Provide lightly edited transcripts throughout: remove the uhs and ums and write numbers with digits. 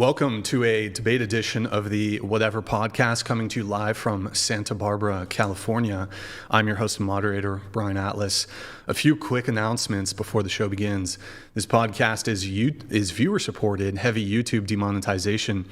Welcome to a debate edition of the Whatever podcast, coming to you live from Santa Barbara, California. I'm your host and moderator, Brian Atlas. A few quick announcements before the show begins. This podcast is viewer supported, heavy YouTube demonetization.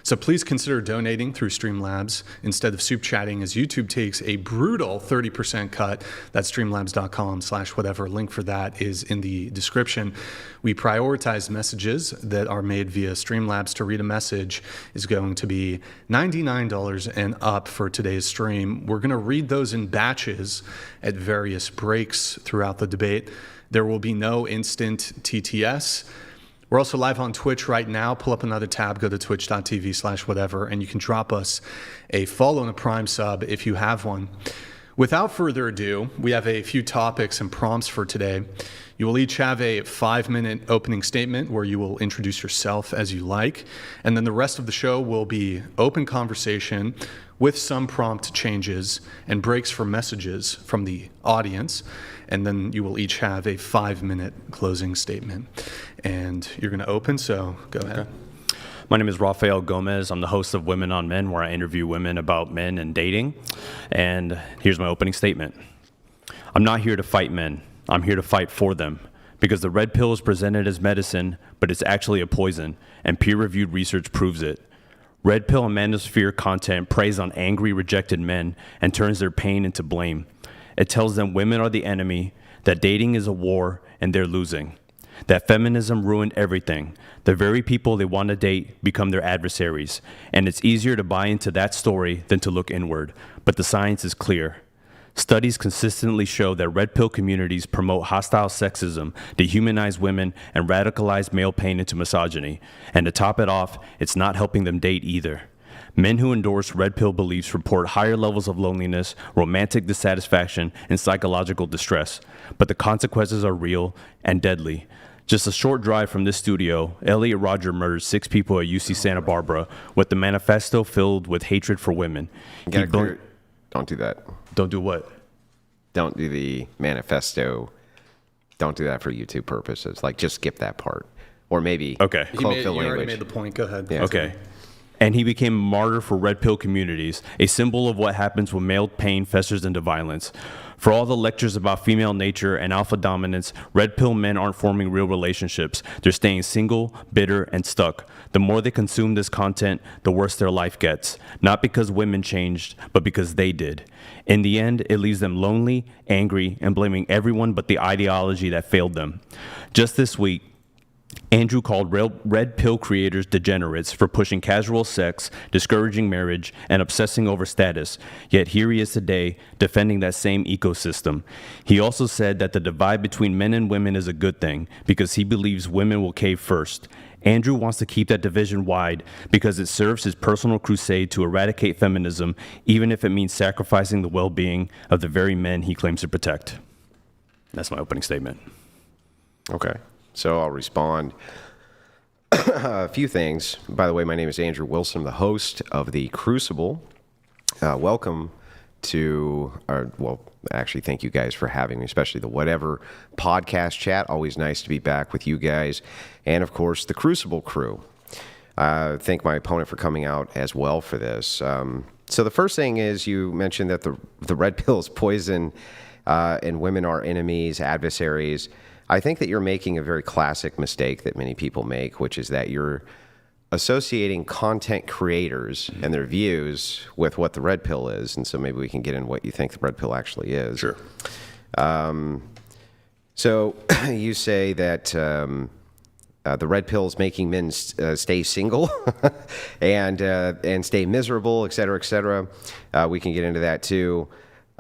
So please consider donating through Streamlabs instead of soup chatting, as YouTube takes a brutal 30% cut. That's streamlabs.com/whatever. Link for that is in the description. We prioritize messages that are made via Streamlabs. To read a message is going to be $99 and up for today's stream. We're going to read those in batches at various breaks throughout the debate. There will be no instant TTS. We're also live on Twitch right now. Pull up another tab, go to twitch.tv/whatever, and you can drop us a follow and a Prime sub if you have one. Without further ado, we have a few topics and prompts for today. You will each have a 5-minute opening statement where you will introduce yourself as you like, and then the rest of the show will be open conversation with some prompt changes and breaks for messages from the audience, and then you will each have a 5-minute closing statement. And you're going to open, so go ahead. Okay. My name is Rafael Gomez. I'm the host of Women on Men, where I interview women about men and dating. And here's my opening statement. I'm not here to fight men. I'm here to fight for them. Because the red pill is presented as medicine, but it's actually a poison, and peer-reviewed research proves it. Red pill and manosphere content preys on angry, rejected men and turns their pain into blame. It tells them women are the enemy, that dating is a war, and they're losing. That feminism ruined everything. The very people they want to date become their adversaries, and it's easier to buy into that story than to look inward. But the science is clear. Studies consistently show that red pill communities promote hostile sexism, dehumanize women, and radicalize male pain into misogyny. And to top it off, it's not helping them date either. Men who endorse red pill beliefs report higher levels of loneliness, romantic dissatisfaction, and psychological distress. But the consequences are real and deadly. Just a short drive from this studio, Elliot Rodger murdered 6 people at UC Santa Barbara with the manifesto filled with hatred for women. Don't do that. Don't do what? Don't do the manifesto. Don't do that for YouTube purposes. Like, just skip that part. Or maybe okay. You already made the point. Go ahead. Yeah. Okay. And he became a martyr for red pill communities, a symbol of what happens when male pain festers into violence. For all the lectures about female nature and alpha dominance, red pill men aren't forming real relationships. They're staying single, bitter, and stuck. The more they consume this content, the worse their life gets. Not because women changed, but because they did. In the end, it leaves them lonely, angry, and blaming everyone but the ideology that failed them. Just this week, Andrew called red pill creators degenerates for pushing casual sex, discouraging marriage, and obsessing over status. Yet here he is today, defending that same ecosystem. He also said that the divide between men and women is a good thing, because he believes women will cave first. Andrew wants to keep that division wide because it serves his personal crusade to eradicate feminism, even if it means sacrificing the well-being of the very men he claims to protect. That's my opening statement. Okay. So I'll respond. A few things. By the way, my name is Andrew Wilson. I'm the host of The Crucible. Welcome to actually, thank you guys for having me, especially the Whatever podcast chat. Always nice to be back with you guys. And, of course, the Crucible crew. Thank my opponent for coming out as well for this. So the first thing is you mentioned that the red pill is poison and women are enemies, adversaries. I think that you're making a very classic mistake that many people make, which is that you're associating content creators and their views with what the red pill is. And so maybe we can get in what you think the red pill actually is. Sure. So you say that the red pill is making men stay single and stay miserable, et cetera, et cetera. We can get into that too.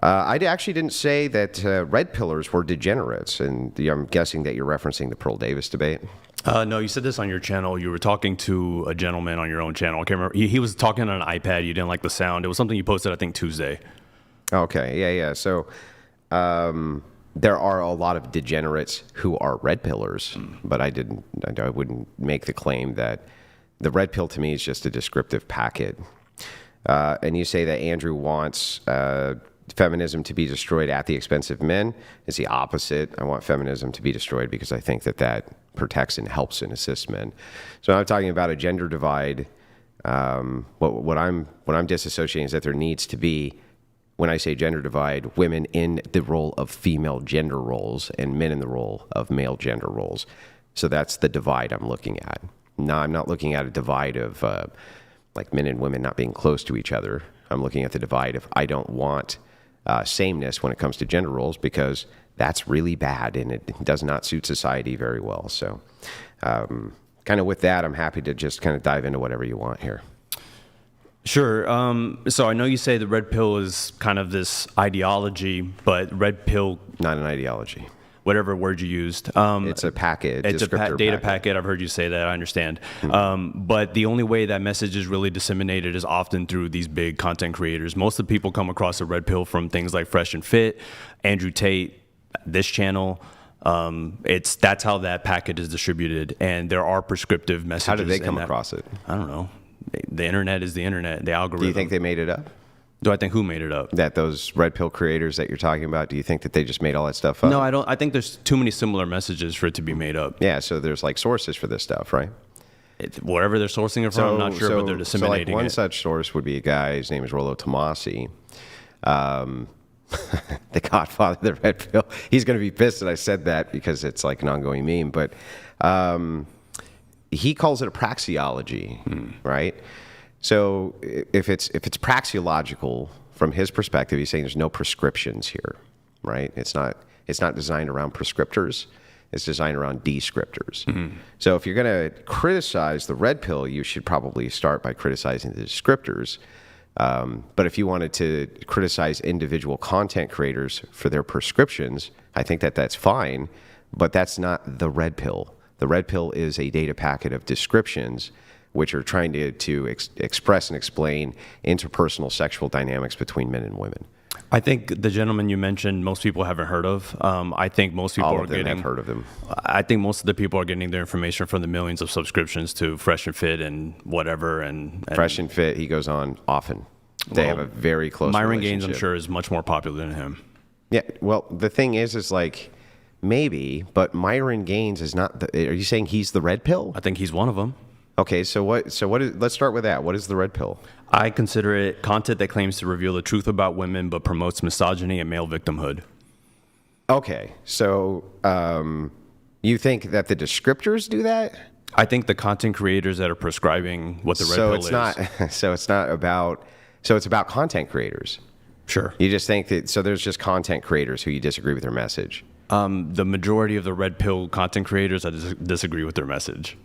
I actually didn't say that red pillers were degenerates, and I'm guessing that you're referencing the Pearl Davis debate. No, you said this on your channel. You were talking to a gentleman on your own channel. I can't remember. He was talking on an iPad. You didn't like the sound. It was something you posted, I think, Tuesday. Okay, yeah. So there are a lot of degenerates who are red pillers, but I wouldn't make the claim that the red pill to me is just a descriptive packet. And you say that Andrew wants feminism to be destroyed at the expense of men. It's the opposite. I want feminism to be destroyed because I think that protects and helps and assists men. So I'm talking about a gender divide. What I'm disassociating is that there needs to be, when I say gender divide, women in the role of female gender roles and men in the role of male gender roles. So that's the divide I'm looking at. No, I'm not looking at a divide of like men and women not being close to each other. I'm looking at the divide of I don't want sameness when it comes to gender roles because that's really bad and it does not suit society very well. So kind of with that, I'm happy to just kind of dive into whatever you want here. Sure. So I know you say the red pill is kind of this ideology, but red pill... Not an ideology. Whatever word you used. It's a packet. It's a data packet. I've heard you say that. I understand. But the only way that message is really disseminated is often through these big content creators. Most of the people come across a red pill from things like Fresh and Fit, Andrew Tate, this channel. That's how that packet is distributed. And there are prescriptive messages. How did they come across it? I don't know. The internet is the internet. The algorithm. Do you think they made it up? Do I think who made it up? That those red pill creators that you're talking about, do you think that they just made all that stuff up? No, I don't. I think there's too many similar messages for it to be made up. Yeah, so there's like sources for this stuff, right? Wherever they're sourcing it from, I'm not sure, but they're disseminating one such source would be a guy, his name is Rollo Tomasi, the godfather of the red pill. He's going to be pissed that I said that because it's like an ongoing meme, but he calls it a praxeology, right? So if it's praxeological from his perspective, he's saying there's no prescriptions here, right? It's not designed around prescriptors. It's designed around descriptors. So if you're going to criticize the red pill, you should probably start by criticizing the descriptors. But if you wanted to criticize individual content creators for their prescriptions, I think that's fine, but that's not the red pill. The red pill is a data packet of descriptions which are trying to express and explain interpersonal sexual dynamics between men and women. I think the gentleman you mentioned, most people haven't heard of. I think most people have heard of them. I think most of the people are getting their information from the millions of subscriptions to Fresh and Fit and whatever. And Fresh and Fit, he goes on often. They have a very close Myron relationship. Gaines, I'm sure, is much more popular than him. Yeah, well, the thing is like, maybe, but Myron Gaines is not are you saying he's the red pill? I think he's one of them. Okay, so what is, let's start with that. What is the red pill? I consider it content that claims to reveal the truth about women but promotes misogyny and male victimhood. Okay, so you think that the descriptors do that? I think the content creators that are prescribing what the red pill is. So it's about content creators. Sure. You just think that, so there's just content creators who you disagree with their message. The majority of the red pill content creators, I disagree with their message.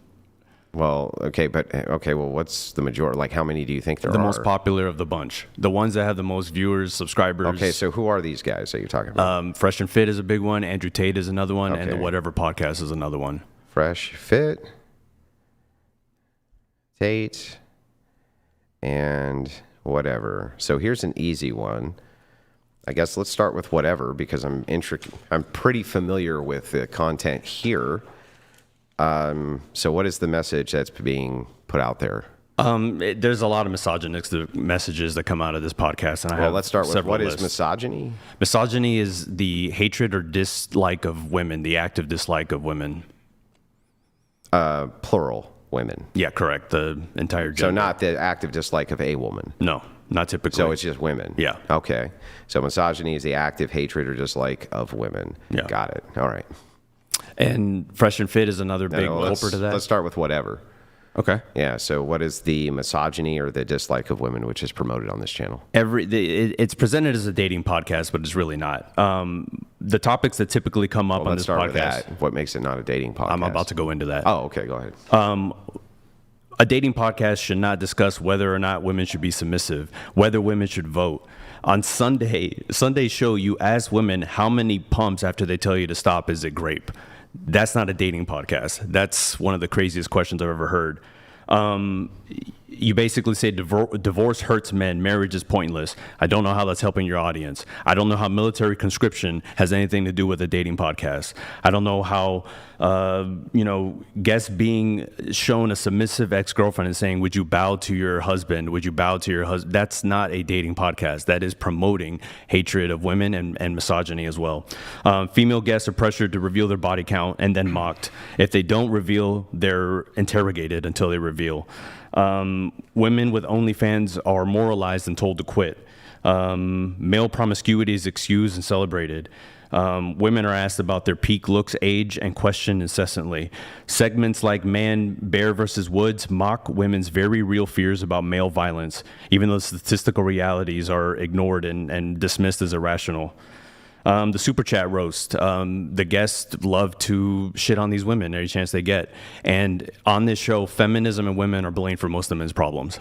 Well, well, what's the majority? Like, how many do you think there are? The most popular of the bunch. The ones that have the most viewers, subscribers. Okay, so who are these guys that you're talking about? Fresh and Fit is a big one. Andrew Tate is another one. And the Whatever Podcast is another one. Fresh, Fit, Tate, and Whatever. So here's an easy one. I guess let's start with Whatever because I'm pretty familiar with the content here. So what is the message that's being put out there? There's a lot of misogynistic messages that come out of this podcast. And let's start with what is misogyny? Misogyny is the hatred or dislike of women, the active dislike of women. Plural, women. Yeah, correct. The entire gender. So not the active dislike of a woman. No, not typically. So it's just women. Yeah. Okay. So misogyny is the active hatred or dislike of women. Yeah. Got it. All right. And Fresh and Fit is another big culprit of that. Let's start with Whatever. Okay. Yeah. So what is the misogyny or the dislike of women, which is promoted on this channel? It's presented as a dating podcast, but it's really not. The topics that typically come up on this podcast. With that. What makes it not a dating podcast? I'm about to go into that. Oh, okay. Go ahead. A dating podcast should not discuss whether or not women should be submissive, whether women should vote. On Sunday's show, you ask women how many pumps after they tell you to stop is it grape. That's not a dating podcast. That's one of the craziest questions I've ever heard. You basically say divorce hurts men, marriage is pointless. I don't know how that's helping your audience. I don't know how military conscription has anything to do with a dating podcast. I don't know how, guests being shown a submissive ex-girlfriend and saying, would you bow to your husband? Would you bow to your husband? That's not a dating podcast. That is promoting hatred of women and misogyny as well. Female guests are pressured to reveal their body count and then mocked. If they don't reveal, they're interrogated until they reveal. Women with OnlyFans are moralized and told to quit. Male promiscuity is excused and celebrated. Women are asked about their peak looks, age, and questioned incessantly. Segments like Man, Bear versus Woods mock women's very real fears about male violence, even though statistical realities are ignored and dismissed as irrational. The super chat roast. The guests love to shit on these women every chance they get. And on this show, feminism and women are blamed for most of men's problems.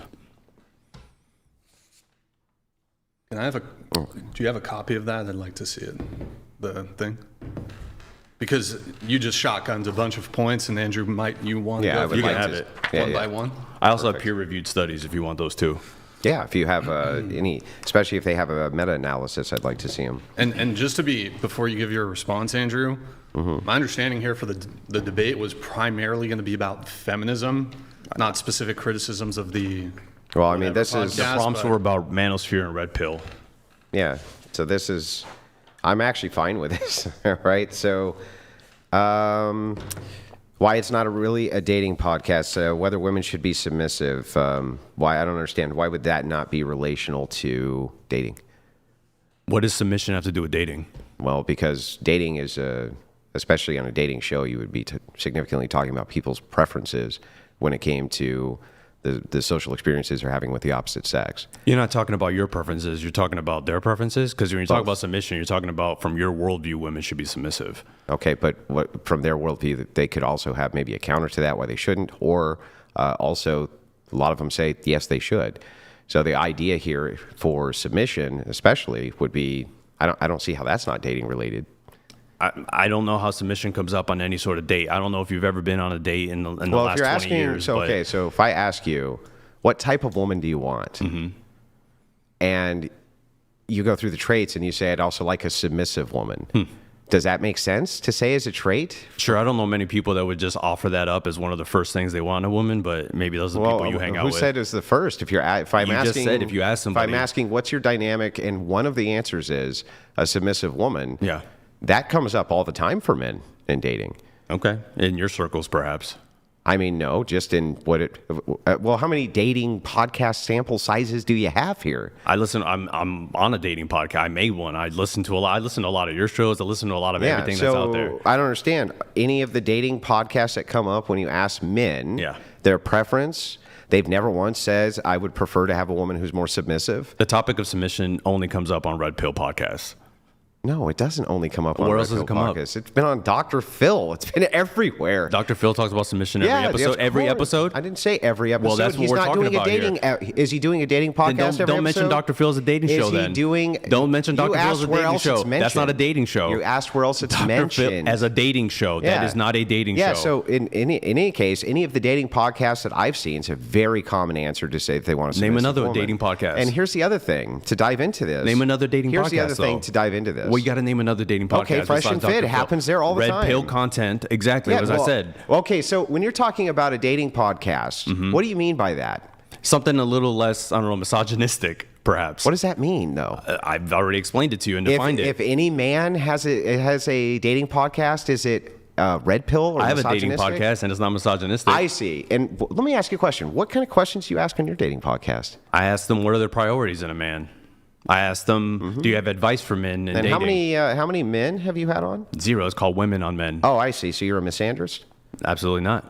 Can I have do you have a copy of that? I'd like to see it, the thing. Because you just shotgunned a bunch of points, and Andrew, you want to go? You can have it. One by one? I also have peer-reviewed studies if you want those too. Yeah, if you have any, especially if they have a meta-analysis, I'd like to see them. And just to be, before you give your response, Andrew, my understanding here for the debate was primarily going to be about feminism, not specific criticisms of the. Well, I mean, this is The prompts were about manosphere and red pill. Yeah, so this is, I'm actually fine with this, right? So, why it's not really a dating podcast, whether women should be submissive, why, I don't understand. Why would that not be relational to dating? What does submission have to do with dating? Well, because dating is, especially on a dating show, you would be significantly talking about people's preferences when it came to the social experiences they're having with the opposite sex. You're not talking about your preferences. You're talking about their preferences. Because when you talk about submission, you're talking about from your worldview, women should be submissive. Okay, but what, from their worldview, they could also have maybe a counter to that why they shouldn't, or also a lot of them say yes they should. So the idea here for submission, especially, would be I don't see how that's not dating related. I don't know how submission comes up on any sort of date. I don't know if you've ever been on a date in the last 20 years. So, okay, so if I ask you, what type of woman do you want? And you go through the traits and you say, I'd also like a submissive woman. Does that make sense to say as a trait? Sure, I don't know many people that would just offer that up as one of the first things they want in a woman, but maybe those are the people you hang out with. Who said it's the first? If I'm asking, just said if you ask somebody. If I'm asking, what's your dynamic, and one of the answers is a submissive woman. Yeah. That comes up all the time for men in dating. Okay. In your circles, perhaps. I mean, no, just in well, how many dating podcast sample sizes do you have here? I'm on a dating podcast. I made one. I listen to a lot of your shows. I listen to a lot of everything that's out there. I don't understand any of the dating podcasts that come up when you ask men their preference. They've never once says, I would prefer to have a woman who's more submissive. The topic of submission only comes up on Red Pill podcasts. No, it doesn't only come up on Where else does it come up? It's been on Dr. Phil. It's been everywhere. Dr. Phil talks about submission every episode. Every episode? I didn't say every episode. Well, that's what we're talking about here. Is he doing a dating podcast every don't mention episode? Dr. Phil as a dating show then. Don't mention Dr. Phil as a dating show. That's not a dating show. You asked where else it's Dr. mentioned. Phil as a dating show. That is not a dating show. Yeah, so in any case, any of the dating podcasts that I've seen, it's a very common answer to say that they want to name another dating podcast. And here's the other thing to dive into this. Name another dating podcast. Here's the other thing to dive into this. Well, you got to name another dating podcast. Okay, Fresh and Fit happens there all the time. Red Pill content, exactly as I said. Okay, so when you're talking about a dating podcast, what do you mean by that? Something a little less, I don't know, misogynistic, perhaps. What does that mean, though? I've already explained it to you and defined it. If any man has a dating podcast, is it Red Pill or I have a dating podcast, and it's not misogynistic. I see. And let me ask you a question. What kind of questions do you ask on your dating podcast? I ask them, what are their priorities in a man? I asked them, do you have advice for men in dating? How many men have you had on? 0. It's called Women on Men. Oh, I see. So you're a misandrist? Absolutely not.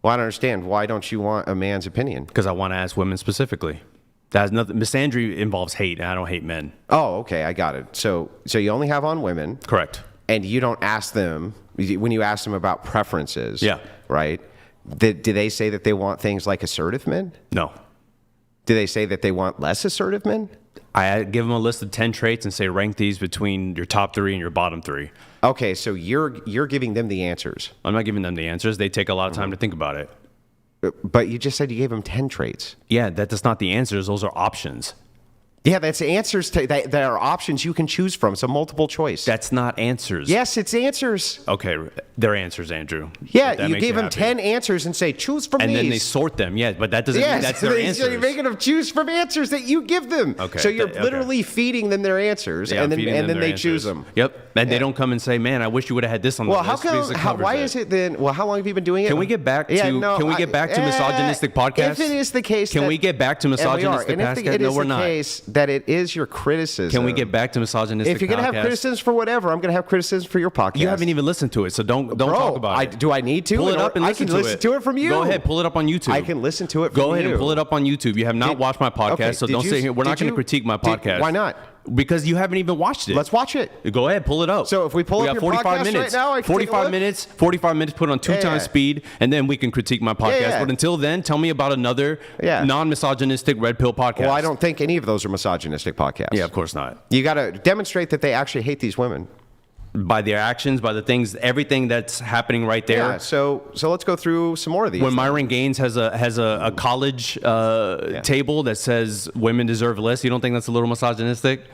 Well, I don't understand. Why don't you want a man's opinion? Because I want to ask women specifically. That has nothing. Misandry involves hate, and I don't hate men. Oh, okay. I got it. So you only have on women. Correct. And you don't ask them, when you ask them about preferences. Yeah. Right? Do they say that they want things like assertive men? No. Do they say that they want less assertive men? I give them a list of 10 traits and say rank these between your top 3 and your bottom 3. Okay, so you're giving them the answers. I'm not giving them the answers. They take a lot of time to think about it. But you just said you gave them 10 traits. Yeah, that's not the answers. Those are options. Yeah, that's answers that are options you can choose from. So multiple choice. That's not answers. Yes, it's answers. Okay, they're answers, Andrew. Yeah, If that you makes gave them happy. 10 answers and say, choose from And these. then they sort them. Yeah, but that doesn't mean Yes, that's their so answers. you're making them choose from answers that you give them. Okay, So you're okay. literally feeding them their answers, Yeah, and I'm feeding then them they their choose answers. them. Yep, and they don't come and say, "Man, I wish you would have had this on the Well, list." how because come? it covers Why is it then? Well, how long have you been doing it? Can we get back to? Can we get back to misogynistic podcasts? If it is the case, can we get back to misogynistic and if podcasts? it No, is we're the not. case that it is your criticism, Can we get back to misogynistic? If you're gonna have podcasts? criticisms for whatever, I'm gonna have criticisms for your podcast. You haven't even listened to it, so don't Bro, talk about it. Do I need to? Pull it up and listen to it. I can listen to it from you. Go ahead, pull it up on YouTube. I can listen to it from Go ahead you. and pull it up on YouTube. You have not watched my podcast, Okay, so did don't you- sit here. We're not did going to you- critique my did- podcast. why not? Because you haven't even watched it. Let's watch it. Go ahead, pull it up. So if we pull we up got your 45 podcast right minutes, now, I can take a 45 look? minutes, 45 minutes put on two times Yeah. speed, and then we can critique my podcast. Yeah. But until then, tell me about another Yeah. non-misogynistic red pill podcast. Well, I don't think any of those are misogynistic podcasts. Yeah, of course not. You got to demonstrate that they actually hate these women. By their actions, by the things, everything that's happening right there. Yeah. So let's go through some more of these. When Myron Gaines has a college table that says women deserve less, you don't think that's a little misogynistic?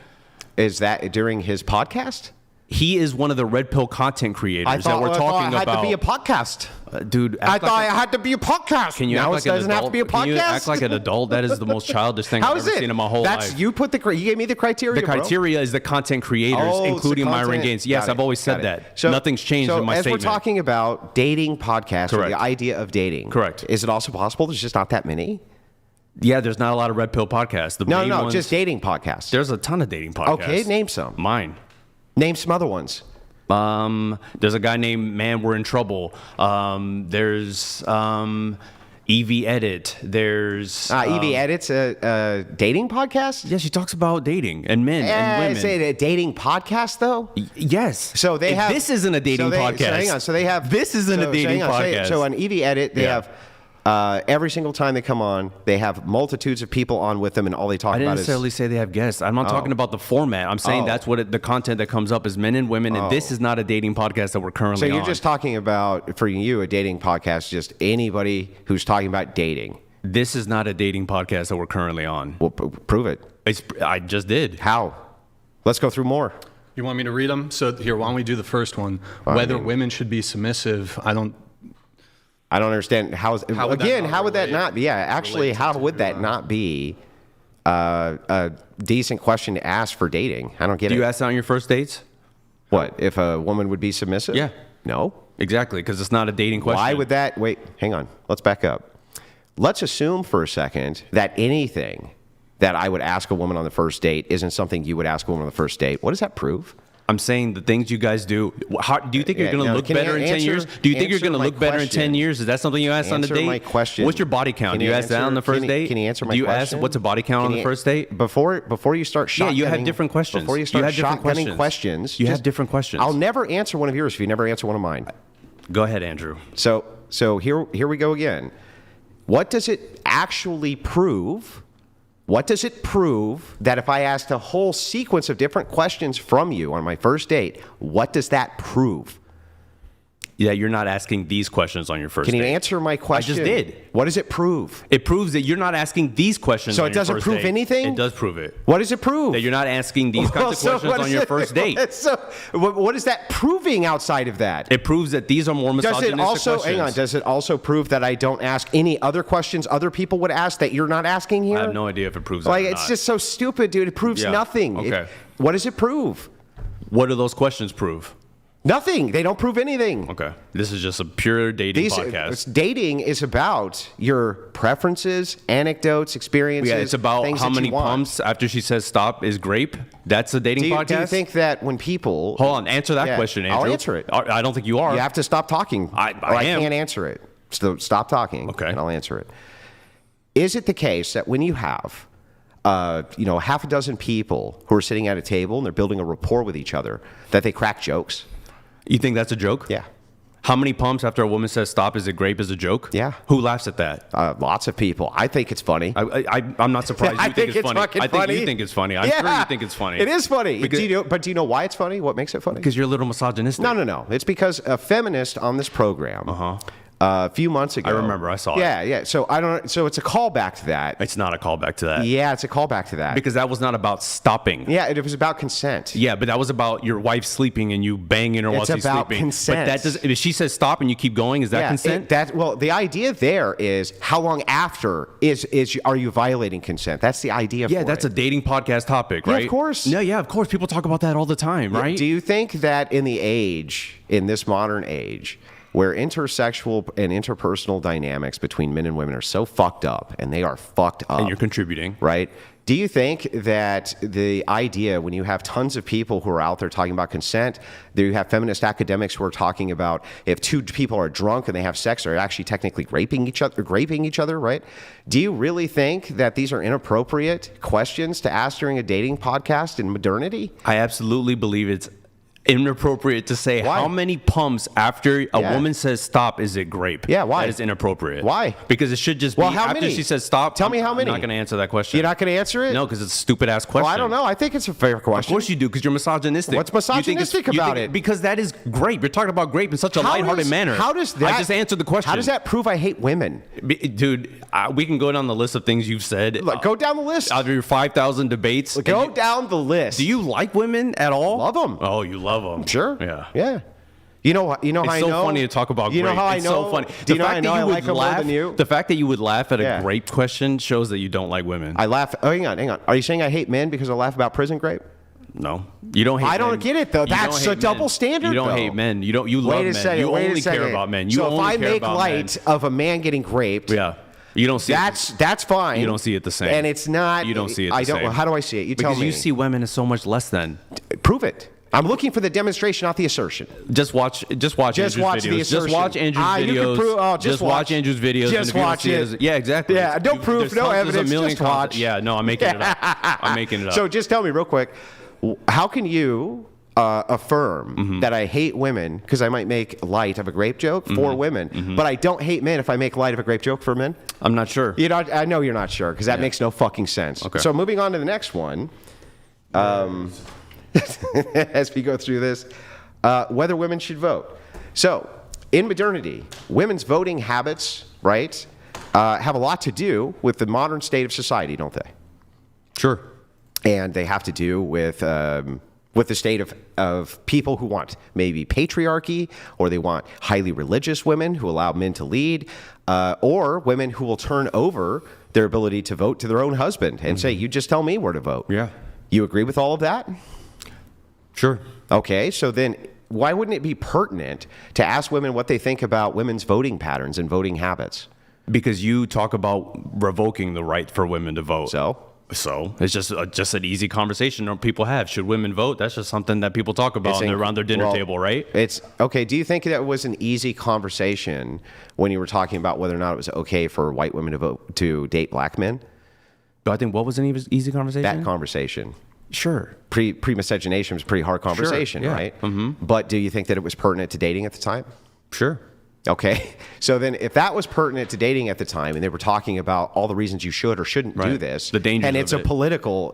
Is that during his podcast? He is one of the red pill content creators that we're talking I about. had to be a podcast. Dude, I thought I had to be a podcast. Can you now act it like doesn't an have adult? to be a podcast. Can you act like an adult? That is the most childish thing How I've is ever it? seen in my whole That's life. you put the you gave me the criteria. The criteria is the content creators, Oh, it's the including Myron content. Gaines. Yes, Got it. I've always said Got that. it. So Nothing's changed in my as statement. we're talking about dating podcasts, or Correct. the idea of dating, Correct. Is it also possible there's just not that many? Yeah, there's not a lot of red pill podcasts. The No, main ones, just dating podcasts. There's a ton of dating podcasts. Okay, name some. Mine. Name some other ones. There's a guy named Man We're in Trouble. There's Evie Edit. There's Evie Edit's a dating podcast. yeah, she talks about dating and men and women. Is it a dating podcast though? Yes. So they have. This isn't a dating podcast. So hang on. So they have. This isn't a dating podcast. So on Evie Edit, they have. Every single time they come on, they have multitudes of people on with them, and all they talk I didn't about necessarily say they have guests. I'm not talking about the format. I'm saying that's what the content that comes up is men and women, and this is not a dating podcast that we're currently So on. you're just talking about, for you, a dating podcast, just anybody who's talking about dating. This is not a dating podcast that we're currently on. Well, prove it. I just did. How? Let's go through more. You want me to read them? So here, why don't we do the first one? Whether women should be submissive. I don't understand how would that not be? Yeah, actually, how would that not be a decent question to ask for dating? I don't get it. Do you ask that on your first dates? What if a woman would be submissive? Yeah. No. Exactly, because it's not a dating question. Why would that? Wait, hang on. Let's back up. Let's assume for a second that anything that I would ask a woman on the first date isn't something you would ask a woman on the first date. What does that prove? I'm saying the things you guys do. Do you think you're going to look better in 10 years? Do you think you're going to look better in 10 years? Is that something you asked on the date? Answer my question. What's your body count? Do you ask that on the first date? Can you answer my question? Do you question? ask what's a body count on the first date? Before you start shotgunning. Yeah, you have different questions. Before you start have different shotgunning questions. You have different questions. I'll never answer one of yours if you never answer one of mine. Go ahead, Andrew. So here we go again. What does it actually prove? What does it prove that if I asked a whole sequence of different questions from you on my first date, what does that prove? Yeah, you're not asking these questions on your first date. Can you answer my question? I just did. What does it prove? It proves that you're not asking these questions So on it your doesn't first prove date. anything? It does prove it. What does it prove? That you're not asking these kinds of questions on your first date. So what is that proving outside of that? It proves that these are more misogynistic questions. Hang on, does it also prove that I don't ask any other questions other people would ask that you're not asking here? I have no idea if it proves that Like, or it's not. just so stupid, dude. It proves nothing. Okay. What does it prove? What do those questions prove? Nothing. They don't prove anything. Okay. This is just a pure dating podcast. Dating is about your preferences, anecdotes, experiences. Yeah, it's about things how that many you want. pumps after she says stop is grape. That's a dating podcast? Do you think that when people... Hold on. Answer that Yeah, question, Andrew. I'll answer it. I don't think you are. You have to stop talking. I am. Can't answer it. So stop talking, Okay. and I'll answer it. Is it the case that when you have, half a dozen people who are sitting at a table and they're building a rapport with each other, that they crack jokes? You think that's a joke? Yeah. How many pumps after a woman says stop is it grape is a joke? Yeah. Who laughs at that? Lots of people. I think it's funny. I'm not surprised you think it's funny. fucking I think funny. you think it's funny. I'm sure you think it's funny. It is funny. Because- Do you know why it's funny? What makes it funny? Because you're a little misogynistic. No. It's because a feminist on this program a few months ago. I remember. I saw it. Yeah. So I don't. So it's a callback to that. It's not a callback to that. Yeah, it's a callback to that. Because that was not about stopping. Yeah, it was about consent. Yeah, but that was about your wife sleeping and you banging her while she's sleeping. It's about consent. But that does. If she says stop and you keep going, is that consent? Well, the idea there is how long after are you violating consent? That's the idea. Yeah, that's a dating podcast topic, right? Yeah, of course. No, yeah, of course. People talk about that all the time, right? Do you think that in this modern age, where intersexual and interpersonal dynamics between men and women are so fucked up, and they are fucked up, and you're contributing, right? Do you think that the idea, when you have tons of people who are out there talking about consent, that you have feminist academics who are talking about if two people are drunk and they have sex, they're actually technically raping each other, right? Do you really think that these are inappropriate questions to ask during a dating podcast in modernity? I absolutely believe it's inappropriate to say why? How many pumps after a woman says stop is it grape? Yeah, why? That is inappropriate. Why? Because it should just be how after many? she says stop. Tell me how many. I'm not going to answer that question. You're not going to answer it? No, because it's a stupid ass question. Well, I don't know. I think it's a fair question. Of course you do, because you're misogynistic. What's misogynistic about it? Because that is grape. You're talking about grape in such a lighthearted manner. How does that? I just answered the question. How does that prove I hate women? Dude, we can go down the list of things you've said. Look, go down the list. Out of your 5,000 debates. Go down the list. Do you like women at all? Love them. Oh, you love them. Sure. Yeah. Yeah. You know how I know? It's so funny to talk about grape. You know how it's I know? so funny. Do you know how I know I like them more laugh, than you? The fact that you would laugh at a grape question shows that you don't like women. I laugh. Oh, hang on. Are you saying I hate men because I laugh about prison grape? No, you don't hate men. I don't get it though. That's a double standard. You don't though. hate men. You love men. Wait a second. You only care about men. You so only if I care make about light men. of a man getting raped, yeah, you don't see that's fine. You don't see it the same. And it's not. You don't see it the same. How do I see it? You tell me. Because you see women as so much less than. Prove it. I'm looking for the demonstration, not the assertion. Just watch Andrew's videos. Just watch Andrew's videos. Just watch Andrew's videos. Just watch it. Yeah, exactly. Yeah, no proof, no evidence. Just watch. Yeah, no, I'm making it up. I'm making it up. So just tell me real quick, how can you affirm that I hate women because I might make light of a grape joke for women, but I don't hate men if I make light of a grape joke for men? I'm not sure. I know you're not sure because that makes no fucking sense. Okay. So moving on to the next one. As we go through this, whether women should vote. So, in modernity, women's voting habits, right, have a lot to do with the modern state of society, don't they? Sure. And they have to do with the state of people who want maybe patriarchy, or they want highly religious women who allow men to lead, or women who will turn over their ability to vote to their own husband and say, you just tell me where to vote. Yeah. You agree with all of that? Sure. Okay, so then why wouldn't it be pertinent to ask women what they think about women's voting patterns and voting habits? Because you talk about revoking the right for women to vote. So it's just an easy conversation that people have. Should women vote? That's just something that people talk about around their dinner table, right? It's okay. Do you think that was an easy conversation when you were talking about whether or not it was okay for white women to date black men? Do I think what was an easy conversation? That conversation. Sure. Pre-miscegenation was a pretty hard conversation, sure, yeah. right? Mm-hmm. But do you think that it was pertinent to dating at the time? Sure. Okay. So then if that was pertinent to dating at the time and they were talking about all the reasons you should or shouldn't do this, the dangers and it's a political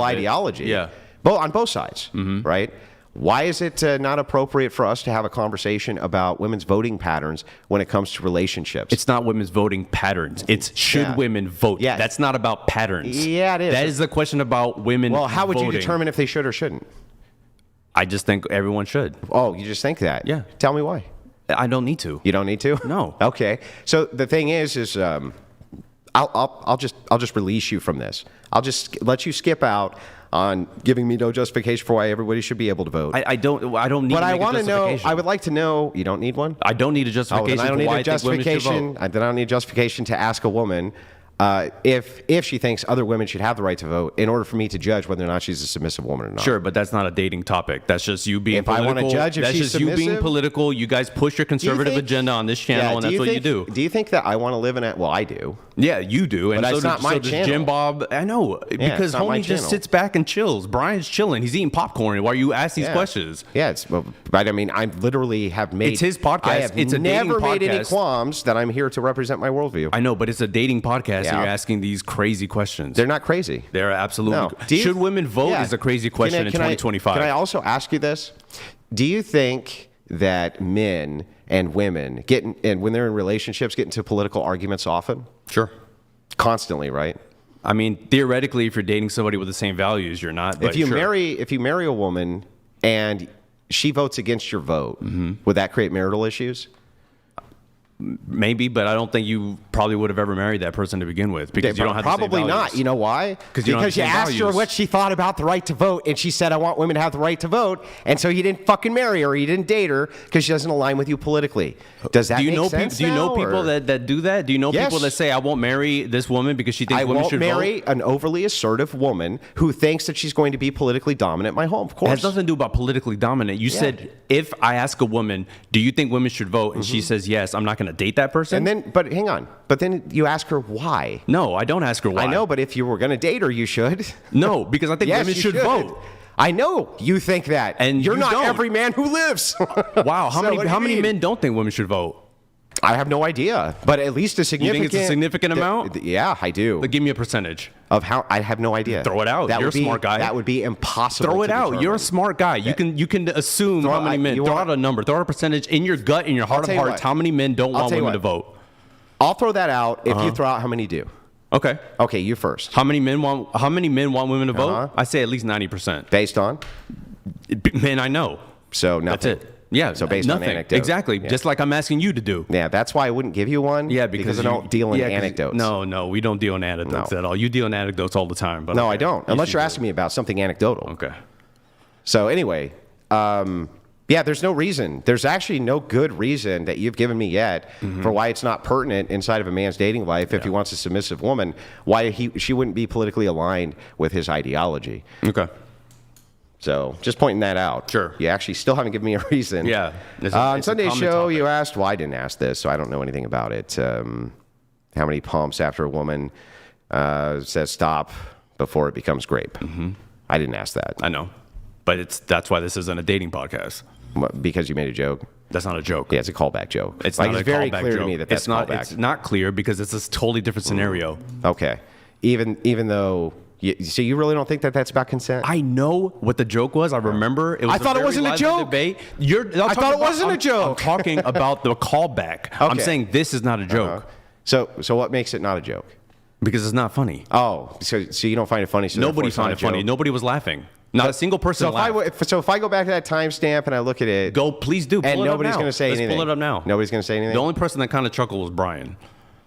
ideology. Yeah. On both sides, right? Why is it not appropriate for us to have a conversation about women's voting patterns when it comes to relationships? It's not women's voting patterns. It's should women vote. Yeah. That's not about patterns. Yeah, it is. That is the question about women Well, how would voting. you determine if they should or shouldn't? I just think everyone should. Oh, you just think that? Yeah. Tell me why. I don't need to. You don't need to? No. Okay. So the thing is I'll just release you from this. I'll just let you skip out on giving me no justification for why everybody should be able to vote. I don't need but to make I want a to know. justification. I would like to know. You don't need one. I don't need a justification. Then I don't for need why a I think women should justification. vote. Then I don't need justification to ask a woman if she thinks other women should have the right to vote in order for me to judge whether or not she's a submissive woman or not. Sure, but that's not a dating topic. That's just you being political. I want to judge if that's she's just you being submissive? Political. You guys push your conservative agenda on this channel, and that's what you do. Do you think that I want to live in it? Well, I do. Yeah, you do. And But so it's not my does channel. Jim Bob. I know. Because not my homie just channel. sits back and chills. Brian's chilling. He's eating popcorn while you ask these questions. Yeah, but I mean, I literally have made. It's his podcast. I have It's a dating never made any podcast. qualms that I'm here to represent my worldview. I know, but it's a dating podcast, Yeah. and you're asking these crazy questions. They're not crazy. They're absolutely. No. Should women vote Yeah. is a crazy question in 2025. Can I also ask you this? Do you think that men and women and when they're in relationships, get into political arguments often? Sure. Constantly, right? I mean, theoretically, if you're dating somebody with the same values, you're not. But If you marry a woman and she votes against your vote, would that create marital issues? Maybe, but I don't think you probably would have ever married that person to begin with because you don't have probably the same values. not. You know why? Because you asked her what she thought about the right to vote, and she said, "I want women to have the right to vote," and so you didn't fucking marry her, or you didn't date her because she doesn't align with you politically. Does that make sense? Do you know people that do that? Do you know Yes. people that say, "I won't marry this woman because she thinks women should vote"? I won't marry an overly assertive woman who thinks that she's going to be politically dominant in my home. Of course, It has nothing to do about politically dominant. You said if I ask a woman, "Do you think women should vote?" and she says yes, I'm not going to date that person. But hang on. But then you ask her why. No, I don't ask her why. I know, but if you were going to date her, you should. No, because I think Yes, women you should vote. I know you think that, And you're you not don't. every man who lives. Wow, how So what do many you mean? men don't think women should vote? I have no idea, but at least a significant. You think it's a significant amount? Yeah, I do. Like, give me a percentage. Of how? I have no idea. Throw it out. You're a smart guy. That would be impossible. Throw it to out. determine. You're a smart guy. You can assume how many men. Throw out a number. Throw out a percentage in your gut, in your heart of tell you hearts. what. How many men don't want tell you women to what. vote? I'll throw that out if you throw out how many do. Okay. Okay, you first. How many men want women to vote? I say at least 90%. Based on? Men I know. So nothing. That's it. Yeah. So based on nothing. anecdote. Exactly. Yeah. Just like I'm asking you to do. Yeah, that's why I wouldn't give you one. Yeah, because I don't deal in anecdotes. No, we don't deal in anecdotes at all. You deal in anecdotes all the time. But No, okay. I don't. Unless you're asking me about something anecdotal. Okay. So anyway, yeah, there's no reason. There's actually no good reason that you've given me yet for why it's not pertinent inside of a man's dating life if he wants a submissive woman, why she wouldn't be politically aligned with his ideology. Okay. So just pointing that out. Sure. You actually still haven't given me a reason. Yeah. On Sunday's show, you asked, well, I didn't ask this, so I don't know anything about it. How many pumps after a woman says stop before it becomes grape? I didn't ask that. I know. But that's why this isn't a dating podcast. Because you made a joke? That's not a joke. Yeah, it's a callback joke. It's not a very callback clear joke. to me that that's it's not. callback. It's not clear because it's a totally different scenario. Okay. Even though... So you really don't think that that's about consent? I know what the joke was. I remember it was. I thought it wasn't a joke. Debate. I thought it wasn't a joke. I'm talking about the callback. I'm Okay. saying this is not a joke So what makes it not a joke? because it's not funny. Oh, so you don't find it funny? So Nobody therefore it's not found a it funny. joke? Nobody was laughing. Not a single person So laughed. if I go back to that timestamp and I look at it, Please do. Pull and it up nobody's now. going to say Let's anything. pull it up now. Nobody's going to say anything. The only person that kind of chuckled was Brian.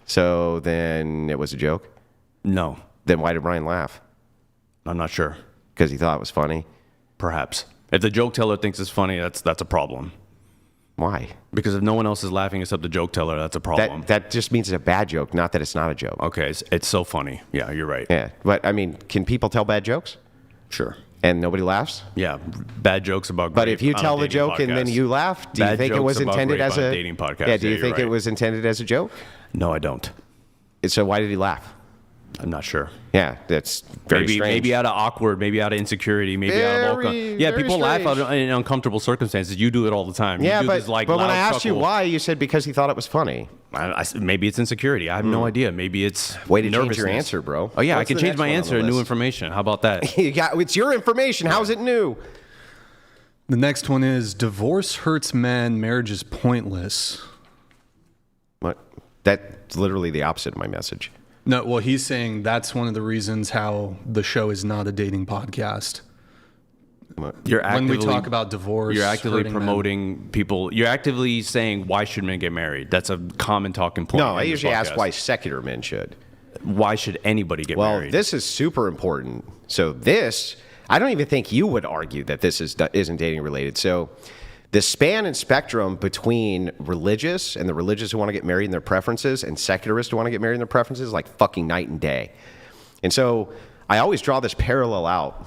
So then it was a joke. No, Then why did Brian laugh? I'm not sure. Because he thought it was funny. Perhaps if the joke teller thinks it's funny, that's a problem. Why? Because if no one else is laughing except the joke teller, that's a problem. That just means it's a bad joke, not that it's not a joke. Okay, it's so funny. Yeah, you're right. Yeah, but I mean, can people tell bad jokes Sure. and nobody laughs? Yeah, bad jokes about. But grape if you on a tell the dating joke and then podcast. you laugh, do you Bad think it jokes was about intended grape as on a dating podcast? Yeah, do you you're think right. it was intended as a joke? No, I don't. So why did he laugh? I'm not sure. Yeah, that's very strange. Maybe out of awkward, maybe out of insecurity, maybe out of yeah. very People laugh strange. out in uncomfortable circumstances. You do it all the time. Yeah, you do but, this, like, but when loud I asked you chuckle. why, you said because he thought it was funny. Maybe it's insecurity. I have no idea. Maybe it's Way to change your nervousness. answer, bro. Oh yeah, What's I can the change next my one on answer the to new list? information. How about that? It's your information. How's it new? The next one is divorce hurts men, marriage is pointless. What? That's literally the opposite of my message. No, well, he's saying that's one of the reasons how the show is not a dating podcast. You're When we talk about divorce, you're actively hurting men. promoting people. You're actively saying why should men get married? That's a common talking point. No, I in this usually ask podcast. why secular men should. Why should anybody get Well, married? this is super important. So this, I don't even think you would argue that this isn't dating related. So the span and spectrum between religious and the religious who want to get married in their preferences and secularists who want to get married in their preferences is like fucking night and day. And so I always draw this parallel out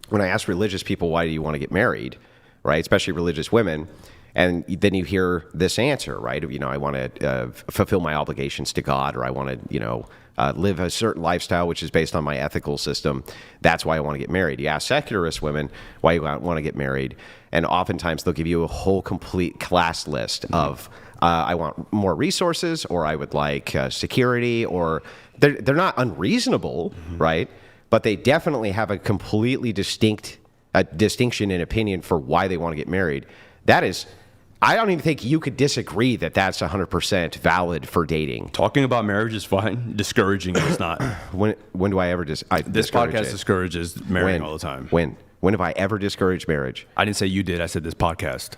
when I ask religious people, why do you want to get married, right? Especially religious women. And then you hear this answer, right? You know, I want to fulfill my obligations to God, or I want to, live a certain lifestyle which is based on my ethical system. That's why I want to get married. You ask secularist women why you want to get married, and oftentimes they'll give you a whole complete class list of I want more resources, or I would like security, or they're not unreasonable, right? But they definitely have a completely distinction in opinion for why they want to get married. That is I don't even think you could disagree that that's 100% valid for dating. Talking about marriage is fine. Discouraging it is not. When do I ever This discourage podcast it? discourages marrying all the time. When have I ever discouraged marriage? I didn't say you did. I said this podcast.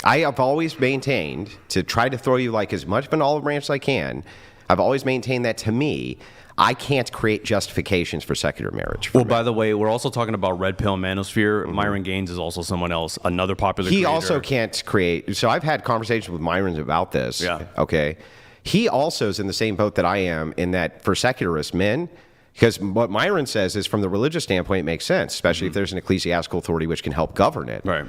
I have always maintained, to try to throw you like as much of an olive branch as I can, I've always maintained that, to me, I can't create justifications for secular marriage. Well, by the way, we're also talking about Red Pill Manosphere. Myron Gaines is also someone else, another popular He creator. also can't create. So I've had conversations with Myron about this. Yeah. Okay. He also is in the same boat that I am, in that for secularist men, because what Myron says is, from the religious standpoint, it makes sense, especially if there's an ecclesiastical authority which can help govern it. Right.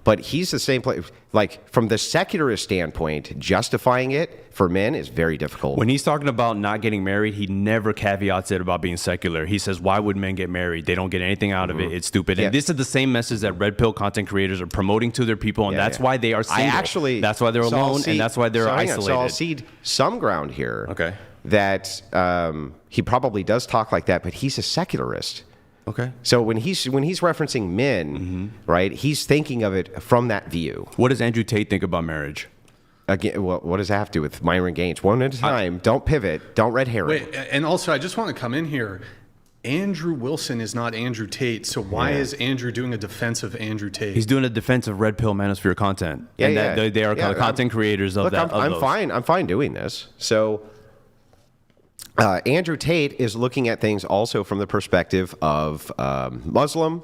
But he's the same place. Like, from the secularist standpoint, justifying it for men is very difficult. When he's talking about not getting married, he never caveats it about being secular. He says, why would men get married? They don't get anything out of it. It's stupid. Yeah. And this is the same message that Red Pill content creators are promoting to their people, and that's why they are single. That's why they're alone, and that's why they're isolated. So I'll cede some ground here. Okay. That he probably does talk like that, but he's a secularist. Okay. So when he's referencing men, right, he's thinking of it from that view. What does Andrew Tate think about marriage? Again, what does that have to do with Myron Gaines? One at a time. Don't pivot. Don't red herring. Wait, and also, I just want to come in here. Andrew Wilson is not Andrew Tate, so why is Andrew doing a defense of Andrew Tate? He's doing a defense of Red Pill Manosphere content. Yeah, and yeah. They are content creators of Look, that. I'm fine. I'm fine doing this. So Andrew Tate is looking at things also from the perspective of Muslim,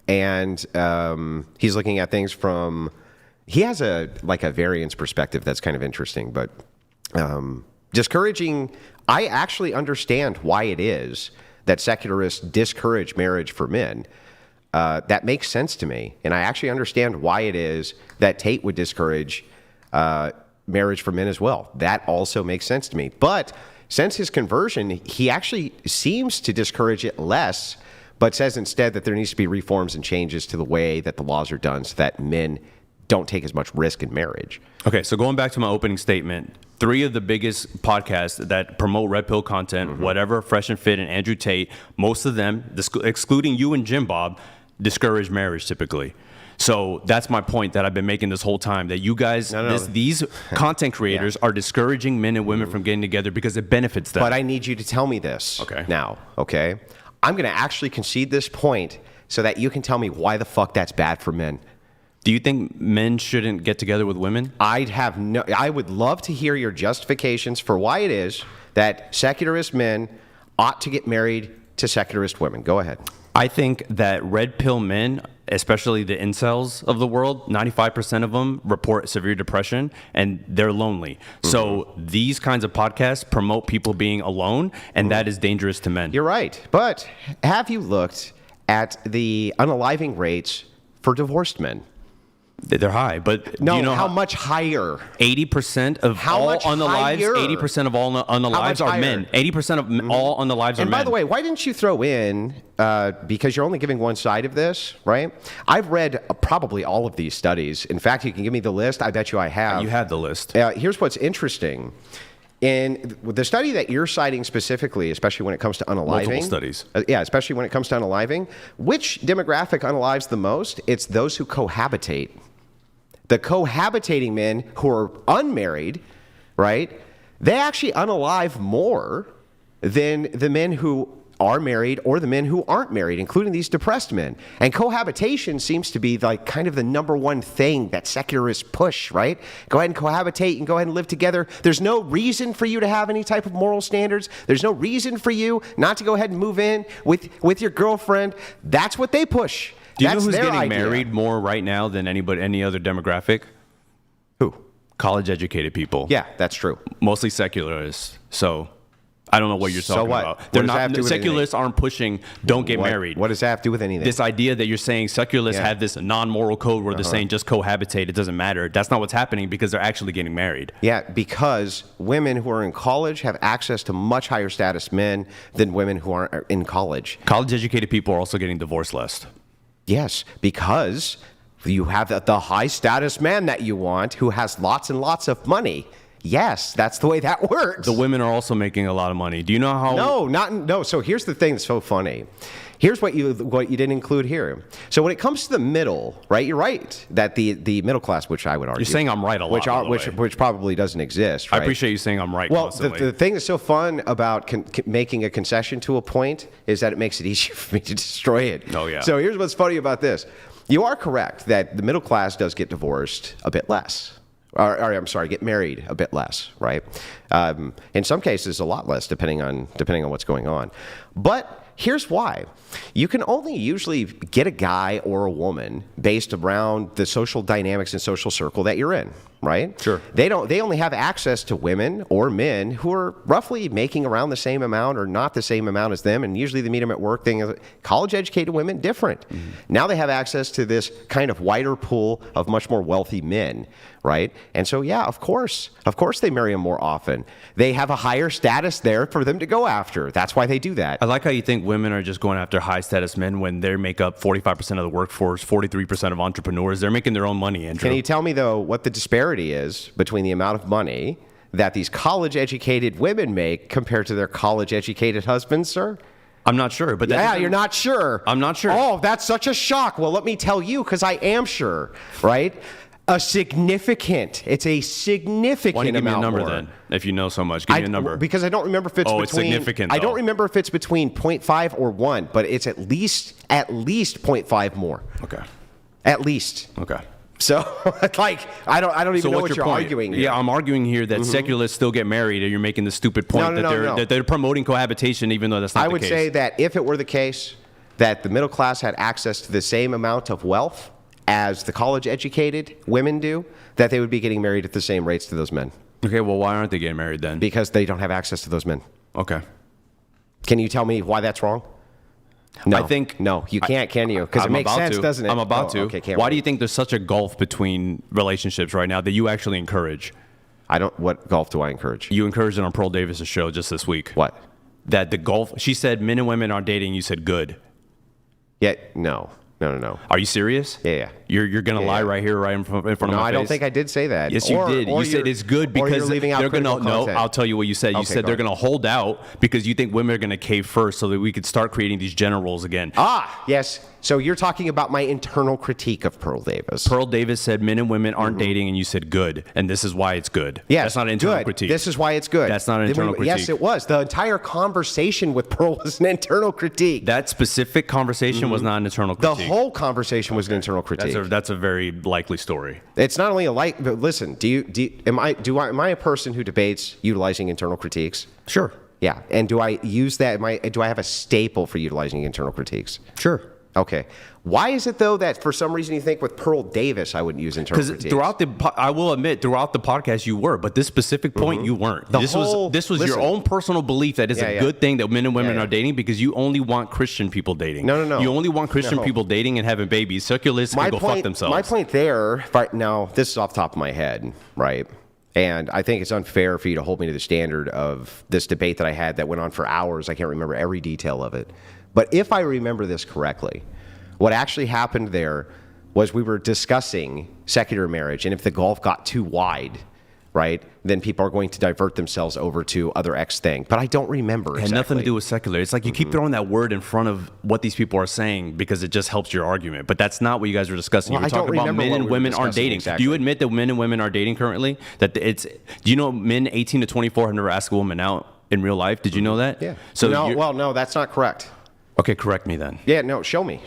and he's looking at things from. He has a variance perspective that's kind of interesting, but discouraging. I actually understand why it is that secularists discourage marriage for men. That makes sense to me, and I actually understand why it is that Tate would discourage marriage for men as well. That also makes sense to me. But since his conversion, he actually seems to discourage it less, but says instead that there needs to be reforms and changes to the way that the laws are done so that men don't take as much risk in marriage. Okay, so going back to my opening statement, 3 of the biggest podcasts that promote Red Pill content, whatever, Fresh and Fit and Andrew Tate, most of them, excluding you and Jim Bob, discourage marriage typically. So that's my point that I've been making this whole time, that you guys, these content creators are discouraging men and women from getting together because it benefits them. But I need you to tell me this now, okay? I'm going to actually concede this point so that you can tell me why the fuck that's bad for men. Do you think men shouldn't get together with women? I would love to hear your justifications for why it is that secularist men ought to get married to secularist women. Go ahead. I think that red pill men, especially the incels of the world, 95% of them report severe depression and they're lonely. So these kinds of podcasts promote people being alone, and that is dangerous to men. You're right. But have you looked at the unaliving rates for divorced men? They're high, but No, do you know how much higher? 80% of all unalives, 80% of all unalives are men. 80% of all unalives are men. And by the way, why didn't you throw in, because you're only giving one side of this, right? I've read probably all of these studies. In fact, you can give me the list. I bet you I have. You have the list. Here's what's interesting. In the study that you're citing specifically, especially when it comes to unaliving. Multiple studies. Especially when it comes to unaliving. Which demographic unalives the most? It's those who cohabitate. The cohabitating men who are unmarried, right? They actually unalive more than the men who are married or the men who aren't married, including these depressed men. And cohabitation seems to be like kind of the number one thing that secularists push, right? Go ahead and cohabitate and go ahead and live together. There's no reason for you to have any type of moral standards. There's no reason for you not to go ahead and move in with your girlfriend. That's what they push. Do you That's know who's their getting idea. married more right now than any other demographic? Who? College-educated people. Yeah, that's true. Mostly secularists. So I don't know what you're talking what? about. What They're does that have to do not with secularists aren't pushing don't get married. What does that have to do with anything? This idea that you're saying secularists have this non-moral code where they're saying just cohabitate, it doesn't matter. That's not what's happening because they're actually getting married. Yeah, because women who are in college have access to much higher status men than women who aren't in college. College-educated people are also getting divorced less. Yes, because you have the high status man that you want who has lots and lots of money. Yes, that's the way that works. The women are also making a lot of money. Do you know how? No. So here's the thing that's so funny. Here's what you didn't include here. So when it comes to the middle, right? You're right that the middle class, which I would argue, You're saying I'm right a lot, which probably doesn't exist. Right? I appreciate you saying I'm right. Well, constantly. the thing that's so fun about making a concession to a point is that it makes it easier for me to destroy it. Oh yeah. So here's what's funny about this. You are correct that the middle class does get divorced a bit less. Or I'm sorry, get married a bit less, right? In some cases, a lot less, depending on what's going on. But here's why. You can only usually get a guy or a woman based around the social dynamics and social circle that you're in, right? Sure. They only have access to women or men who are roughly making around the same amount or not the same amount as them, and usually they meet them at work. College-educated women, different. Mm-hmm. Now they have access to this kind of wider pool of much more wealthy men, right? And so, yeah, of course they marry them more often. They have a higher status there for them to go after. That's why they do that. I like how you think women are just going after high status men when they make up 45% of the workforce, 43% of entrepreneurs. They're making their own money, Andrew. Can you tell me, though, what the disparity is between the amount of money that these college-educated women make compared to their college-educated husbands, sir? I'm not sure, but you're not sure. I'm not sure. Oh, that's such a shock. Well, let me tell you, because I am sure, right? It's a significant Why don't you give me a amount number more. Then? If you know so much, give me a number. Because I don't remember if it's between. It's significant. I don't remember if it's between 0.5 or 1, but it's at least 0.5 more. Okay. At least. Okay. So, I don't even know what you're point? arguing here. Yeah, I'm arguing here that secularists still get married, and you're making the stupid point that they're promoting cohabitation, even though that's not the case. I would say that if it were the case that the middle class had access to the same amount of wealth as the college-educated women do, that they would be getting married at the same rates to those men. Okay, well, why aren't they getting married then? Because they don't have access to those men. Okay. Can you tell me why that's wrong? No. I think... No, you can't, can you? Because it makes sense, doesn't it? I'm about to. Okay, can't why wait. do you think there's such a gulf between relationships right now that you actually encourage? What golf do I encourage? You encouraged it on Pearl Davis' show just this week. What? That the golf... She said men and women aren't dating. You said good. Yeah, no. No. Are you serious? Yeah. You're gonna lie right here, right in front of my face? No, I don't think I did say that. Yes, you did. You said it's good because leaving out they're gonna. No, content. I'll tell you what you said. You said they're gonna hold out because you think women are gonna cave first, so that we could start creating these gender roles again. Yes. So you're talking about my internal critique of Pearl Davis. Pearl Davis said men and women aren't dating, and you said good, and this is why it's good. Yes, that's not an internal good. critique. This is why it's good. That's not an internal critique. Yes, it was. The entire conversation with Pearl was an internal critique. That specific conversation was not an internal critique. The whole conversation was an internal critique. That's a very likely story. It's not only but listen, am I a person who debates utilizing internal critiques? Sure. Yeah. And do I use that? Do I have a staple for utilizing internal critiques? Sure. Okay. Why is it, though, that for some reason you think with Pearl Davis I wouldn't use internal critiques? Because I will admit, throughout the podcast you were, but this specific point you weren't. This was your own personal belief that it's a good thing that men and women are dating because you only want Christian people dating. No. You only want Christian people dating and having babies. Secularists can go fuck themselves. My point there, right now, this is off the top of my head, right? And I think it's unfair for you to hold me to the standard of this debate that I had that went on for hours. I can't remember every detail of it. But if I remember this correctly, what actually happened there was we were discussing secular marriage, and if the gulf got too wide, right, then people are going to divert themselves over to other X thing. But I don't remember. It had nothing to do with secular. It's like you keep throwing that word in front of what these people are saying because it just helps your argument. But that's not what you guys were discussing. Well, you were talking about men and women aren't dating. Exactly. Do you admit that men and women are dating currently? Do you know men 18 to 24 have never asked a woman out in real life? Did you know that? Yeah. So no, that's not correct. Okay, correct me then. Yeah, no, show me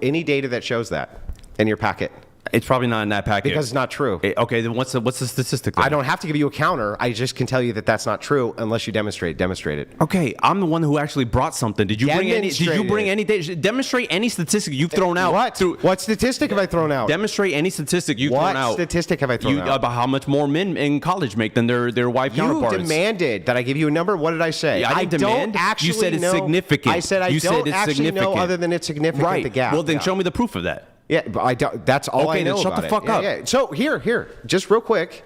any data that shows that in your packet. It's probably not in that packet. Because it's not true. Okay, then what's the statistic then? I don't have to give you a counter. I just can tell you that that's not true unless you demonstrate it. Okay, I'm the one who actually brought something. Did you bring any data? Demonstrate any statistic you've thrown out. What statistic have I thrown out? Demonstrate any statistic you've thrown out. What statistic have I thrown out? About how much more men in college make than their wife counterparts. You demanded that I give you a number. What did I say? Yeah, I didn't demand. You said it's significant. I said I don't actually know other than it's significant, right. The gap. Well, then show me the proof of that. Yeah, but I don't. That's all I know. Okay, then shut the fuck up. Yeah. So here, just real quick,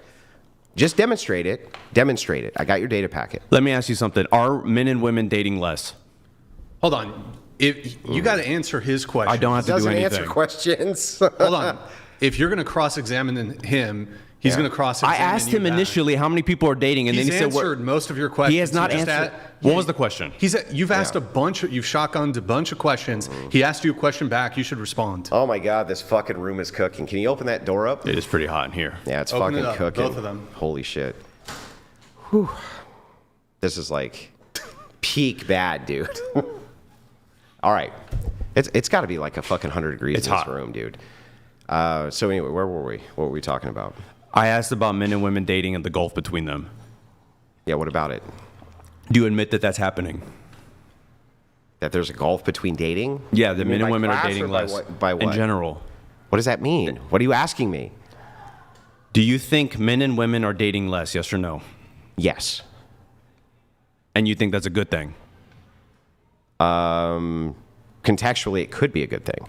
just demonstrate it. Demonstrate it. I got your data packet. Let me ask you something. Are men and women dating less? Hold on. If you got to answer his question. I don't have to do anything. Doesn't answer questions. Hold on. If you're going to cross-examine him, He's going to cross-examine I asked you him back. initially how many people are dating, and He's then he said, answered most of your questions. He has not answered. What was the question? You've asked you've shotgunned a bunch of questions. He asked you a question back. You should respond. Oh my God, this fucking room is cooking. Can you open that door up? It is pretty hot in here. Yeah, it's Open fucking it up, cooking. both of them. Holy shit. Whew. This is like peak bad, dude. All right. It's got to be like a fucking 100 degrees It's in this hot. room, dude. So anyway, where were we? What were we talking about? I asked about men and women dating and the gulf between them. Yeah, what about it? Do you admit that that's happening? That there's a gulf between dating? Yeah, the You men mean and by women are class dating or by less. by what? In general. What does that mean? What are you asking me? Do you think men and women are dating less, yes or no? Yes. And you think that's a good thing? Contextually, it could be a good thing.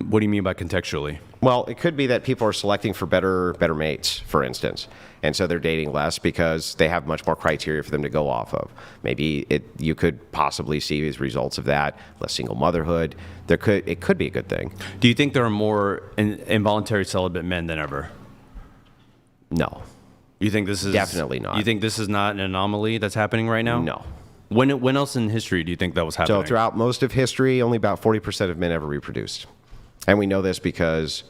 What do you mean by contextually? Well, it could be that people are selecting for better mates, for instance, and so they're dating less because they have much more criteria for them to go off of. Maybe you could possibly see as results of that less single motherhood. It could be a good thing. Do you think there are more involuntary celibate men than ever? No, You think this is Definitely not. You think this is not an anomaly that's happening right now? no. When else in history do you think that was happening? So throughout most of history, only about 40% of men ever reproduced, and we know this because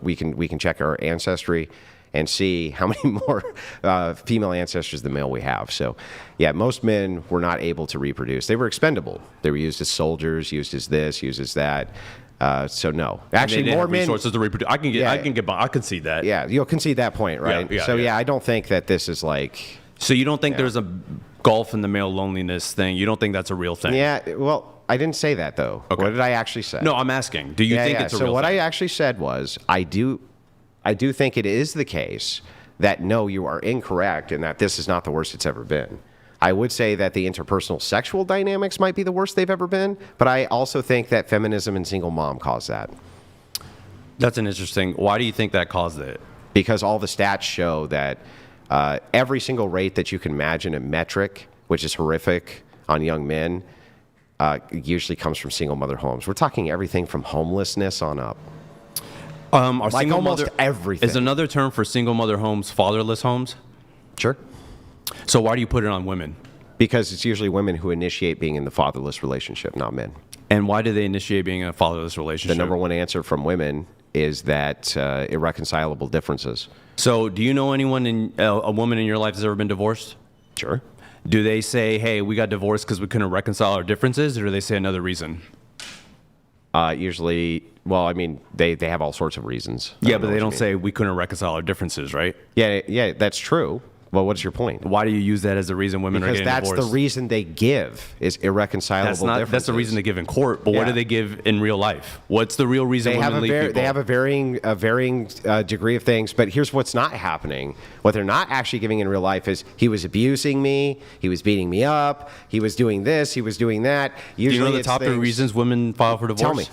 we can check our ancestry and see how many more female ancestors than male we have. So, yeah, most men were not able to reproduce. They were expendable. They were used as soldiers, used as this, used as that. So no, And actually, they didn't more have men. resources to reproduce. I can see that. Yeah, you'll concede that point, right? Yeah, so yeah. I don't think that this is like. So you don't think there's a gulf in the male loneliness thing? You don't think that's a real thing? Yeah, well, I didn't say that though. Okay. What did I actually say? No, I'm asking. Do you think it's a so real what thing? I actually said was I do think it is the case that no, you are incorrect and that this is not the worst it's ever been. I would say that the interpersonal sexual dynamics might be the worst they've ever been, but I also think that feminism and single mom caused that. That's an interesting. Why do you think that caused it? Because all the stats show that every single rate that you can imagine, a metric, which is horrific on young men, usually comes from single mother homes. We're talking everything from homelessness on up. Are Like single almost mother, everything. Is another term for single mother homes fatherless homes? Sure. So why do you put it on women? Because it's usually women who initiate being in the fatherless relationship, not men. And why do they initiate being in a fatherless relationship? The number one answer from women is that irreconcilable differences. So do you know anyone a woman in your life that's ever been divorced? Sure. Do they say, hey, we got divorced because we couldn't reconcile our differences, or do they say another reason? Usually, well, I mean, they have all sorts of reasons. Yeah, but they know don't what you say we couldn't reconcile our differences, right? mean. Yeah, that's true. Well, what's your point? Why do you use that as the reason women are Because getting that's divorced? the reason they give is irreconcilable differences. That's the reason they give in court, but what Yeah. do they give in real life? What's the real reason They have women leave people? they have a varying degree of things, but here's what's not happening. What they're not actually giving in real life is he was abusing me, he was beating me up, he was doing this, he was doing that. Do you know Usually the it's top three things- reasons women file for divorce? Tell me.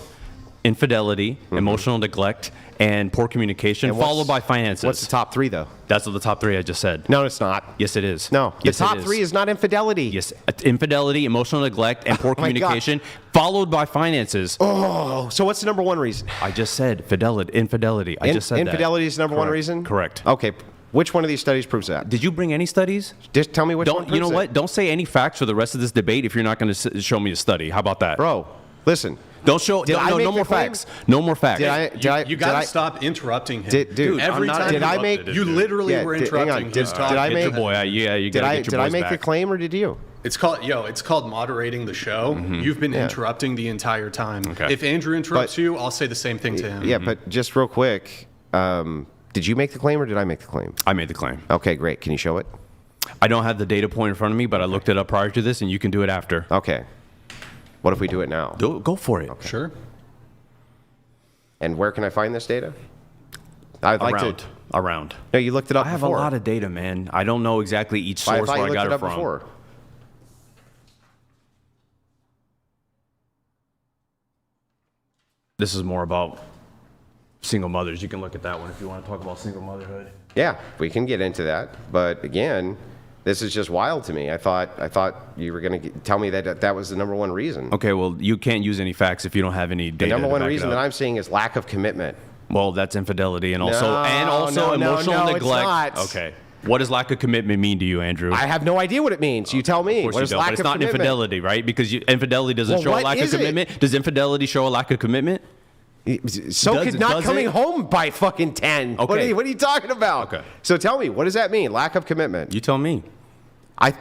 Infidelity, emotional neglect, and poor communication, And what's- followed by finances. What's the top three, though? That's what the top three I just said. No, it's not. Yes, it is. No, Yes, the top it is. three is not infidelity. Yes, infidelity, emotional neglect, and poor my God. communication, followed by finances. Oh, so what's the number one reason? I just said infidelity. I just said Infidelity is the number one Correct. reason? Correct. Okay, which one of these studies proves that? Did you bring any studies? Just tell me which one Don't proves you know it. what? Don't say any facts for the rest of this debate if you're not going to show me a study. How about that? Bro, listen. Don't show. Did I No make more the claim? facts. No more facts. You got to stop interrupting him. Dude, every I'm not time did I make- interrupted, you dude. literally Yeah, were hang on. interrupting Did- his did talk. I Get make- your boy. Yeah, you Did gotta I get your boys make back. the claim or did you? It's called moderating the show. You've been interrupting the entire time. Okay. If Andrew interrupts you, I'll say the same thing to him. Yeah, but just real quick, did you make the claim or did I make the claim? I made the claim. Okay, great. Can you show it? I don't have the data point in front of me, but I looked it up prior to this, and you can do it after. Okay. What if we do it now? Go for it. Sure. And where can I find this data? I'd like to. Around. No, you looked it up I have before. a lot of data, man. I don't know exactly each I source thought where you I looked got it it up from. before. This is more about single mothers. You can look at that one if you want to talk about single motherhood. Yeah, we can get into that. But again, this is just wild to me. I thought you were going to tell me that that was the number one reason. Okay, well, you can't use any facts if you don't have any The data. number to one back it reason up. that I'm seeing is lack of commitment. Well, that's infidelity and also no, emotional no, it's neglect. not. Okay. What does lack of commitment mean to you, Andrew? I have no idea what it means. You tell me. Of course What you is don't, lack but it's of not commitment? infidelity, right? Because infidelity doesn't show a what lack of is it? commitment. Does infidelity show a lack of commitment? So could not does coming it? home by fucking 10. Okay. What are you talking about? Okay. So tell me, what does that mean? Lack of commitment. You tell me.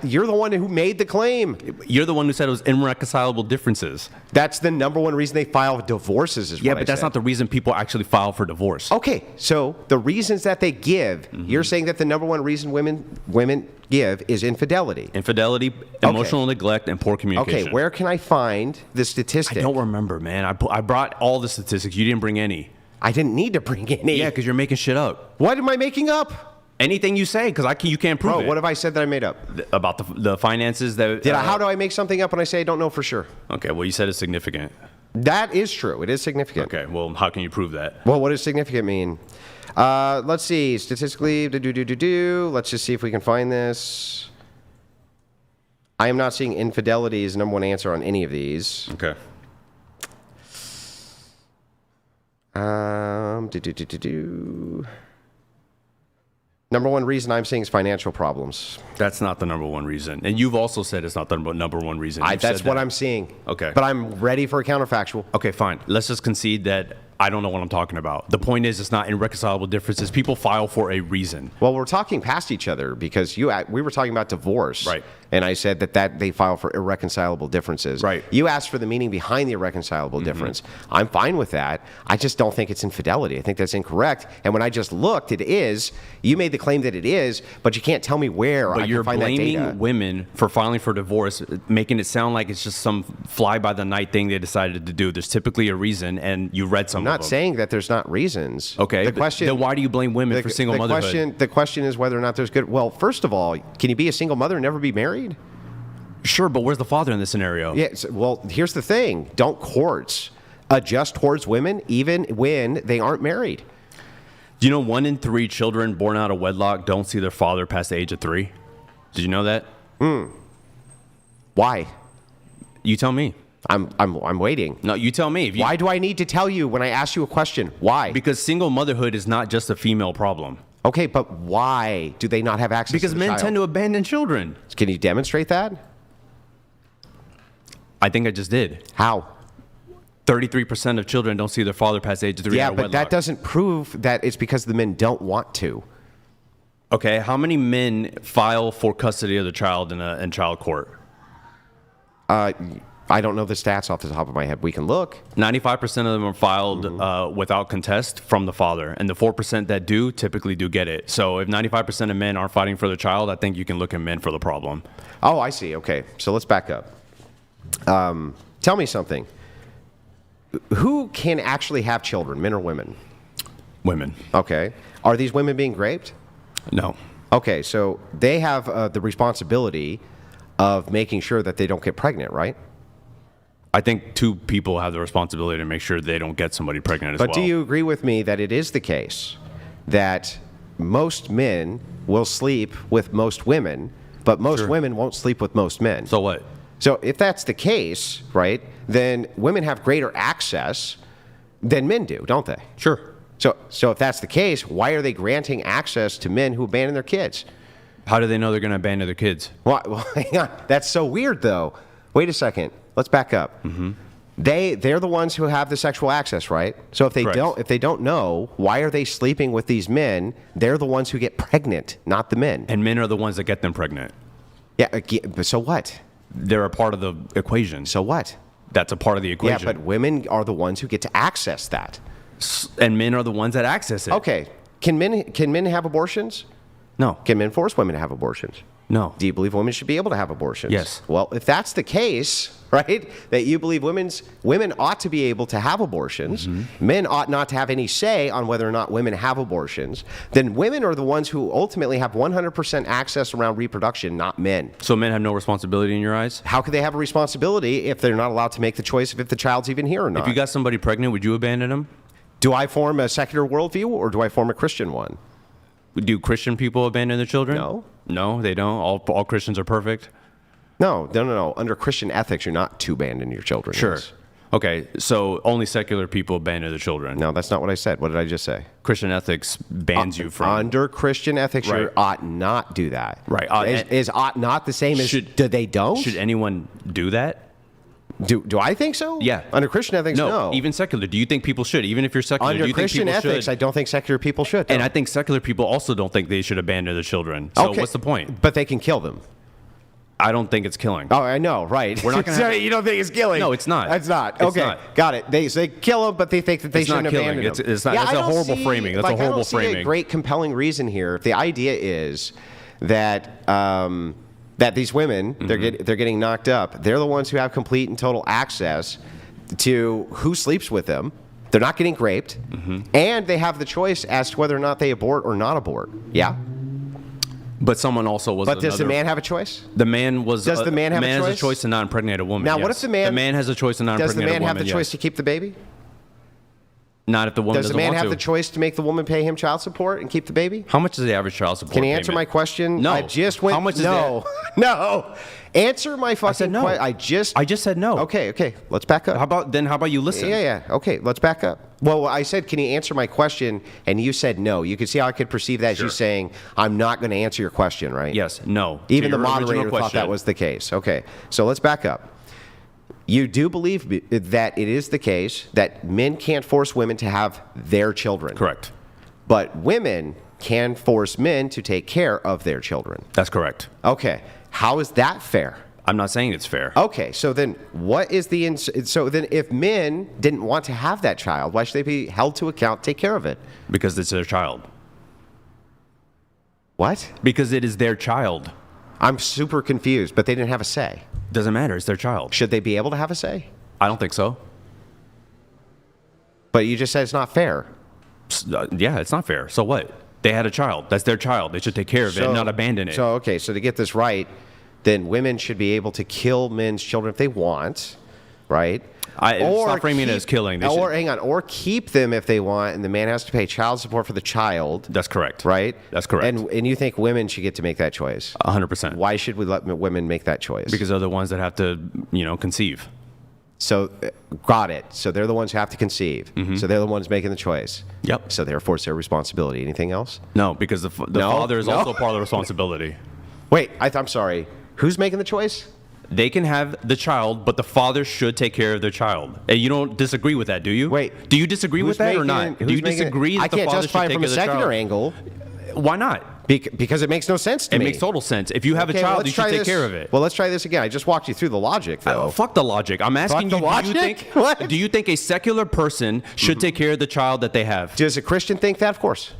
You're the one who made the claim. You're the one who said it was irreconcilable differences. That's the number one reason they file divorces. Yeah, but that's not the reason people actually file for divorce. Okay, so the reasons that they give, you're saying that the number one reason women give is infidelity. Infidelity, emotional neglect, and poor communication. Okay, where can I find the statistic? I don't remember, man. I brought all the statistics. You didn't bring any. I didn't need to bring any. Yeah, because you're making shit up. What am I making up? Anything you say, because you can't prove Bro, it. what have I said that I made up? About the finances that... How do I make something up when I say I don't know for sure? Okay, well, you said it's significant. That is true. It is significant. Okay, well, how can you prove that? Well, what does significant mean? Let's see. Statistically, let's just see if we can find this. I am not seeing infidelity as the number one answer on any of these. Okay. Number one reason I'm seeing is financial problems. That's not the number one reason. And you've also said it's not the number one reason. That's what I'm seeing. Okay. But I'm ready for a counterfactual. Okay, fine. Let's just concede that I don't know what I'm talking about. The point is, it's not irreconcilable differences. People file for a reason. Well, we're talking past each other because we were talking about divorce. Right. And I said that they file for irreconcilable differences. Right. You asked for the meaning behind the irreconcilable difference. I'm fine with that. I just don't think it's infidelity. I think that's incorrect. And when I just looked, it is. You made the claim that it is, but you can't tell me where I can find that data. But you're blaming women for filing for divorce, making it sound like it's just some fly-by-the-night thing they decided to do. There's typically a reason, and you read some of them. I'm not saying that there's not reasons. Okay, then why do you blame women for single motherhood? The question is whether or not there's good. Well, first of all, can you be a single mother and never be married? Sure, but where's the father in this scenario? Yeah. Well, here's the thing: don't courts adjust towards women even when they aren't married? Do you know 1 in 3 children born out of wedlock don't see their father past the age of 3? Did you know that? Why? You tell me. I'm waiting. No, you tell me. Why do I need to tell you when I ask you a question? Why? Because single motherhood is not just a female problem. Okay, but why do they not have access Because to the men child? tend to abandon children. Can you demonstrate that? I think I just did. How? 33% of children don't see their father past the age of 3 Yeah, out of but wedlock. that doesn't prove that it's because the men don't want to. Okay, how many men file for custody of the child in child court? I don't know the stats off the top of my head. We can look. 95% of them are filed without contest from the father, and the 4% that do typically do get it. So if 95% of men aren't fighting for the child, I think you can look at men for the problem. Oh, I see. Okay, so let's back up. Tell me something. Who can actually have children, men or women? Women. Okay. Are these women being raped? No. Okay, so they have the responsibility of making sure that they don't get pregnant, right? I think 2 people have the responsibility to make sure they don't get somebody pregnant as well. But do you agree with me that it is the case that most men will sleep with most women, but most women won't sleep with most men? So what? So if that's the case, right, then women have greater access than men do, don't they? Sure. So if that's the case, why are they granting access to men who abandon their kids? How do they know they're going to abandon their kids? Well, hang on. That's so weird, though. Wait a second. Let's back up. Mm-hmm. They're the ones who have the sexual access, right? So if they don't know, why are they sleeping with these men? They're the ones who get pregnant, not the men. And men are the ones that get them pregnant. Yeah. But so what? They're a part of the equation. So what? That's a part of the equation. Yeah, but women are the ones who get to access that. And men are the ones that access it. Okay. Can men have abortions? No. Can men force women to have abortions? No. Do you believe women should be able to have abortions? Yes. Well, if that's the case, right, that you believe women ought to be able to have abortions, men ought not to have any say on whether or not women have abortions, then women are the ones who ultimately have 100% access around reproduction, not men. So men have no responsibility in your eyes? How could they have a responsibility if they're not allowed to make the choice of if the child's even here or not? If you got somebody pregnant, would you abandon them? Do I form a secular worldview or do I form a Christian one? Do Christian people abandon their children? No. No, they don't. All Christians are perfect? No. Under Christian ethics, you're not to abandon your children. Sure. Yes. Okay, so only secular people abandon their children. No, that's not what I said. What did I just say? Christian ethics bans you from... Under Christian ethics, Right. you ought not do that. Right. Is ought not the same as do they don't? Should anyone do that? Do I think so? Yeah. Under Christian ethics, no. Even secular. Do you think people should? Even if you're secular, do Under you Christian think people ethics, should? I don't think secular people should. No. And I think secular people also don't think they should abandon their children. So Okay. what's the point? But they can kill them. I don't think it's killing. Oh, I know, right. We're not gonna So have- you don't think it's killing? No, it's not. It's not. It's Okay, not. got it. They kill them, but they think that they It's not shouldn't killing. abandon them. It's not. Yeah, That's I a don't horrible see- framing. That's a like, horrible I don't see framing. a great compelling reason here. The idea is that that these women they're getting knocked up. They're the ones who have complete and total access to who sleeps with them. They're not getting raped, and they have the choice as to whether or not they abort or not abort. Yeah. But someone also was. But does the man have a choice? The man was. Does the man have a has choice? a choice to not impregnate a woman? Now, what yes. if the man- The man has a choice to not Does impregnate the a man woman? have the yes. choice to keep the baby? Not if the woman Does the doesn't man want have to. the choice to make the woman pay him child support and keep the baby? How much is the average child support? Can you answer my payment? question? No. I just went. How much is no, no. Answer my fucking said no. question. I just said no. Okay. Let's back up. How about you listen? Yeah. Okay, let's back up. Well, I said, can you answer my question? And you said no. You could see how I could perceive that as you saying, I'm not going to answer your question, right? Yes. No. Even To the your original moderator thought question. that was the case. Okay, so let's back up. You do believe that it is the case that men can't force women to have their children. Correct. But women can force men to take care of their children. That's correct. Okay. How is that fair? I'm not saying it's fair. Okay, so then what is the so then if men didn't want to have that child, why should they be held to account, take care of it? Because it's their child. What? Because it is their child. I'm super confused, but they didn't have a say. Doesn't matter. It's their child. Should they be able to have a say? I don't think so. But you just said it's not fair. Yeah, it's not fair. So what? They had a child. That's their child. They should take care of it and not abandon it. So okay, so to get this right, then women should be able to kill men's children if they want, right? Stop framing it as killing. They Or should- hang on, or keep them if they want, and the man has to pay child support for the child. That's correct. Right? That's correct. And you think women should get to make that choice? 100%. Why should we let women make that choice? Because they're the ones that have to, conceive. So, got it. So they're the ones who have to conceive. So they're the ones making the choice. Yep. So therefore, it's their responsibility. Anything else? No, because the No? father is No? also part of the responsibility. Wait, I'm sorry. Who's making the choice? They can have the child, but the father should take care of their child. And you don't disagree with that, do you? Wait. Do you disagree with that or Who's not? making- Do you who's making it? disagree I that the can't father justify should it take from a care of the secular child? angle Why not? because it makes no sense to It me. makes total sense. If you have Okay, a well, child, let's you should try take this. care of it. Well, let's try this again. I just walked you through the logic, though. Fuck the logic. I'm asking the you, logic? What? do you think a secular person should take care of the child that they have? Does a Christian think that? Of course.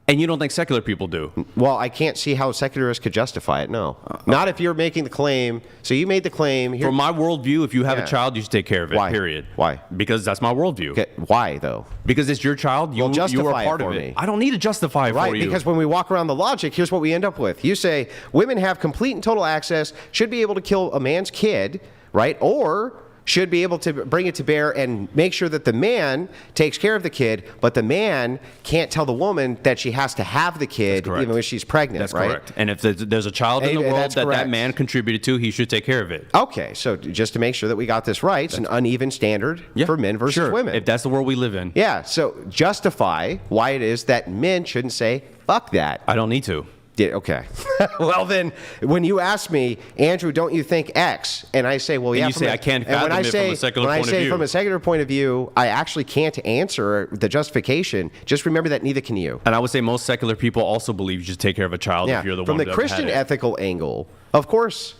And you don't think secular people do? Well, I can't see how secularists could justify it. No, not if you're making the claim. So you made the claim. Here, From my worldview, if you have Yeah. a child, you should take care of it. Why? Period. Why? Because that's my worldview. Okay, why though? Because it's your child. You, Well, you are justify it part for of it. me. I don't need to justify it Right, for you. because when we walk around the logic, here's what we end up with. You say women have complete and total access, should be able to kill a man's kid, right? Or should be able to bring it to bear and make sure that the man takes care of the kid, but the man can't tell the woman that she has to have the kid correct. even when she's pregnant, That's right? correct. And if there's a child in And the world that's that correct. that man contributed to, he should take care of it. Okay, so just to make sure that we got this right, it's an uneven standard for men versus sure. women. If that's the world we live in. Yeah, so justify why it is that men shouldn't say, fuck that. I don't need to. Yeah, okay. Well, then, when you ask me, Andrew, don't you think X? And I say, well, And yeah. you say, I can't and when fathom I it say, from a secular when point I of say view. from a secular point of view, I actually can't answer the justification. Just remember that neither can you. And I would say most secular people also believe you should take care of a child if you're the from one the that Christian had it. ethical angle, of course,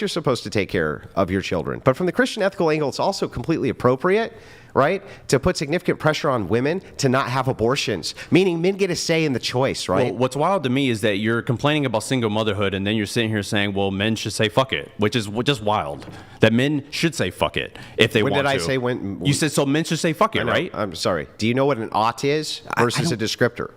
you're supposed to take care of your children. But from the Christian ethical angle, it's also completely appropriate, right, to put significant pressure on women to not have abortions, meaning men get a say in the choice, right? Well, what's wild to me is that you're complaining about single motherhood, and then you're sitting here saying, "Well, men should say fuck it," which is just wild. That men should say fuck it if they When want did to. I say when? You said so. Men should say fuck it, I know. right? I'm sorry. Do you know what an ought is versus a descriptor?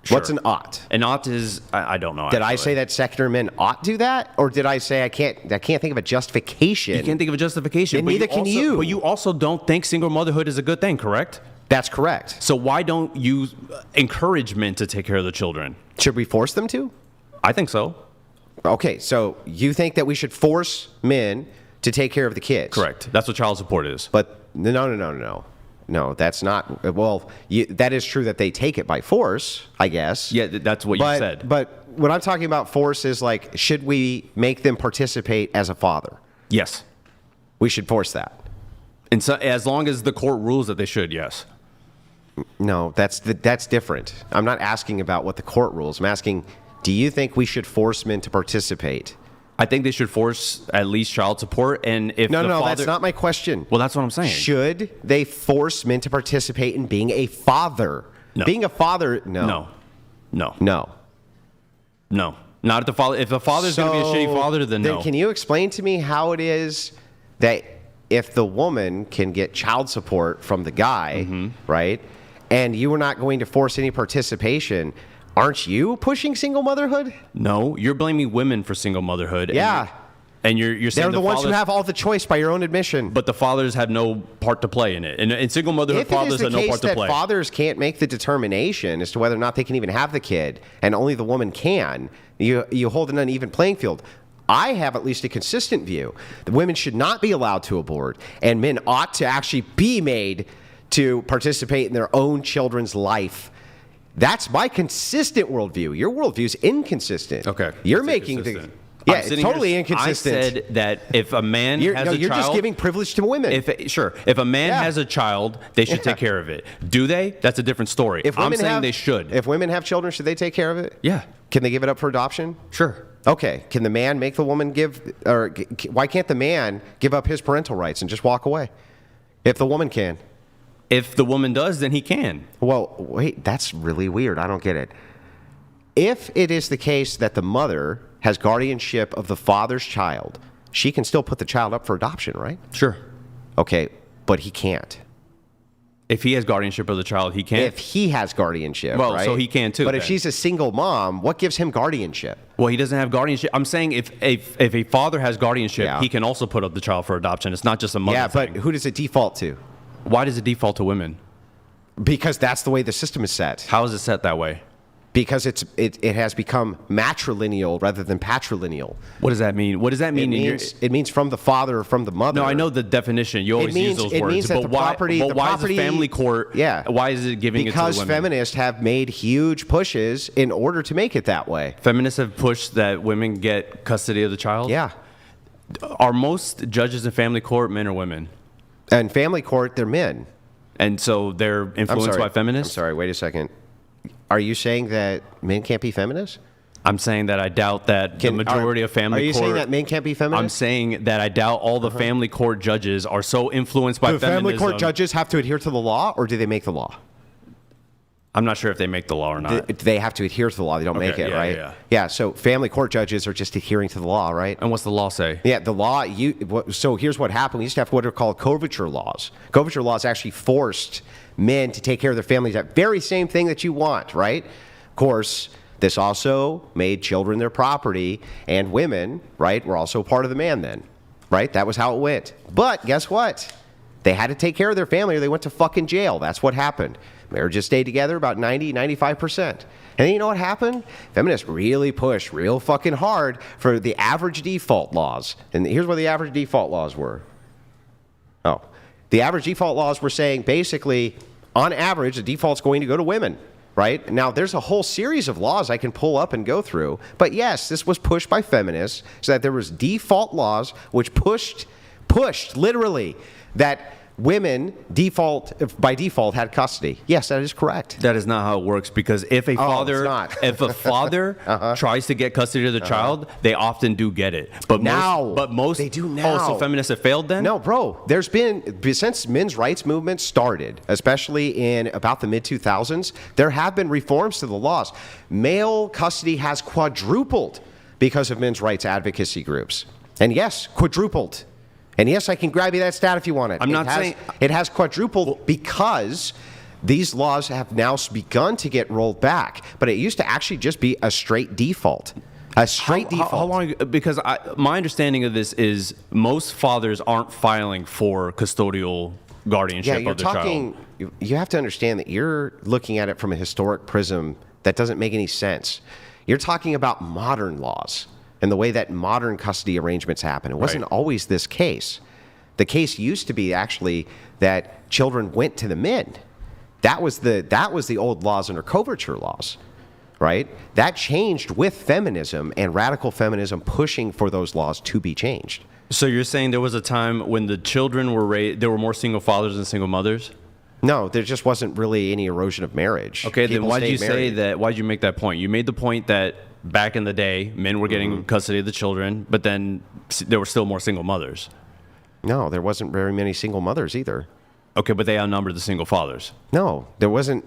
Sure. What's an ought? An ought is I don't know. Did I actually. say that secular men ought do that, or did I say I can't think of a justification? You can't think of a justification. And but neither you can also, you. But you also don't think single motherhood is a good thing, correct? That's correct. So why don't you encourage men to take care of the children? Should we force them to? I think so. Okay, so you think that we should force men to take care of the kids. Correct. That's what child support is. But no, that's not. Well, that is true that they take it by force, I guess. Yeah, that's what you said. But what I'm talking about force is like, should we make them participate as a father? Yes. We should force that. And so, as long as the court rules that they should, yes. No, that's different. I'm not asking about what the court rules. I'm asking, do you think we should force men to participate? I think they should force at least child support. And if No, the father, that's not my question. Well, that's what I'm saying. Should they force men to participate in being a father? No. Being a father, No. No. Not if the father. If the father's going to be a shitty father, then no. Can you explain to me how it is that if the woman can get child support from the guy, right, and you are not going to force any participation, aren't you pushing single motherhood? No, you're blaming women for single motherhood. Yeah. And you're saying They're the ones who fathers, have all the choice by your own admission. but the fathers have no part to play in it. And in single motherhood, If it is fathers the have no case part to that play. fathers can't make the determination as to whether or not they can even have the kid, and only the woman can, you hold an uneven playing field. I have at least a consistent view. The women should not be allowed to abort, and men ought to actually be made to participate in their own children's life. That's my consistent worldview. Your worldview is inconsistent. Okay. You're That's making inconsistent. yeah, I'm it's sitting totally here- inconsistent. I said that if a man has a you're child, just giving privilege to women. If a man Yeah. has a child, they should take care of it. Do they? That's a different story. I'm saying they should. If women have children, should they take care of it? Yeah. Can they give it up for adoption? Sure. Okay. Can the man make the woman give, or why can't the man give up his parental rights and just walk away? If the woman can. If the woman does, then he can. Well, wait, that's really weird. I don't get it. If it is the case that the mother has guardianship of the father's child, she can still put the child up for adoption, right? Sure. Okay, but he can't. If he has guardianship of the child, he can. If he has guardianship, Well, right? so he can too, But if then. she's a single mom, what gives him guardianship? Well, he doesn't have guardianship. I'm saying if a father has guardianship, Yeah. he can also put up the child for adoption. It's not just a mother Yeah, thing. but who does it default to? Why does it default to women? Because that's the way the system is set. How is it set that way? Because it has become matrilineal rather than patrilineal. What does that mean? What does that mean? It means from the father or from the mother. No, I know the definition. You always use those it words. means that But the why? property, But the why property, is the family court? Yeah. Why is it giving it to the because women? feminists have made huge pushes in order to make it that way. Feminists have pushed that women get custody of the child. Yeah. Are most judges in family court men or women? And family court, they're men. And so they're I'm influenced sorry. by feminists? I'm sorry, wait a second. Are you saying that men can't be feminists? I'm saying that I doubt that the majority of family court. Are you saying that men can't be feminists? I'm saying that I doubt all the family court judges are so influenced by Do feminism. family court judges have to adhere to the law, or do they make the law? I'm not sure if they make the law or not. They have to adhere to the law. They don't make it, yeah, right? yeah. Yeah, so family court judges are just adhering to the law, right? And what's the law say? Yeah, the law, so here's what happened. We used to have what are called coverture laws. Coverture laws actually forced men to take care of their families, that very same thing that you want, right? Of course, this also made children their property, and women, right, were also part of the man then, right? That was how it went. But guess what? They had to take care of their family or they went to fucking jail. That's what happened. Marriages stayed together about 90, 95%. And then you know what happened? Feminists really pushed real fucking hard for the average default laws. And here's what the average default laws were. Oh, the average default laws were saying basically, on average, the default's going to go to women, right? Now, there's a whole series of laws I can pull up and go through. But yes, this was pushed by feminists so that there was default laws which pushed literally that women by default had custody. Yes, that is correct. That is not how it works, because if a father, not. if a father tries to get custody of the child, they often do get it. But most they do now. Oh, so feminists have failed then? No, bro. There's been, since men's rights movement started, especially in about the mid-2000s, there have been reforms to the laws. Male custody has quadrupled because of men's rights advocacy groups. And yes, quadrupled. And yes, I can grab you that stat if you want it. I'm not saying it has quadrupled because these laws have now begun to get rolled back. But it used to actually just be a straight default. A straight default. How long? Because my understanding of this is most fathers aren't filing for custodial guardianship of the child. You have to understand that you're looking at it from a historic prism that doesn't make any sense. You're talking about modern laws. and the way that modern custody arrangements happen. It wasn't always this case. The case used to be actually that children went to the men. That was the old laws under coverture laws, right? That changed with feminism and radical feminism pushing for those laws to be changed. So you're saying there was a time when the children were raised, there were more single fathers than single mothers? No, there just wasn't really any erosion of marriage. Okay, then People why'd you stayed say married. that? Why'd you make that point? You made the point that back in the day, men were getting custody of the children, but then there were still more single mothers. No, there wasn't very many single mothers either. Okay, but they outnumbered the single fathers. No, there wasn't.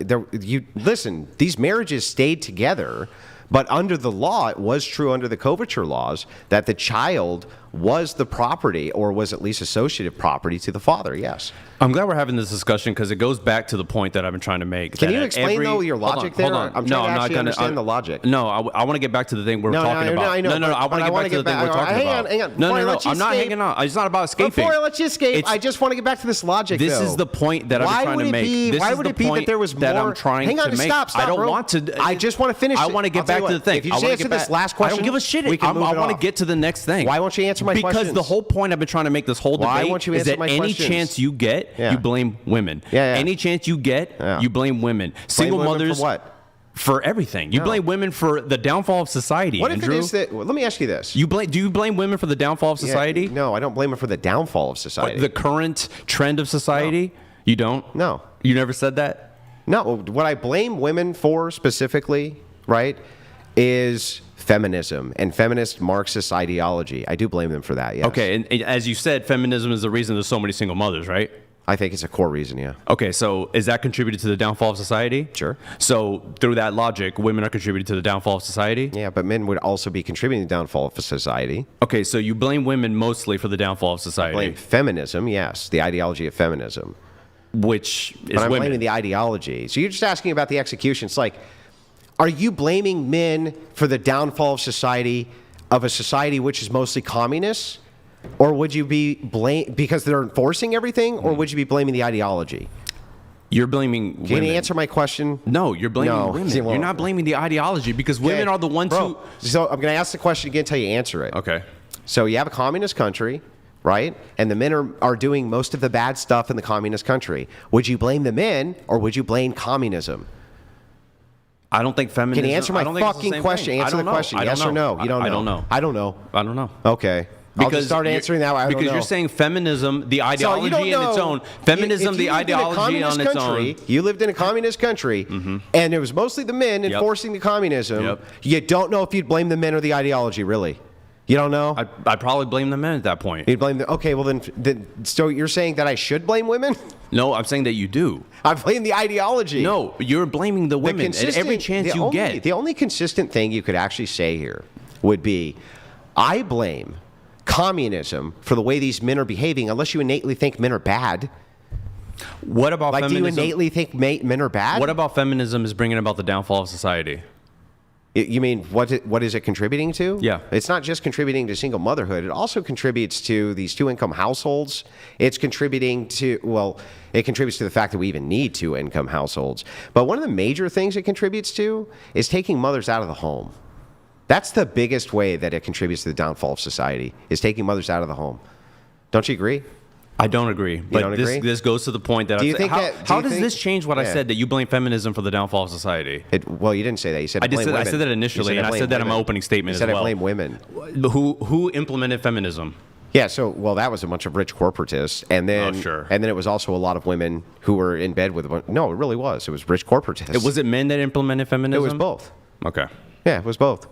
Listen, these marriages stayed together, but under the law, it was true under the coverture laws that the child was the property or was at least associative property to the father, yes. I'm glad we're having this discussion because it goes back to the point that I've been trying to make. Can that you at explain, though, your logic there? Hold on. I'm No, trying to I'm not actually gonna understand the logic. No, I want to get back to the thing we're talking about. I know. No, I want to get back to the thing we're talking about. Hang on. No. I'm not hanging on. It's not about escaping. Before I let you escape, I just want to get back to this logic, This though. is the point that I'm trying to make. Why would it be that there was more? That I'm trying Hang on, to make. stop, I don't bro. want to. I just want to finish. I want to get back to the thing. If you just answer this last question, I don't give a shit. we can move I it want to off. get to the next thing. Why won't you answer my questions? Because the whole point I've been trying to make this whole Why debate won't you is answer that my any questions? chance you get, you blame women. Any chance you get, you blame women. Single women mothers for what? For everything. You blame women for the downfall of society. What if Andrew. it is that? Well, let me ask you this. Do you blame women for the downfall of society? No, I don't blame them for the downfall of society. The current trend of society? You don't? No. You never said that? No. What I blame women for specifically, right, is feminism and feminist Marxist ideology. I do blame them for that, yes. Okay, and as you said, feminism is the reason there's so many single mothers, right? I think it's a core reason, yeah. Okay, so is that contributed to the downfall of society? Sure. So through that logic, women are contributing to the downfall of society? Yeah, but men would also be contributing to the downfall of society. Okay, so you blame women mostly for the downfall of society. Blame feminism, yes, the ideology of feminism. Which is But I'm women. blaming the ideology. So you're just asking about the execution. It's like, are you blaming men for the downfall of a society which is mostly communist? Or would you be because they're enforcing everything? Or would you be blaming the ideology? You're blaming women. Can you answer my question? No, you're blaming No. women. See, well- You're not blaming the ideology because women are the ones who... So I'm going to ask the question again until you answer it. Okay. So you have a communist country, right? And the men are doing most of the bad stuff in the communist country. Would you blame the men or would you blame communism? I don't think feminism... Can you answer my fucking question? Answer the question. Yes or no? You don't know. I don't know. I don't know. I don't know. Okay. I'll just start answering that. I don't because know. you're saying feminism, the So ideology you don't in its know. own, feminism, If the you lived in a ideology on communist its country, own. You lived in a communist country, and it was mostly the men enforcing the communism. Yep. You don't know if you'd blame the men or the ideology, really. You don't know? I'd probably blame the men at that point. You'd blame the... Okay, well then... So you're saying that I should blame women? No, I'm saying that you do. I blame the ideology. No, you're blaming the women at every chance you get. The only consistent thing you could actually say here would be, I blame communism for the way these men are behaving, unless you innately think men are bad. What about Like, feminism? do you innately think men are bad? What about feminism is bringing about the downfall of society? You mean, what is it contributing to? Yeah. It's not just contributing to single motherhood. It also contributes to these two-income households. It's contributing to, well, it contributes to the fact that we even need two-income households. But one of the major things it contributes to is taking mothers out of the home. That's the biggest way that it contributes to the downfall of society, is taking mothers out of the home. Don't you agree? I don't agree. But don't agree? this goes to the point that Do you I'm think saying. that- do How you does think- this change what I Yeah. said, that you blame feminism for the downfall of society? Well, you didn't say that. You said I just blame said, I women. said that You initially, said and I blame said that in my women. opening statement You said as well. I blame women. Who implemented feminism? Yeah, so that was a bunch of rich corporatists, and then sure. and then it was also a lot of women who were in bed with. No, it really was. It was rich corporatists. Was it men that implemented It feminism? was both. Okay. Yeah, it was both.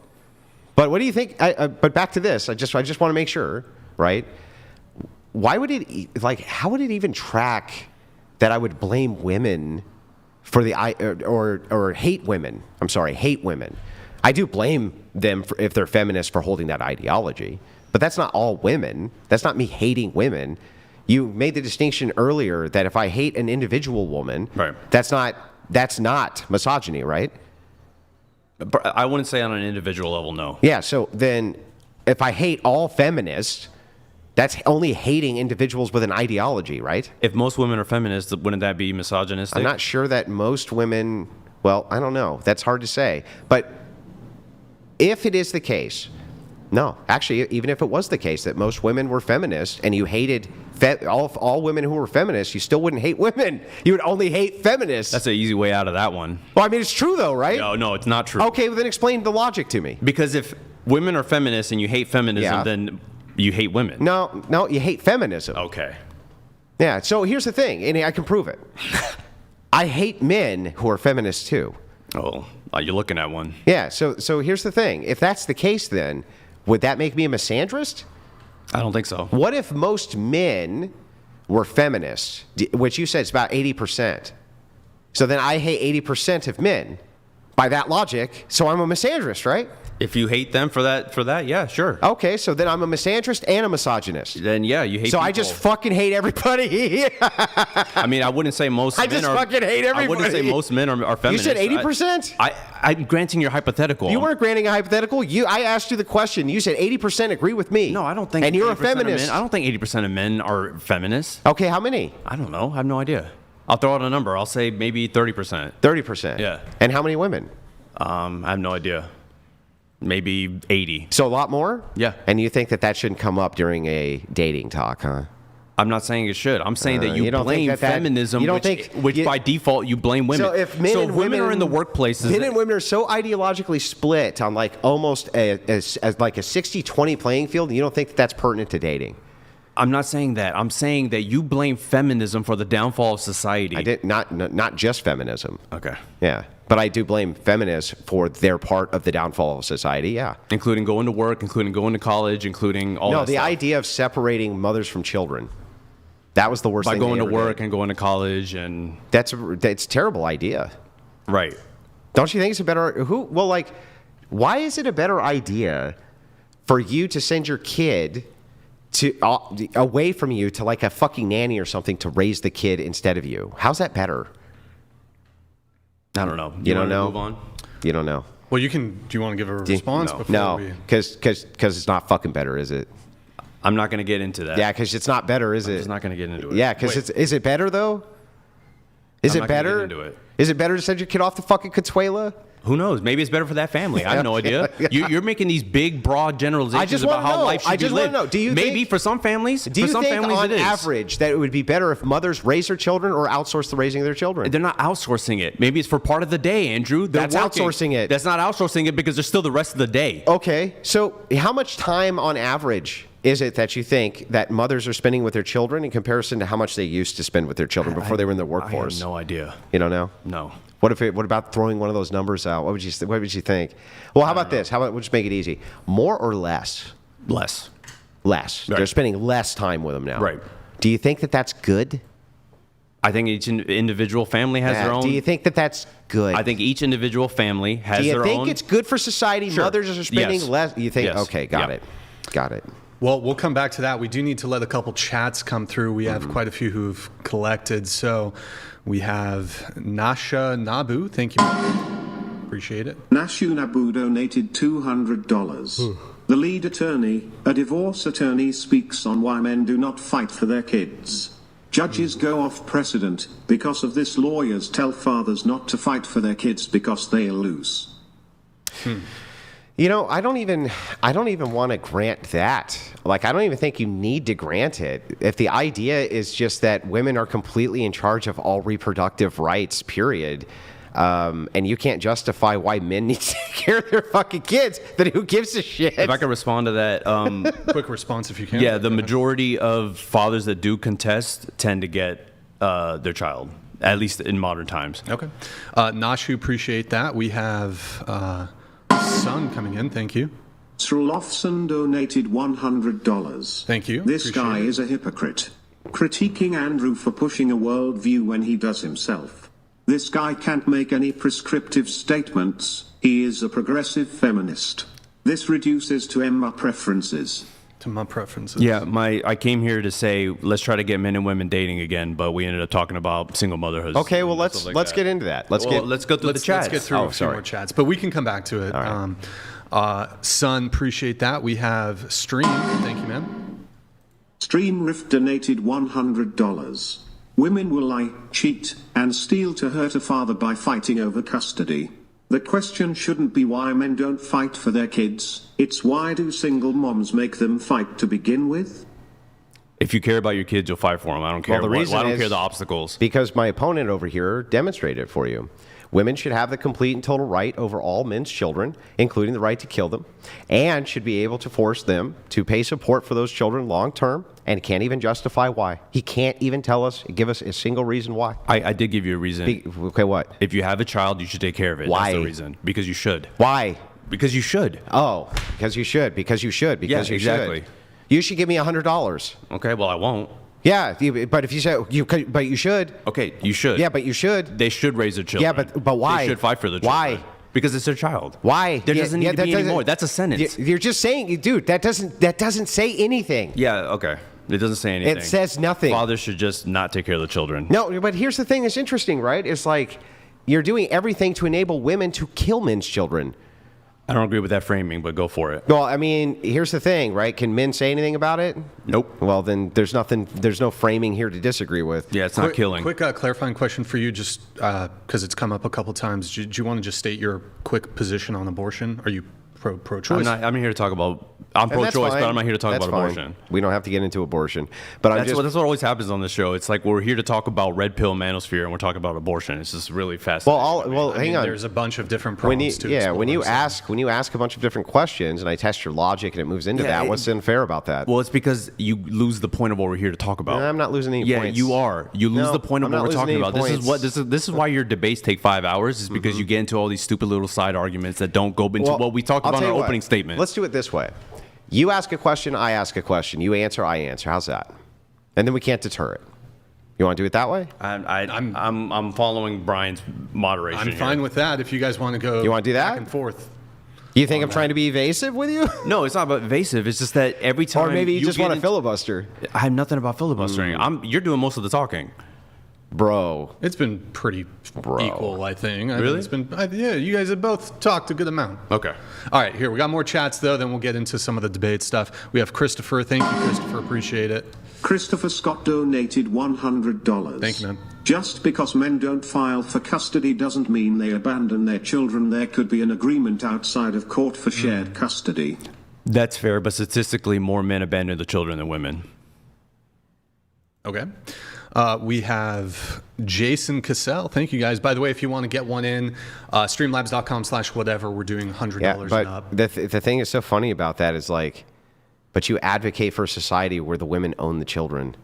But what do you think? But back to this. I just want to make sure, right? Why would it how would it even track that I would blame women for the or hate women? I'm sorry, hate women. I do blame them if they're feminists for holding that ideology, but that's not all women. That's not me hating women. You made the distinction earlier that if I hate an individual woman, Right. that's not misogyny, right? But I wouldn't say on an individual level, no. Yeah, so then if I hate all feminists, that's only hating individuals with an ideology, right? If most women are feminists, wouldn't that be misogynistic? I'm not sure that most women, well, I don't know. That's hard to say. But if it is the case No. Actually, even if it was the case that most women were feminists and you hated all women who were feminists, you still wouldn't hate women. You would only hate feminists. That's an easy way out of that one. Well, I mean, it's true, though, right? No, it's not true. Okay, well, then explain the logic to me. Because if women are feminists and you hate feminism, then you hate women. No, you hate feminism. Okay. Yeah, so here's the thing, and I can prove it. I hate men who are feminists, too. Oh, you're looking at one. Yeah, so here's the thing. If that's the case, then, would that make me a misandrist? I don't think so. What if most men were feminists, which you said is about 80%? So then I hate 80% of men. By that logic, so I'm a misandrist, right? If you hate them for that, yeah, sure. Okay, so then I'm a misandrist and a misogynist. Then yeah, you hate. So people. I just fucking hate everybody. I mean, I wouldn't say most. I men just are, fucking hate everybody. I wouldn't say most men are feminists. You said 80%? I'm granting your hypothetical. You weren't granting a hypothetical. I asked you the question. You said 80% agree with me. No, I don't think. And you're a 80% feminist. I don't think 80% of men are feminists. Okay, how many? I don't know. I have no idea. I'll throw out a number. I'll say maybe 30%. 30%. Yeah. And how many women? I have no idea. Maybe 80. So a lot more? Yeah. And you think that shouldn't come up during a dating talk, huh? I'm not saying it should. I'm saying that you don't think blame that feminism, you don't which by default you blame women. So if men and women are in the workplaces, men and women are so ideologically split on like almost as like a 60-20 playing field, and you don't think that that's pertinent to dating? I'm not saying that. I'm saying that you blame feminism for the downfall of society. I did not just feminism. Okay. Yeah. But I do blame feminists for their part of the downfall of society, yeah. Including going to work, including going to college, including all that No, the stuff. idea of separating mothers from children. That was the worst By thing going they to ever work did. and going to college and... That's a terrible idea. Right. Don't you think it's a better... why is it a better idea for you to send your kid to away from you to like a fucking nanny or something to raise the kid instead of you? How's that better? I don't know. You don't know? Move on? You don't know. Well, do you want to give a response before No, we... because it's not fucking better, is it? I'm not going to get into that. Yeah, because it's not better, is it? I'm just not going to get into it. Yeah, because is it better, though? Is I'm it not gonna better? get into it. Is it better to send your kid off to fucking Consuela? Who knows? Maybe it's better for that family. I have no idea. You're making these big, broad generalizations about how life should be lived. I just want to know. Do you maybe think, for some families, do you for some think families on it is. average that it would be better if mothers raise their children or outsource the raising of their children? They're not outsourcing it. Maybe it's for part of the day, Andrew. That's working. outsourcing it. That's not outsourcing it because there's still the rest of the day. Okay, so how much time on average is it that you think that mothers are spending with their children in comparison to how much they used to spend with their children before they were in the workforce? I have no idea. You don't know? No. What about throwing one of those numbers out? What would you think? Well, how about this? How about we'll just make it easy? More or less? Less. Less. Right. They're spending less time with them now. Right. Do you think that that's good? I think each individual family has their own. Do you think that that's good? I think each individual family has their own. Do you think it's good for society? Sure. Mothers are spending Yes. less. You think? Yes. Okay, got Yeah. it. Got it. Well, we'll come back to that. We do need to let a couple chats come through. We have quite a few who've collected. So we have Nasha Nabu. Thank you. Appreciate it. Nashu Nabu donated $200. The lead attorney, a divorce attorney, speaks on why men do not fight for their kids. Judges go off precedent. Because of this, lawyers tell fathers not to fight for their kids because they'll lose. You know, I don't even want to grant that. Like, I don't even think you need to grant it. If the idea is just that women are completely in charge of all reproductive rights, period, and you can't justify why men need to take care of their fucking kids, then who gives a shit? If I could respond to that. Quick response if you can. Yeah, the majority of fathers that do contest tend to get their child, at least in modern times. Okay. Nashu, appreciate that. We have Son coming in. Thank you. Srolofson donated $100. Thank you. This Appreciate guy it. is a hypocrite. Critiquing Andrew for pushing a worldview when he does himself. This guy can't make any prescriptive statements. He is a progressive feminist. This reduces to Emma preferences. To my preferences. Yeah, I came here to say let's try to get men and women dating again, but we ended up talking about single motherhood. Okay, well, and stuff like let's that. get into that. Let's go through the chats. Let's get through a few more chats, but we can come back to it. All right. Son, appreciate that. We have Stream. Thank you, man. Stream Rift donated $100. Women will lie, cheat, and steal to hurt a father by fighting over custody. The question shouldn't be why men don't fight for their kids, it's why do single moms make them fight to begin with? If you care about your kids, you'll fight for them. I don't care. Well, the reason I don't is care the obstacles. Because my opponent over here demonstrated it for you. Women should have the complete and total right over all men's children, including the right to kill them, and should be able to force them to pay support for those children long term, and can't even justify why. He can't even give us a single reason why. I did give you a reason. Okay, what? If you have a child, you should take care of it. Why? That's the reason. Because you should. Why? Because you should. Oh, because you should. Because you should. Because Yeah, you exactly. should. You should give me $100. Okay, well, I won't. Yeah, but if you said but you should. Okay, you should. Yeah, but you should. They should raise their children. Yeah, but why? They should fight for their Why? children. Because it's their child. Why? There doesn't need to be any more. That's a sentence. You're just saying, dude. That doesn't say anything. Yeah, okay. It doesn't say anything. It says nothing. Fathers should just not take care of the children. No, but here's the thing that's interesting, right? It's like you're doing everything to enable women to kill men's children. I don't agree with that framing, but go for it. Well, I mean, here's the thing, right? Can men say anything about it? Nope. Well, then there's no framing here to disagree with. Yeah, it's not killing. Quick clarifying question for you, just because it's come up a couple times. Do you want to just state your quick position on abortion? Are you pro-choice? I'm here to talk about. I'm And that's pro-choice, fine. but I'm not here to talk That's about fine. abortion. We don't have to get into abortion. But That's what always happens on this show. It's like we're here to talk about red pill manosphere, and we're talking about abortion. It's just really fascinating. Hang on. There's a bunch of different When problems you, to yeah, explore, when you so- ask a bunch of different questions, and I test your logic, and it moves into that. What's unfair about that? Well, it's because you lose the point of what we're here to talk about. I'm not losing any points. Yeah, you are. You lose No, the point of I'm what not we're losing talking any about. points. This is why your debates take 5 hours. Is because you get into all these stupid little side arguments that don't go into Well, what we talked I'll about in tell our you what. opening statement. Let's do it this way. You ask a question, I ask a question. You answer, I answer. How's that? And then we can't deter it. You want to do it that way? I'm following Brian's moderation. I'm fine with that if you guys want to go You wanna do that? back and forth. You think I'm trying to be evasive with you? No, it's not about evasive. It's just that every time. Or maybe you just get want to into- filibuster. I have nothing about filibustering. You're doing most of the talking. Bro. It's been pretty equal, I think. Really? It's been, yeah, you guys have both talked a good amount. Okay. All right, here, we got more chats, though, then we'll get into some of the debate stuff. We have Christopher. Thank you, Christopher. Appreciate it. Christopher Scott donated $100. Thank you, man. Just because men don't file for custody doesn't mean they abandon their children. There could be an agreement outside of court for shared custody. That's fair, but statistically, more men abandon the children than women. Okay. We have Jason Cassell. Thank you, guys. By the way, if you want to get one in, streamlabs.com/whatever. We're doing $100 Yeah, and but up. the thing is so funny about that is like, but you advocate for a society where the women own the children.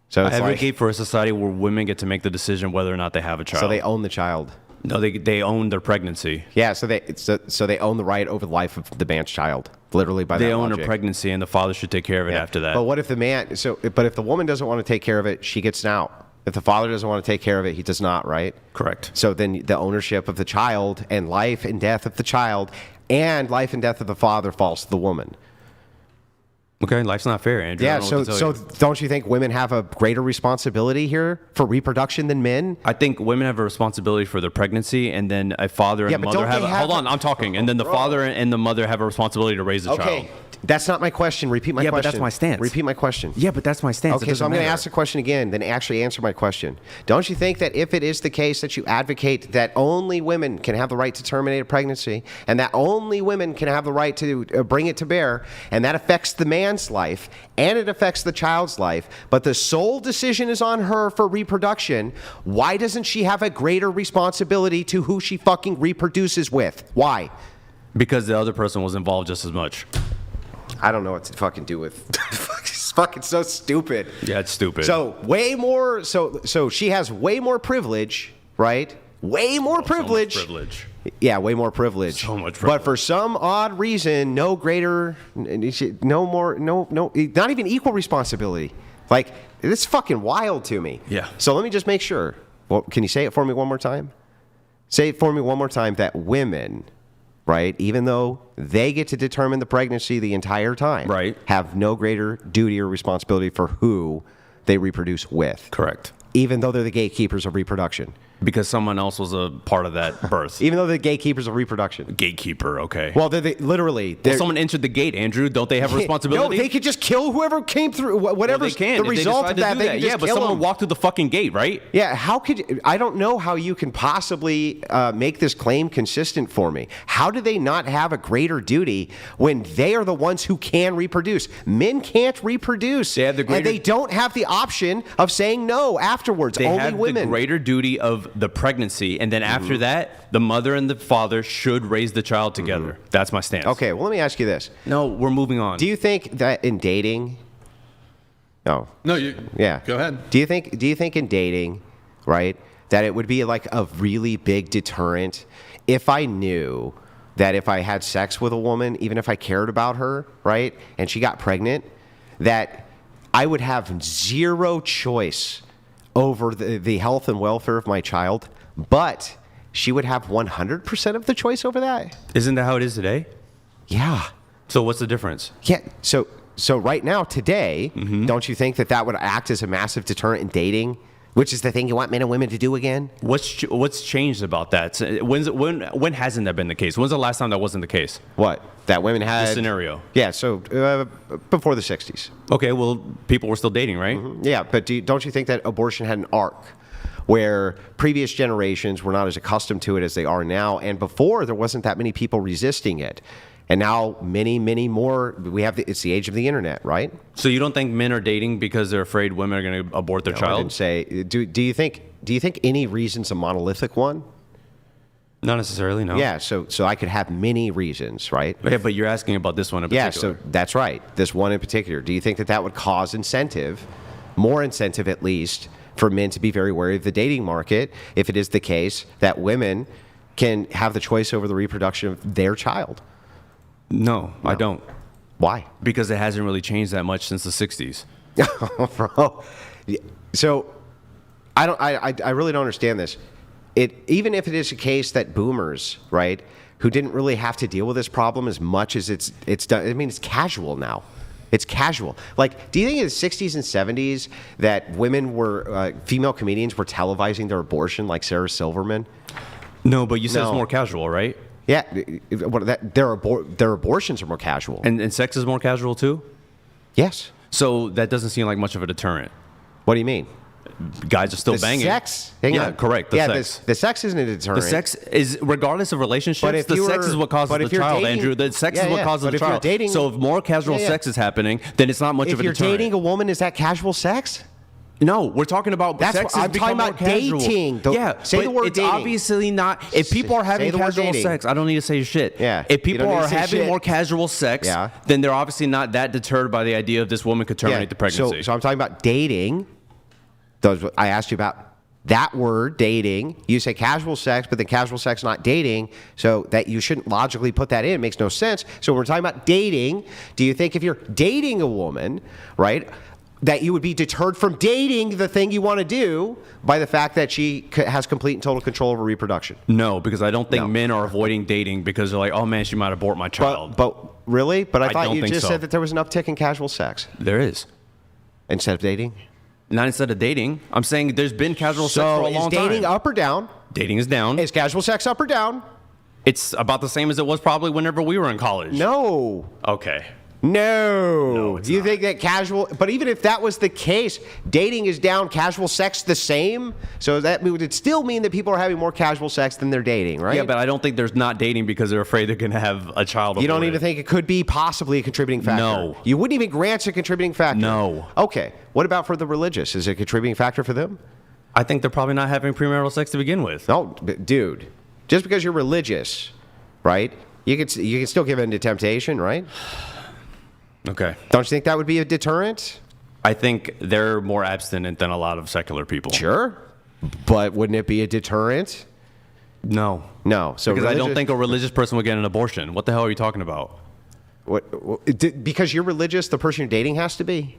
So I it's advocate for a society where women get to make the decision whether or not they have a child. so they own the child. No, they own their pregnancy. Yeah, so they own the right over the life of the man's child, literally by They that own logic. their pregnancy, and the father should take care of it after that. But what if the man? But if the woman doesn't want to take care of it, she gets an out. If the father doesn't want to take care of it, he does not. Right? Correct. So then the ownership of the child and life and death of the child and life and death of the father falls to the woman. Okay, life's not fair, Andrew. I Yeah. don't know what to tell you. Don't you think women have a greater responsibility here for reproduction than men? I think women have a responsibility for their pregnancy, and then a father and Yeah, a but mother don't have. they have Hold on, I'm talking. And then the father and the mother have a responsibility to raise the Okay. child. That's not my question. Repeat my Yeah, but question. that's my stance. Repeat my question. Yeah, but that's my stance. It Okay, so I'm doesn't going to matter. ask the question again, then actually answer my question. Don't you think that if it is the case that you advocate that only women can have the right to terminate a pregnancy and that only women can have the right to bring it to bear, and that affects the man's life and it affects the child's life, but the sole decision is on her for reproduction, why doesn't she have a greater responsibility to who she fucking reproduces with? Why? Because the other person was involved just as much. I don't know what to fucking do with. It's fucking so stupid. Yeah, it's stupid. So way more. So she has way more privilege, right? Way more privilege. So much privilege. Yeah, way more privilege. So much But privilege. for some odd reason, no greater, no more, no, not even equal responsibility. Like, it's fucking wild to me. Yeah. So let me just make sure. Well, can you say it for me one more time? Say it for me one more time that women, right, even though they get to determine the pregnancy the entire time, Right. have no greater duty or responsibility for who they reproduce with. Correct. even though they're the gatekeepers of reproduction. Because someone else was a part of that birth. Even though they're the gatekeepers of reproduction. Gatekeeper, okay. Well, they're literally... Well, someone entered the gate, Andrew. Don't they have a responsibility? No, they could just kill whoever came through. Whatever the result of that, they can just yeah, but kill someone them. walked through the fucking gate, right? Yeah, how could... I don't know how you can possibly make this claim consistent for me. How do they not have a greater duty when they are the ones who can reproduce? Men can't reproduce. They have the greater... And they don't have the option of saying no afterwards. They Only have women. the greater duty of the pregnancy, and then after that, the mother and the father should raise the child together. That's my stance. Okay, well, let me ask you this. No, we're moving on. Do you think that in dating... No. No, you. Yeah. Go ahead. Do you think in dating, right, that it would be like a really big deterrent if I knew that if I had sex with a woman, even if I cared about her, right, and she got pregnant, that I would have zero choice over the health and welfare of my child, but she would have 100% of the choice over that? Isn't that how it is today? Yeah. So what's the difference? Yeah. So right now, today, don't you think that would act as a massive deterrent in dating, which is the thing you want men and women to do again? What's changed about that? When hasn't that been the case? When's the last time that wasn't the case? What? That women had... The scenario. Yeah, so before the 60s. Okay, well, people were still dating, right? Yeah, but don't you think that abortion had an arc where previous generations were not as accustomed to it as they are now, and before there wasn't that many people resisting it? And now many, many more. It's the age of the internet, right? So you don't think men are dating because they're afraid women are going to abort their I child? didn't say... Do you think any reason's a monolithic one? Not necessarily, no. Yeah, so I could have many reasons, right? Yeah, but you're asking about this one in Yeah, particular. so that's right. This one in particular. Do you think that would cause incentive, more incentive at least, for men to be very wary of the dating market if it is the case that women can have the choice over the reproduction of their child? No, I don't. Why? Because it hasn't really changed that much since the 60s. Bro. So I really don't understand this. Even if it is a case that boomers, right, who didn't really have to deal with this problem as much as it's done. I mean, it's casual now. It's casual. Like, do you think in the 60s and 70s that women were, female comedians were televising their abortion like Sarah Silverman? No, but you said No. it's more casual, right? Yeah, their abortions are more casual. And sex is more casual too? Yes. So that doesn't seem like much of a deterrent. What do you mean? Guys are still The banging. sex? Hang yeah, on. correct. The sex. The sex isn't a deterrent. The sex is, regardless of relationships, But if the you sex were- is what causes but the if you're child, dating- Andrew. The sex Yeah, is what yeah. causes But the if you're child. dating- So if more casual Yeah, yeah. sex is happening, then it's not much If of a you're deterrent. dating a woman, is that casual sex? No, we're talking about That's sex what- has I'm become talking about more casual. dating. Yeah, Say but the word it's dating. obviously not. If people are Say having the word casual dating. sex, I don't need to say shit. Yeah, If you people don't need are to say having shit. more casual sex, Yeah. then they're obviously not that deterred by the idea of this woman could terminate the pregnancy. So I'm talking about dating. I asked you about that word, dating. You say casual sex, but then casual sex not dating. So that you shouldn't logically put that in. It makes no sense. So when we're talking about dating, do you think if you're dating a woman, right, that you would be deterred from dating the thing you want to do by the fact that she has complete and total control over reproduction? No, because I don't think No. men are avoiding dating because they're like, oh man, she might abort my child. But really? But I I thought don't you think just so. said that there was an uptick in casual sex There is. instead of dating. Not instead of dating. I'm saying there's been casual sex for a long is dating time. up or down? Dating is down. Is casual sex up or down? It's about the same as it was probably whenever we were in college. No. Okay. No. it's You not. think that casual, but even if that was the case, dating is down, casual sex the same? So that would still mean that people are having more casual sex than they're dating, right? Yeah, but I don't think there's not dating because they're afraid they're going to have a child. You don't aborted. even think it could be possibly a contributing factor? No. You wouldn't even grant it's a contributing factor? No. Okay. What about for the religious? Is it a contributing factor for them? I think they're probably not having premarital sex to begin with. No, but dude. Just because you're religious, right? You can still give in to temptation, right? Okay. Don't you think that would be a deterrent? I think they're more abstinent than a lot of secular people. Sure. But wouldn't it be a deterrent? No. No. So Because I don't religious- think a religious person would get an abortion. What the hell are you talking about? Because you're religious, the person you're dating has to be?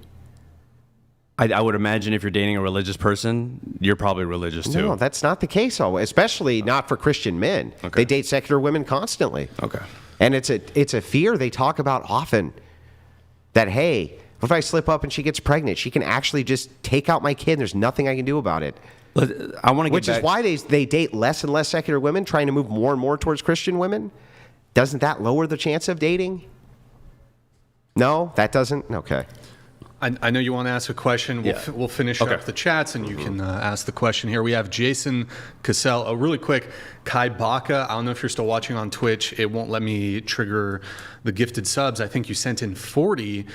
I would imagine if you're dating a religious person, you're probably religious too. No, that's not the case always, especially not for Christian men. Okay. They date secular women constantly. Okay. And it's a fear they talk about often. That, hey, What if I slip up and she gets pregnant? She can actually just take out my kid. And there's nothing I can do about it. I want to get Which is why they date less and less secular women, trying to move more and more towards Christian women. Doesn't that lower the chance of dating? No, that doesn't? Okay. I know you want to ask a question. We'll finish up the chats, and you can ask the question here. We have Jason Cassell. Really quick, Kai Baka. I don't know if you're still watching on Twitch. It won't let me trigger the gifted subs. I think you sent in 40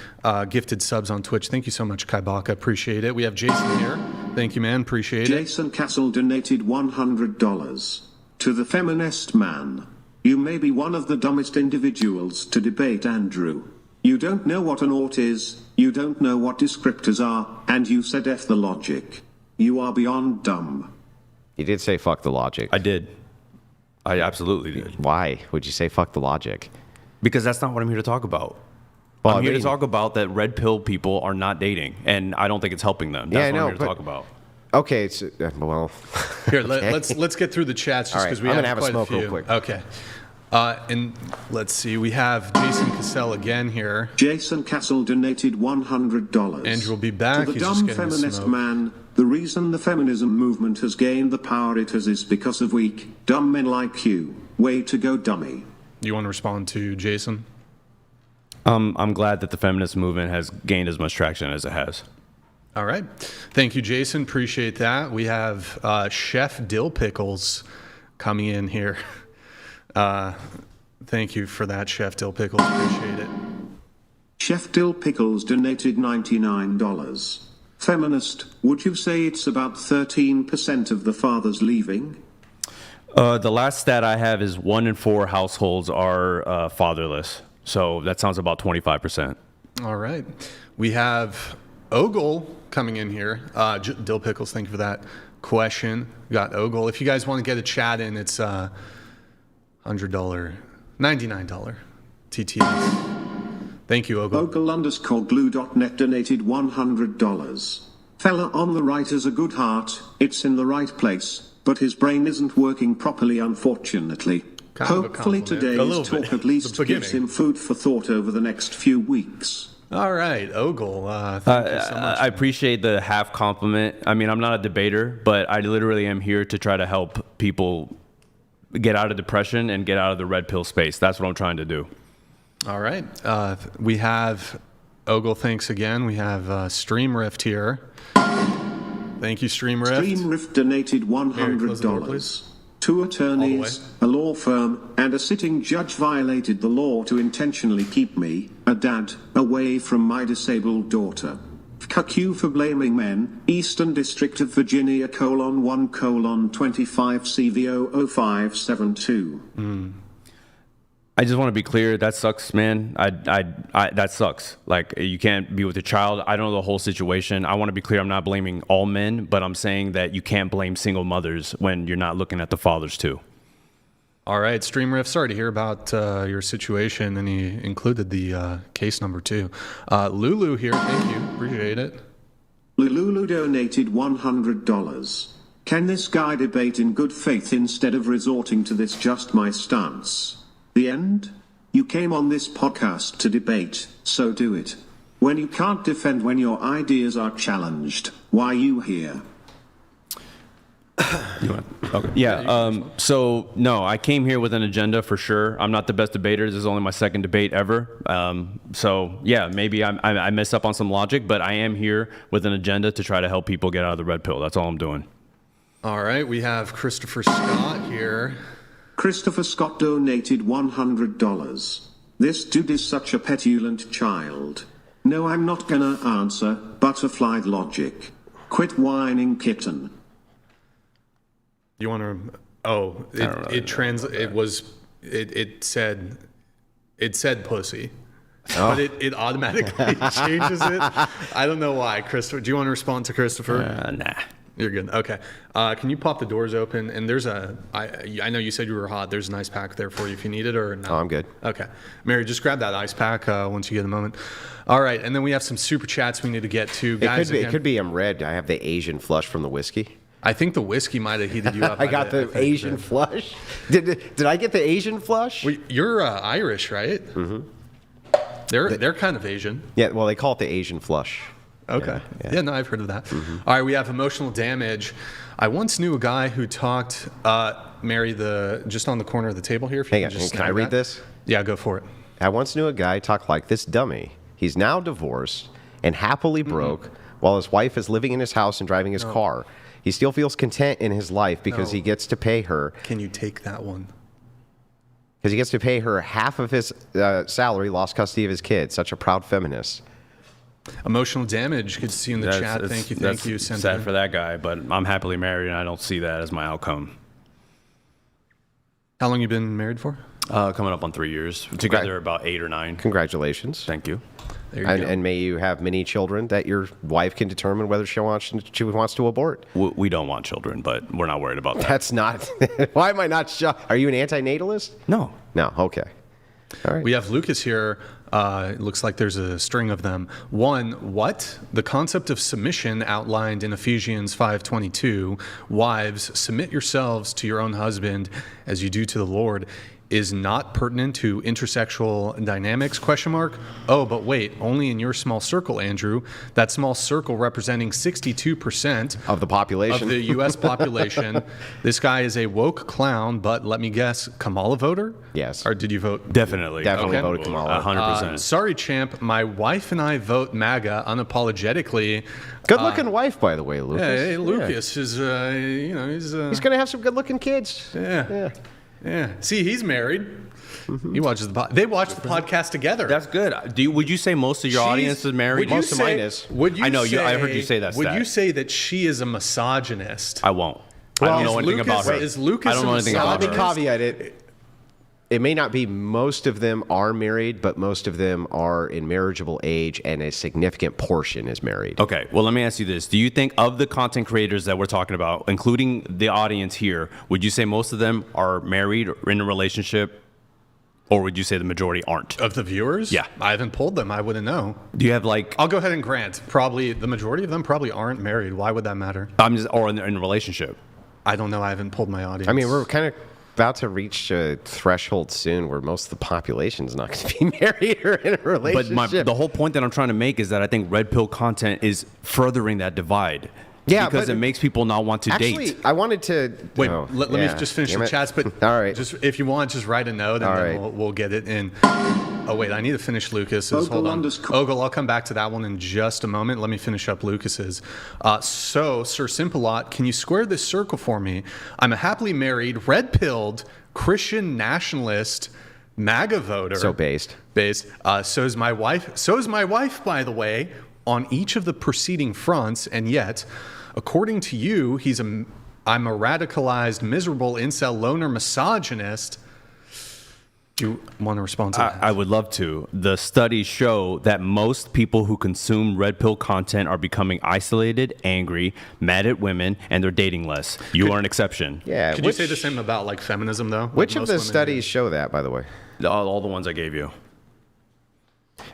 gifted subs on Twitch. Thank you so much, Kai Baka. Appreciate it. We have Jason here. Thank you, man. Appreciate it. Jason Castle donated $100 to the feminist man. You may be one of the dumbest individuals to debate, Andrew. You don't know what an ought is, you don't know what descriptors are, and you said F the logic. You are beyond dumb. You did say fuck the logic. I did. I absolutely did. Why would you say fuck the logic? Because that's not what I'm here to talk about. Well, I'm here to talk about that red pill people are not dating, and I don't think it's helping them. That's what I'm here to talk about. Okay, it's, well... Here, let's get through the chats just because we have quite a few. Real quick. Okay. And let's see, we have Jason Cassell again here. Jason Castle donated $100. Andrew will be back. To the He's just dumb getting the feminist smoke. man, the reason the feminism movement has gained the power it has is because of weak, dumb men like you. Way to go, dummy. Do you want to respond to Jason? I'm glad that the feminist movement has gained as much traction as it has. All right. Thank you, Jason. Appreciate that. We have Chef Dill Pickles coming in here. Thank you for that, Chef Dill Pickles. Appreciate it. Chef Dill Pickles donated $99. Feminist, would you say it's about 13% of the fathers leaving? The last stat I have is 1 in 4 households are fatherless. So that sounds about 25%. All right. We have Ogle coming in here. Dill Pickles, thank you for that question. We got Ogle. If you guys want to get a chat in, it's $100, $99 TTS. Thank you, Ogle. Ogle_glue.net donated $100. Fella on the right has a good heart, it's in the right place, but his brain isn't working properly, unfortunately. Kind of a Hopefully compliment. today's talk at least gives him food for thought over the next few weeks. All right, Ogle. Thank you so much. I appreciate the half compliment. I mean, I'm not a debater, but I literally am here to try to help people get out of depression and get out of the red pill space. That's what I'm trying to do. All right. We have Ogle, thanks again. We have Stream Rift here. Thank you, Stream Rift. Stream Rift donated $100. 2 attorneys, a law firm, and a sitting judge violated the law to intentionally keep me, a dad, away from my disabled daughter. Fuck you for blaming men. Eastern District of Virginia, :1:25 CVO 0572. I just want to be clear. That sucks, man. That sucks. Like, you can't be with a child. I don't know the whole situation. I want to be clear. I'm not blaming all men, but I'm saying that you can't blame single mothers when you're not looking at the fathers too. All right, Stream Rift, sorry to hear about your situation, and he included the case number too. Lulu here, thank you. Appreciate it. Lulu donated $100. Can this guy debate in good faith instead of resorting to this just my stance? The end? You came on this podcast to debate, so do it. When you can't defend when your ideas are challenged, why you here? Okay. Yeah. So no, I came here with an agenda for sure. I'm not the best debater. This is only my second debate ever. So yeah, maybe I mess up on some logic, but I am here with an agenda to try to help people get out of the red pill. That's all I'm doing. All right, we have Christopher Scott here. Christopher Scott donated $100. This dude is such a petulant child. No, I'm not gonna answer. Butterfly logic. Quit whining, kitten. You want to? Oh, it said pussy, but it automatically changes it. I don't know why. Christopher, do you want to respond to Christopher? Nah. You're good. Okay. Can you pop the doors open? And there's I know you said you were hot. There's an ice pack there for you if you need it or no. Oh, I'm good. Okay. Mary, just grab that ice pack once you get a moment. All right. And then we have some super chats we need to get to. Guys, it could be I'm red. I have the Asian flush from the whiskey. I think the whiskey might have heated you up. I got the Asian flush. Did I get the Asian flush? Well, you're Irish, right? Mm-hmm. They're kind of Asian. Yeah, well, they call it the Asian flush. Okay. Yeah, no, I've heard of that. All right, we have emotional damage. I once knew a guy who talked, Mary, just on the corner of the table here. If you Hang on, just can I snag read that. this? Yeah, go for it. I once knew a guy talk like this dummy. He's now divorced and happily broke while his wife is living in his house and driving his car. He still feels content in his life because he gets to pay her. Can you take that one? Because he gets to pay her half of his salary, lost custody of his kids. Such a proud feminist. Emotional damage. Good to see you in the chat. Thank you. That's sad for that guy, but I'm happily married, and I don't see that as my outcome. How long you been married for? Coming up on 3 years. Together about 8 or 9. Congratulations. Thank you. There you go. And may you have many children that your wife can determine whether she wants to abort. We don't want children, but we're not worried about that. That's not. Why am I not shocked? Are you an antinatalist? No. No. Okay. All right. We have Lucas here. It looks like there's a string of them. One, what? The concept of submission outlined in Ephesians 5:22, wives, submit yourselves to your own husband as you do to the Lord, is not pertinent to intersexual dynamics, ? Oh, but wait, only in your small circle, Andrew. That small circle representing 62% Of the population. of the U.S. population. This guy is a woke clown, but let me guess, Kamala voter? Yes. Or did you vote? Definitely. Definitely Okay. voted Kamala. 100%. Sorry, champ. My wife and I vote MAGA unapologetically. Good-looking wife, by the way, Lucas. Hey, Lucas is, he's He's going to have some good-looking kids. yeah. See, he's married. He watches they watch the podcast together. That's good. Would you say most of your audience is married? Most of mine is. Would you I know, say, I heard you say that Would stat. you say that she is a misogynist? I won't. I don't know anything about her. Is Lucas I don't know a anything Now, about let me her. caveat it. It may not be most of them are married, but most of them are in marriageable age, and a significant portion is married. Okay, well, let me ask you this. Do you think of the content creators that we're talking about, including the audience here, would you say most of them are married or in a relationship, or would you say the majority aren't? Of the viewers? Yeah. I haven't polled them. I wouldn't know. Do you have like, I'll go ahead and grant. Probably the majority of them probably aren't married. Why would that matter? or in a relationship? I don't know. I haven't polled my audience. I mean, we're kind of about to reach a threshold soon where most of the population is not going to be married or in a relationship. But the whole point that I'm trying to make is that I think red pill content is furthering that divide. Yeah, because but it makes people not want to Actually, date. I wanted to Wait, oh, let me just finish damn the it. chats. But all right, just if you want, just write a note, and All then right. we'll get it in. Oh wait, I need to finish Lucas's. Hold on, Ogle. I'll come back to that one in just a moment. Let me finish up Lucas's. So, Sir Simpalot, can you square this circle for me? I'm a happily married, red-pilled Christian nationalist MAGA voter. So based. So is my wife. So is my wife, by the way, on each of the preceding fronts, and yet, according to you, I'm a radicalized, miserable incel loner misogynist. Do you want to respond to that? I would love to. The studies show that most people who consume red pill content are becoming isolated, angry, mad at women, and they're dating less. You are an exception. Yeah. Could you say the same about like feminism, though? Which Like of most the women studies show that, by the way? All the ones I gave you.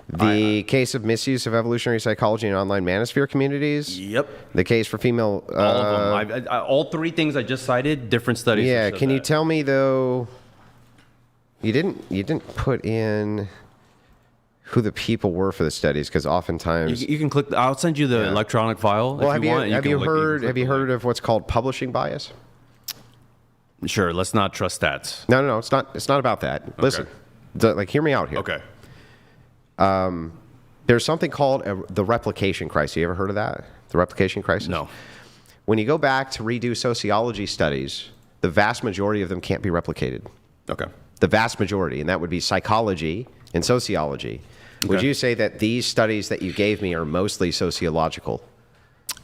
The case of misuse of evolutionary psychology in online manosphere communities. Yep. The case for female. All of them. All three things I just cited, different studies. Yeah. that show Can you that. tell me though? You didn't put in who the people were for the studies, because oftentimes. You can click. I'll send you the electronic file. Well, if you want. have you heard Click of what's called publishing bias? Sure. Let's not trust stats. No, it's not. It's not about that. Listen, hear me out here. Okay. There's something called the replication crisis. You ever heard of that? The replication crisis? No. When you go back to redo sociology studies, the vast majority of them can't be replicated. Okay. The vast majority, and that would be psychology and sociology. Would Okay. you say that these studies that you gave me are mostly sociological?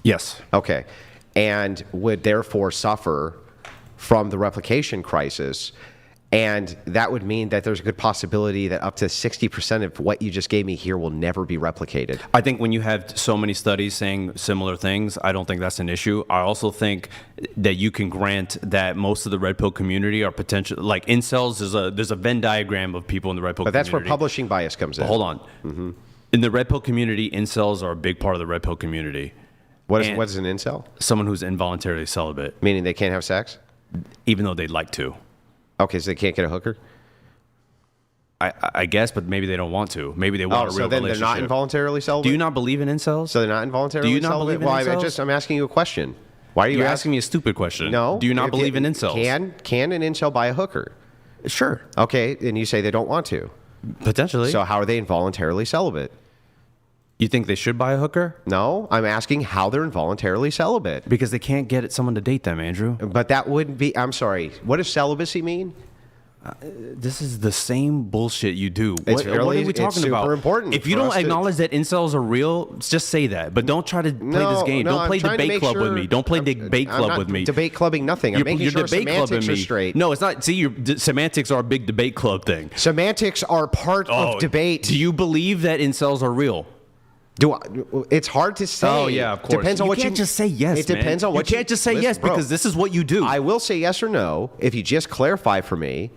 Yes. Okay. And would therefore suffer from the replication crisis. And that would mean that there's a good possibility that up to 60% of what you just gave me here will never be replicated. I think when you have so many studies saying similar things, I don't think that's an issue. I also think that you can grant that most of the red pill community are potential, like incels. There's a Venn diagram of people in the red pill But community. that's where publishing bias comes in. Hold on. In the red pill community, incels are a big part of the red pill community. What And- is an incel? Someone who's involuntarily celibate, Meaning they can't have sex? even though they'd like to. Okay, so they can't get a hooker? I guess, but maybe they don't want to. Maybe they want a real so then relationship. they're not involuntarily celibate? Do you not believe in incels? So they're not involuntarily Do you not celibate? believe in Well, incels? I'm asking you a question. Why are you You're asking me a stupid question. No. Do you not believe in incels? Can an incel buy a hooker? Sure. Okay, and you say they don't want to. Potentially. So how are they involuntarily celibate? You think they should buy a hooker? No, I'm asking how they're involuntarily celibate. Because they can't get someone to date them, Andrew. But that wouldn't be, I'm sorry, what does celibacy mean? This is the same bullshit you do. It's What really- are we talking it's super about? important If you for don't us to- acknowledge that incels are real, just say that. But don't try to play this game. No, Don't play I'm trying to debate make club with sure- me. Don't play debate I'm club not with me. debate clubbing nothing. I'm making sure debate semantics clubbing are me. straight. No, it's not. See, semantics are a big debate club thing. Semantics are part of debate. Do you believe that incels are real? It's hard to say. Oh yeah, of course. Depends on what you can't just say yes. It depends on what you can't just say listen, yes bro, because this is what you do. I will say yes or no if you just clarify for me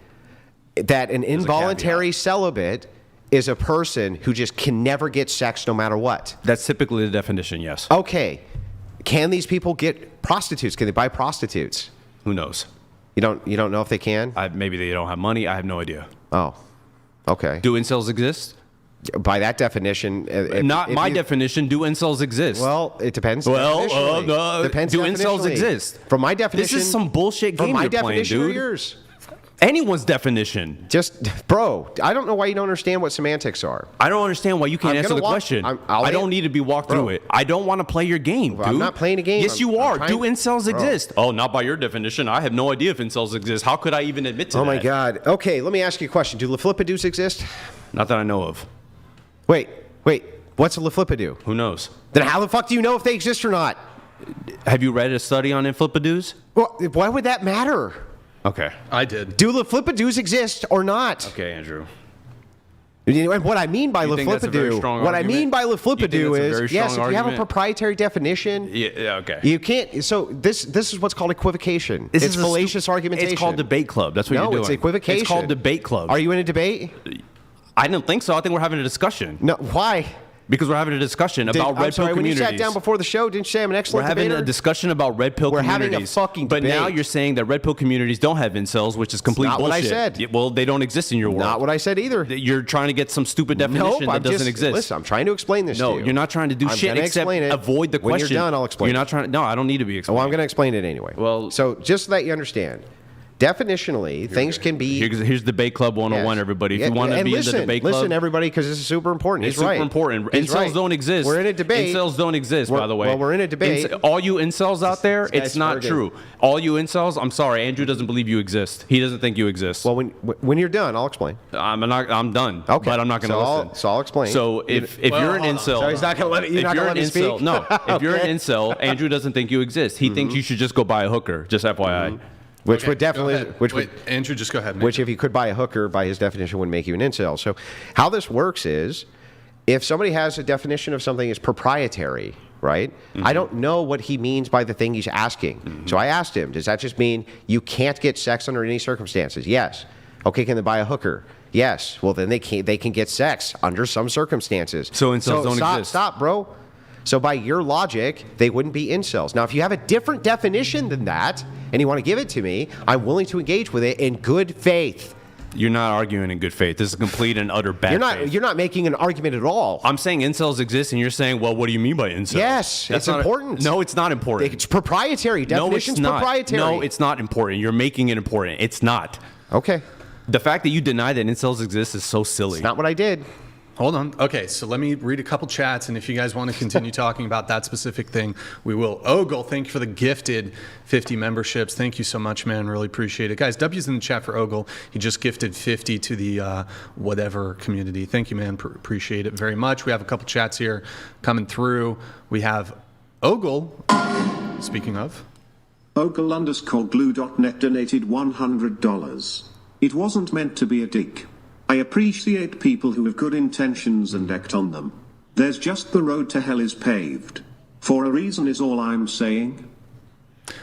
that an involuntary celibate is a person who just can never get sex no matter what. That's typically the definition. Yes. Okay, can these people get prostitutes? Can they buy prostitutes? Who knows? You don't know if they can. Maybe they don't have money. I have no idea. Oh, okay. Do incels exist? By that definition, Not my definition. Do incels exist? Well, it depends. Well, definitionally. Depends do incels definitionally. exist? From my definition, This is some bullshit game from my you're playing, definition or dude. yours. Anyone's definition. Just, bro, I don't know why you don't understand what semantics are. I don't understand why you can't I'm answer gonna the walk- question. I'll I don't an- need to be walked Bro. through it. I don't want to play your game, dude. I'm not playing a game. Yes, you I'm are. trying- Do incels Bro. exist? Oh, not by your definition. I have no idea if incels exist. How could I even admit to that? Oh my God. Okay, let me ask you a question. Do leflipidoos exist? Not that I know of. Wait. What's a leflipidoo? Who knows? Then how the fuck do you know if they exist or not? Have you read a study on inflipidoos? Well, why would that matter? Okay. I did. Do leflipidoos exist or not? Okay, Andrew. And what I mean by You think that's a very leflipidoo, strong what I argument? mean by You think leflipidoo that's a is, very yes, if strong you have a argument? proprietary definition, Yeah, okay. you can't. So this is what's called equivocation. This It's is a fallacious argumentation. It's called debate club. That's what No, you're doing. it's equivocation. It's called debate club. Are you in a debate? I don't think so. I think we're having a discussion. No. Why? Because we're having a discussion about red I'm sorry, pill when you communities. sat down before the show, didn't you say I'm an We're excellent having debater? a discussion about red pill We're communities. having a fucking But now debate. you're saying that red pill communities don't have incels, which is complete not what I bullshit. said. Yeah, well, they don't exist in your world. Not what I said either. You're trying to get some stupid definition Nope, that I'm doesn't just, exist. Listen, I'm trying to explain this to No, you. you're not trying to do I'm shit gonna except explain it. avoid the question. When you're done, I'll explain You're it. not trying. No, I don't need to be explained. Well, I'm going to explain it anyway. Well- so just so that you understand, definitionally, things can be. Here's debate club 101, Yes. everybody. If Yeah, you want to and be listen, in the debate club, listen, everybody, because this is super important. it's He's right. super important. He's Incels right. don't exist. We're in a debate. Incels don't exist, by the way. Well, we're in a debate. All you incels out there, This guy's it's not friggin'- true. All you incels, I'm sorry, Andrew doesn't believe you exist. He doesn't think you exist. Well, when you're done, I'll explain. I'm done. Okay. But I'm not going to So listen. I'll explain. So if Well, you're an hold on. incel, So he's not gonna let- you're if not you're gonna an let me incel, speak? no. If you're an Okay. incel, Andrew doesn't think you exist. He thinks you should just go buy a hooker. Just FYI. Which Okay, would definitely, go ahead. which Wait, would, Andrew, just go ahead. which if you could buy a hooker, by his definition, would make you an incel. So how this works is, if somebody has a definition of something as proprietary, right? I don't know what he means by the thing he's asking. So I asked him, does that just mean you can't get sex under any circumstances? Yes. Okay, can they buy a hooker? Yes. Well, then they can get sex under some circumstances. So incels don't exist. Stop, bro. So by your logic, they wouldn't be incels. Now, if you have a different definition than that, and you want to give it to me, I'm willing to engage with it in good faith. You're not arguing in good faith. This is complete and utter bad faith. You're not making an argument at all. I'm saying incels exist, and you're saying, well, what do you mean by incels? Yes, it's not important. No, it's not important. It's proprietary. No, it's Definition's not. proprietary. No, it's not important. You're making it important. It's not. Okay. The fact that you deny that incels exist is so silly. It's not what I did. Hold on. Okay, so let me read a couple chats, and if you guys want to continue talking about that specific thing, we will. Ogle, thank you for the gifted 50 memberships. Thank you so much, man. Really appreciate it. Guys, W's in the chat for Ogle. He just gifted 50 to the whatever community. Thank you, man. Appreciate it very much. We have a couple chats here coming through. We have Ogle, speaking of. Ogle_glue.net donated $100. It wasn't meant to be a dig. I appreciate people who have good intentions and act on them. There's just the road to hell is paved. For a reason is all I'm saying.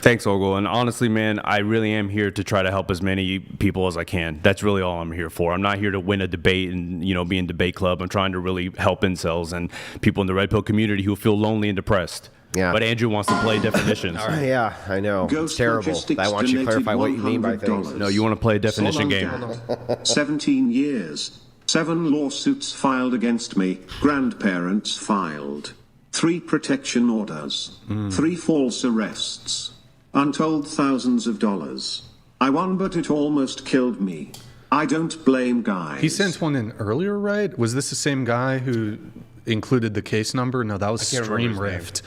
Thanks, Ogle. And honestly, man, I really am here to try to help as many people as I can. That's really all I'm here for. I'm not here to win a debate and, be in debate club. I'm trying to really help incels and people in the red pill community who feel lonely and depressed. Yeah. But Andrew wants to play definitions. Yeah, I know. Ghost It's terrible. Logistics I want you to donated clarify what you mean by things. $100. No, you want to play a definition game. 17 years. 7 lawsuits filed against me, grandparents filed. 3 protection orders. 3 false arrests. Untold thousands of dollars. I won, but it almost killed me. I don't blame guys. He sent one in earlier, right? Was this the same guy who included the case number? No, that was Stream Rift.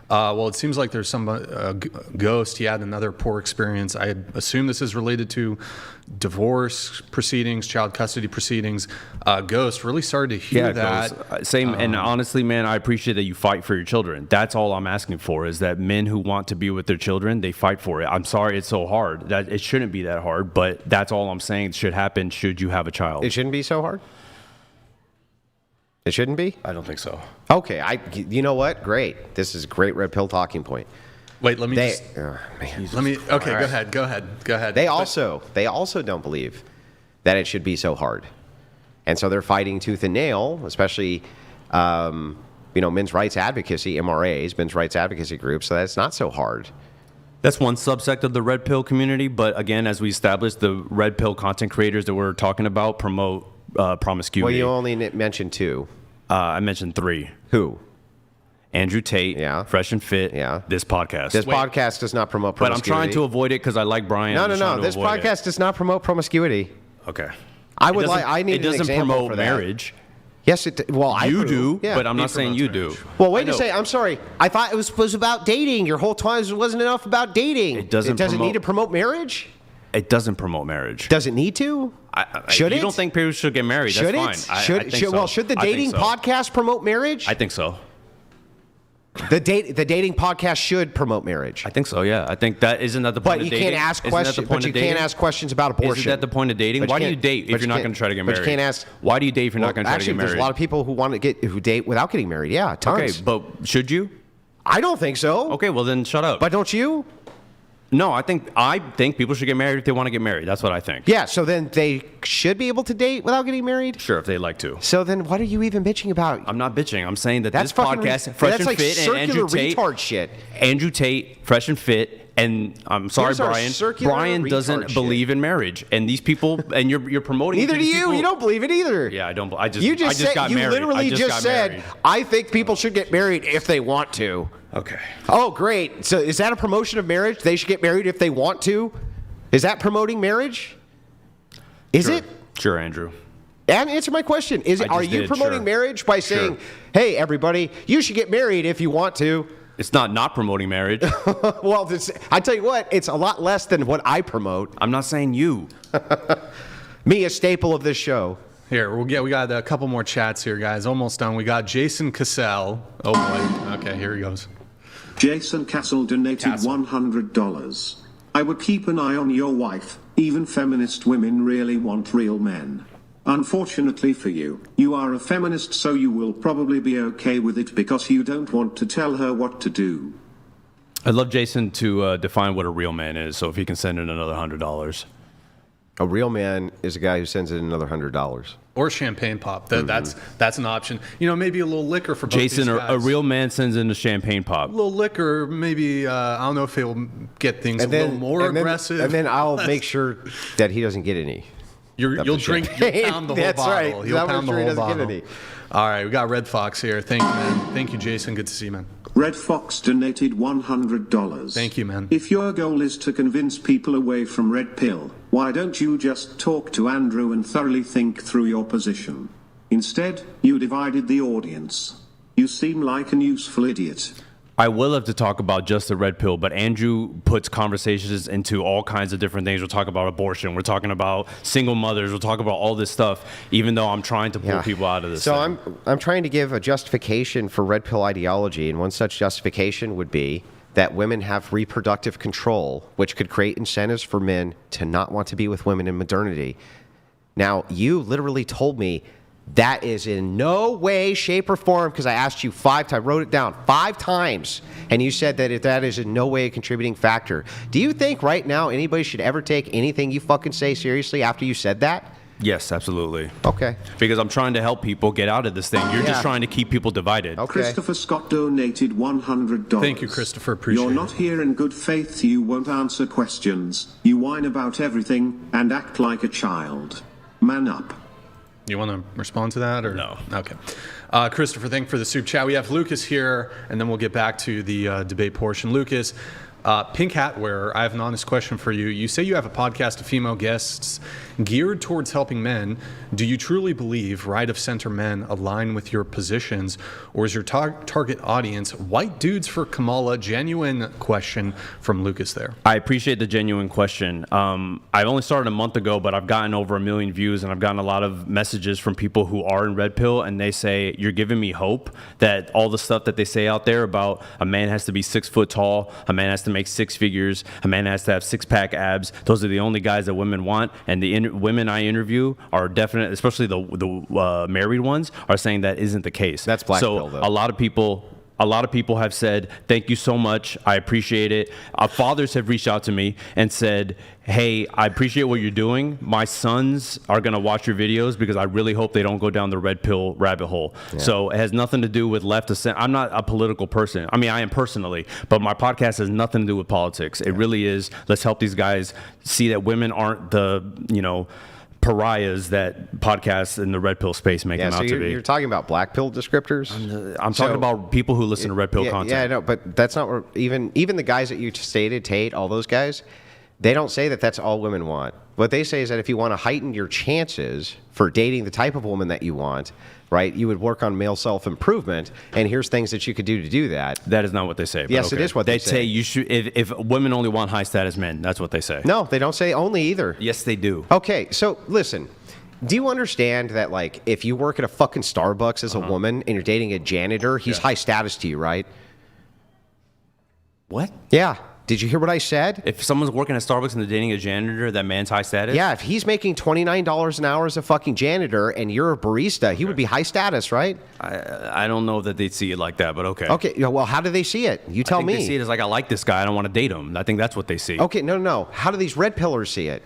Well, it seems like there's some Ghost. He had another poor experience. I assume this is related to divorce proceedings, child custody proceedings. Ghost, really sorry to hear that. Ghost. Same. And honestly, man, I appreciate that you fight for your children. That's all I'm asking for, is that men who want to be with their children, they fight for it. I'm sorry it's so hard. That it shouldn't be that hard, but that's all I'm saying should happen should you have a child. It shouldn't be so hard? It shouldn't be? I don't think so. Okay, you know what? Great. This is a great red pill talking point. Wait, let me They, just... oh, man. Let me... Okay, All right. go ahead. They also don't believe that it should be so hard. And so they're fighting tooth and nail, especially, men's rights advocacy, MRAs, men's rights advocacy groups, so that's not so hard. That's one subsect of the red pill community, but again, as we established, the red pill content creators that we're talking about promote promiscuity. Well, you only mentioned 2. I mentioned 3. Who? Andrew Tate, Yeah. Fresh and Fit, Yeah. this podcast. This podcast does not promote but I'm promiscuity. trying to avoid it because I like Brian. No. This podcast does not promote promiscuity. Okay. I need It an doesn't example promote for that. marriage. Yes, it. Well, I You approve. do, Yeah. but I'm not He saying promotes you do. marriage. Well, wait I a know. second. I'm sorry. I thought it was about dating. Your whole time it wasn't enough about dating. It doesn't need to promote marriage. It doesn't promote marriage. Does it need to? Should you it? don't think people should get married? Should That's it? fine. Should I think so. Well, should the I think dating so. podcast promote marriage? I think so. The dating podcast should promote marriage. I think so. Yeah. I think that isn't that the point But of you dating? can't ask Isn't that the questions. point But you of dating? can't ask questions about abortion. Isn't that the point of dating? But Why do can't- you date but if you're not going to try to get married? But you can't ask. Why do you date if you're not going to try to Actually, get married? there's a lot of people who date without getting married. Yeah, tons. Okay, but should you? I don't think so. Okay, well then shut up. But don't you? No, I think people should get married if they want to get married. That's what I think. Yeah. So then they should be able to date without getting married. Sure, if they like to. So then, what are you even bitching about? I'm not bitching. I'm saying that That's this fucking podcast, re- Fresh that's and like Fit, and circular Andrew Tate, retard shit. Andrew Tate, Fresh and Fit, and I'm sorry, Here's our Brian. circular Brian retard doesn't shit. believe in marriage, and these people, and you're promoting. Neither to do these you. people- You don't believe it either. Yeah, I don't. I You just just said got you married. literally I just got said married. I think people should get married if they want to. Okay. Oh, great. So is that a promotion of marriage? They should get married if they want to? Is that promoting marriage? Is Sure. it? Sure, Andrew. And answer my question. I just Are you did, promoting sure. marriage by saying, hey, everybody, you should get married if you want to? It's not promoting marriage. Well, I tell you what, it's a lot less than what I promote. I'm not saying you. Me, a staple of this show. Here, we got a couple more chats here, guys. Almost done. We got Jason Cassell. Oh, boy. Okay, here he goes. Jason Castle donated $100. I would keep an eye on your wife. Even feminist women really want real men. Unfortunately for you, you are a feminist, so you will probably be okay with it because you don't want to tell her what to do. I'd love Jason to define what a real man is, so if he can send in another $100. A real man is a guy who sends in another $100. Or champagne pop. That's an option. Maybe a little liquor for both Jason, these a guys. real man sends in a champagne pop. A little liquor, maybe, I don't know if he'll get things a little more aggressive. And then I'll make sure that he doesn't get any. You'll pound the whole That's bottle. right. You'll I'll make pound the sure he whole doesn't bottle. get any. All right, we got Red Fox here. Thank you, man. Thank you, Jason. Good to see you, man. Red Fox donated $100. Thank you, man. If your goal is to convince people away from red pill, why don't you just talk to Andrew and thoroughly think through your position? Instead, you divided the audience. You seem like an useful idiot. I will have to talk about just the red pill, but Andrew puts conversations into all kinds of different things. We'll talk about abortion. We're talking about single mothers. We'll talk about all this stuff, even though I'm trying to pull people out of this. So thing. I'm trying to give a justification for red pill ideology, and one such justification would be that women have reproductive control, which could create incentives for men to not want to be with women in modernity. Now, you literally told me that is in no way, shape, or form, because I asked you 5 times, wrote it down 5 times, and you said that that is in no way a contributing factor. Do you think right now anybody should ever take anything you fucking say seriously after you said that? Yes, absolutely. Okay. Because I'm trying to help people get out of this thing. You're Yeah. just trying to keep people divided. Okay. Christopher Scott donated $100. Thank you, Christopher. Appreciate You're it. not here in good faith. You won't answer questions. You whine about everything and act like a child. Man up. You want to respond to that? Or No. Okay. Christopher, thank you for the super chat. We have Lucas here, and then we'll get back to the debate portion. Lucas, Pink Hat Wearer, I have an honest question for you. You say you have a podcast of female guests geared towards helping men. Do you truly believe right-of-center men align with your positions, or is your target audience white dudes for Kamala? Genuine question from Lucas there. I appreciate the genuine question. I only started a month ago, but I've gotten over 1 million views, and I've gotten a lot of messages from people who are in Red Pill, and they say, you're giving me hope that all the stuff that they say out there about a man has to be 6 foot tall, a man has to make 6 figures, a man has to have 6-pack abs. Those are the only guys that women want, and the women I interview are definite, especially the married ones, are saying that isn't the case. That's black pill, though. A lot of people have said, thank you so much. I appreciate it. Fathers have reached out to me and said, hey, I appreciate what you're doing. My sons are going to watch your videos because I really hope they don't go down the red pill rabbit hole. Yeah. So it has nothing to do with left or center. I'm not a political person. I mean, I am personally, but my podcast has nothing to do with politics. It really is, let's help these guys see that women aren't the, pariahs that podcasts in the red pill space make them out to be. You're talking about black pill descriptors? I'm talking about people who listen to red pill content. Yeah, I know, but that's not even the guys that you stated, Tate, all those guys, they don't say that that's all women want. What they say is that if you want to heighten your chances for dating the type of woman that you want, right, you would work on male self-improvement, and here's things that you could do to do that. That is not what they say. Yes, okay. It is what they say. They say you should, if women only want high-status men, that's what they say. No, they don't say only either. Yes, they do. Okay, so listen. Do you understand that, like, if you work at a fucking Starbucks as a woman and you're dating a janitor, he's high status to you, right? What? Yeah. Did you hear what I said? If someone's working at Starbucks and they're dating a janitor, that man's high status? Yeah, if he's making $29 an hour as a fucking janitor and you're a barista, he would be high status, right? I don't know that they'd see it like that, but okay. Okay, well, how do they see it? You tell me. They see it as like, I like this guy, I don't want to date him. I think that's what they see. Okay, no. How do these red pillers see it?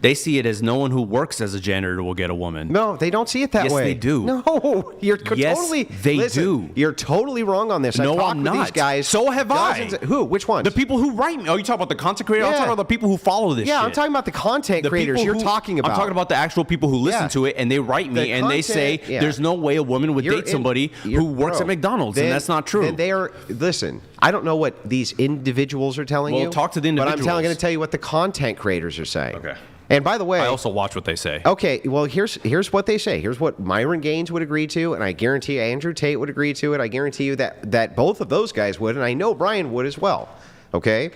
They see it as no one who works as a janitor will get a woman. No, they don't see it that way. Yes, they do. No, you're totally. They do. You're totally wrong on this. No, I'm not. These guys. So have I. Who? Which ones? The people who write me. Oh, you talking about the content creators? Yeah. I'm talking about the people who follow this shit. Yeah, I'm talking about the content creators you're talking about. I'm talking about the actual people who listen to it and they write me and they say there's no way a woman would date somebody who works at McDonald's, and that's not true. Then they are. Listen, I don't know what these individuals are telling you. Well, talk to the individuals. But I'm going to tell you what the content creators are saying. Okay. And by the way, I also watch what they say. Okay, well, here's what they say. Here's what Myron Gaines would agree to, and I guarantee Andrew Tate would agree to it. I guarantee you that both of those guys would, and I know Brian would as well. Okay?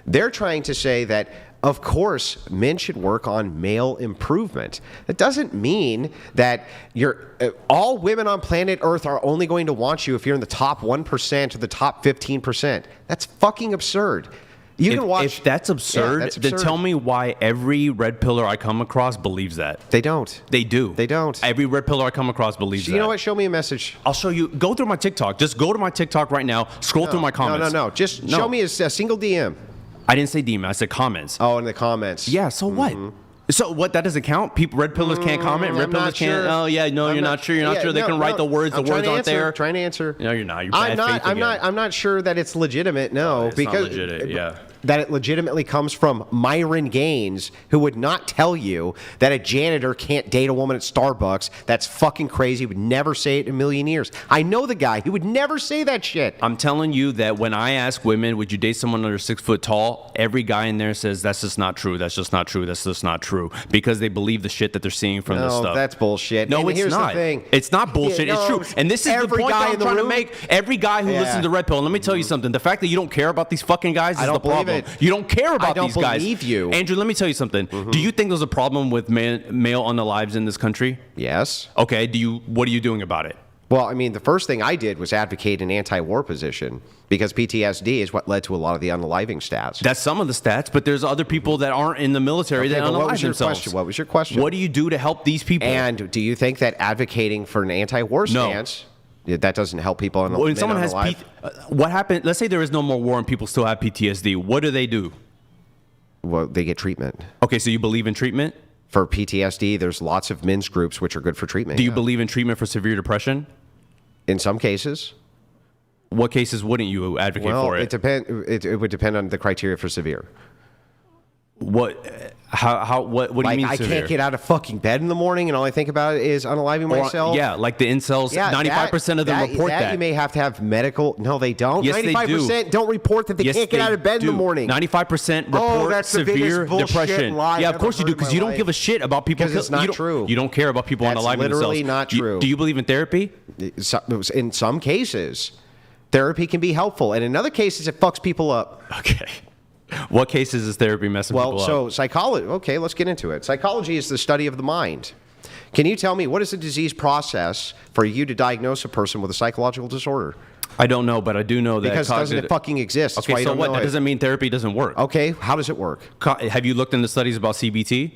They're trying to say that, of course, men should work on male improvement. That doesn't mean that all women on planet Earth are only going to want you if you're in the top 1% or the top 15%. That's fucking absurd. You can watch. If that's absurd, then tell me why every red pillar I come across believes that. They don't. They do. They don't. Every red pillar I come across believes that. You know what? Show me a message. I'll show you. Go through my TikTok. Just go to my TikTok right now. Scroll through my comments. No. Just show me a single DM. I didn't say DM. I said comments. Oh, in the comments. Yeah. So what? So what? That doesn't count. Red pillars can't comment. Red pillars can't. Oh yeah, no, you're not sure. You're not sure. They can write the words. The words aren't there. Trying to answer. No, you're not. You're bad faith again. I'm not sure that it's legitimate. No, it's because not legit, yeah. That it legitimately comes from Myron Gaines, who would not tell you that a janitor can't date a woman at Starbucks. That's fucking crazy. He would never say it in a million years. I know the guy. He would never say that shit. I'm telling you that when I ask women, would you date someone under 6 foot tall? Every guy in there says that's just not true. That's just not true. That's just not true. Because they believe the shit that they're seeing from this stuff. No, that's bullshit. No, and it's here's not. The thing. It's not bullshit. Yeah, it's true. And this is the point that I'm trying to make. Every guy who listens to Red Pill, and let me tell you something. The fact that you don't care about these fucking guys is the problem. You don't care about these guys. I don't believe you. Andrew, let me tell you something. Do you think there's a problem with male unalives in this country? Yes. Okay. What are you doing about it? Well, I mean, the first thing I did was advocate an anti-war position because PTSD is what led to a lot of the unaliving stats. That's some of the stats, but there's other people that aren't in the military that unalive themselves. What was your question? What do you do to help these people? And do you think that advocating for an anti-war stance, that doesn't help people unalive? When someone has what happened? Let's say there is no more war and people still have PTSD. What do? Well, they get treatment. Okay, so you believe in treatment? For PTSD, there's lots of men's groups which are good for treatment. Do you believe in treatment for severe depression? In some cases. What cases wouldn't you advocate for it? It would depend on the criteria for severe. What do you Like, mean I severe? can't get out of fucking bed in the morning, and all I think about is unaliving myself. Yeah, like the incels. Yeah, 95% of them report that. You may have to have medical. No, they don't. Yes, they 95% don't report that they Yes, can't get they out of bed in the do. morning. 95% Oh, report that's the severe biggest bullshit depression. lie I've Yeah, of course ever you do, heard in because my you don't life. give a shit about people. Because it's not true. You don't care about people That's unaliving literally themselves. not true. Do you believe in therapy? In some cases, therapy can be helpful, and in other cases, it fucks people up. Okay. What cases is therapy messing people Well, up? so psychology. Okay, let's get into it. Psychology is the study of the mind. Can you tell me what is the disease process for you to diagnose a person with a psychological disorder? I don't know, but I do know that Because doesn't it fucking exist? That's why Okay, you so don't what? know That it. doesn't mean therapy doesn't work. Okay, how does it work? Have you looked into studies about CBT?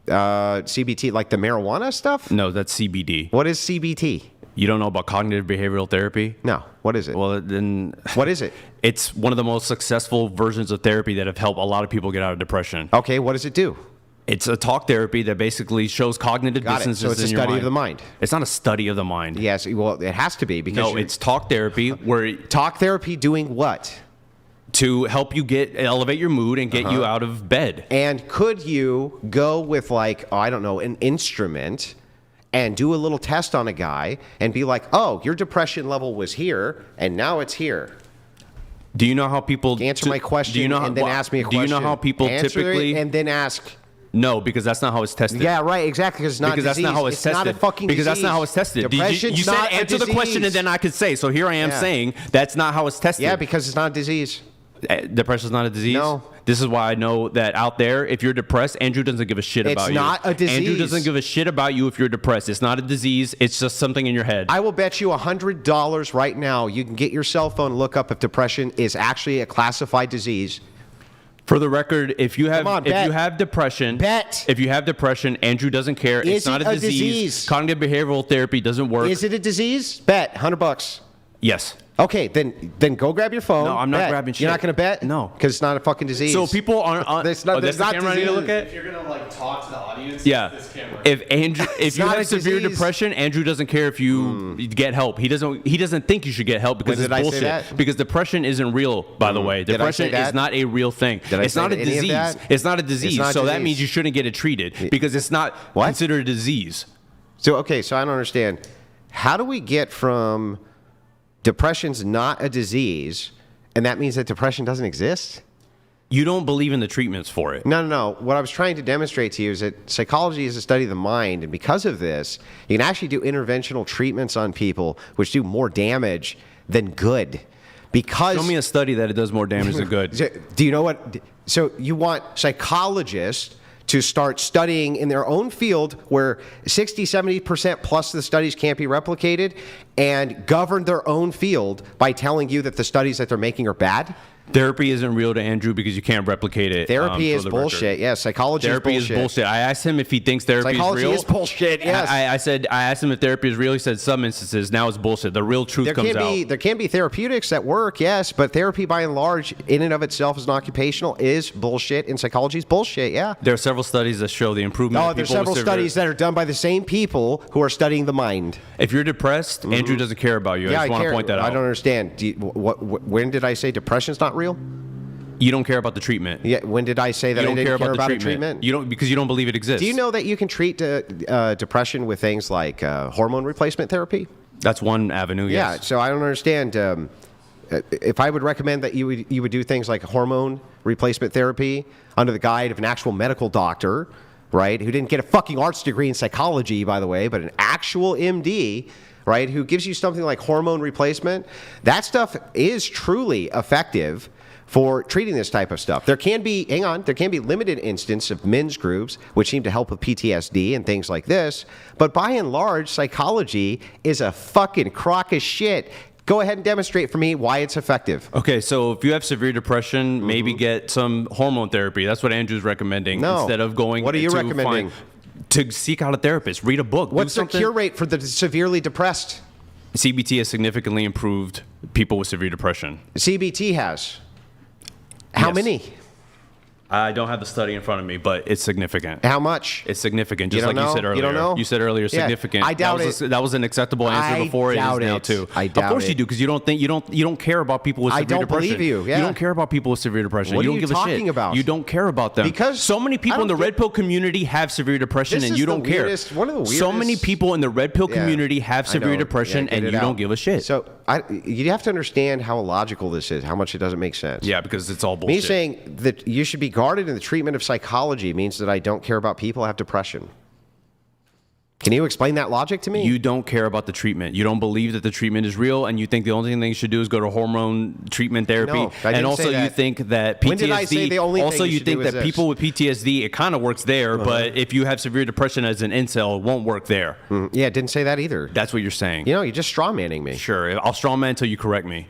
CBT, like the marijuana stuff? No, that's CBD. What is CBT? You don't know about cognitive behavioral therapy? No. What is it? Well, then What is it? it's one of the most successful versions of therapy that have helped a lot of people get out of depression. Okay, what does it do? It's a talk therapy that basically shows cognitive Got it. dissonances So it's a in your study mind. of the mind. It's not a study of the mind. Yes, well, it has to be because No, it's talk therapy where talk therapy doing what? to help you elevate your mood and get you out of bed. And could you go with like, oh, I don't know, an instrument and do a little test on a guy and be like, oh, your depression level was here and now it's here? Do you know how people Answer my question do you know and then ask me a Do question. you know how people Answer typically it and then ask. No, because that's not how it's tested. Yeah, right, exactly, because it's not Because that's not how it's tested. not a fucking because disease. that's not how it's tested. Depression's You said not a answer the question and disease. then I could say. So here I am Yeah. saying that's not how it's tested. Yeah, because it's not a disease. Depression is not a disease? No. This is why I know that out there, if you're depressed, Andrew doesn't give a shit It's about you. not a disease. Andrew doesn't give a shit about you if you're depressed. It's not a disease. It's just something in your head. I will bet you $100 right now you can get your cell phone and look up if depression is actually a classified disease. For the record, if you have Come on, if bet. you have depression, Bet. If you have depression, Andrew doesn't care. Is It's not it a a disease. disease? Cognitive behavioral therapy doesn't work. Is it a disease? Bet, $100. Yes. Okay, then go grab your phone. No, I'm not bet. grabbing shit. You're not going to bet? No. Because it's not a fucking disease. So people aren't. There's not- that's there's the not camera I need to disease. look at. If you're gonna like talk to the audience, Yeah. this camera. If you not have a severe disease. depression, Andrew doesn't care if you get help. He doesn't think you should get help because When it's did I say bullshit. that? Because depression isn't real, by the way. Did I say Depression that? is not a real thing. Did I It's say not a any of disease. that? It's not a disease. not a So that disease. means you shouldn't get it treated because it's not What? considered a disease. So I don't understand. How do we get from depression's not a disease, and that means that depression doesn't exist? You don't believe in the treatments for it. No. What I was trying to demonstrate to you is that psychology is a study of the mind, and because of this, you can actually do interventional treatments on people which do more damage than good. Because Show me a study that it does more damage than good. Do you know what? So you want psychologists to start studying in their own field where 60, 70% plus of the studies can't be replicated and govern their own field by telling you that the studies that they're making are bad? Therapy isn't real to Andrew because you can't replicate it. Therapy for is the record. bullshit. Yeah, psychology Therapy is is bullshit. bullshit. I asked him if he thinks therapy Psychology is real. is bullshit, yes. I asked him if therapy is real. He said some instances. Now it's bullshit. The real truth comes out. There can be therapeutics that work, yes, but therapy by and large, in and of itself as an occupational, is bullshit, and psychology is bullshit, yeah. There are several studies that show the improvement. Oh, of there's people several with severe- studies that are done by the same people who are studying the mind. If you're depressed, Andrew doesn't care about you. I just want to point that out. I don't understand. When did I say depression's not real? You don't care about the treatment. Yeah. When did I say that You I don't didn't care about the a treatment? You don't because you don't believe it exists. Do you know that you can treat depression with things like hormone replacement therapy? That's one avenue. Yeah. Yes. So I don't understand. If I would recommend that you would do things like hormone replacement therapy under the guide of an actual medical doctor, right, who didn't get a fucking arts degree in psychology, by the way, but an actual MD, right, who gives you something like hormone replacement, that stuff is truly effective for treating this type of stuff. There can be limited instances of men's groups which seem to help with PTSD and things like this, but by and large, psychology is a fucking crock of shit. Go ahead and demonstrate for me why it's effective. Okay, so if you have severe depression, maybe get some hormone therapy. That's what Andrew's recommending No. instead of going. What are you to recommending? To seek out a therapist, read a book. What's do the something. cure rate for the severely depressed? CBT has significantly improved people with severe depression. CBT has. How Yes. many? I don't have the study in front of me, but it's significant. How much? It's significant, You just don't like you know? said earlier. You don't know? You said earlier, Yeah, significant. I doubt That was an acceptable answer I before. It is doubt now it. too. I Of doubt course it. you do, because you don't care about people with I severe don't depression. believe you, yeah. You don't care about people with severe depression. What you are don't you give a shit. talking about? You don't care about them Because so many people I in the don't red pill community have severe depression, This and is you the don't care. weirdest- one of the So many weirdest- people in the red pill Yeah, community have I severe know. depression, Yeah, get and it you out. don't give a shit. So you have to understand how illogical this is, how much it doesn't make sense. Yeah, because it's all bullshit. Me saying that you should be guarded in the treatment of psychology means that I don't care about people who have depression. Can you explain that logic to me? You don't care about the treatment. You don't believe that the treatment is real, and you think the only thing they should do is go to hormone treatment therapy. No, I didn't and also, say that. you think that PTSD. When did I say the only also, thing you you should think do is that this? people with PTSD, it kind of works there, but if you have severe depression as an incel, it won't work there. Yeah, it didn't say that either. That's what you're saying. You know, you're just straw manning me. Sure, I'll strawman until you correct me.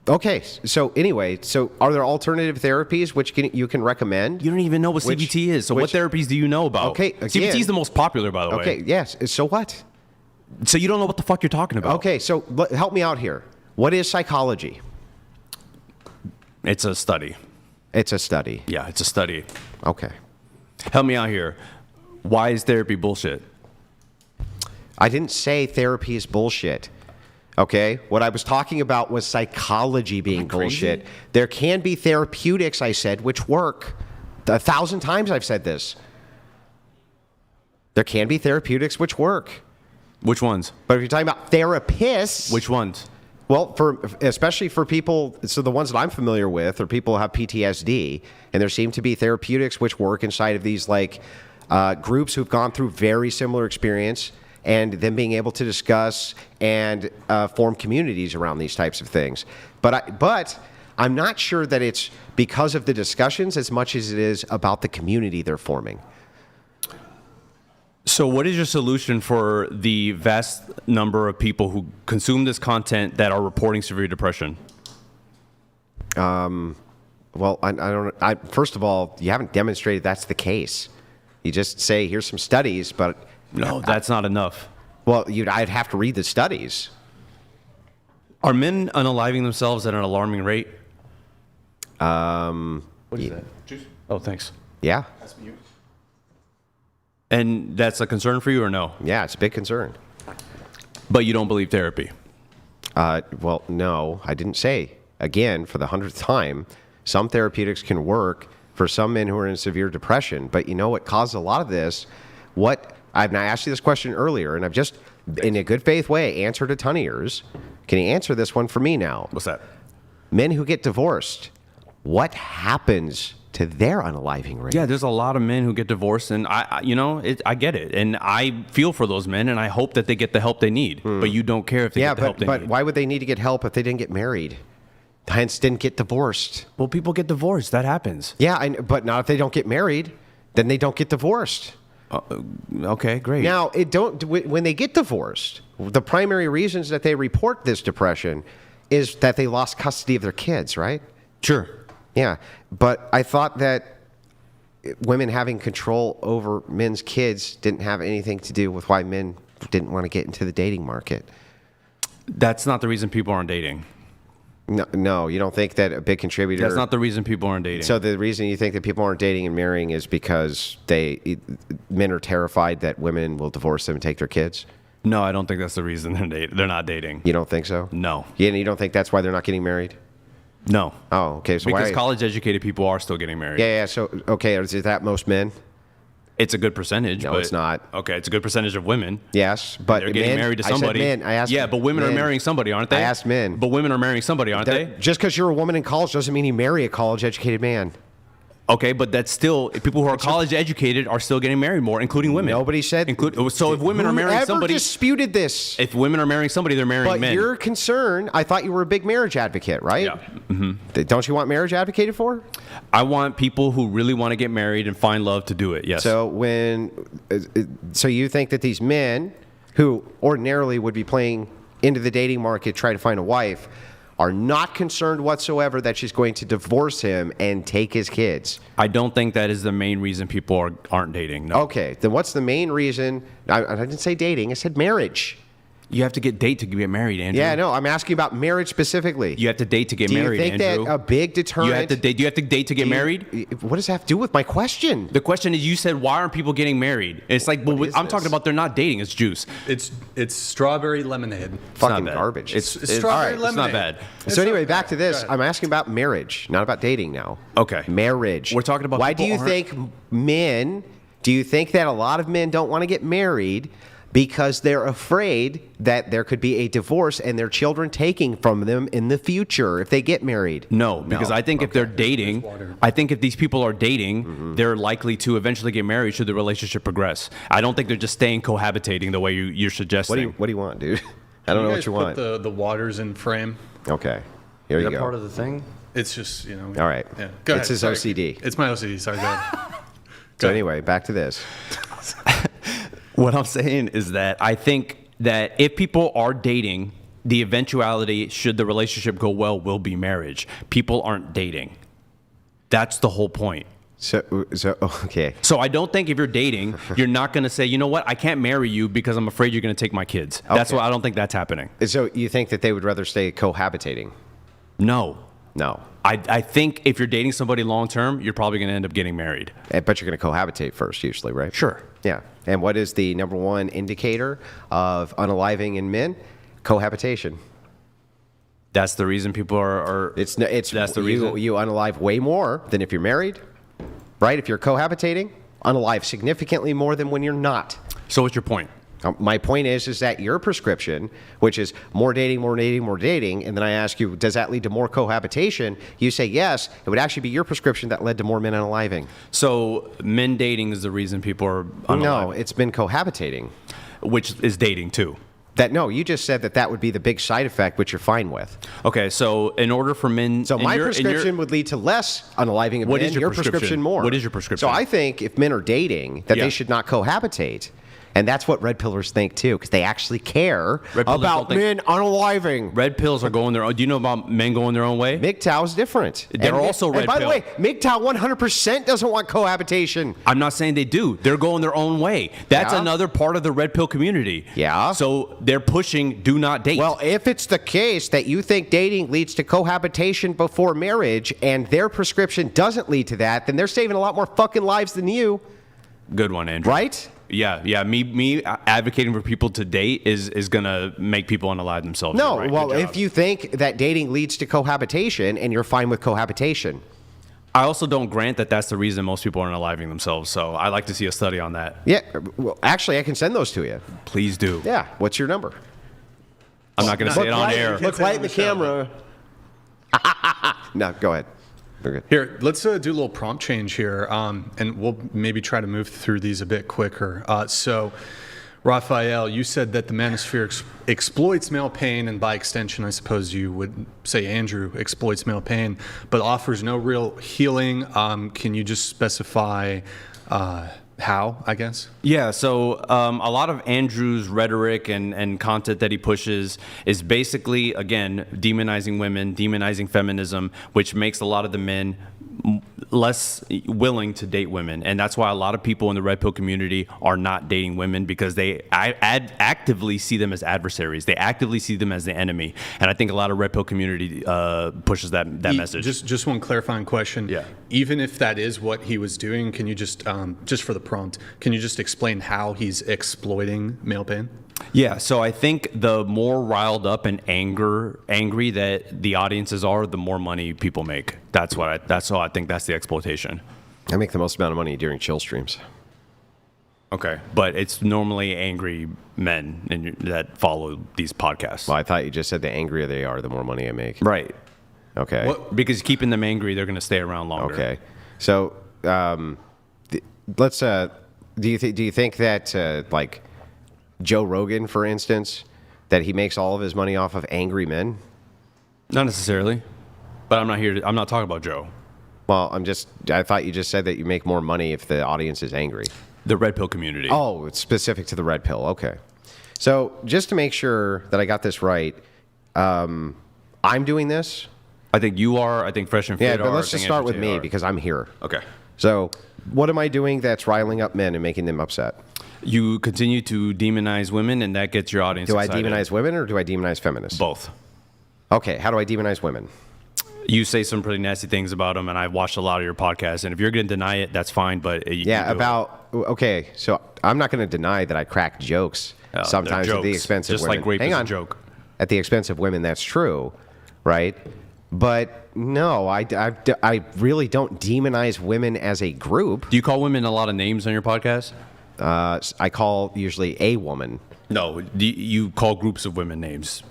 Okay, so anyway, are there alternative therapies which you can recommend? You don't even know what Which- CBT is. So, what which- therapies do you know about? Okay, CBT again- is the most popular, by the way. Okay, yes. So what? So you don't know what the fuck you're talking about. Okay, so help me out here. What is psychology? It's a study. It's a study. Yeah, it's a study. Okay. Help me out here. Why is therapy bullshit? I didn't say therapy is bullshit. Okay? What I was talking about was psychology being bullshit. There can be therapeutics, I said, which work. 1,000 times I've said this. There can be therapeutics which work. Which ones? But if you're talking about therapists, Which ones? well, especially for people, so the ones that I'm familiar with are people who have PTSD, and there seem to be therapeutics which work inside of these groups who've gone through very similar experience, and them being able to discuss and form communities around these types of things. But I'm not sure that it's because of the discussions as much as it is about the community they're forming. So what is your solution for the vast number of people who consume this content that are reporting severe depression? Well, I don't. First of all, you haven't demonstrated that's the case. You just say, here's some studies, but No, that's not enough. well, I'd have to read the studies. Are men unaliving themselves at an alarming rate? What is that? Juice? Oh, thanks. Yeah, And that's a concern for you or no? yeah, it's a big concern. But you don't believe therapy? Well, no, I didn't say. Again, for the 100th time, some therapeutics can work for some men who are in severe depression. But you know what caused a lot of this? I asked you this question earlier, and I've just, in a good faith way, answered a ton of yours. Can you answer this one for me now? What's that? Men who get divorced, what happens to their unaliving rate? Yeah, there's a lot of men who get divorced, and I get it, and I feel for those men, and I hope that they get the help they need. But you don't care if they get the help they but need. why would they need to get help if they didn't get married? Hence, didn't get divorced. Well, people get divorced. That happens. Yeah, but not if they don't get married. Then they don't get divorced. Okay, great. Now, when they get divorced, the primary reasons that they report this depression is that they lost custody of their kids, right? Sure. Yeah, but I thought that women having control over men's kids didn't have anything to do with why men didn't want to get into the dating market. That's not the reason people aren't dating. No, you don't think that a big contributor... That's not the reason people aren't dating. So the reason you think that people aren't dating and marrying is because men are terrified that women will divorce them and take their kids? No, I don't think that's the reason they're not dating. You don't think so? No. Yeah, and you don't think that's why they're not getting married? No. Oh, okay. So Because why? college-educated people are still getting married. Yeah. So okay, is that most men? It's a good percentage. No, but, it's not. Okay, it's a good percentage of women. Yes, but They're getting men, married to somebody. I said men. I asked. Yeah, but women are men. marrying somebody, aren't they? I asked men. But women are marrying somebody, aren't they? Just because you're a woman in college doesn't mean you marry a college-educated man. Okay, but that's still people who are college educated are still getting married more, including women. Nobody said. So if women are marrying Whoever somebody, disputed this? if women are marrying somebody, they're marrying But men. your concern, I thought you were a big marriage advocate, right? Yeah. Mm-hmm. Don't you want marriage advocated for? I want people who really want to get married and find love to do it. Yes. So so you think that these men who ordinarily would be playing into the dating market, try to find a wife, are not concerned whatsoever that she's going to divorce him and take his kids? I don't think that is the main reason people aren't dating. No. Okay, then what's the main reason? I didn't say dating, I said marriage. You have to date to get married, Andrew. Yeah, no, I'm asking about marriage specifically. You have to date to get Do you married, think Andrew. that a big deterrent? You have to date. Do you have to date to get married? What does that have to do with my question? The question is, you said, why aren't people getting married? It's like, well, What is I'm this? talking about they're not dating. It's juice. It's strawberry lemonade. Fucking bad. garbage. It's strawberry all right, it's not lemonade. bad. So anyway, okay. back to this. Go ahead. I'm asking about marriage, not about dating now. Okay. Marriage. We're talking about why do people you think men? Do you think that a lot of men don't want to get married because they're afraid that there could be a divorce and their children taking from them in the future if they get married? No, because I think if they're dating, I think if these people are dating, they're likely to eventually get married should the relationship progress. I don't think they're just staying cohabitating the way you're suggesting. What do you want, dude? I don't know what you want. Put the waters in frame. Okay. Here Is you that go. part of the thing? It's just, you know. All right. Yeah. Go It's ahead. his Sorry. OCD. It's my OCD. Sorry, go ahead. So anyway, back to this. What I'm saying is that I think that if people are dating, the eventuality, should the relationship go well, will be marriage. People aren't dating. That's the whole point. So okay. So I don't think if you're dating, you're not going to say, you know what, I can't marry you because I'm afraid you're going to take my kids. That's Okay. why I don't think that's happening. So you think that they would rather stay cohabitating? No. No. I think if you're dating somebody long term, you're probably going to end up getting married. But you're going to cohabitate first, usually, right? Sure. Yeah. And what is the number one indicator of unaliving in men? Cohabitation. That's the reason people are It's that's the reason. you unalive way more than if you're married, right? If you're cohabitating, unalive significantly more than when you're not. So what's your point? My point is that your prescription, which is more dating, more dating, more dating, and then I ask you, does that lead to more cohabitation? You say yes. It would actually be your prescription that led to more men unaliving. So men dating is the reason people are unaliving. No, it's been cohabitating. Which is dating too. No, you just said that would be the big side effect, which you're fine with. Okay, so in order for men, So my prescription would lead to less unaliving of What men. is your prescription prescription? more. What is your prescription? So I think if men are dating, that Yeah. they should not cohabitate. And that's what red pillers think too, because they actually care Red pillers about don't think- men unaliving. red pills are going their own. Do you know about men going their own way? MGTOW is different. They're also red And by pill. the way, MGTOW 100% doesn't want cohabitation. I'm not saying they do. They're going their own way. That's Yeah. another part of the red pill community. Yeah. So they're pushing do not date. Well, if it's the case that you think dating leads to cohabitation before marriage and their prescription doesn't lead to that, then they're saving a lot more fucking lives than you, good one, Andrew. right? Yeah. Me advocating for people to date is gonna make people unalive themselves. No, You're right. well, Good job. if you think that dating leads to cohabitation and you're fine with cohabitation. I also don't grant that that's the reason most people are unaliving themselves. So I like to see a study on that. Yeah, well, actually, I can send those to you. Please do. Yeah, what's your number? I'm not gonna say it on air. Look right in the camera. No, go ahead. We're good. Here, let's do a little prompt change here, and we'll maybe try to move through these a bit quicker. So, Raphael, you said that the manosphere exploits male pain, and by extension, I suppose you would say Andrew exploits male pain, but offers no real healing. Can you just specify how, I guess? Yeah, so a lot of Andrew's rhetoric and content that he pushes is basically, again, demonizing women, demonizing feminism, which makes a lot of the men less willing to date women. And that's why a lot of people in the red pill community are not dating women, because they actively see them as adversaries. They actively see them as the enemy. And I think a lot of red pill community pushes that message. Just one clarifying question. Yeah. Even if that is what he was doing, can you just for the prompt, can you just explain how he's exploiting male pain? Yeah, so I think the more riled up and angry that the audiences are, the more money people make. That's all. I think that's the exploitation. I make the most amount of money during chill streams. Okay, but it's normally angry men that follow these podcasts. Well, I thought you just said the angrier they are, the more money I make. Right. Okay. Because keeping them angry, they're going to stay around longer. Okay. So let's. Do you think that like Joe Rogan, for instance, that he makes all of his money off of angry men? Not necessarily, but I'm not talking about Joe. Well, I thought you just said that you make more money if the audience is angry. The red pill community. Oh, it's specific to the red pill. Okay. So just to make sure that I got this right, I'm doing this. I think you are. I think Fresh and Fit Yeah, are. but let's I just think start with Andrew me Tate are. because I'm here. Okay. So what am I doing that's riling up men and making them upset? You continue to demonize women, and that gets your audience Do excited. I demonize women or do I demonize feminists? Both. Okay, how do I demonize women? You say some pretty nasty things about them, and I've watched a lot of your podcasts. And if you're going to deny it, that's fine. But Okay, so I'm not going to deny that I crack jokes sometimes at the expense of just women. like rape Hang is on. a joke. At the expense of women, that's true, right? But no, I really don't demonize women as a group. Do you call women a lot of names on your podcast? I call usually a woman. No. Do you call groups of women names?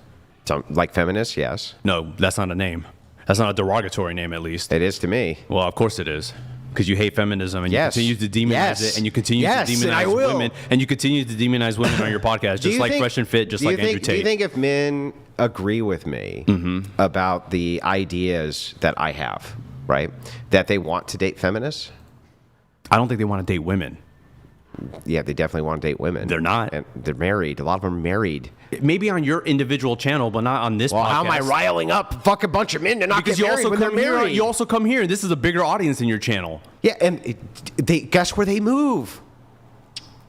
Like feminists, yes. No, that's not a name. That's not a derogatory name, at least. It is to me. Well, of course it is. Because you hate feminism and Yes. you continue to demonize Yes. it, and you continue Yes, to and I demonize will. women, and you continue to demonize women on your podcast, just like Fresh and Fit, just like Andrew Tate. Do you think if men agree with me about the ideas that I have, right, that they want to date feminists? I don't think they want to date women. Yeah, they definitely want to date women. They're not. And they're married. A lot of them are married. Maybe on your individual channel, but not on this Well, podcast. how am I riling up a fucking bunch of men to not Because get you married also when they're come here. married? You also come here, and this is a bigger audience than your channel. Yeah, and they guess where they move?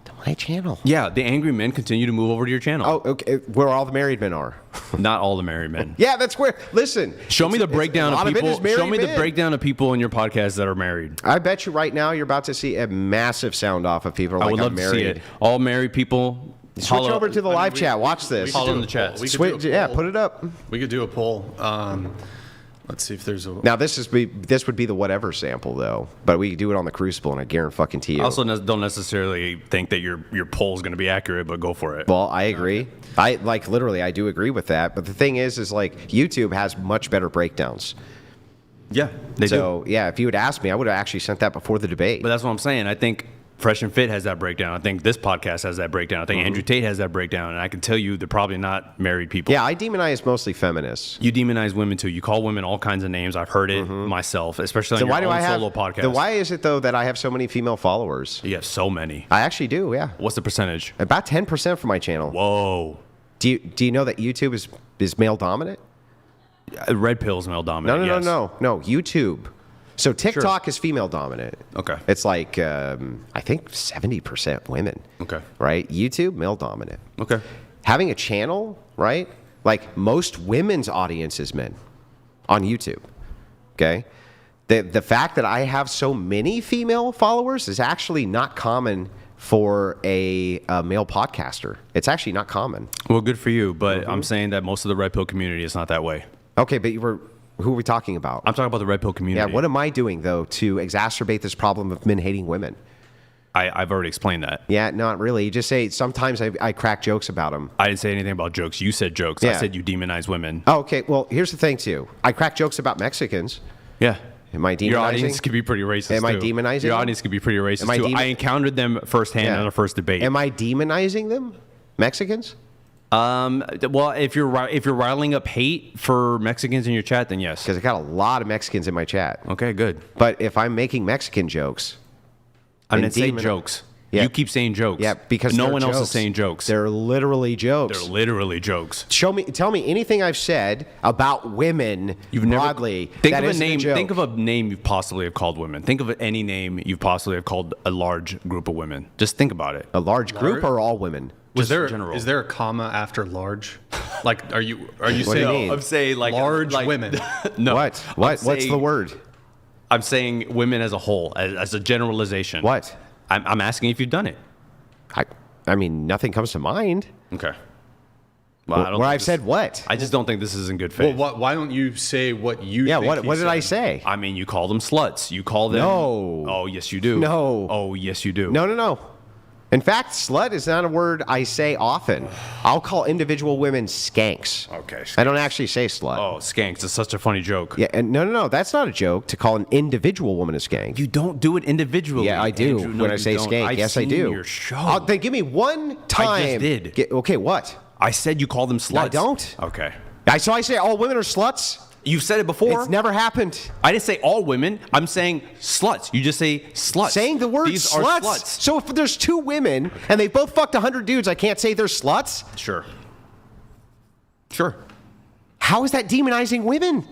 To my channel. Yeah, the angry men continue to move over to your channel. Oh, okay. Where all the married men are. Not all the married men. Yeah, that's where. Listen. Show me the it's- breakdown a lot of it people. is married Show me the men. breakdown of people in your podcast that are married. I bet you right now you're about to see a massive sound off of people. I Like, would love I'm to married. see it. All married people. Switch over to the live chat. Watch this. Follow in the chat. Switch, yeah, put it up. We could do a poll. Let's see if there's a. Now this would be the whatever sample though, but we could do it on the Crucible, and I guarantee you. I also don't necessarily think that your poll is going to be accurate, but go for it. Well, I agree. I like literally, I do agree with that. But the thing is like YouTube has much better breakdowns. Yeah, they do. So yeah, if you had asked me, I would have actually sent that before the debate. But that's what I'm saying. I think Fresh and Fit has that breakdown. I think this podcast has that breakdown. I think Andrew Tate has that breakdown. And I can tell you they're probably not married people. Yeah, I demonize mostly feminists. You demonize women too. You call women all kinds of names. I've heard it myself, especially on your own solo podcast. Then why is it though that I have so many female followers? You have so many. I actually do. Yeah, What's the percentage? about 10% for my channel. Whoa. Do you know that YouTube is male dominant? Red pill's male dominant. yes. No. YouTube. So TikTok is female dominant. Okay. It's like I think 70% women. Okay. Right. YouTube male dominant. Okay. Having a channel, right? Like most women's audience is men on YouTube. Okay. The fact that I have so many female followers is actually not common for a male podcaster. It's actually not common. Well, good for you, but I'm saying that most of the red pill community is not that way. Okay, but who are we talking about? I'm talking about the red pill community. Yeah, what am I doing, though, to exacerbate this problem of men hating women? I've already explained that. Yeah, not really. You just say sometimes I crack jokes about them. I didn't say anything about jokes. You said jokes. I Yeah. said you demonize women. Oh, okay, well, here's the thing, too. I crack jokes about Mexicans. Yeah. Am I demonizing? Your audience could be pretty racist, Am I too. demonizing Your them? audience could be pretty racist, Am I too. I encountered them firsthand Yeah. in our first debate. Am I demonizing them? Mexicans? Well, if you're riling up hate for Mexicans in your chat, then yes. Because I got a lot of Mexicans in my chat. Okay, good. But if I'm making Mexican jokes... I and didn't say demon- jokes. Yeah. You keep saying jokes. Yeah, because no they're one else is jokes. saying jokes. They're literally jokes. They're literally jokes. Tell me anything I've said about women broadly. Think that of a isn't name. joke. Think of a name you possibly have called women. Think of any name you possibly have called a large group of women. Just think about it. A large group or all women? Is there general. is there a comma after large? Like, are you What do you saying mean? I'm saying like large like- women? No. What? I'm What's saying- the word? I'm saying women as a whole, as a generalization. What? I'm asking if you've done it. I mean, nothing comes to mind. Okay. Well, I don't Where think I've said what? I just don't think this is in good Well, faith. why don't you say what you? Yeah, think what he did I said? say? I mean, you call them sluts. You call them. No. Oh, yes, you do. No. Oh, yes, you do. No. In fact, slut is not a word I say often. I'll call individual women skanks. Okay, I don't actually say slut. Oh, skanks. It's such a funny joke. Yeah, and no. That's not a joke to call an individual woman a skank. You don't do it individually. Yeah, I do Andrew. No, when I you say don't. skank. I've Yes, I seen do. Your show. Then give me one time. did. Okay, what? I said you call them sluts. I don't. Okay. So I say all women are sluts? You've said it before. It's never happened. I didn't say all women. I'm saying sluts. You just say sluts. Saying the word These sluts. are sluts. So if there's two women and they both fucked 100 dudes, I can't say they're sluts? Sure. How is that demonizing women?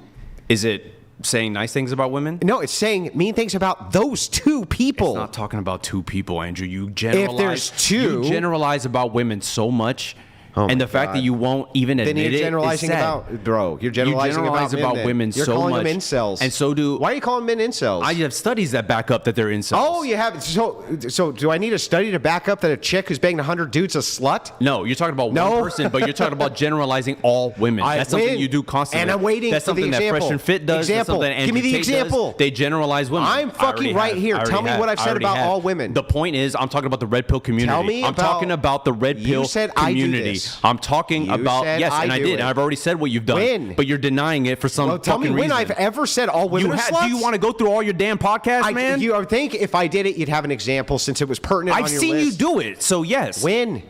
Is it saying nice things about women? No, it's saying mean things about those two people. It's not talking about two people, Andrew. You generalize. If there's two, you generalize about women so much. Oh and the fact that you won't even admit then you're generalizing it is sad. about, bro. You're generalizing you generalize about women You're so calling much. them incels. And so do. Why are you calling men incels? I have studies that back up that they're incels. Oh, you have. So do I need a study to back up that a chick who's banged 100 dudes is a slut? No, you're talking about No. one person, but you're talking about generalizing all women. That's something you do constantly. And I'm waiting That's for the something that example. Fresh and Fit does. Example. That's something that Give me the Andrew Tate example. does. They generalize women. I'm fucking right here. Tell me what I've said about all women. The point is, I'm talking about the red pill community. Tell me I'm talking about the red pill You said I do community. this. I'm talking You about said yes, and I do did. it. And I've already said what you've done. When? But you're denying it for some Well, tell me fucking when reason. I've ever said all women are sluts. Do you want to go through all your damn podcasts, man? I would think if I did it, you'd have an example since it was pertinent I've on your seen list. you do it, so yes. When?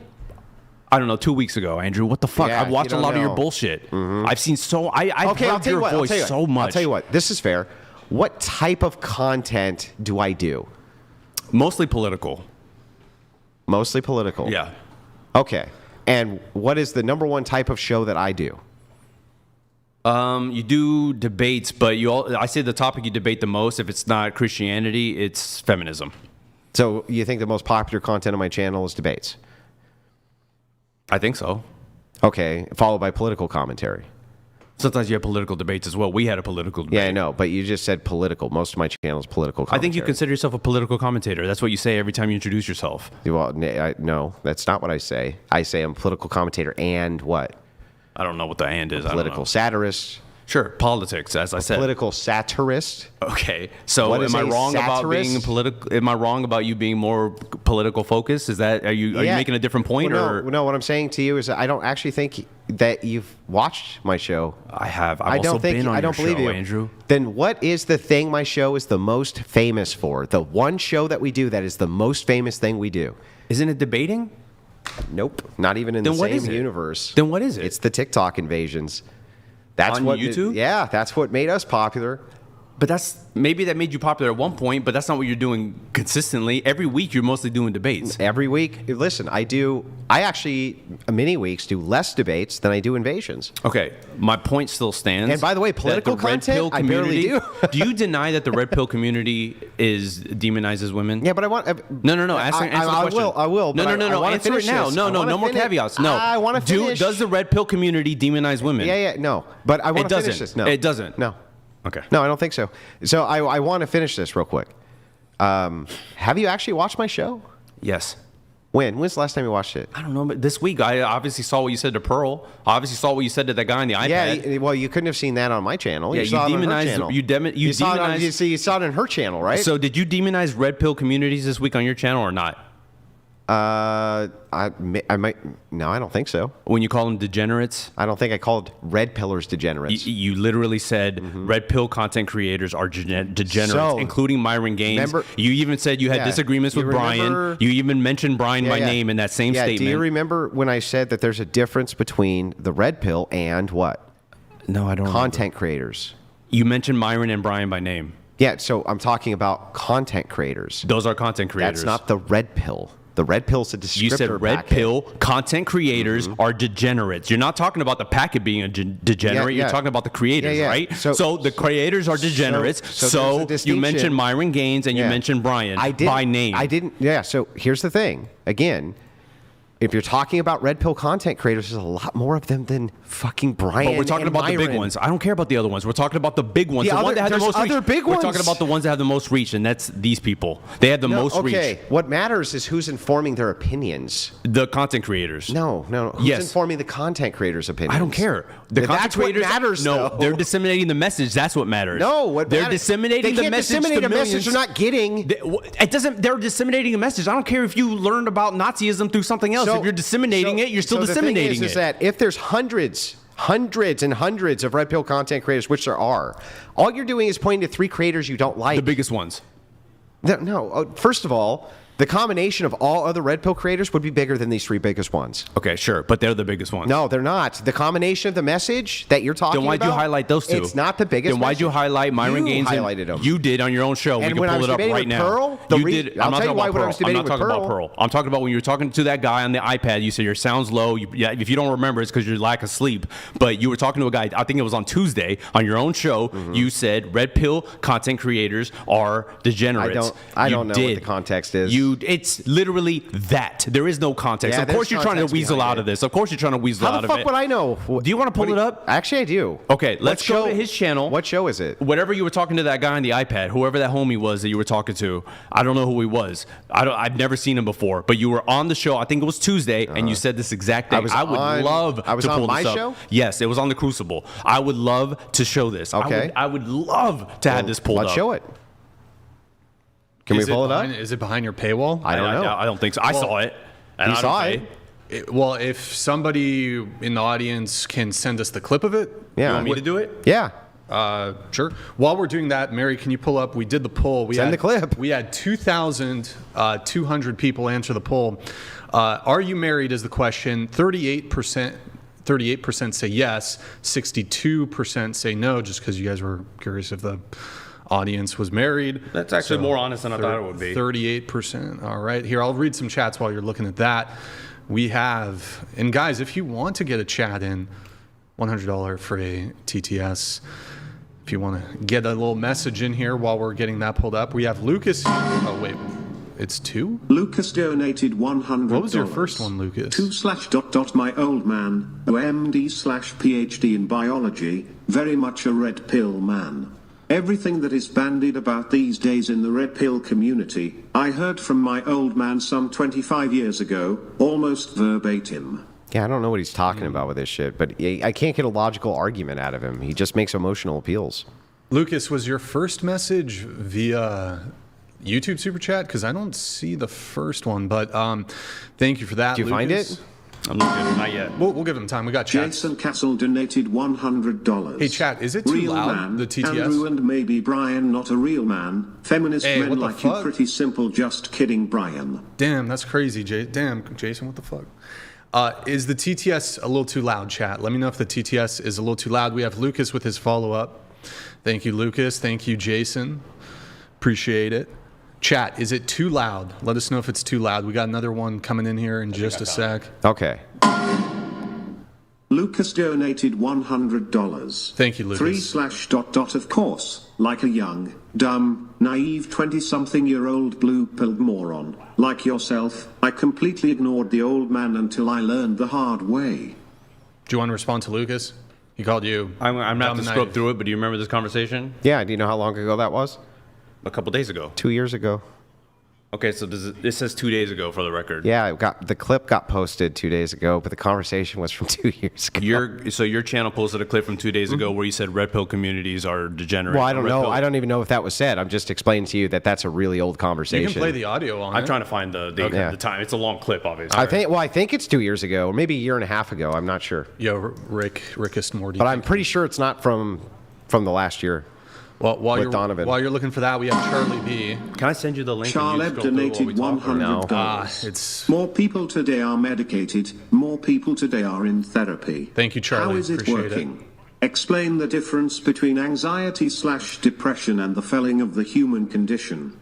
I don't know, 2 weeks ago, Andrew. What the fuck? Yeah, I've watched you a don't lot of your know. bullshit. I've seen I've Okay, I'll heard tell you your what. voice so much. I'll tell you what. This is fair. What type of content do I do? Mostly political. Mostly political. Yeah. Okay. And what is the number one type of show that I do? You do debates, but I say the topic you debate the most, if it's not Christianity, it's feminism. So you think the most popular content on my channel is debates? I think so. Okay. Followed by political commentary. Sometimes you have political debates as well. We had a political debate. Yeah, I know, but you just said political. Most of my channel is political commentary. I think you consider yourself a political commentator. That's what you say every time you introduce yourself. Well, no, that's not what I say. I say I'm a political commentator and what? I don't know what the and is. Political satirist. Sure, politics, as I said. Political satirist. Okay, so What is am I a wrong about satirist? being political? Am I wrong about you being more political focused? Is that are you making a different point? Well, or no, what I'm saying to you is that I don't actually think that you've watched my show. I have. I don't think. Been on I don't your believe show, you, Andrew. Then what is the thing my show is the most famous for? The one show that we do that is the most famous thing we do. Isn't it debating? Nope, not even in Then the what same is it? universe. Then what is it? It's the TikTok invasions. That's On what YouTube? Yeah, that's what made us popular. But maybe that made you popular at one point, but that's not what you're doing consistently. Every week you're mostly doing debates. Every week, listen, I actually, many weeks, do less debates than I do invasions. Okay, my point still stands. And by the way, that political the red content, pill I barely community- do. Do you deny that the red pill community demonizes women? Yeah, but I want... No. Answer the question. I will. No. I wanna Answer finish it now. this. No. I wanna No more finish- caveats. No. I want to finish. Does the red pill community demonize women? Yeah, no. But I want It to finish doesn't. this. No. It doesn't. No. Okay. No, I don't think so. So I want to finish this real quick. Have you actually watched my show? Yes. When? When's the last time you watched it? I don't know, but this week I obviously saw what you said to Pearl. I obviously saw what you said to that guy on the iPad. Yeah, well, you couldn't have seen that on my channel. Yeah, you saw it on her demonized. channel. You saw it on, demonized. you saw it on her channel, right? So did you demonize red pill communities this week on your channel or not? I might. No, I don't think so. When you call them degenerates? I don't think I called red pillars degenerates. You literally said red pill content creators are degenerates, So, including Myron Gaines. remember- You even said you had Yeah. disagreements You with remember- Brian. You even mentioned Brian by name in that same statement. Do you remember when I said that there's a difference between the red pill and what? No, I don't. Content creators. You mentioned Myron and Brian by name. Yeah, so I'm talking about content creators. Those are content creators. That's not the red pill. The red pill's a descriptor You said red packet. pill content creators are degenerates. You're not talking about the packet being a degenerate. Yeah. You're talking about the creators, Yeah. right? So- So the creators are degenerates. so there's a So you distinction. mentioned Myron Gaines and you Yeah. mentioned Brian I didn't, by name. I didn't. Yeah. So here's the thing. Again, if you're talking about red pill content creators, there's a lot more of them than fucking Brian. But we're talking and about the big Myron. ones. I don't care about the other ones. We're talking about the big ones. The one other- that have the there's most reach. other big We're ones. talking about the ones that have the most reach, and that's these people. They have the most Okay. reach. What matters is who's informing their opinions. The content creators. No. Who's Yes. informing the content creators' opinions? I don't care. The content That's what creators matters, No, though. they're disseminating the message. That's what matters. No, what they're matters- disseminating they the can't message. disseminate to a message millions. they're not getting. It doesn't. They're disseminating a message. I don't care if you learned about Nazism through something else. If you're disseminating it, you're still disseminating the thing is it. that if there's hundreds and hundreds of red pill content creators, which there are, all you're doing is pointing to three creators you don't like. The biggest ones. No. First of all, The combination of all other red pill creators would be bigger than these 3 biggest ones. Okay, sure, but they're the biggest ones. No, they're not. The combination of the message that you're talking about. Then why'd you highlight those two? It's not the biggest. Then why'd you highlight Myron Gaines? You highlighted them. You did on your own show. And we when can I pull was it up right debating with now. Pearl, You did. I'll I'm not tell you talking why about when I Pearl. was I'm debating not with talking about Pearl. Pearl. I'm talking about when you were talking to that guy on the iPad. You said your sounds low. If you don't remember, it's because you're lack of sleep. But you were talking to a guy. I think it was on Tuesday on your own show. Mm-hmm. You said red pill content creators are degenerates. I don't know what the context is. It's literally that. There is no context. Yeah, Of course there's you're trying to context weasel behind out it. of this. Of course you're trying to weasel How out the of fuck it. would I know? Do you want to pull it up? Actually, I do. Okay, let's What go show- to his channel. What show is it? Whatever you were talking to that guy on the iPad, whoever that homie was that you were talking to, I don't know who he was. I've never seen him before, but you were on the show. I think it was Tuesday, and you said this exact thing. I I was to on pull my this up. show? Yes, it was on the Crucible. I would love to show this. Okay. I would love to have this pulled Let's up. show it. Can we Is pull it up? Is it behind your paywall? I don't know. I don't think so. I saw it. And You I don't saw pay. it? Well, if somebody in the audience can send us the clip of it, Yeah. You want me to do it? Yeah. sure. While we're doing that, Mary, can you pull up? We did the poll. Send the clip. We had 2,200 people answer the poll. Are you married is the question. 38% say yes. 62% say no, just because you guys were curious if the audience was married. That's actually more honest than I thought it would be. 38%. All right. Here, I'll read some chats while you're looking at that. We have, and guys, if you want to get a chat in, $100 for a TTS. If you want to get a little message in here while we're getting that pulled up, we have Lucas. Oh, wait. It's 2? Lucas donated $100. What was your first one, Lucas? 2/ my old man, OMD/PhD in biology, very much a red pill man. Everything that is bandied about these days in the red pill community, I heard from my old man some 25 years ago, almost verbatim. Yeah, I don't know what he's talking about with this shit, but I can't get a logical argument out of him. He just makes emotional appeals. Lucas, was your first message via YouTube Super Chat? Because I don't see the first one, but thank you for that, Do you find Lucas. it? I'm looking. Not yet. We'll give him time. We got chat. Jason Castle donated $100. Hey, chat, is it too Real loud, man, the TTS? Andrew and maybe Brian, not a real man. Feminist Hey, men what the like you, fuck? pretty simple, just kidding, Brian. Damn, that's crazy. Damn, Jason, what the fuck? Is the TTS a little too loud, chat? Let me know if the TTS is a little too loud. We have Lucas with his follow-up. Thank you, Lucas. Thank you, Jason. Appreciate it. Chat, is it too loud? Let us know if it's too loud. We got another one coming in here in just a sec. Okay. Lucas donated $100. Thank you, Lucas. 3/... of course, like a young, dumb, naive 20-something-year-old blue-pilled moron, like yourself, I completely ignored the old man until I learned the hard way. Do you want to respond to Lucas? He called you. I'm going to have to dumb scrub naive. through it, but do you remember this conversation? Yeah, do you know how long ago that was? A couple days ago. 2 years ago. Okay, so this says 2 days ago for the record. Yeah, the clip got posted 2 days ago, but the conversation was from 2 years ago. Your channel posted a clip from 2 days ago where you said red pill communities are degenerate. Well, I don't Red know. pill- I don't even know if that was said. I'm just explaining to you that that's a really old conversation. You can play the audio on I'm it. trying to find the date Yeah. at the time. It's a long clip, obviously. I think it's 2 years ago, or maybe a year and a half ago. I'm not sure, Yo, Rickest Morty. but I'm pretty sure it's not from the last year. Well, while with Donovan. you're looking for that, we have Charlie B. Can I send you the link? and you Charleb scroll through while donated we talk? $100. It's More people today are medicated, more people today are in therapy. Thank you, Charlie. How is it Appreciate it. working? Explain the difference between anxiety/depression and the felling of the human condition.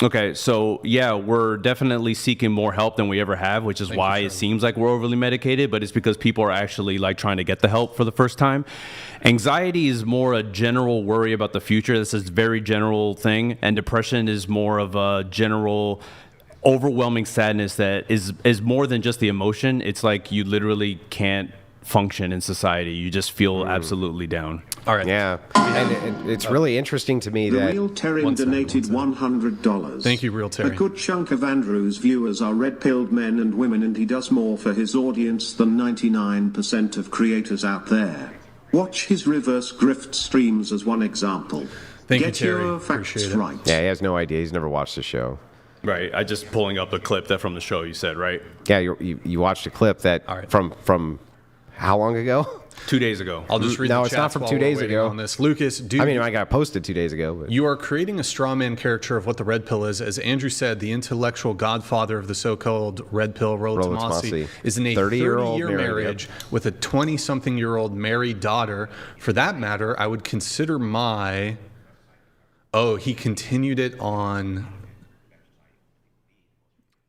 Okay, so yeah, we're definitely seeking more help than we ever have, which is why it seems like we're overly medicated, but it's because people are actually like trying to get the help for the first time. Anxiety is more a general worry about the future. This is a very general thing, and depression is more of a general overwhelming sadness that is more than just the emotion. It's like you literally can't function in society. You just feel absolutely down. all right. Yeah, and it's really interesting to me The that real Terry One second, donated $100. Thank you, Real Terry. A good chunk of Andrew's viewers are red-pilled men and women, and he does more for his audience than 99% of creators out there. Watch his reverse grift streams as one example. Thank you, Get Terry. your facts Appreciate it. right. yeah, he has no idea. He's never watched the show. Right. I just pulling up the clip that from the show you said, right? Yeah, you watched a clip that All right. from how long ago? 2 days ago. I'll just read No, the it's not chats from while 2 we're days waiting ago. on this. Lucas, dude, I mean, I got posted 2 days ago. But. you are creating a straw man character of what the red pill is. As Andrew said, the intellectual godfather of the so-called red pill, Rollo Tomassi, is in a 30-year marriage with a 20-something-year-old married daughter. For that matter, I would consider my... Oh, he continued it on...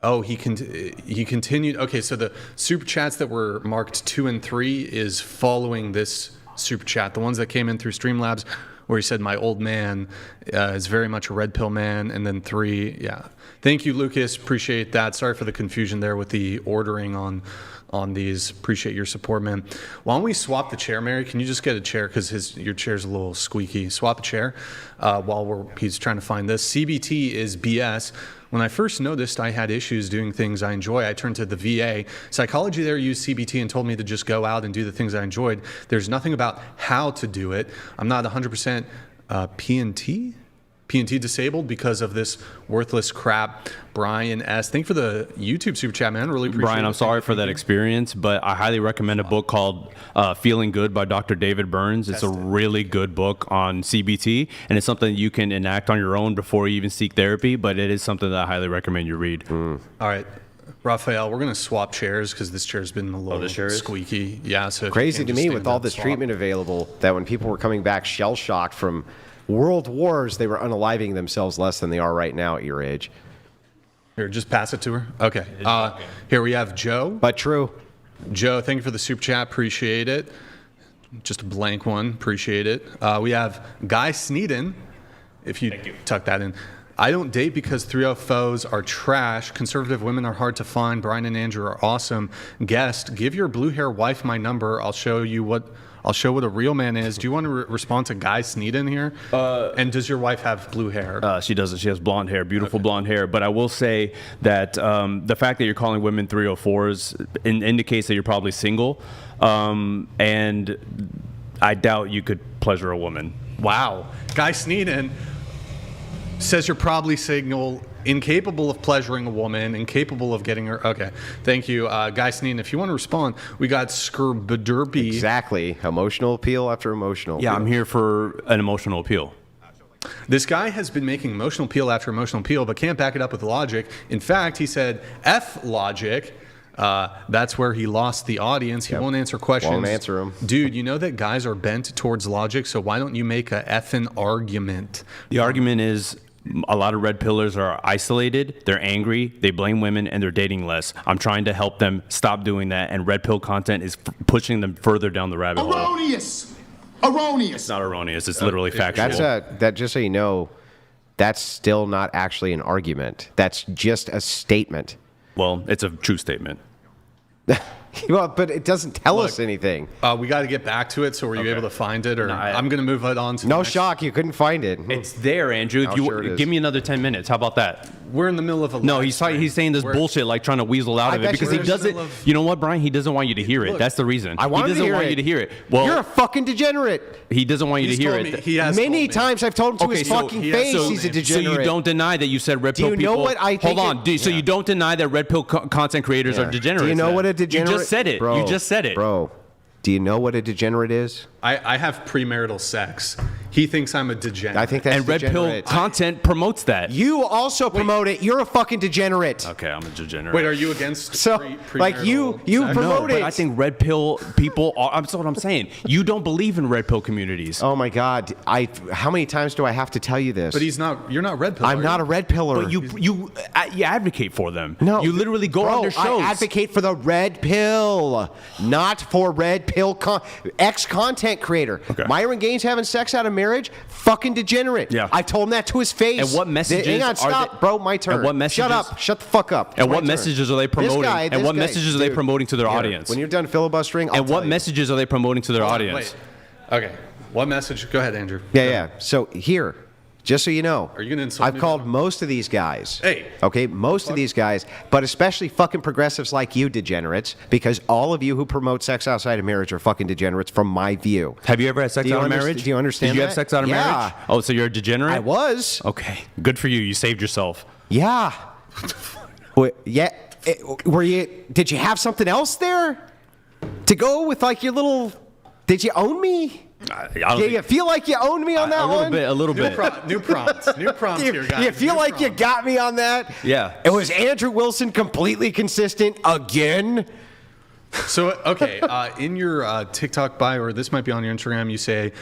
Oh, he continued. Okay, so the super chats that were marked 2 and 3 is following this super chat. The ones that came in through Streamlabs, where he said, "My old man is very much a red pill man," and then 3, yeah. Thank you, Lucas. Appreciate that. Sorry for the confusion there with the ordering on these. Appreciate your support, man. Why don't we swap the chair, Mary? Can you just get a chair because your chair's a little squeaky. Swap a chair while he's trying to find this. CBT is BS. When I first noticed I had issues doing things I enjoy, I turned to the VA. Psychology there used CBT and told me to just go out and do the things I enjoyed. There's nothing about how to do it. I'm not 100% PNT disabled because of this worthless crap. Brian S. Thank you for the YouTube super chat, man. Really appreciate it. Brian, I'm sorry for that experience, but I highly recommend a book called Feeling Good by Dr. David Burns. It's a really good book on CBT, and it's something you can enact on your own before you even seek therapy, but it is something that I highly recommend you read. All right. Raphael, we're going to swap chairs because this chair's been a little squeaky. Yeah, so Crazy to me with all this treatment available that when people were coming back shell-shocked from world wars, they were unaliving themselves less than they are right now at your age. Here, just pass it to her. Okay. Here we have Joe. But true. Joe, thank you for the super chat. Appreciate it. Just a blank one. Appreciate it. We have Guy Sneeden. If you tuck that in. I don't date because 3.0 foes are trash. Conservative women are hard to find. Brian and Andrew are awesome. Guest, give your blue hair wife my number. I'll show what a real man is. Do you want to respond to Guy Sneeden here? And does your wife have blue hair? She doesn't. She has blonde hair, beautiful blonde hair. But I will say that the fact that you're calling women 304s indicates that you're probably single. And I doubt you could pleasure a woman. Wow. Guy Sneeden says you're probably single, incapable of pleasuring a woman, incapable of getting her. Okay, thank you. Guy Sneeden, if you want to respond, we got Skirbaderby. Exactly. Emotional appeal after emotional appeal. Yeah, I'm here for an emotional appeal. This guy has been making emotional appeal after emotional appeal, but can't back it up with logic. In fact, he said, F logic. That's where he lost the audience. He won't answer questions. Won't answer them. Dude, you know that guys are bent towards logic, so why don't you make a effing argument? The argument is a lot of red pillars are isolated, they're angry, they blame women, and they're dating less. I'm trying to help them stop doing that, and red pill content is pushing them further down the rabbit hole. Erroneous! It's not erroneous. It's literally factual. That just so you know, that's still not actually an argument. That's just a statement. Well, it's a true statement. Well, but it doesn't tell us anything. We got to get back to it, so were you able to find it? Or No, I'm going to move it on to No the next- shock, you couldn't find it. It's there, Andrew. If you sure it is. give me another 10 minutes, how about that? We're in the middle of a No, live he's stream. saying this We're- bullshit, like trying to weasel out I of it bet because you he there's doesn't. middle of- You know what, Brian? He doesn't want you to hear it. Look, That's the reason. I want he him to doesn't hear want it. you to hear it. Well, You're a fucking degenerate. he doesn't want you He's to hear told it. me- he has Many told me. times I've told him to Okay, his so fucking he has face told he's a me. degenerate. So you don't deny that you said red pill you people. know what I think Hold on. So you don't deny that red pill content creators are degenerates. Do you know then? what a degenerate? You just said it. Bro, you just said it. Bro, do you know what a degenerate is? I have premarital sex. He thinks I'm a degenerate. I think that's And red pill degenerate. content promotes that. You also promote it. You're a fucking degenerate. Okay, I'm a degenerate. Wait, are you against So, like, you sex? promote but it. I think red pill people are. That's what I'm saying. You don't believe in red pill communities. Oh my God! How many times do I have to tell you this? But he's not. You're not red pill. I'm not a red pillar. But you advocate for them. No, you literally go bro, on their shows. I advocate for the red pill, not for red pill ex-content creator. Okay. Myron Gaines having sex out of marriage, fucking degenerate. Yeah. I told him that to his face. And what messages Hang on, are stop, they- bro. My turn. and what messages- Shut up. Shut the fuck up. And My what turn. messages are they promoting? This guy, messages are they dude, promoting to their here, audience? When you're done filibustering, I'll And what tell you. messages are they promoting to their audience? Wait. Okay. What message? Go ahead, Andrew. Yeah. So here, just so you know, Are you gonna insult I've me called now? most of these guys. Hey. Okay, most of these guys, but especially fucking progressives like you, degenerates, because all of you who promote sex outside of marriage are fucking degenerates from my view. Have you ever had sex Do you out of underst- marriage? do you understand Did you have that? sex out of Yeah. marriage? Oh, so you're a degenerate? I was. Okay. Good for you. You saved yourself. Yeah. Yeah. Were you? Did you have something else there to go with, like, your little Did you own me? I don't Do you think, feel like you owned me on that one? a little bit. New prompts here, guys. You feel New like you prompts. got me on that? Yeah. It was Andrew Wilson completely consistent again? So, okay, in your TikTok bio, or this might be on your Instagram, you say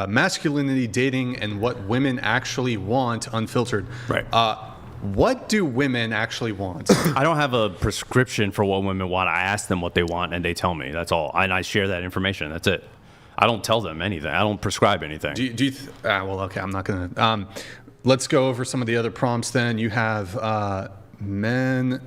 masculinity, dating, and what women actually want, unfiltered. Right. What do women actually want? I don't have a prescription for what women want. I ask them what they want, and they tell me. That's all. And I share that information. That's it. I don't tell them anything. I don't prescribe anything. Well, okay, I'm not going to. Let's go over some of the other prompts then. You have men.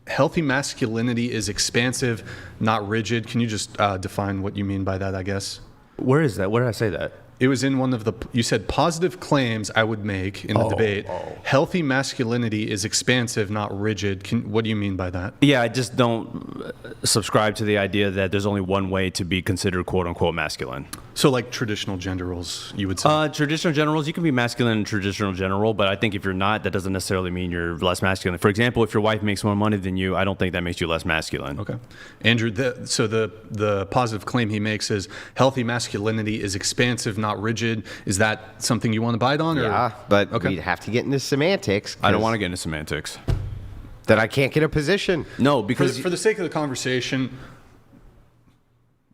Healthy masculinity is expansive, not rigid. Can you just define what you mean by that, I guess? Where is that? Where did I say that? It was in one of the, you said positive claims I would make in the debate. Healthy masculinity is expansive, not rigid. What do you mean by that? Yeah, I just don't subscribe to the idea that there's only one way to be considered quote unquote masculine. So like traditional gender roles, you would say? Traditional gender roles, you can be masculine in traditional gender role, but I think if you're not, that doesn't necessarily mean you're less masculine. For example, if your wife makes more money than you, I don't think that makes you less masculine. Okay. Andrew, so the positive claim he makes is healthy masculinity is expansive, not rigid. Is that something you want to bite on? Yeah, but Okay. we'd have to get into semantics. I don't want to get into semantics. That I can't get a position. No, For because the sake of the conversation,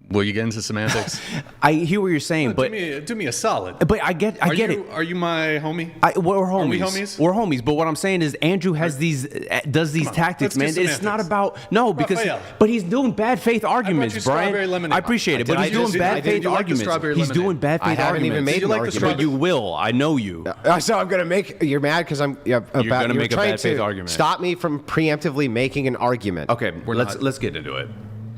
will you get into semantics? I hear what you're saying, but do me a solid. but I get it. Are you my homie? We're homies. Are we homies? We're homies. But what I'm saying is, Andrew has does these tactics, let's do man. It's not semantics. about because Raphael. but he's doing bad faith arguments, you Brian. strawberry lemonade. I appreciate it, but he's doing bad faith you like the arguments. strawberry He's lemonade? doing bad I faith haven't even arguments. made Did you an like the argument. But you will. I know you. So I'm going to make, you're mad because I'm gonna make a trying bad faith to argument. Stop me from preemptively making an argument. Okay, let's get into it.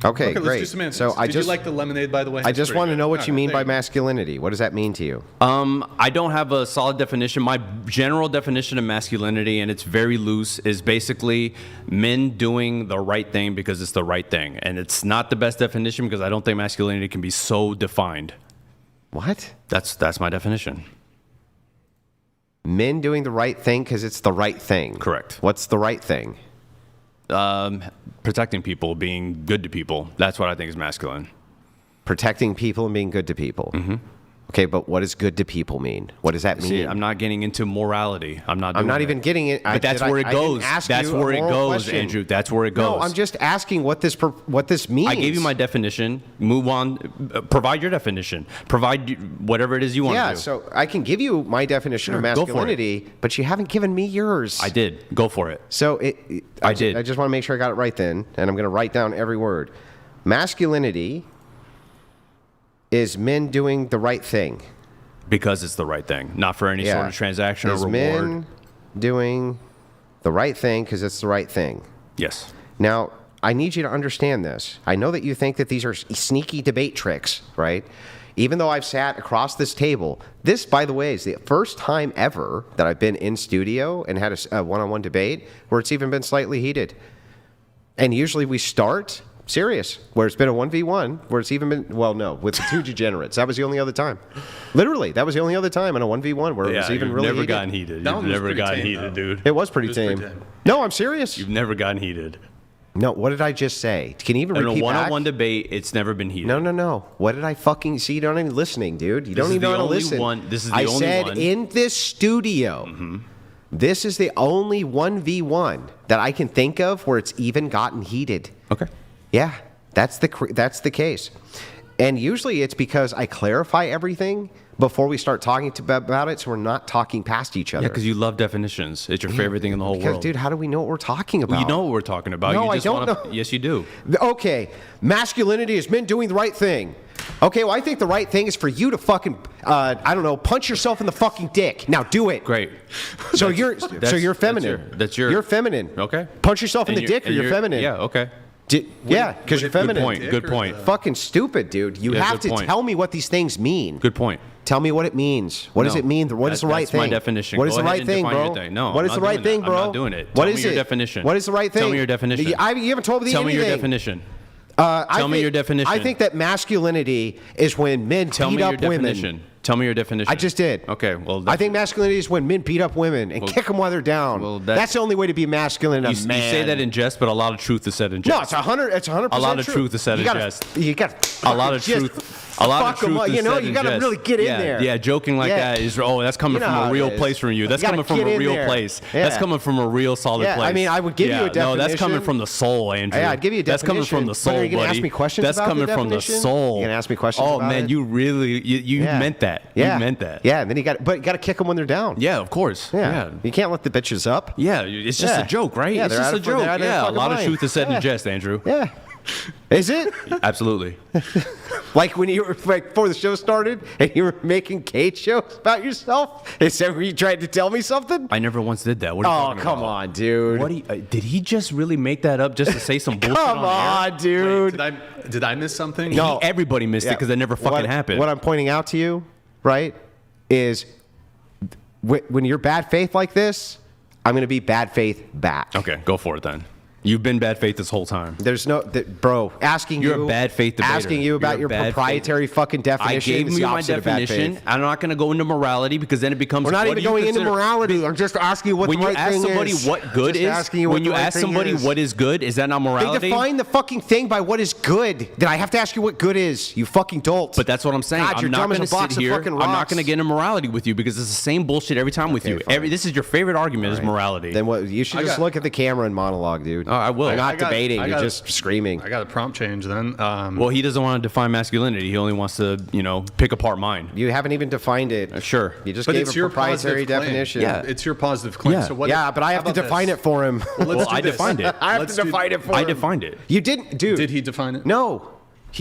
Okay, Okay, great. let's do semantics. So Did you like the lemonade, by the way? I just want to know what you mean by masculinity. masculinity. What does that mean to you? I don't have a solid definition. My general definition of masculinity, and it's very loose, is basically men doing the right thing because it's the right thing. And it's not the best definition because I don't think masculinity can be so defined. What? That's my definition. Men doing the right thing because it's the right thing. Correct. What's the right thing? Protecting people, being good to people. That's what I think is masculine. Protecting people and being good to people. Mm-hmm. Okay, but what does good to people mean? What does that mean? See, I'm not getting into morality. I'm not not even getting it. But that's where it goes. That's where it goes, Andrew. That's where it goes. No, I'm just asking what this means. I gave you my definition. Move on. Provide your definition. Provide whatever it is you want to Yeah, do. so I can give you my definition of Sure, go for it. masculinity, but you haven't given me yours. I did. Go for it. So I did. I just want to make sure I got it right then, and I'm going to write down every word. Masculinity is men doing the right thing. Because it's the right thing, not for any sort of transaction or Is reward. men doing the right thing because it's the right thing. Yes. Now, I need you to understand this. I know that you think that these are sneaky debate tricks, right? Even though I've sat across this table, this, by the way, is the first time ever that I've been in studio and had a one-on-one debate where it's even been slightly heated. And usually we start serious, where it's been a 1v1, where it's even been, well, no, with the two degenerates. That was the only other time. Literally, that was the only other time in a 1v1 where it was even you've really never heated. gotten heated. That You've one was never pretty gotten tame, heated, though. dude. It was pretty It was pretty tame. tame. No, I'm serious. You've never gotten heated. No, what did I just say? Can you even In a repeat back? one-on-one debate, it's never been heated. No. What did I fucking see? You're not even listening, dude. You don't is even the know how to only listen. one- this is the I only said one. in this studio, this is the only 1v1 that I can think of where it's even gotten heated. Okay. Yeah, that's the case. And usually it's because I clarify everything before we start talking about it, so we're not talking past each other. Yeah, because you love definitions. It's your favorite thing in the whole Because, world. dude, how do we know what we're talking about? Well, you know what we're talking about. No, you I just don't wanna, know. Yes, you do. Okay, masculinity is men doing the right thing. Okay, well, I think the right thing is for you to fucking, I don't know, punch yourself in the fucking dick. Now do it. Great. So you're feminine. You're feminine. Okay. Punch yourself in the dick, or and you're feminine. Yeah. Okay. Yeah, because you're feminine. Good point. Fucking stupid, dude. You Yeah, have good to point. tell me what these things mean. Good point. Tell me what it means. What does No. it mean? What is the right That's thing? my definition. What is Go the ahead right and thing, define bro? your thing. No, what I'm is the not right doing thing, that. bro? I'm not doing it. What Tell is me your it? definition. What is the right thing? Tell me your definition. You haven't told me Tell me anything. your definition. Tell me your definition. I think that masculinity is when men Tell beat me your up women. definition. Tell me your definition. I just did. Okay, well, I think masculinity is when men beat up women and kick them while they're down. well, that's the only way to be masculine. you say that in jest, but a lot of truth is said in jest. No, it's 100. It's 100%. A lot of truth is said in jest. You got A lot of truth. A lot of truth is you know, said you in got to jest. really get in there. Yeah, joking like that is, that's coming You know from how a it real is. place from you. That's You gotta coming from get a in real there. place. Yeah. That's coming from a real solid Yeah, place. I mean, I would give you a No, that's coming definition. from the soul, Andrew. Yeah, I'd give you a That's coming from definition. the soul, But are you gonna buddy. ask me questions That's about the coming from the definition? soul. You gonna ask me questions Oh, about man, it? you really, you meant that. Yeah. You meant that. Yeah, and then you got to kick them when they're down. Yeah, of course. Yeah. You can't let the bitches up. Yeah, it's just Yeah. a joke, right? Yeah, it's they're just out a of- they're joke. out of their Yeah, a fucking lot of mind. truth is said Yeah. in jest, Andrew. Yeah. Is it? Absolutely. Like when you were before the show started and you were making Kate jokes about yourself? Is that where you tried to tell me something? I never once did that. What are you Oh, talking come about? on, dude. What did he just really make that up just to say some bullshit Come on air? on, dude. Did I miss something? No. Everybody missed it because that never fucking happened. What I'm pointing out to you, right, is when you're bad faith like this, I'm going to be bad faith back. Okay, go for it then. You've been bad faith this whole time. There's no, bro. Asking You're you, a bad faith debater. asking you about You're a your bad proprietary fucking I definition. gave is you the my opposite of bad definition. faith. I'm not going to go into morality because then it becomes. We're not what even do you going into consider- morality. I'm just asking you what When the you right ask thing somebody is. what good Just is, asking you what when the you right ask thing somebody is. what is good, is that not They morality? define the fucking thing by what is good. Then I have to ask you what good is. You fucking dolt. But that's what I'm saying. God, I'm you're not dumb as going a to sit box of here. fucking I'm not rocks. going to get into morality with you because it's the same bullshit every time with you. fine. This is your favorite argument is morality. Then what? You should I just got- look at the camera and monologue, dude. I will. You're not I got- debating. I You're got- just screaming. I got a prompt change then. Well, he doesn't want to define masculinity. He only wants to, pick apart mine. You haven't even defined it. Sure. You just but gave it's a your proprietary positive claim. definition. Yeah. It's your positive claim. Yeah. So what Yeah, but I have how to about define this? it for him. Well, let's do I this. defined it. I have Let's to do- define it for I him. defined it. You didn't, dude. Did he define it? No.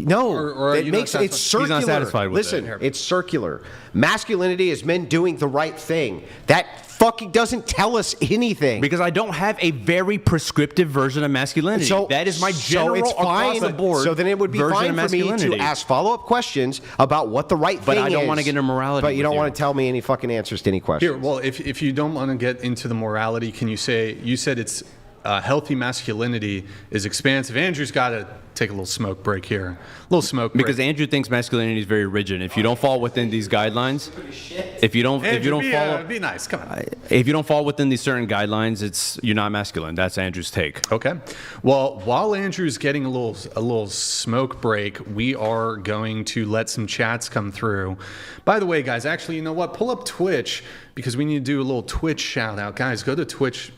No. Or are it you not makes it's satisfied? He's circular. not satisfied with Listen, it. it's circular. Masculinity is men doing the right thing. That fucking doesn't tell us anything. Because I don't have a very prescriptive version of masculinity. That is my general so it's across fine. the board. So then it would be version fine of for me to masculinity. ask follow-up questions about what the right But thing is. I don't wanna get into morality But you with don't you. want to tell me any fucking answers to any questions. Here, well, if you don't want to get into the morality, can you say you said it's healthy masculinity is expansive? Andrew's got to take a little smoke break here. A little smoke break. Because Andrew thinks masculinity is very rigid. If you don't fall within these guidelines, if you don't Andrew, follow, be nice. Come on. if you don't fall within these certain guidelines, you're not masculine. That's Andrew's take. Okay. Well, while Andrew's getting a little smoke break, we are going to let some chats come through. By the way, guys, actually, you know what? Pull up Twitch because we need to do a little Twitch shout out. Guys, go to Twitch.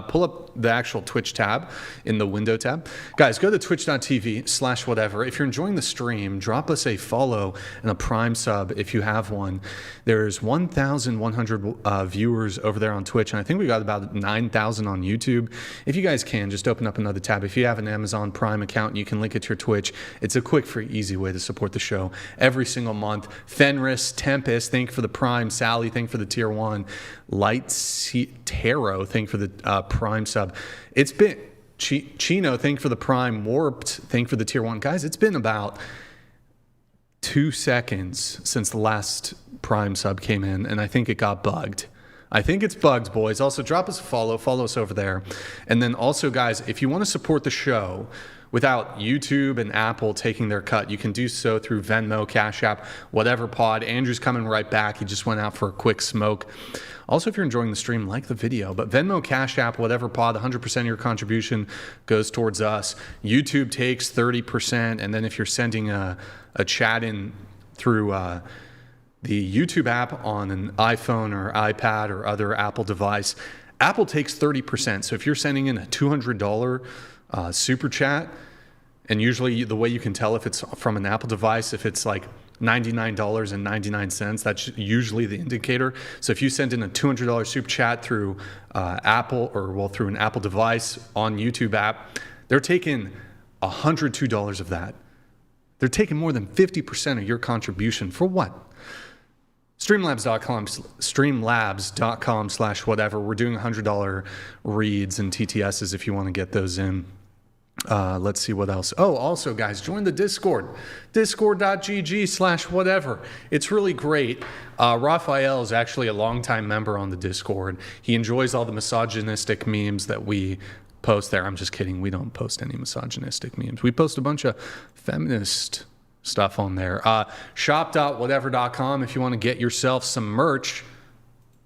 Pull up the actual Twitch tab in the window tab. Guys, go to twitch.tv/whatever. If you're enjoying the stream, drop us a follow and a Prime sub if you have one. There's 1,100 viewers over there on Twitch, and I think we got about 9,000 on YouTube. If you guys can, just open up another tab. If you have an Amazon Prime account, you can link it to your Twitch. It's a quick, free, easy way to support the show every single month. Fenris, Tempest, thank you for the Prime. Sally, thank you for the Tier 1. Light Tarot, thank you for the Prime sub. It's been Chino, thank you for the Prime. Warped, thank you for the Tier 1. Guys, it's been about 2 seconds since the last Prime sub came in, and I think it got bugged. I think it's bugged, boys. Also, drop us a follow us over there. And then also, guys, if you want to support the show without YouTube and Apple taking their cut, you can do so through Venmo, Cash App, whatever pod. Andrew's coming right back. He just went out for a quick smoke. Also, if you're enjoying the stream, like the video. But Venmo, Cash App, whatever pod, 100% of your contribution goes towards us. YouTube takes 30%. And then if you're sending a chat in through the YouTube app on an iPhone or iPad or other Apple device, Apple takes 30%. So if you're sending in a $200 super chat, and usually the way you can tell if it's from an Apple device, if it's like $99.99, that's usually the indicator. So if you send in a $200 super chat through Apple through an Apple device on YouTube app, they're taking $102 of that. They're taking more than 50% of your contribution for what? Streamlabs.com/whatever. We're doing $100 reads and TTSs if you want to get those in. Let's see what else. Oh, also, guys, join the Discord. Discord.gg/whatever. It's really great. Raphael is actually a longtime member on the Discord. He enjoys all the misogynistic memes that we post there. I'm just kidding. We don't post any misogynistic memes. We post a bunch of feminist stuff on there. Shop.whatever.com if you want to get yourself some merch.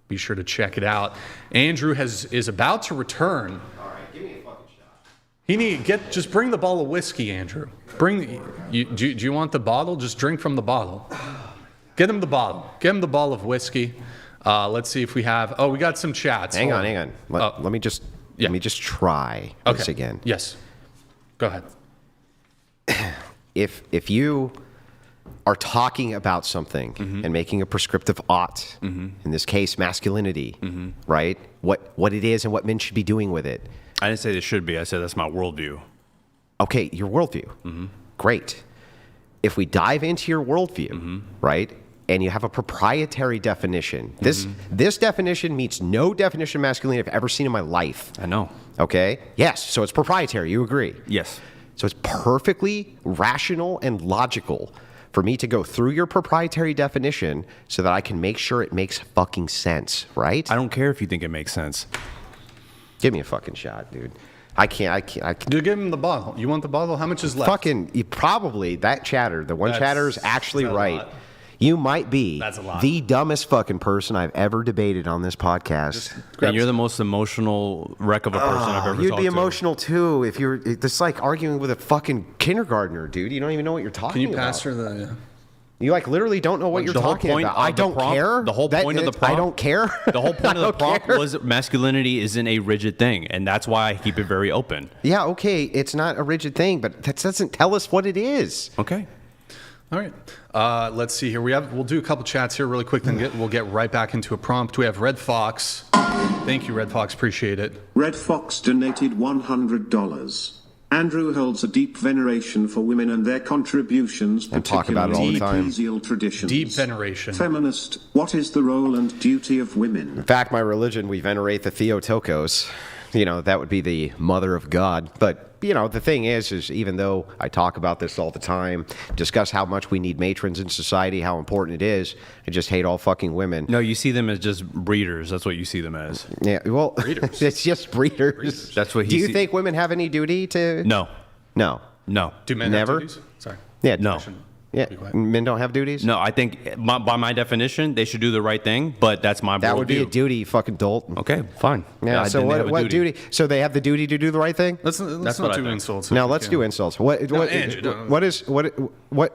Be sure to check it out. Andrew is about to return. All right, give me a fucking shot. Just bring the bottle of whiskey, Andrew. Do you want the bottle? Just drink from the bottle. Get him the bottle. Get him the bottle of whiskey. Let's see if we have. Oh, we got some chats. Hang on. Let me just try this again. Yes. Go ahead. If you are talking about something and making a prescriptive ought, in this case, masculinity, right? What it is and what men should be doing with it. I didn't say it should be. I said that's my worldview. Okay, your worldview. Great. If we dive into your worldview, right, and you have a proprietary definition, this definition meets no definition of masculinity I've ever seen in my life. I know. Okay? Yes, so it's proprietary. You agree? Yes. So it's perfectly rational and logical for me to go through your proprietary definition so that I can make sure it makes fucking sense, right? I don't care if you think it makes sense. Give me a fucking shot, dude. I can't. You give him the bottle. You want the bottle? How much is left? You probably, that chatter, the one chatter is actually that's a right. lot. You might be That's a lot. the dumbest fucking person I've ever debated on this podcast. And you're the most emotional wreck of a person I've ever You'd talked be to. emotional too if you're. It's like arguing with a fucking kindergartner, dude. You don't even know what you're talking Can you about. pass her the? You like literally don't know what you're The whole talking point about. of I the don't prompt- care. the whole point of the I prompt- don't care. The whole point I of the don't prompt care. was masculinity isn't a rigid thing, and that's why I keep it very open. Yeah, okay, it's not a rigid thing, but that doesn't tell us what it is. Okay. All right. Let's see here. We'll do a couple chats here really quick, then we'll get right back into a prompt. We have Red Fox. Thank you, Red Fox. Appreciate it. Red Fox donated $100. Andrew holds a deep veneration for women and their contributions, And talk about it all the particularly time. ecclesial traditions. Deep veneration. Feminist, what is the role and duty of women? In fact, my religion, we venerate the Theotokos. You know, that would be the mother of God. But, you know, the thing is even though I talk about this all the time, discuss how much we need matrons in society, how important it is, I just hate all fucking women. No, you see them as just breeders. That's what you see them as. Yeah, well, Breeders. it's just breeders. That's what he Do you see- think women have any duty to? No. No. No. Do men Never? have duties? Sorry. Yeah. No. Yeah. Be quiet. Men don't have duties? No, I think by my definition, they should do the right thing, but that's my That would be a worldview. duty, you fucking dolt. Okay, fine. Yeah, I so didn't have a what duty? So they have the duty to do the right thing? Let's That's not what I do think. insults. Now if we let's can. do insults. What Andrew, no.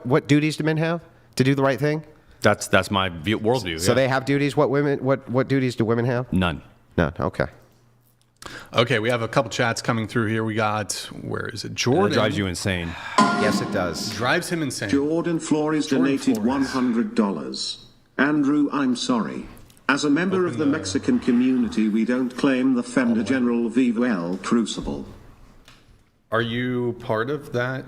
what duties do men have to do the right thing? That's my worldview. So yeah. they have duties. What duties do women have? None. None. Okay. Okay, we have a couple chats coming through here. We got, where is it? That Jordan. drives you insane. Yes, it does. Drives him insane. Jordan Flores Jordan donated Flores. $100. Andrew, I'm sorry. As a member of the Mexican community, we don't claim the Fem de General Viva el Crucible. Are you part of that?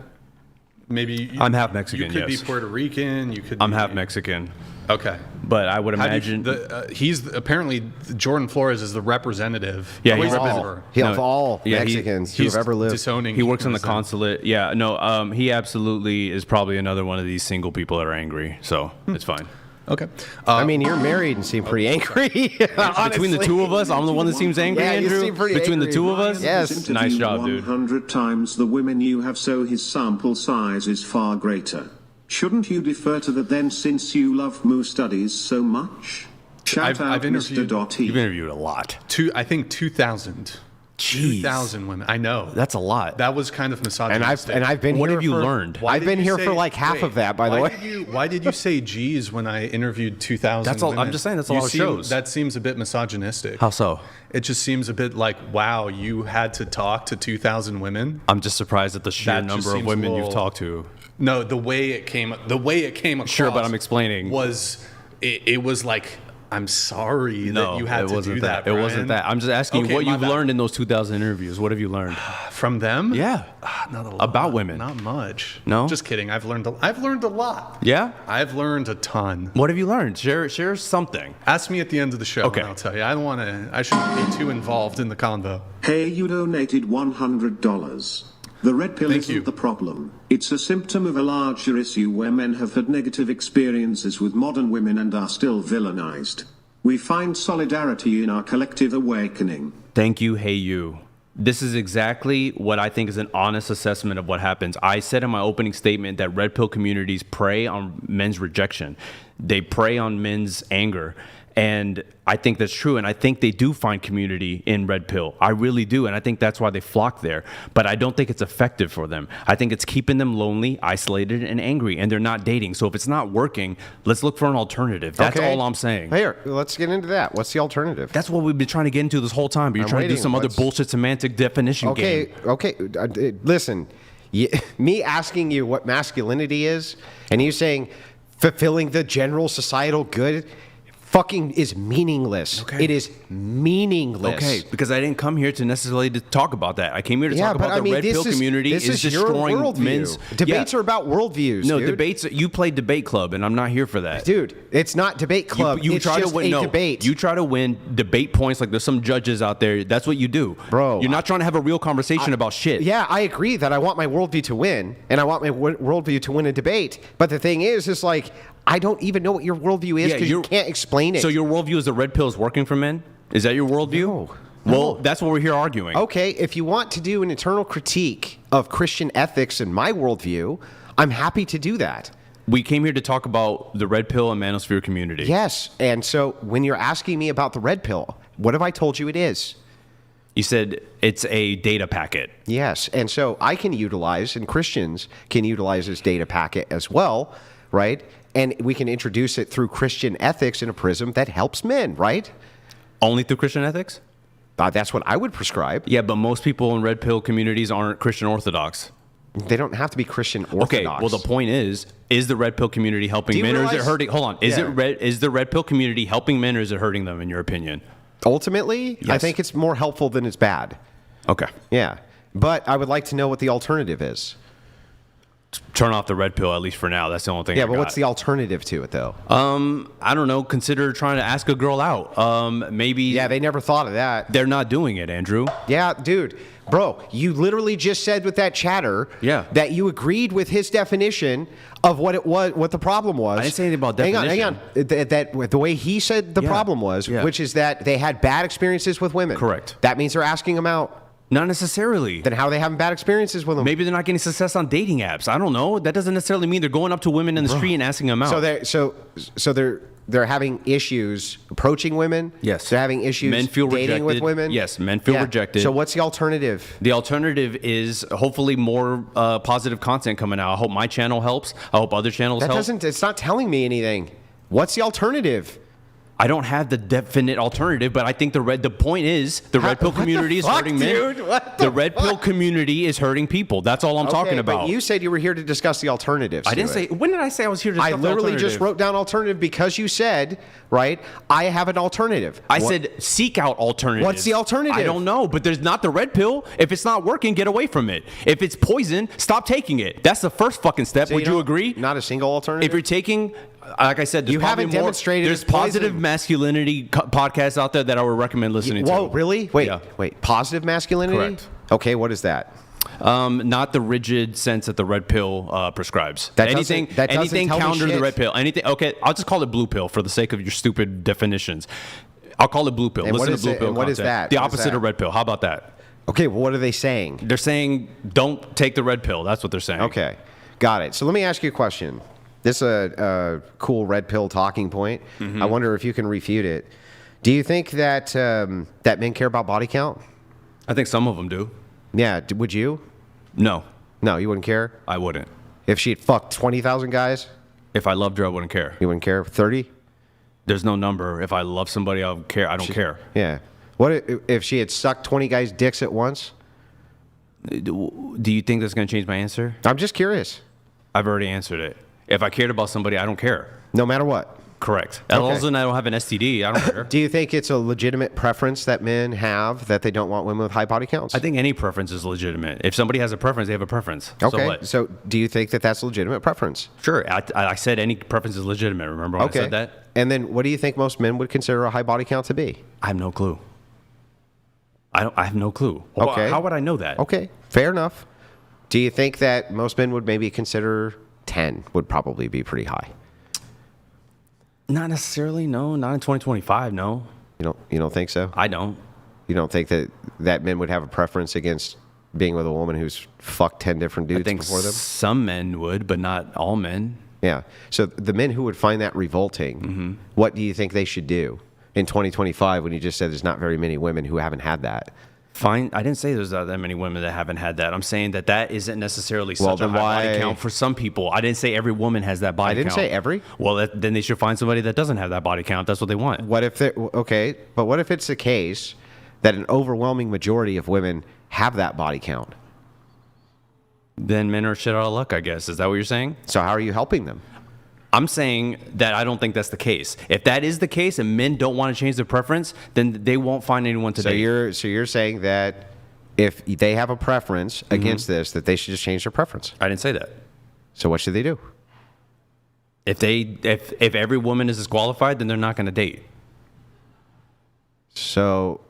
Maybe I'm half Mexican, You could yes. be Puerto Rican. You could. I'm be, half Mexican, Okay. but I would How do you- imagine. he's apparently Jordan Flores is the representative. Yeah, Always he's been All, her. of all yeah, Mexicans who He's have ever lived. disowning. He works on the humanism. consulate. Yeah, no, he absolutely is probably another one of these single people that are angry. So it's fine. Okay. I mean, you're married and seem pretty angry. Between the two of us, I'm the one that seems angry, Yeah, you Andrew. seem pretty Between angry. the two of us, Yes. nice job, dude. 100 times the women you have, so his sample size is far greater. Shouldn't you defer to that then, since you love Moo studies so much? Shout I've out interviewed- Mr. Dottie. You've interviewed a lot. I think 2,000. Jeez. 2,000 women. I know. That's a lot. That was kind of misogynistic. and I've been What here have you for- learned? Why I've did been you here say- for like half wait, of that, by the why way. Why did you say G's when I interviewed 2,000 That's all- I'm women? just saying that's a You lot of seem- shows. That seems a bit misogynistic. How so? It just seems a bit like, wow, you had to talk to 2,000 women. I'm just surprised at the sheer That just number of seems women a you've little- talked to. No, the way it came across. Sure, but I'm explaining. It was like, I'm sorry No, that you had it to wasn't do that. It wasn't Brian. that. I'm just asking Okay, what my you've bad. learned in those 2,000 interviews. What have you learned? From them. Yeah. Not a lot. About women. Not much. No? Just kidding. I've learned a lot. Yeah? I've learned a ton. What have you learned? Share something. Ask me at the end of the show, Okay. and I'll tell you. I don't want to. I shouldn't be too involved in the convo. Hey, you donated $100. The red pill Thank isn't you. the problem. It's a symptom of a larger issue where men have had negative experiences with modern women and are still villainized. We find solidarity in our collective awakening. Thank you, hey you. This is exactly what I think is an honest assessment of what happens. I said in my opening statement that red pill communities prey on men's rejection. They prey on men's anger. And I think that's true. And I think they do find community in red pill. I really do. And I think that's why they flock there. But I don't think it's effective for them. I think it's keeping them lonely, isolated, and angry. And they're not dating. So if it's not working, let's look for an alternative. That's all I'm saying. Here, let's get into that. What's the alternative? That's what we've been trying to get into this whole time. But you're trying to do some other bullshit semantic definition game. Okay. Listen, me asking you what masculinity is, and you saying fulfilling the general societal good, fucking is meaningless. Okay. It is meaningless. Okay, because I didn't come here to necessarily to talk about that. I came here to talk about the red pill community is destroying men's debates are about worldviews. No, dude. debates. You play debate club, and I'm not here for that, dude. It's not debate club. You it's try just to win. a debate. You try to win debate points. Like there's some judges out there. That's what you do, bro. You're not trying to have a real conversation about shit. Yeah, I agree that I want my worldview to win, and I want my worldview to win a debate. But the thing is like, I don't even know what your worldview is because you can't explain it. So your worldview is the red pill is working for men? Is that your worldview? No. Well, that's what we're here arguing. Okay, if you want to do an internal critique of Christian ethics and my worldview, I'm happy to do that. We came here to talk about the red pill and manosphere community. Yes, and so when you're asking me about the red pill, what have I told you it is? You said it's a data packet. Yes, and so I can utilize, and Christians can utilize this data packet as well, right? And we can introduce it through Christian ethics in a prism that helps men, right? Only through Christian ethics? That's what I would prescribe. Yeah, but most people in red pill communities aren't Christian Orthodox. They don't have to be Christian Orthodox. Okay, well, the point is the red pill community helping men or is it hurting? Hold on. Is the red pill community helping men or is it hurting them, in your opinion? Ultimately, yes. I think it's more helpful than it's bad. Okay. Yeah. But I would like to know what the alternative is. Turn off the red pill, at least for now. That's the only thing. Yeah, but what's the alternative to it, though? I don't know. Consider trying to ask a girl out. Maybe. Yeah, they never thought of that. They're not doing it, Andrew. Yeah, dude. Bro, you literally just said with that chatter that you agreed with his definition of what it was, what the problem was. I didn't say anything about definition. Hang on. That the way he said the problem was, which is that they had bad experiences with women. Correct. That means they're asking them out. Not necessarily. Then how are they having bad experiences with them? Maybe they're not getting success on dating apps. I don't know. That doesn't necessarily mean they're going up to women in the street and asking them out. So they're having issues approaching women. Yes. They're having issues men feel dating rejected. with women. Yes, men feel rejected. So what's the alternative? The alternative is hopefully more positive content coming out. I hope my channel helps. I hope other channels help. It's not telling me anything. What's the alternative? I don't have the definite alternative, but I think the point is the red pill community is hurting men. The red pill community is hurting people. That's all I'm talking about. But you said you were here to discuss the alternatives. I didn't say. When did I say I was here to discuss the alternative? I literally just wrote down alternative because you said, right, I have an alternative. I said seek out alternatives. What's the alternative? I don't know, but there's not the red pill. If it's not working, get away from it. If it's poison, stop taking it. That's the first fucking step. Would you agree? Not a single alternative? If you're taking... Like I said, you haven't demonstrated. There's positive masculinity podcasts out there that I would recommend listening to. Whoa, really? Wait. Positive masculinity? Correct. Okay, what is that? Not the rigid sense that the red pill prescribes. Anything counter the red pill. Anything. Okay, I'll just call it blue pill for the sake of your stupid definitions. I'll call it blue pill. And Listen to blue pill. And what is that? The opposite of red pill. How about that? Okay, well, what are they saying? They're saying don't take the red pill. That's what they're saying. Okay, got it. So let me ask you a question. This is a cool red pill talking point. Mm-hmm. I wonder if you can refute it. Do you think that that men care about body count? I think some of them do. Yeah. Would you? No. No, you wouldn't care? I wouldn't. If she had fucked 20,000 guys? If I loved her, I wouldn't care. You wouldn't care? 30? There's no number. If I love somebody, I would care. I don't care. Yeah. What if she had sucked 20 guys' dicks at once? Do you think that's going to change my answer? I'm just curious. I've already answered it. If I cared about somebody, I don't care. No matter what? Correct. As long as I don't have an STD, I don't care. Do you think it's a legitimate preference that men have that they don't want women with high body counts? I think any preference is legitimate. If somebody has a preference, they have a preference. Okay. So do you think that that's a legitimate preference? Sure. I said any preference is legitimate. Remember when I said that? And then what do you think most men would consider a high body count to be? I have no clue. I have no clue. Okay. How would I know that? Okay. Fair enough. Do you think that most men would maybe consider 10 would probably be pretty high? Not necessarily, no. Not in 2025, no. You don't think so? I don't. You You don't think that men would have a preference against being with a woman who's fucked 10 different dudes I think before them? some men would, but not all men. Yeah. So the men who would find that revolting, what do you think they should do in 2025 when you just said there's not very many women who haven't had that? Fine. I didn't say there's not that many women that haven't had that. I'm saying that isn't necessarily such a then high body why- count for some people. I didn't say every woman has that body I count. didn't say every. Well, then they should find somebody that doesn't have that body count. That's what they want. What if okay, but what if it's the case that an overwhelming majority of women have that body count? Then men are shit out of luck, I guess. Is that what you're saying? So how are you helping them? I'm saying that I don't think that's the case. If that is the case and men don't want to change their preference, then they won't find anyone to So date. you're saying that if they have a preference against this, that they should just change their preference. I didn't say that. So what should they do? If every woman is disqualified, then they're not going to date. So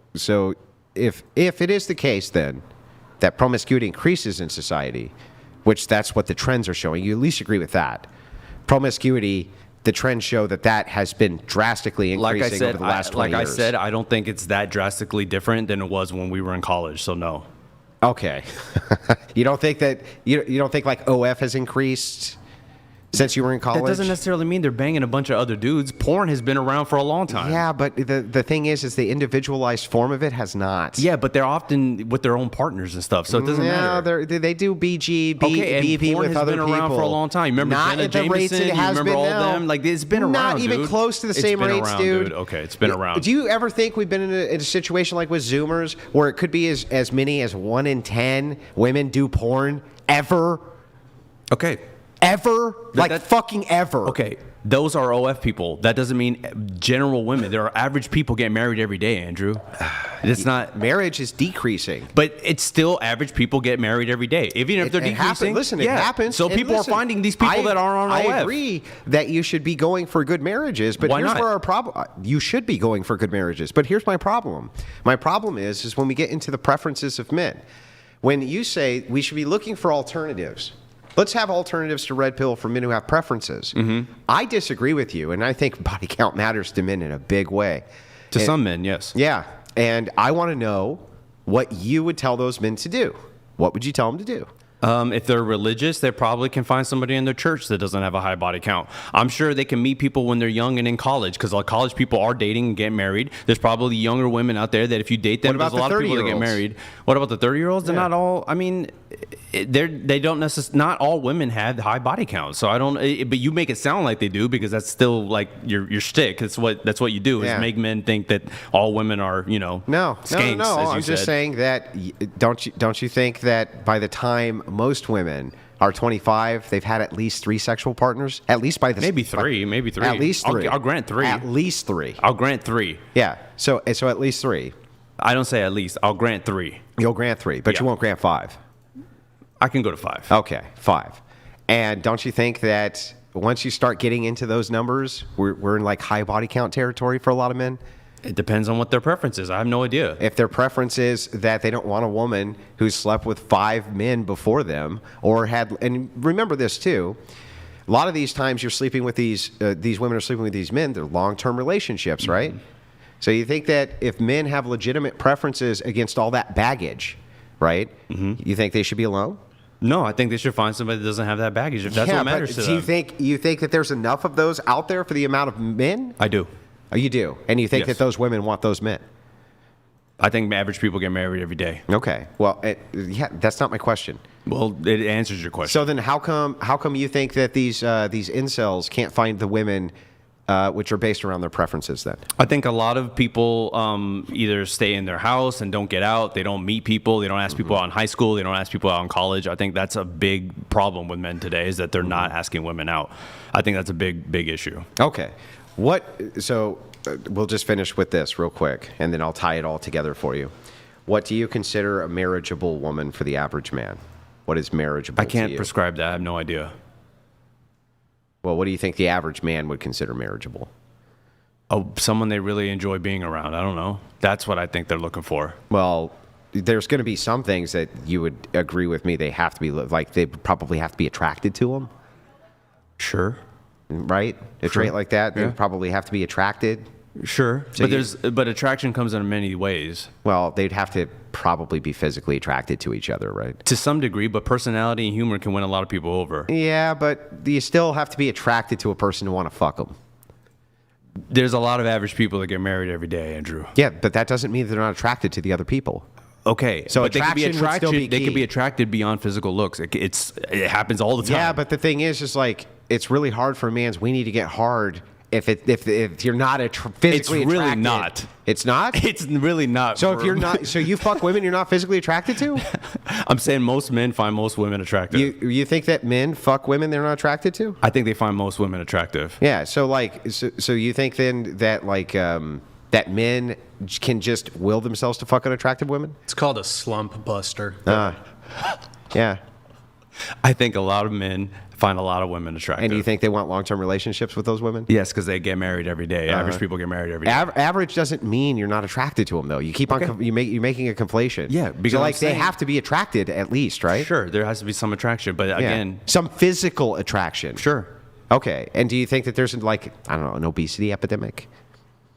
if it is the case then that promiscuity increases in society, which that's what the trends are showing, you at least agree with that. Promiscuity, the trends show that has been drastically increasing over the last 20 years. I said, I don't think it's that drastically different than it was when we were in college. So no. Okay. You don't think that you don't think like OF has increased since you were in college? That doesn't necessarily mean they're banging a bunch of other dudes. Porn has been around for a long time. Yeah, but the thing is the individualized form of it has not. Yeah, but they're often with their own partners and stuff, so it doesn't matter. They do BG, Okay, and BP porn with has other been people. around for a long time. You remember not Jenna at the rates Jameson? it has You remember been all now. them? Like, it's been around, Not even dude. close to the It's same been rates, around, dude. Okay, it's been around. Do you ever think we've been in a situation like with Zoomers where it could be as many as 1 in 10 women do porn ever? Okay. Ever? Fucking ever. Okay, those are OF people. That doesn't mean general women. There are average people getting married every day, Andrew. It's not. Marriage is decreasing. But it's still average people get married every day, even if they're decreasing. Listen, yeah. it happens. So And people listen, are finding these people that are on OF. I agree that you should be going for good marriages, but Why here's not? where our problem. You should be going for good marriages, but here's my problem. My problem is when we get into the preferences of men. When you say we should be looking for alternatives. Let's have alternatives to red pill for men who have preferences. I disagree with you, and I think body count matters to men in a big way. To some men, yes. Yeah, and I want to know what you would tell those men to do. What would you tell them to do? If they're religious, they probably can find somebody in their church that doesn't have a high body count. I'm sure they can meet people when they're young and in college, because college people are dating and getting married. There's probably younger women out there that if you date them, What about there's a lot of people that get 30-year-olds? married. What about the 30-year-olds? They're not all. I mean, they don't necessarily. Not all women have high body counts. So I don't. But you make it sound like they do, because that's still like your shtick. That's what you do is Yeah. make men think that all women are No. skanks. As you I'm just said. saying that don't you think that by the time most women are 25, they've had at least 3 sexual partners? At least by the Maybe three. At least 3. I'll grant 3. At least 3. I'll grant 3. Yeah. So at least 3. I don't say at least. I'll grant 3. You'll grant 3, but you Yeah. won't grant 5. I can go to 5. Okay, 5. And don't you think that once you start getting into those numbers, we're in like high body count territory for a lot of men? It depends on what their preference is. I have no idea. If their preference is that they don't want a woman who slept with 5 men before them or had, and remember this too, a lot of these times you're sleeping with these women are sleeping with these men, they're long-term relationships, right? So you think that if men have legitimate preferences against all that baggage, right? You think they should be alone? No, I think they should find somebody that doesn't have that baggage. If that's what matters to do them. you think that there's enough of those out there for the amount of men? I do. Oh, you do, and you think Yes. that those women want those men? I think average people get married every day. Okay, well, that's not my question. Well, it answers your question. So then, how come you think that these incels can't find the women, which are based around their preferences? Then I think a lot of people either stay in their house and don't get out. They don't meet people. They don't ask people out in high school. They don't ask people out in college. I think that's a big problem with men today, is that they're not asking women out. I think that's a big issue. okay, So we'll just finish with this real quick, and then I'll tie it all together for you. What do you consider a marriageable woman for the average man? What is marriageable? I can't to you? prescribe that. I have no idea. Well, what do you think the average man would consider marriageable? Oh, someone they really enjoy being around. I don't know. That's what I think they're looking for. Well, there's going to be some things that you would agree with me. They have to be like they probably have to be attracted to them, Sure. right? A trait like that, they probably have to be attracted. Sure, So but attraction comes in many ways. Well, they'd have to probably be physically attracted to each other, right? To some degree, but personality and humor can win a lot of people over. Yeah, but you still have to be attracted to a person to want to fuck them. There's a lot of average people that get married every day, Andrew. Yeah, but that doesn't mean they're not attracted to the other people. Okay, So but they could be attraction would still be They could key. be attracted beyond physical looks. It happens all the time. Yeah, but the thing is like it's really hard for man's. We need to get hard if you're not physically It's really attracted. not. It's not. It's really not. So if you're not, so you fuck women you're not physically attracted to? I'm saying most men find most women attractive. You think that men fuck women they're not attracted to? I think they find most women attractive. Yeah. So like, so you think then that like that men can just will themselves to fuck unattractive women? It's called a slump buster. Yeah. I think a lot of men find a lot of women attractive. And do you think they want long-term relationships with those women? Yes, because they get married every day. Average people get married every day. Average doesn't mean you're not attracted to them, though. You keep on you're making a conflation. Yeah, because so I'm like they saying- have to be attracted at least, right? Sure, there has to be some attraction, but Yeah. again, some physical attraction. sure, Okay. And do you think that there's like I don't know an obesity epidemic?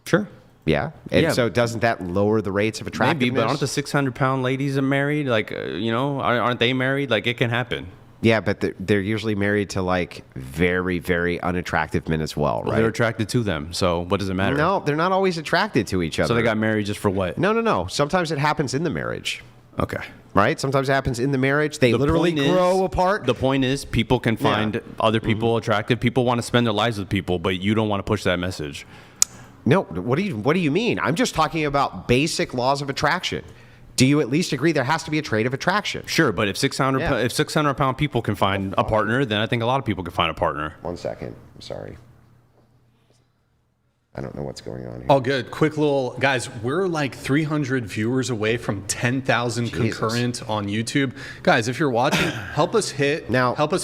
sure. Yeah. And Yeah. so doesn't that lower the rates of attractiveness? Maybe, but aren't the 600-pound ladies married? Like, aren't they married? Like, it can happen. Yeah, but they're usually married to like very, very unattractive men as well, right? They're attracted to them, so what does it matter? No, they're not always attracted to each other. So they got married just for what? No. Sometimes it happens in the marriage, Okay. right? Sometimes it happens in the marriage. They literally point is- grow apart. The point is, people can find other people attractive. People want to spend their lives with people, but you don't want to push that message. No, what do you mean? I'm just talking about basic laws of attraction. Do you at least agree there has to be a trait of attraction? Sure, but if 600-pound people can find a partner, then I think a lot of people can find a partner. 1 second. I'm sorry. I don't know what's going on here. All good. Quick little guys, we're like 300 viewers away from 10,000 concurrent on YouTube. Guys, if you're watching, help us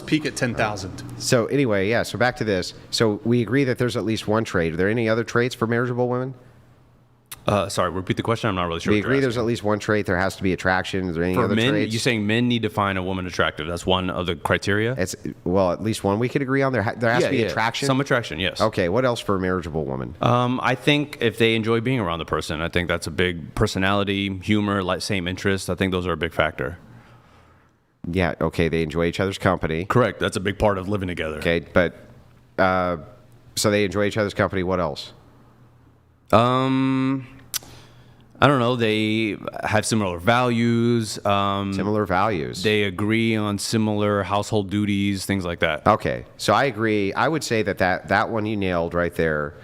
peak at 10,000. So anyway, yeah, so back to this. So we agree that there's at least one trait. Are there any other traits for marriageable women? Sorry, repeat the question. I'm not really sure. We what you're agree there's asking. at least one trait. There has to be attraction. Is there any For other men, traits? you're saying men need to find a woman attractive. That's one of the criteria. It's at least one we could agree on. There has to be attraction. Some attraction, yes. Okay, what else for a marriageable woman? I think if they enjoy being around the person, I think that's a big personality, humor, like same interests. I think those are a big factor. Yeah, okay, they enjoy each other's company. Correct. That's a big part of living together. Okay, but so they enjoy each other's company. What else? I don't know. They have similar values. Similar values. They agree on similar household duties, things like that. Okay, so I agree. I would say that one you nailed right there.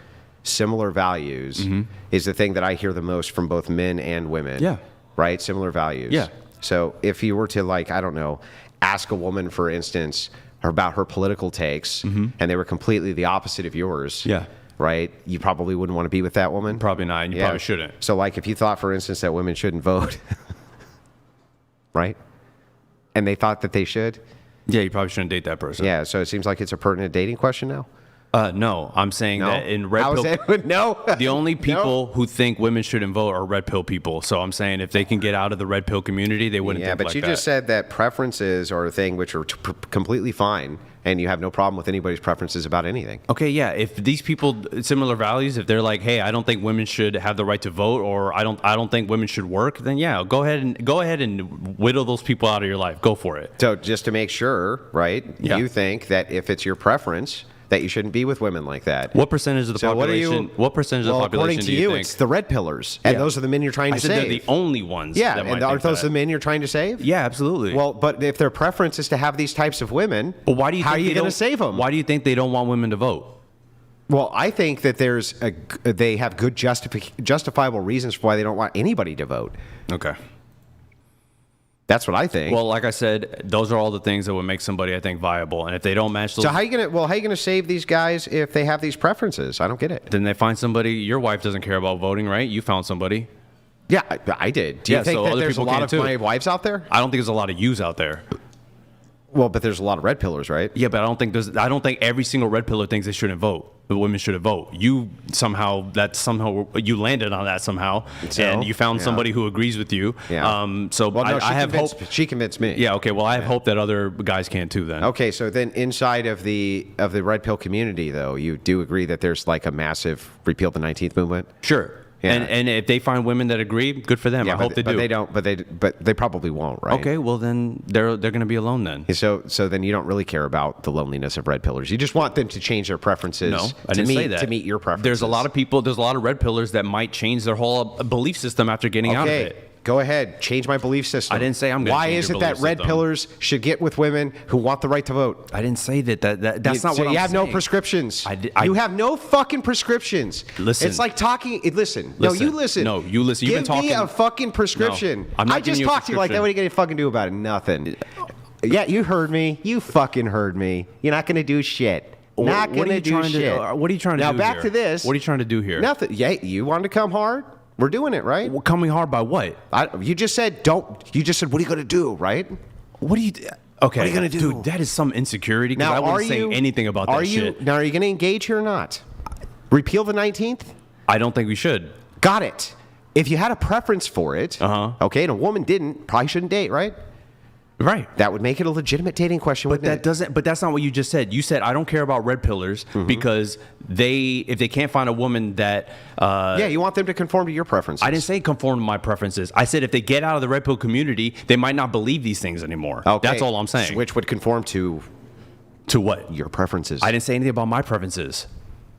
Similar values is the thing that I hear the most from both men and women. Yeah. Right? Similar values. Yeah. So if you were to like, I don't know, ask a woman, for instance, about her political takes, and they were completely the opposite of yours. Yeah. Right? You probably wouldn't want to be with that woman. Probably not. And you probably shouldn't. So like if you thought, for instance, that women shouldn't vote, right? And they thought that they should. Yeah, you probably shouldn't date that person. Yeah. So it seems like it's a pertinent dating question now. No, I'm saying that in red How is pill. that? No. The only people who think women shouldn't vote are red pill people. So I'm saying if they can get out of the red pill community, they wouldn't Yeah, think but like you that. just said that preferences are a thing which are completely fine, and you have no problem with anybody's preferences about anything. Okay, yeah. If these people similar values, if they're like, hey, I don't think women should have the right to vote, or I don't think women should work, then yeah, go ahead and whittle those people out of your life. Go for it. So just to make sure, right? Yeah. You think that if it's your preference, that you shouldn't be with women like that. What percentage of the So population? What percentage of the population according to do you think? it's the red pillars, and Yeah. those are the men you're trying I to said save. they're the only ones. Yeah, that might and think aren't those that. the men you're trying to save? Yeah, absolutely. Well, but if their preference is to have these types of women, but why do you? how think are you they going to don't- save them? Why do you think they don't want women to vote? Well, I think that they have good justifiable reasons for why they don't want anybody to vote. Okay. That's what I think. Well, like I said, those are all the things that would make somebody, I think, viable. And if they don't match those, so how you gonna save these guys if they have these preferences? I don't get it. then they find somebody. Your wife doesn't care about voting, right? You found somebody. Yeah, I did. Do you Yeah, think so that other there's a people lot can of too. my wives out there? I don't think there's a lot of yous out there. Well, but there's a lot of red pillars, right? Yeah, but I don't think every single red pillar thinks they shouldn't vote. The women shouldn't vote. You you landed on that somehow, and you found somebody who agrees with you. Yeah. So Well, no, I have hope. She convinced me. Yeah. Okay. Well, I have hope that other guys can too. Then. Okay, so then inside of the red pill community, though, you do agree that there's like a massive repeal the 19th movement? Sure. Yeah. And if they find women that agree, good for them. I hope they do. But they don't. But they probably won't, right? Okay. Well, then they're going to be alone then. So then you don't really care about the loneliness of red pillars. You just want them to change their preferences. No, I didn't say that. To meet your preferences. There's a lot of people. There's a lot of red pillars that might change their whole belief system after getting out of it. Go ahead, change my belief system. I didn't say I'm going to Why change is your it that belief red system. pillars should get with women who want the right to vote? I didn't say that. That's not So what I'm you have saying. no prescriptions. I- You have no fucking prescriptions. Listen. It's like talking. Listen. No, you listen. No, you listen. You've been Give me talking- a fucking prescription. No, I'm not I just giving you a talked to you like that. What are you going to fucking do about it? Nothing. Yeah, you heard me. You fucking heard me. You're not going to do shit. Not going to do shit. What are you trying to now, do back here? to this. What are you trying to do here? Nothing. Yeah, you wanted to come hard? We're doing it, right? Well, coming hard by what? You just said don't. You just said what are you going to do, right? What are you? Okay. What are you gonna do? Dude, that is some insecurity. Because I wasn't saying anything about that shit. Now, are you going to engage here or not? Repeal the 19th? I don't think we should. Got it. If you had a preference for it, okay, and a woman didn't, probably shouldn't date, right? Right. That would make it a legitimate dating question, But wouldn't that it? doesn't. But that's not what you just said. You said I don't care about red pillars because if they can't find a woman that. Yeah, you want them to conform to your preferences. I didn't say conform to my preferences. I said if they get out of the red pill community, they might not believe these things anymore. Okay. That's all I'm saying. Which would conform to what? your preferences. I didn't say anything about my preferences.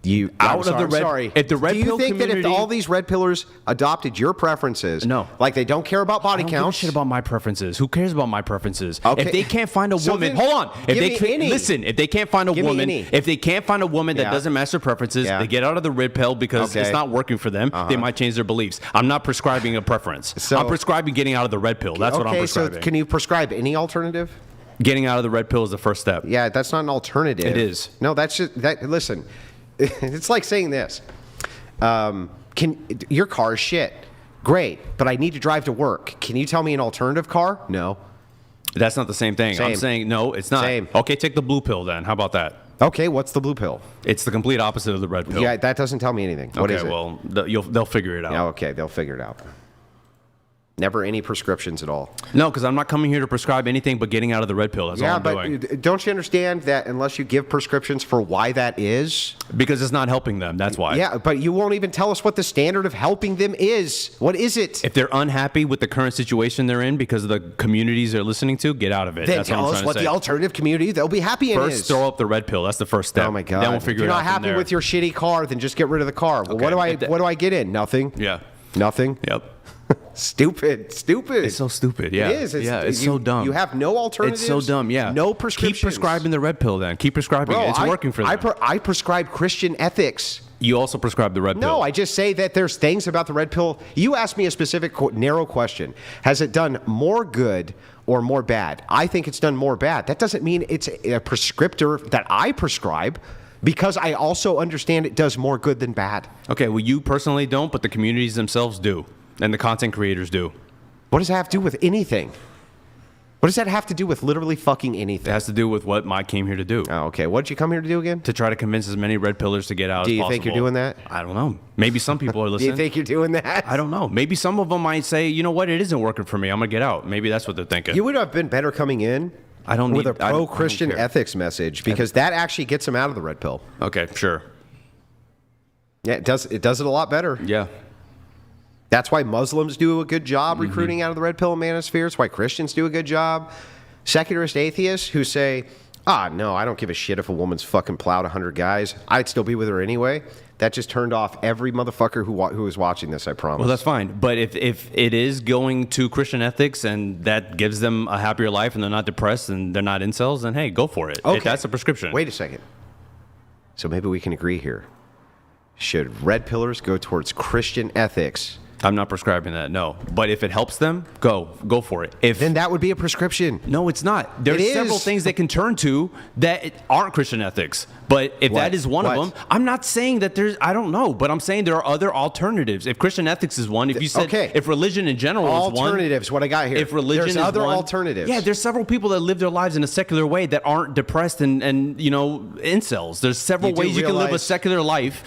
You Out of the red- Sorry. if the red do you pill think that if community- all these red pillars adopted your preferences, No. like they don't care about I body don't give a counts, shit about my preferences. Who cares about my preferences? Okay. If they can't find a So woman, then hold on. If give they me can't, any. listen, if they can't find a Give me woman, any. if they can't find a woman that Yeah. doesn't match their preferences, Yeah. they get out of the red pill because Okay. it's not working for them. They might change their beliefs. I'm not prescribing a preference. So- I'm prescribing getting out of the red pill. That's what I'm prescribing. so can you prescribe any alternative? Getting out of the red pill is the first step. Yeah, that's not an alternative. It is. No, that's just that. Listen, it's like saying this: your car is shit. Great, but I need to drive to work. Can you tell me an alternative car? No. That's not the same thing. I'm Same. saying no, it's not. Same. Okay, take the blue pill then. How about that? Okay, what's the blue pill? It's the complete opposite of the red pill. Yeah, that doesn't tell me anything. What is okay, it? well, they'll figure it out. Yeah, okay, they'll figure it out. Never any prescriptions at all. No, because I'm not coming here to prescribe anything but getting out of the red pill. That's all Yeah, I'm but doing. don't you understand that unless you give prescriptions for why that is? Because it's not helping them. That's why. Yeah, but you won't even tell us what the standard of helping them is. What is it? If they're unhappy with the current situation they're in because of the communities they're listening to, get out of it. Then That's what tell I'm us trying what to say. the alternative community they'll be happy in First, is. throw up the red pill. That's the first step. Oh my God! Then we'll figure if you're it out not happy from there. with your shitty car, then just get rid of the car. Well, Okay. what do I get in? Nothing. Yeah. Nothing. Yep. Stupid. It's so stupid. Yeah. It is. It's you, so dumb. You have no alternatives. It's so dumb. Yeah. No prescriptions. Keep prescribing the red pill then. Keep prescribing Bro, it. It's working for them. I prescribe Christian ethics. You also prescribe the red pill. No, I just say that there's things about the red pill. You asked me a specific narrow question. Has it done more good or more bad? I think it's done more bad. That doesn't mean it's a prescriptor that I prescribe, because I also understand it does more good than bad. Okay, well, you personally don't, but the communities themselves do. And the content creators do. What does that have to do with anything? What does that have to do with literally fucking It anything? has to do with what I came here to do. Oh, okay. What did you come here to do again? To try to convince as many red pillars to get out Do as you possible. think you're doing that? I don't know. Maybe some people are Do listening. you think you're doing that? I don't know. Maybe some of them might say, you know what, it isn't working for me. I'm going to get out. Maybe that's what they're thinking. You would have been better coming in I don't with need- a I don't pro-Christian care. ethics message, because that actually gets them out of the red pill. Okay, sure. Yeah, it does it a lot better. Yeah. That's why Muslims do a good job Mm-hmm. recruiting out of the red pill manosphere. It's why Christians do a good job. Secularist atheists who say, no, I don't give a shit if a woman's fucking plowed 100 guys. I'd still be with her anyway. That just turned off every motherfucker who is watching this, I promise. Well, that's fine. But if it is going to Christian ethics and that gives them a happier life and they're not depressed and they're not incels, then hey, go for it. Okay. That's a prescription. Wait a second. So maybe we can agree here. Should red pillars go towards Christian ethics I'm not prescribing that, no. But if it helps them, go for it. Then that would be a prescription. No, it's not. There's It several is. things they can turn to that aren't Christian ethics. But if What? that is one What? of them, I'm not saying that I don't know, but I'm saying there are other alternatives. If Christian ethics is one, if you said, Okay. if religion in general is one. Alternatives, what I got here. If religion There's is other one, alternatives. Yeah, there's several people that live their lives in a secular way that aren't depressed and incels. There's several You do ways you can live a realize- secular life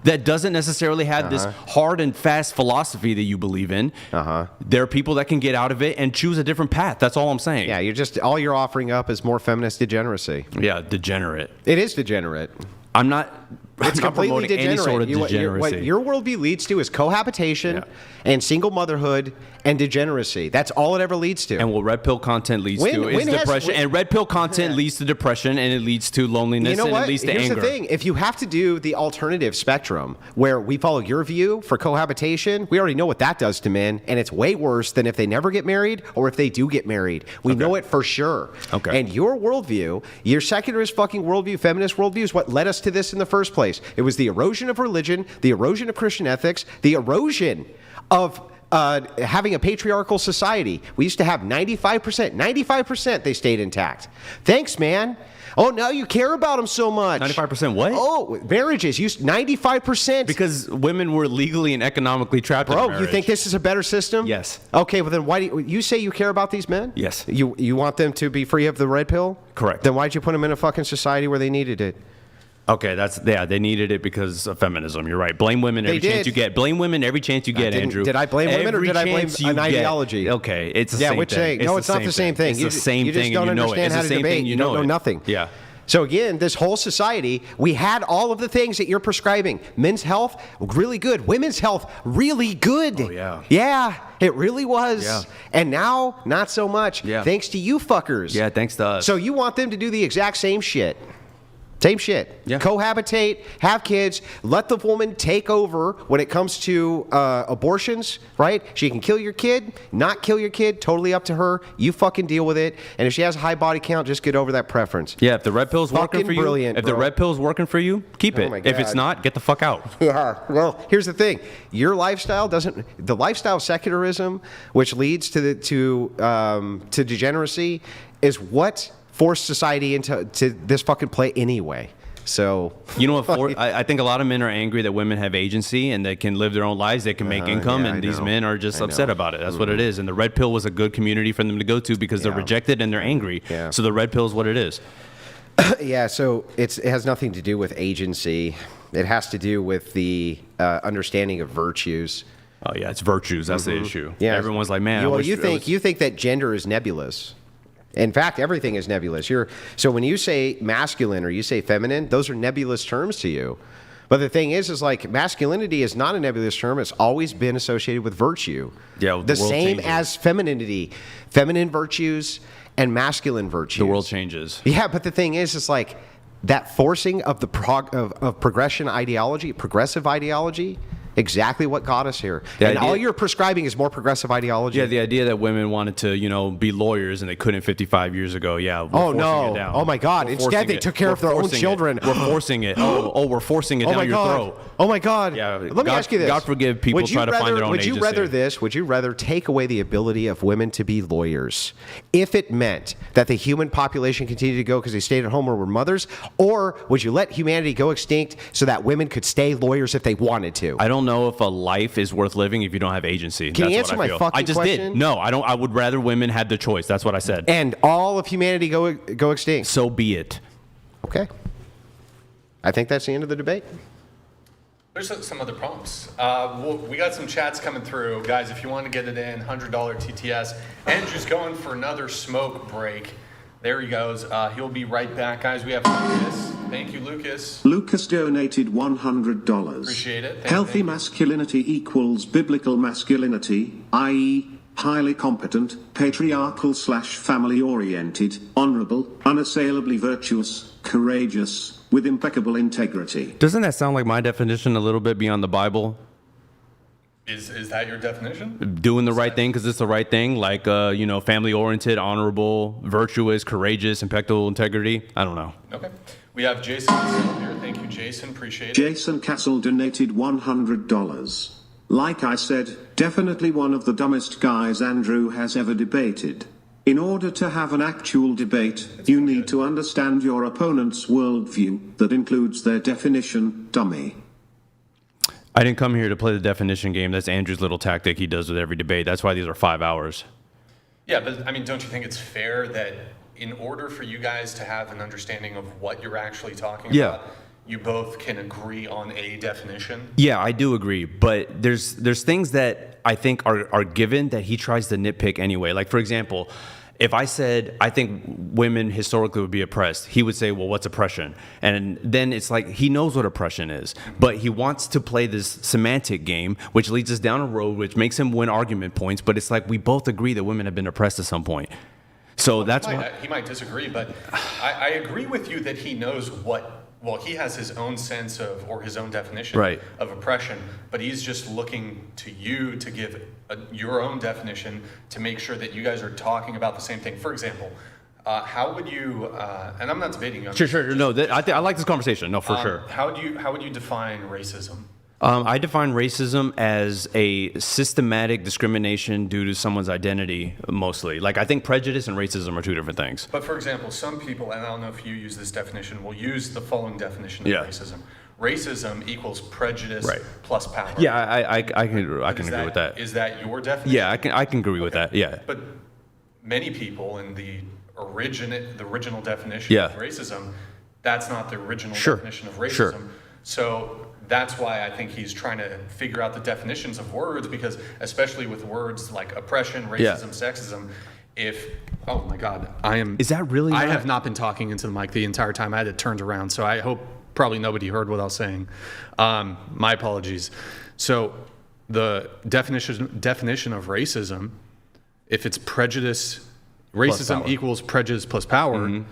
that doesn't necessarily have this hard and fast philosophy that you believe in. There are people that can get out of it and choose a different path. That's all I'm saying. Yeah, all you're offering up is more feminist degeneracy. Yeah, degenerate. It is degenerate. I'm not Completely promoting degenerate. any sort of What degeneracy. your worldview leads to is cohabitation and single motherhood and degeneracy. That's all it ever leads to. And what red pill content leads to is depression. And red pill content leads to depression, and it leads to loneliness, You know and what? it leads to Here's anger. the thing. If you have to do the alternative spectrum, where we follow your view for cohabitation, we already know what that does to men, and it's way worse than if they never get married or if they do get married. We know it for sure. Okay. And your worldview, your secularist fucking worldview, feminist worldview, is what led us to this in the first place. It was the erosion of religion, the erosion of Christian ethics, the erosion of having a patriarchal society. We used to have 95% they stayed intact. Thanks, man. Oh, now you care about them so much. 95% what? Oh, marriages used 95%. Because women were legally and economically trapped in Bro, marriage. you think this is a better system? Yes. Okay, well then why do you say you care about these men? Yes. You want them to be free of the red pill? Correct. Then why'd you put them in a fucking society where they needed it? Okay, they needed it because of feminism. You're right. Blame women every chance you get. Blame women every chance you get, Andrew. Did I blame women or did I blame an ideology? Okay, it's the same which thing. thing? No, it's not the same thing. It's the same you thing, just don't and you know it. understand It's how the to same debate. thing, You don't know it. nothing. Yeah. So again, this whole society, we had all of the things that you're prescribing. Men's health, really good. Women's health, really good. Oh, yeah. Yeah, it really was. Yeah. And now, not so much. Yeah. Thanks to you fuckers. Yeah, thanks to us. So you want them to do the exact same shit. Same shit. Yeah. Cohabitate, have kids, let the woman take over when it comes to abortions, right? She can kill your kid, not kill your kid, totally up to her. You fucking deal with it. And if she has a high body count, just get over that preference. Yeah, if the red pill's working Fucking for you, brilliant, if the bro. red pill's working for you, keep Oh it. my If it's God. not, get the fuck out. Yeah. Well, here's the thing. Your lifestyle the lifestyle of secularism, which leads to degeneracy, is what forced society into this fucking play anyway. So You know what? I think a lot of men are angry that women have agency and they can live their own lives, they can make income, yeah, and I these know. men are just I upset know. about it. That's what it is. And the red pill was a good community for them to go to because they're Yeah. rejected and they're angry. Yeah. So the red pill is what it is. yeah, so it has nothing to do with agency. It has to do with the understanding of virtues. Oh yeah, it's virtues. That's the issue. Yeah, Everyone's like, man. You think that gender is nebulous. In fact, everything is nebulous. So when you say masculine or you say feminine, those are nebulous terms to you. But the thing is like masculinity is not a nebulous term. It's always been associated with virtue. Yeah, the world same changes. as femininity, feminine virtues and masculine virtues. The world changes. Yeah, but the thing is, it's like that forcing of the progressive ideology. Exactly what got us here. And all you're prescribing is more progressive ideology. Yeah, the idea that women wanted to, be lawyers and they couldn't 55 years ago. Yeah. Oh no! Oh my God! Instead, they took care of their own children. We're forcing it. We're forcing it down your throat. Oh my God! Yeah. Let me ask you this: God forgive people try to find their own agency. Would you rather take away the ability of women to be lawyers, if it meant that the human population continued to go because they stayed at home or were mothers, or would you let humanity go extinct so that women could stay lawyers if they wanted to? I don't know if a life is worth living if you don't have agency. Can you That's answer what I my feel. fucking I just question? did. No, I don't. I would rather women had the choice. That's what I said. And all of humanity go extinct. So be it. Okay. I think that's the end of the debate. There's some other prompts. We got some chats coming through. Guys, if you want to get it in, $100 TTS. Andrew's going for another smoke break. There he goes. He'll be right back, guys. We have Lucas. Thank you, Lucas. Lucas donated $100. Appreciate it. Healthy masculinity equals biblical masculinity, i.e., highly competent, patriarchal/family oriented, honorable, unassailably virtuous, courageous, with impeccable integrity. Doesn't that sound like my definition a little bit beyond the Bible? Is that your definition? Doing the right thing because it's the right thing, like family oriented, honorable, virtuous, courageous, impeccable integrity. I don't know. Okay. We have Jason Castle here. Thank you, Jason. Appreciate it. Jason Castle donated $100. Like I said, definitely one of the dumbest guys Andrew has ever debated. In order to have an actual debate, you need to understand your opponent's worldview. That includes their definition, dummy. I didn't come here to play the definition game. That's Andrew's little tactic he does with every debate. That's why these are 5 hours. Yeah, but I mean, don't you think it's fair that in order for you guys to have an understanding of what you're actually talking about, you both can agree on a definition? Yeah, I do agree, but there's things that I think are given that he tries to nitpick anyway. Like, for example, if I said, I think women historically would be oppressed, he would say, well, what's oppression? And then it's like, he knows what oppression is, but he wants to play this semantic game, which leads us down a road, which makes him win argument points. But it's like, we both agree that women have been oppressed at some point. So that's why he might disagree, but I agree with you that he knows he has his own sense of, or his own definition of oppression, but he's just looking to you to give your own definition to make sure that you guys are talking about the same thing. For example, how would you, and I'm not debating you. Sure. No, I like this conversation. No, for sure. How would you define racism? I define racism as a systematic discrimination due to someone's identity, mostly. Like, I think prejudice and racism are two different things. But for example, some people, and I don't know if you use this definition, will use the following definition of racism. Racism equals prejudice plus power. Yeah, I can agree with that. Is that your definition? Yeah, I can agree with that. Yeah. But many people in the original definition of racism, that's not the original definition of racism. So that's why I think he's trying to figure out the definitions of words, because especially with words like oppression, racism, sexism, oh my God, Is that really? I have not been talking into the mic the entire time. I had it turned around, so I hope probably nobody heard what I was saying. My apologies. So the definition of racism, if it's prejudice, racism equals prejudice plus power,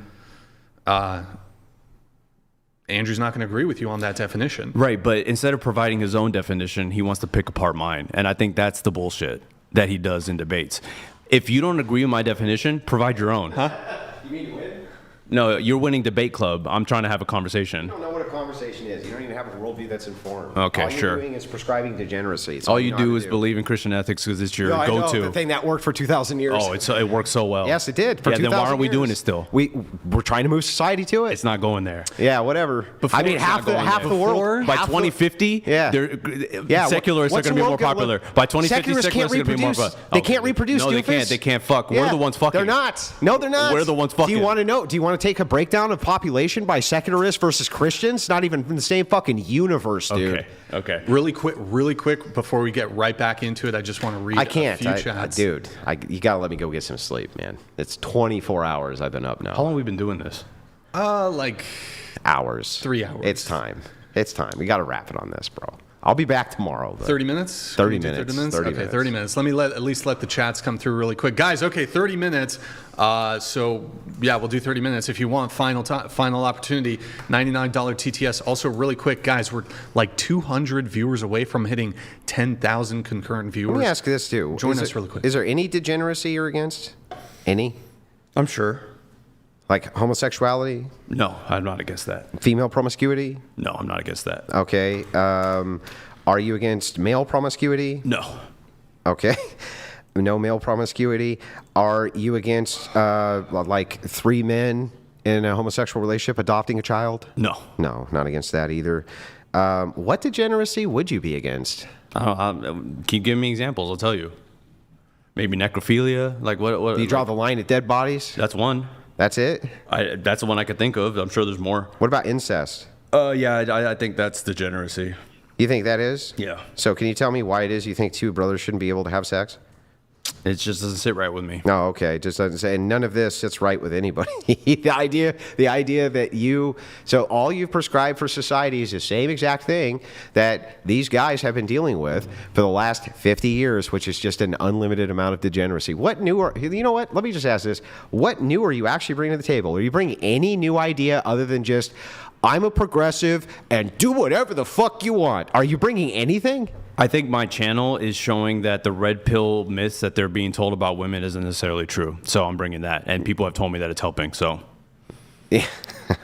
Andrew's not going to agree with you on that definition. Right, but instead of providing his own definition, he wants to pick apart mine. And I think that's the bullshit that he does in debates. If you don't agree with my definition, provide your own. You mean to win? No, you're winning debate club. I'm trying to have a conversation. You don't know what a conversation is. You don't even have a worldview that's informed. Okay, all sure. All you're doing is prescribing degeneracy. It's all you do is believe in Christian ethics because it's your go-to. I know, the thing that worked for 2,000 years. Oh, it worked so well. Yes, it did. For 2,000 then why aren't we years. doing it still? We're trying to move society to it. It's not going there. Yeah, whatever. I mean, half the world by 2050. Secularists are going to be more popular. By 2050, secularists are going to be more popular. They can't reproduce. No, they can't. They can't fuck. We're the ones fucking. They're not. No, they're not. We're the ones fucking. Do you want to know? Do you want to take a breakdown of population by secularists versus Christians? Not even in the same fucking universe, dude. Okay. Really quick before we get right back into it, I just want to read a few chats. Dude, you gotta let me go get some sleep, man. It's 24 hours I've been up now. How long have we been doing this? Like hours. 3 hours. It's time. We gotta wrap it on this, bro. I'll be back tomorrow, though. 30 minutes? 30 minutes. 30 minutes? 30 minutes. Let me at least let the chats come through really quick. Guys, okay, 30 minutes. So, yeah, we'll do 30 minutes. If you want final opportunity, $99 TTS. Also, really quick, guys, we're like 200 viewers away from hitting 10,000 concurrent viewers. Let me ask this, too. Join us really quick. Is there any degeneracy you're against? Any? I'm sure. Like homosexuality? No, I'm not against that. Female promiscuity? No, I'm not against that. Okay. Are you against male promiscuity? No. Okay. No male promiscuity. Are you against like 3 men in a homosexual relationship adopting a child? No. No, not against that either. What degeneracy would you be against? Keep giving me examples. I'll tell you. Maybe necrophilia. Like what? Do you draw the line at dead bodies? That's one. That's it? That's the one I could think of. I'm sure there's more. What about incest? Yeah, I think that's degeneracy. You think that is? Yeah. So can you tell me why it is you think two brothers shouldn't be able to have sex? It just doesn't sit right with me. No, okay. It just doesn't say, and none of this sits right with anybody. the idea that so all you've prescribed for society is the same exact thing that these guys have been dealing with for the last 50 years, which is just an unlimited amount of degeneracy. You know what? Let me just ask this. What new are you actually bringing to the table? Are you bringing any new idea other than just, I'm a progressive and do whatever the fuck you want? Are you bringing anything? I think my channel is showing that the red pill myths that they're being told about women isn't necessarily true. So I'm bringing that. And people have told me that it's helping. So yeah.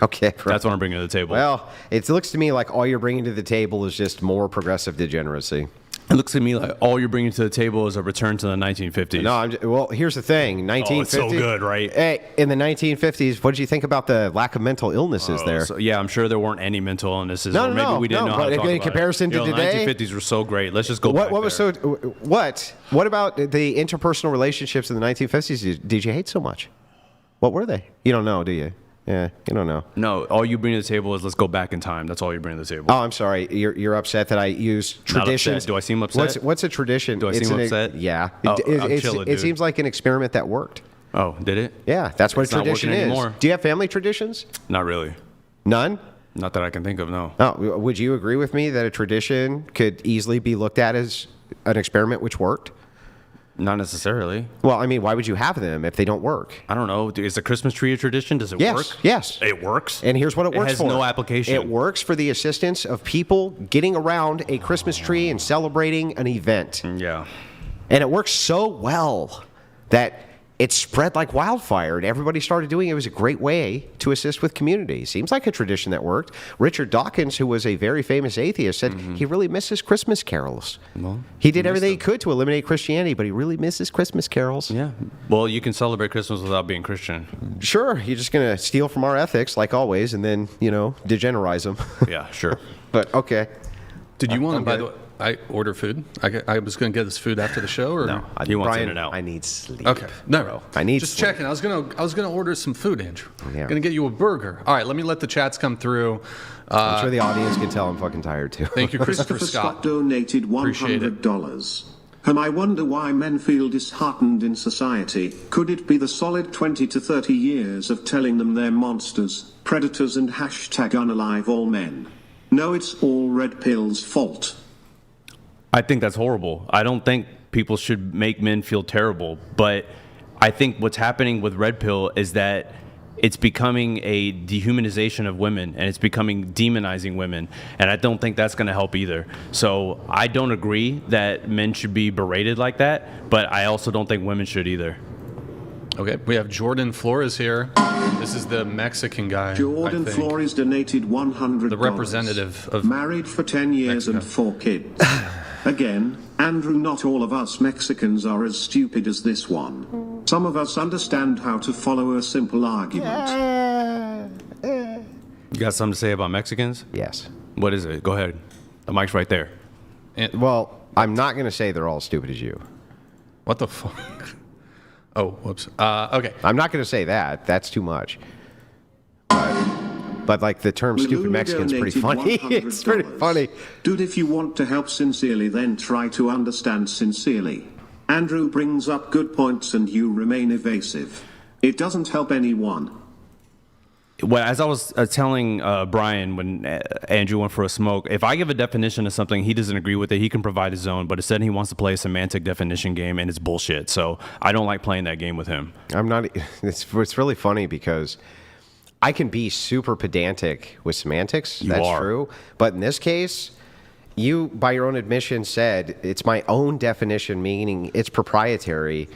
Okay. Bro. That's what I'm bringing to the table. Well, it looks to me like all you're bringing to the table is just more progressive degeneracy. It looks to me like all you're bringing to the table is a return to the 1950s. No, well, here's the thing. 1950s. Oh, it's so good, right? Hey, in the 1950s, what did you think about the lack of mental illnesses there? So, yeah, I'm sure there weren't any mental illnesses. No, or maybe we didn't know how to but talk in about comparison it. to today, the 1950s were so great. Let's just go back what was there. What about the interpersonal relationships in the 1950s? Did you hate so much? What were they? You don't know, do you? Yeah, you don't know. No, all you bring to the table is let's go back in time. That's all you bring to the table. Oh, I'm sorry. You're upset that I use traditions. upset. Do I seem upset? What's a tradition? Do I seem upset? Yeah. Oh, I'm chilling, It dude. seems like an experiment that worked. Oh, did it? Yeah, that's what It's a not tradition working is. anymore. Do you have family traditions? Not really. None? Not that I can think of, no. Oh, would you agree with me that a tradition could easily be looked at as an experiment which worked? Not necessarily. Well, I mean, why would you have them if they don't work? I don't know. Is the Christmas tree a tradition? Does it Yes, work? yes. It works? And here's what it works has for. no application. It works for the assistance of people getting around a Christmas tree and celebrating an event. Yeah. And it works so well that it spread like wildfire and everybody started doing it. It was a great way to assist with community. Seems like a tradition that worked. Richard Dawkins, who was a very famous atheist, said he really misses Christmas carols. Well, He did everything he could to eliminate Christianity, but he really misses Christmas carols. Yeah. Well, you can celebrate Christmas without being Christian. Sure, you're just going to steal from our ethics, like always, and then, degenerize them. Yeah, sure. But, okay. Did you want to, I'm by good. the way, I order food? I was going to get us food after the show, or No. He wants Brian, In-N-Out. I need sleep. Okay, no, I need just sleep. checking. I was gonna order some food, Andrew. Yeah. Gonna get you a burger. All right, let me let the chats come through. I'm sure the audience can tell I'm fucking tired, too. Thank you, Christopher Christopher Scott Scott. donated Appreciate it. $100. And I wonder why men feel disheartened in society. Could it be the solid 20 to 30 years of telling them they're monsters, predators, and #unalive all men? No, it's all red pill's fault. I think that's horrible. I don't think people should make men feel terrible, but I think what's happening with red pill is that it's becoming a dehumanization of women and it's becoming demonizing women, and I don't think that's going to help either. So I don't agree that men should be berated like that, but I also don't think women should either. Okay, we have Jordan Flores here. This is the Mexican guy. Jordan I think. Flores donated $100. The representative of Married for 10 years and Mexico. 4 kids. Again, Andrew, not all of us Mexicans are as stupid as this one. Some of us understand how to follow a simple argument. You got something to say about Mexicans? Yes. What is it? Go ahead. The mic's right there. Well, I'm not going to say they're all stupid as you. What the fuck? Oh, whoops. Okay. I'm not going to say that. That's too much. But like the term stupid Lulu Mexican's pretty donated funny. It's pretty $100. funny. Dude, if you want to help sincerely, then try to understand sincerely. Andrew brings up good points and you remain evasive. It doesn't help anyone. Well, as I was telling Brian when Andrew went for a smoke, if I give a definition of something, he doesn't agree with it, he can provide his own, but instead he wants to play a semantic definition game, and it's bullshit. So I don't like playing that game with him. I'm not. It's really funny because I can be super pedantic with semantics. That's are. true. But in this case, you, by your own admission, said it's my own definition, meaning it's proprietary.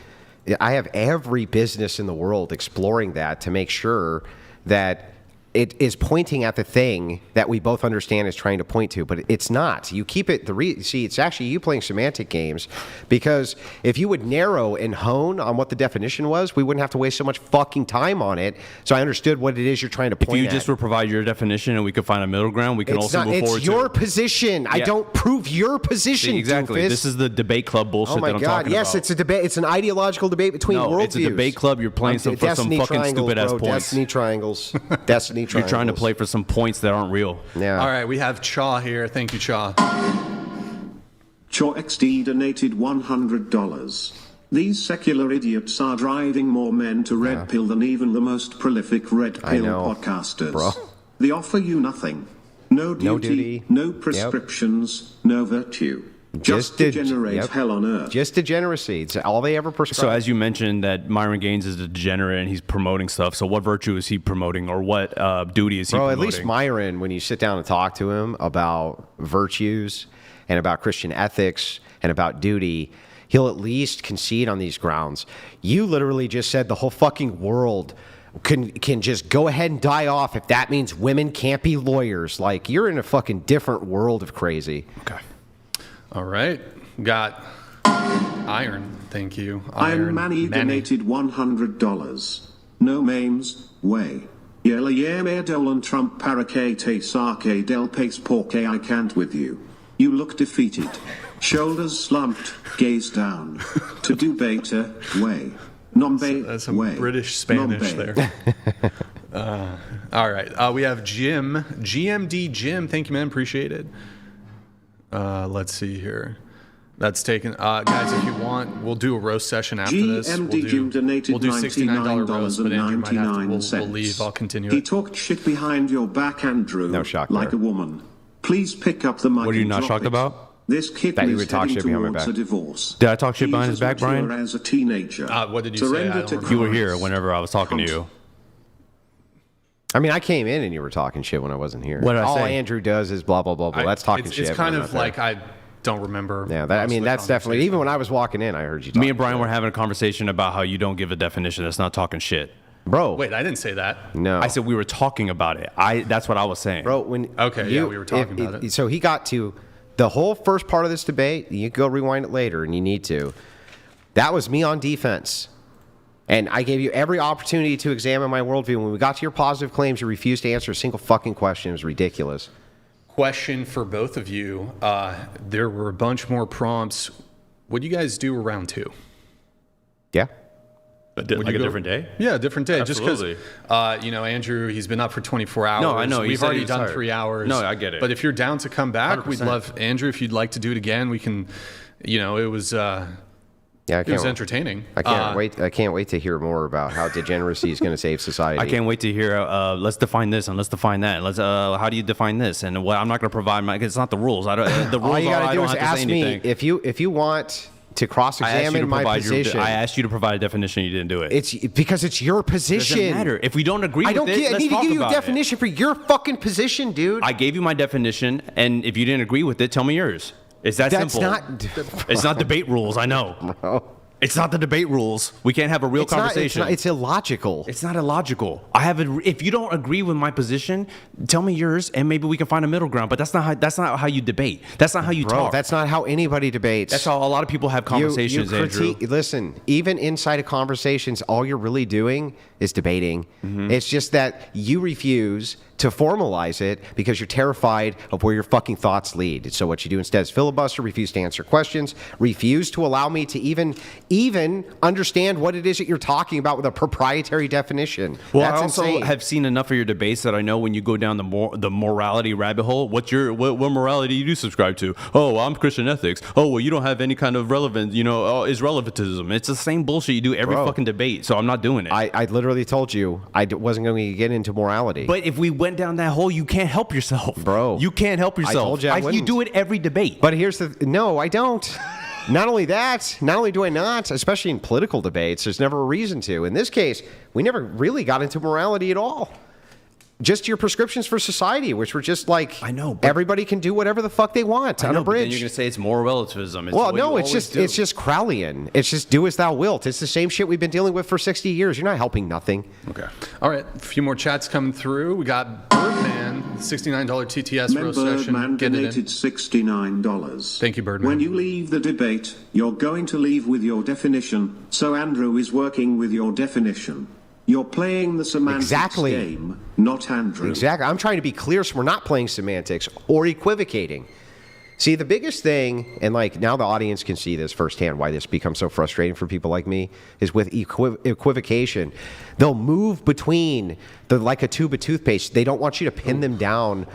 I have every business in the world exploring that to make sure that it is pointing at the thing that we both understand is trying to point to, but it's not. You keep it, see, it's actually you playing semantic games, because if you would narrow and hone on what the definition was, we wouldn't have to waste so much fucking time on it. So I understood what it is you're trying to If point you at. just would provide your definition and we could find a middle ground, we can It's also not, move forward it's your to position. I Yeah. don't prove your position, See, exactly. doofus. This is the debate club bullshit Oh my that I'm God! talking Yes, about. it's a debate. It's an ideological debate between No, worldviews. it's a debate club. You're playing for some Destiny fucking triangles, stupid ass bro. points. Destiny triangles. Destiny triangles. You're trying to play for some points that aren't real. Yeah. All right, we have Chaw here. Thank you, Chaw. Chaw XD donated $100. These secular idiots are driving more men to red pill than even the most prolific red I pill know, podcasters. bro. They offer you nothing. No duty, no prescriptions, no virtue. Just degenerate yep. hell on earth. Just degeneracy. It's all they ever prescribe. So as you mentioned that Myron Gaines is a degenerate and he's promoting stuff. So what virtue is he promoting, or what duty is he Bro, promoting? at least Myron, when you sit down and talk to him about virtues and about Christian ethics and about duty, he'll at least concede on these grounds. You literally just said the whole fucking world can just go ahead and die off if that means women can't be lawyers. Like, you're in a fucking different world of crazy. Okay. All right. Got Iron. Thank you. Iron Manny donated $100. No memes, way. Yella yeme Dolan Trump paracate sarke del pace porke I can't with you. You look defeated. Shoulders slumped, gaze down. To do beta, way. Nombe, That's some way. British Spanish Nombe. there. All right. We have Jim. GMD Jim. Thank you, man. Appreciate it. Let's see here. That's taken. Guys, if you want, we'll do a roast session after this. GMD Jim donated we'll do $69 roast, but Andrew might have to, we'll leave. I'll continue He it. talked shit behind your back, Andrew. No shock like there. a woman. Please pick up the mic. What are you and not drop shocked it. about? This kid That you is would talk heading shit behind my towards back. a divorce. Did I talk shit behind his He's back, as mature Brian? As a teenager. What did you say? I Surrender don't to remember. You were Christ. here whenever I was talking to you. I mean, I came in and you were talking shit when I wasn't here. What did I All say? Andrew does is blah, blah, blah, blah. That's talking it's, shit. It's kind when I'm of not like there. I don't remember. Yeah, most of the that's definitely, conversation. even when I was walking in, I heard you talking. Me and Brian shit. were having a conversation about how you don't give a definition. That's not talking shit. Bro. Wait, I didn't say that. No. I said we were talking about it. That's what I was saying. Bro, when Okay, yeah, we were talking about it. So he got to the whole first part of this debate. You can go rewind it later, and you need to. That was me on defense, and I gave you every opportunity to examine my worldview. When we got to your positive claims, you refused to answer a single fucking question. It was ridiculous. Question for both of you. There were a bunch more prompts. What do you guys do around 2? Yeah. Would Like you a go- different day? Yeah, a different day. Absolutely. Just because, Andrew, he's been up for 24 hours. No, I know. He We've said already he was done tired. 3 hours. No, I get it. But if you're down to come back, we'd 100%. love, Andrew, if you'd like to do it again, we can, it was Yeah, it was entertaining. I can't wait. I can't wait to hear more about how degeneracy is going to save society. I can't wait to hear. Let's define this and let's define that. Let's. How do you define this? And what I'm not going to provide my. It's not the rules. I don't. The rules All you are. got I to do don't is have to say ask me anything. if you want to I asked you cross-examine to my provide position. I asked you to provide a definition. You didn't do it. It's because it's your position. Doesn't matter. If we don't agree I with don't it, get, I let's need to talk give you a about it. definition for your fucking position, dude. I gave you my definition, and if you didn't agree with it, tell me yours. It's that That's simple. not. It's not debate rules. I know. It's not the debate rules. We can't have a real conversation. It's illogical. It's not illogical. If you don't agree with my position, tell me yours, and maybe we can find a middle ground. But that's not how you debate. That's not how you Bro, talk. that's not how anybody debates. That's how a lot of people have conversations, Andrew. Listen, even inside of conversations, all you're really doing is debating. Mm-hmm. It's just that you refuse to formalize it because you're terrified of where your fucking thoughts lead. So what you do instead is filibuster, refuse to answer questions, refuse to allow me to even understand what it is that you're talking about with a proprietary definition. Well, That's I also insane. have seen enough of your debates that I know when you go down the morality rabbit hole, what morality you do subscribe to? Oh, well, I'm Christian ethics. Oh, well, you don't have any kind of relevance. Is relevantism. It's the same bullshit you do every Bro. fucking debate. So I'm not doing it. I literally told you wasn't going to get into morality. But if we went down that hole, you can't help yourself, Bro. You can't help yourself. told you I you wouldn't. do it every debate. But no, I don't. Not only that, not only do I not, especially in political debates, there's never a reason to. In this case, we never really got into morality at all. Just your prescriptions for society, which were just like, I know, but- everybody can do whatever the fuck they want on a But then bridge. you're gonna say it's moral relativism. It's Well, what no, you it's always just do. it's just Crowleyan. It's just do as thou wilt. It's the same shit we've been dealing with for 60 years. You're not helping nothing. Okay. All right. A few more chats coming through. We got Birdman, $69 TTS roast session. Birdman Get it in. donated $69. Thank you, Birdman. When you leave the debate, you're going to leave with your definition, so Andrew is working with your definition. You're playing the semantics Exactly. game, not Andrew. Exactly. I'm trying to be clear so we're not playing semantics or equivocating. See, the biggest thing, and like now the audience can see this firsthand, why this becomes so frustrating for people like me, is with equivocation. They'll move between like a tube of toothpaste. They don't want you to pin them down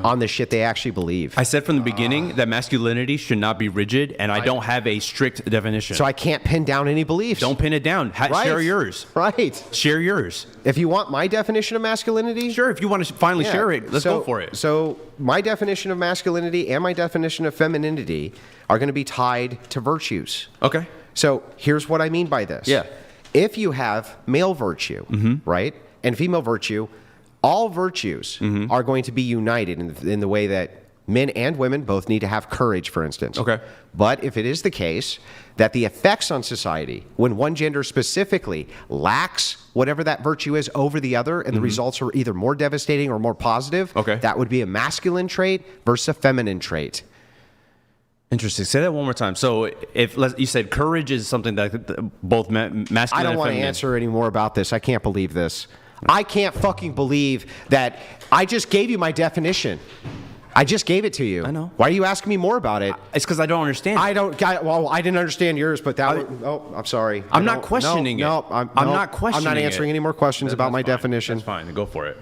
on the shit they actually believe. I said from the beginning that masculinity should not be rigid, and I don't have a strict definition. So I can't pin down any beliefs. Don't pin it down. Right. Share yours. Right. Share yours. If you want my definition of masculinity, Sure, if you want to finally yeah. share it, let's go for it. So my definition of masculinity and my definition of femininity are going to be tied to virtues. Okay. So here's what I mean by this. Yeah. If you have male virtue, right, and female virtue, all virtues are going to be united in the way that men and women both need to have courage, for instance. Okay. But if it is the case that the effects on society, when one gender specifically lacks whatever that virtue is over the other, and the results are either more devastating or more positive, Okay. that would be a masculine trait versus a feminine trait. Interesting. Say that one more time. So you said courage is something that both masculine I don't and want to feminine. answer any more about this. I can't believe this. I can't fucking believe that I just gave you my definition. I just gave it to you. I know. Why are you asking me more about it? It's because I don't understand. I didn't understand yours, but I'm sorry. I'm not questioning it. I'm not questioning I'm not answering it. any more questions about my That's fine. definition. That's fine. Go for it.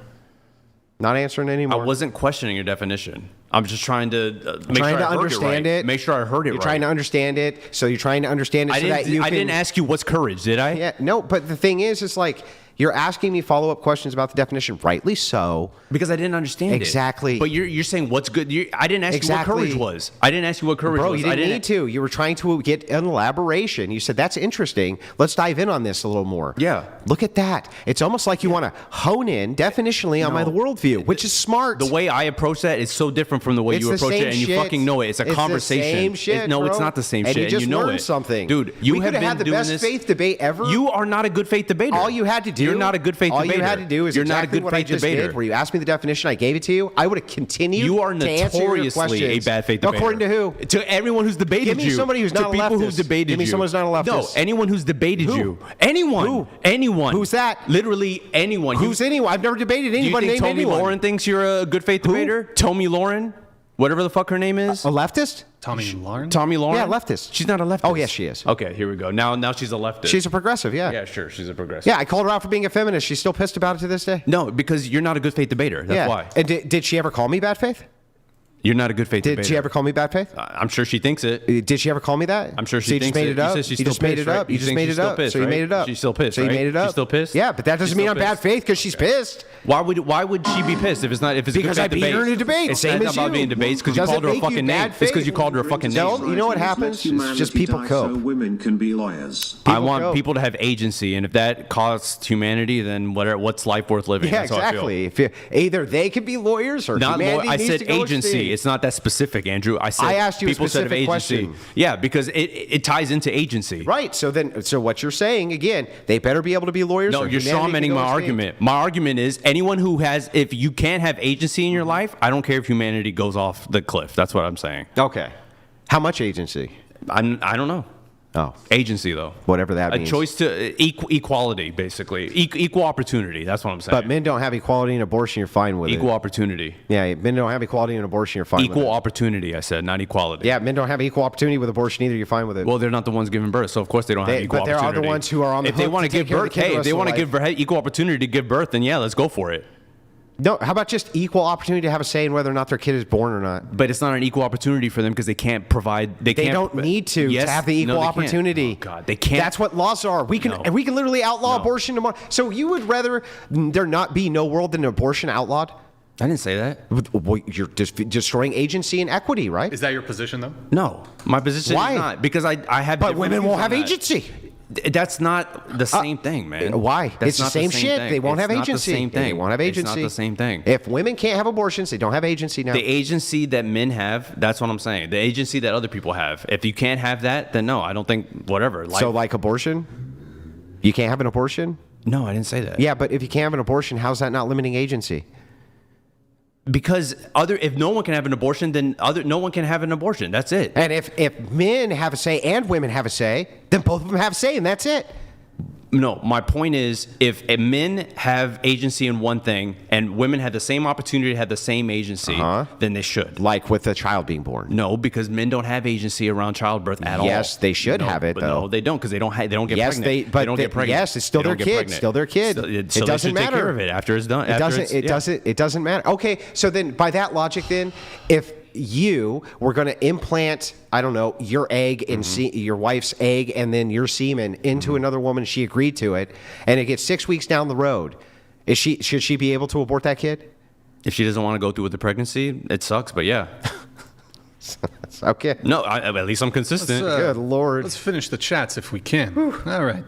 Not answering any more. I wasn't questioning your definition. I'm just trying to make trying sure to I heard understand it right. it. Make sure I heard it You're right. trying to understand it, so you're trying to understand it so that you can... I didn't ask you what's courage, did I? Yeah, no, but the thing is, it's like you're asking me follow-up questions about the definition, rightly so. Because I didn't understand Exactly. it. But you're saying what's good. I didn't ask Exactly. you what courage was. I didn't ask you what courage Bro, was. you didn't need to. You were trying to get an elaboration. You said, that's interesting. Let's dive in on this a little more. Yeah. Look at that. It's almost like you want to hone in definitionally on my worldview, which is smart. The way I approach that is so different from the way It's you the approach same it, and you shit. fucking know it. It's a conversation. The same shit, No, bro. it's not the same and shit. You just and you know learned it. something. Dude, you we have could been have had the doing best this. faith debate ever. You are not a good faith debater. All you had to do. You're not a good faith debater. All you had to do is you're exactly not a good what I faith just debater. did, where you asked me the definition, I gave it to you. I would have continued. You are to answer your notoriously a questions. bad faith debater. According to who? To everyone who's debated you. Give me somebody who's not to a people leftist. who've debated Give me you. someone who's not a leftist. No, anyone who's debated Who? you. Anyone. Who? Anyone. Who's that? Literally anyone. Who's anyone? I've never debated Do you anybody think named Tommy anyone. Lauren thinks you're a good faith debater? Tommy Lauren? Whatever the fuck her name is? A leftist? Tommy Lauren? Tommy Lauren? Yeah, leftist. She's not a leftist. Oh, yes, she is. Okay, here we go. Now she's a leftist. She's a progressive, yeah. Yeah, sure. She's a progressive. Yeah, I called her out for being a feminist. She's still pissed about it to this day. No, because you're not a good faith debater. That's yeah. why. And did she ever call me bad faith? You're not a good faith debater. Did she ever call me bad faith? I'm sure she thinks it. Did she ever call me that? I'm sure she so you thinks just made it. it up. You said she's You still just made pissed, it up. right? You You just think made she's it still up. pissed, So you right? made it up. She's still pissed, So you right? made it up. She's still pissed? Yeah, but that doesn't She's mean still I'm bad pissed. faith because she's pissed. Why would she be pissed if it's a Because good I faith beat debate? her in a debate, It's same not as about you. being debates because you Does it called her a make you fucking bad name. It's because you faith? called her a fucking No, name. you know what happens? It's just people So cope. women can be lawyers. I People want cope. people to have agency, and if that costs humanity, then what's life worth living? Yeah, That's how I feel. exactly. If either they could be lawyers or Not humanity I needs said to go agency. extinct. It's not that specific, Andrew. I said I asked you a people said of specific agency. question. Yeah, because it ties into agency. Right. So what you're saying again? They better be able to be lawyers. No, or you're humanity can strawmanning go my extinct. argument. My argument is anyone who if you can't have agency in your life, I don't care if humanity goes off the cliff. That's what I'm saying. Okay. How much agency? I don't know. Oh, Agency, though. whatever that A means. choice to equality, basically. Equal opportunity. That's what I'm saying. But men don't have equality in abortion. You're fine with Equal it. opportunity. Yeah, men don't have equality in abortion. You're fine Equal with it. opportunity, I said, not equality. Yeah, men don't have equal opportunity with abortion either. You're fine with it. Well, they're not the ones giving birth, so of course they don't have equal but there are opportunity. the ones who are on the If they hook want to to give take care of the birth, kid the hey, if rest they of want to their give equal opportunity to give birth, then yeah, let's go for it. No, how about just equal opportunity to have a say in whether or not their kid is born or not? But it's not an equal opportunity for them because they can't provide. They They can't, don't need to Yes, have the equal no, they can't. opportunity. Oh, God, they can't. That's what laws are. We can No. we can literally outlaw No. abortion tomorrow. So you would rather there not be no world than abortion outlawed? I didn't say that. Well, you're just destroying agency and equity, right? Is that your position, though? No, my position Why? is not because I have. But different women views won't on have that. agency. That's not the same thing, man. Why? That's It's the not same shit. thing. They won't It's have not agency. the same thing. They won't have agency. It's not the same thing. If women can't have abortions, they don't have agency now. The agency that men have, that's what I'm saying. The agency that other people have. If you can't have that, then no, I don't think, whatever. So like abortion? You can't have an abortion? No, I didn't say that. Yeah, but if you can't have an abortion, how's that not limiting agency? Because if no one can have an abortion, then no one can have an abortion. That's it. And if men have a say and women have a say, then both of them have a say, and that's it. No, my point is if men have agency in one thing and women have the same opportunity to have the same agency, then they should. Like with a child being born. No, because men don't have agency around childbirth at all. Yes, they should No, have it, but though. No, they don't because they don't get Yes, pregnant. but they don't get pregnant. yes, it's still They their don't get kid. pregnant. Still their kid. So It they doesn't should matter. take care of it after it's done. It doesn't matter. Okay, so then by that logic, then if you were going to implant, I don't know, your egg and your wife's egg and then your semen into another woman, she agreed to it, and it gets 6 weeks down the road, should she be able to abort that kid? If she doesn't want to go through with the pregnancy, it sucks. But yeah, Okay. no. At least I'm consistent. Good Lord. Let's finish the chats if we can. All right.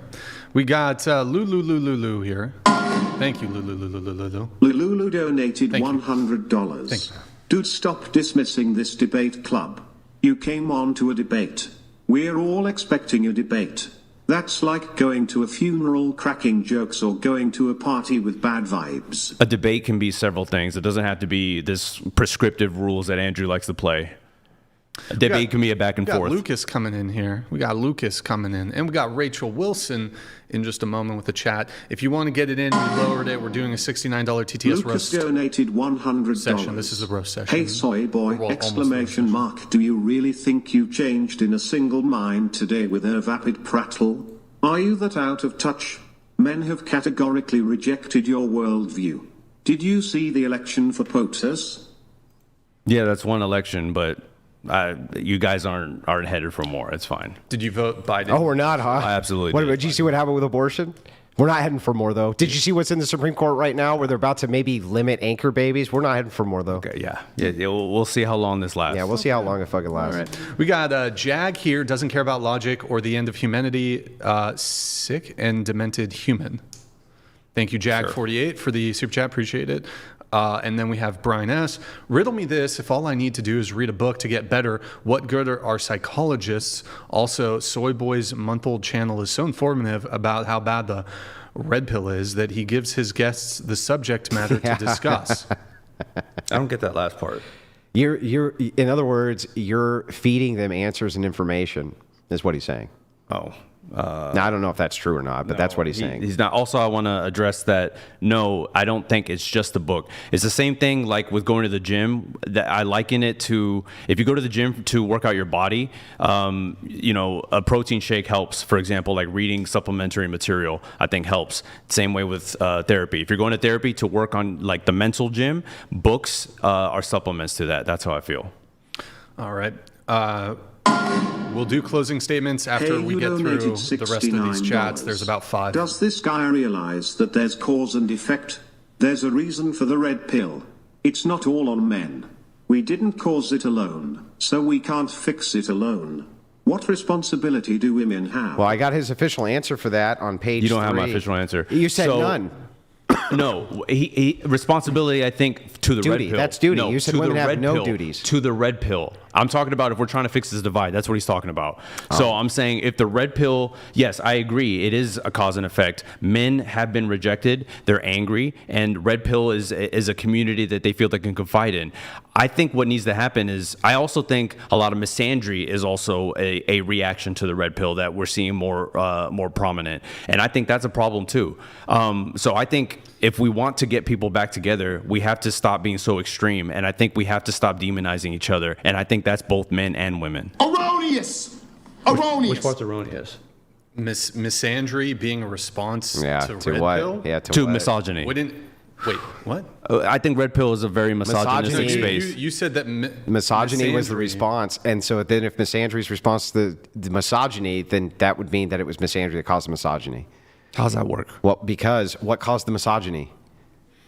We got Lulu here. Thank you, Lulu. Lulu donated Thank you. $100. Thank you. Dude, stop dismissing this debate club. You came on to a debate. We're all expecting a debate. That's like going to a funeral cracking jokes or going to a party with bad vibes. A debate can be several things. It doesn't have to be this prescriptive rules that Andrew likes to play. A debate can be a back and We got forth. Lucas coming in here. We got Lucas coming in. And we got Rachel Wilson in just a moment with the chat. If you want to get it in, we lowered it. We're doing a $69 TTS Lucas roast donated $100. session. This is a roast session. Hey soy boy, Well, exclamation mark. Do you really think you changed in a single mind today with her vapid prattle? Are you that out of touch? Men have categorically rejected your worldview. Did you see the election for POTUS? Yeah, that's one election, but you guys aren't headed for more. It's fine. Did you vote Biden? Oh, we're not, huh? I absolutely What, did. did you see what happened with abortion? We're not heading for more, though. Did you see what's in the Supreme Court right now where they're about to maybe limit anchor babies? We're not heading for more, though. Okay, yeah. We'll see how long this lasts. Yeah, we'll see how long it fucking lasts. All right. We got Jag here, doesn't care about logic or the end of humanity, sick and demented human. Thank you, Jag48, for the super chat. Appreciate it. And then we have Brian S. Riddle me this. If all I need to do is read a book to get better, what good are psychologists? Also, Soy Boy's month-old channel is so informative about how bad the red pill is that he gives his guests the subject matter to discuss. I don't get that last part. You're, in other words, you're feeding them answers and information, is what he's saying. Oh. Now, I don't know if that's true or not, but that's what he's saying. He's not. Also, I want to address that. No, I don't think it's just a book. It's the same thing like with going to the gym. That I liken it to if you go to the gym to work out your body. A protein shake helps. For example, like reading supplementary material, I think helps. Same way with therapy. If you're going to therapy to work on like the mental gym, books are supplements to that. That's how I feel. All right. We'll do closing statements after we get through the rest of these chats. There's about 5. Does this guy realize that there's cause and effect? There's a reason for the red pill. It's not all on men. We didn't cause it alone, so we can't fix it alone. What responsibility do women have? Well, I got his official answer for that on page 3. You don't have my official answer. You said none. No, he responsibility. I think to the Duty. red pill. That's duty. No, You said to women the have red no pill. duties. To the red pill. I'm talking about if we're trying to fix this divide. That's what he's talking about. So I'm saying if the red pill, yes, I agree. It is a cause and effect. Men have been rejected. They're angry, and red pill is a community that they feel they can confide in. I think what needs to happen is I also think a lot of misandry is also a reaction to the red pill that we're seeing more prominent, and I think that's a problem too. So I think if we want to get people back together, we have to stop being so extreme, and I think we have to stop demonizing each other, and I think that's both men and women. Erroneous! Erroneous! Which part's erroneous? Misandry being a response Yeah, to to red what? pill? Yeah, To what? misogyny. Wait, what? I think red pill is a very misogynistic Misogyny. space. You said that Misogyny was the misandry- response, and so then if misandry's response to the misogyny, then that would mean that it was misandry that caused the misogyny. How does that work? Well, because what caused the misogyny?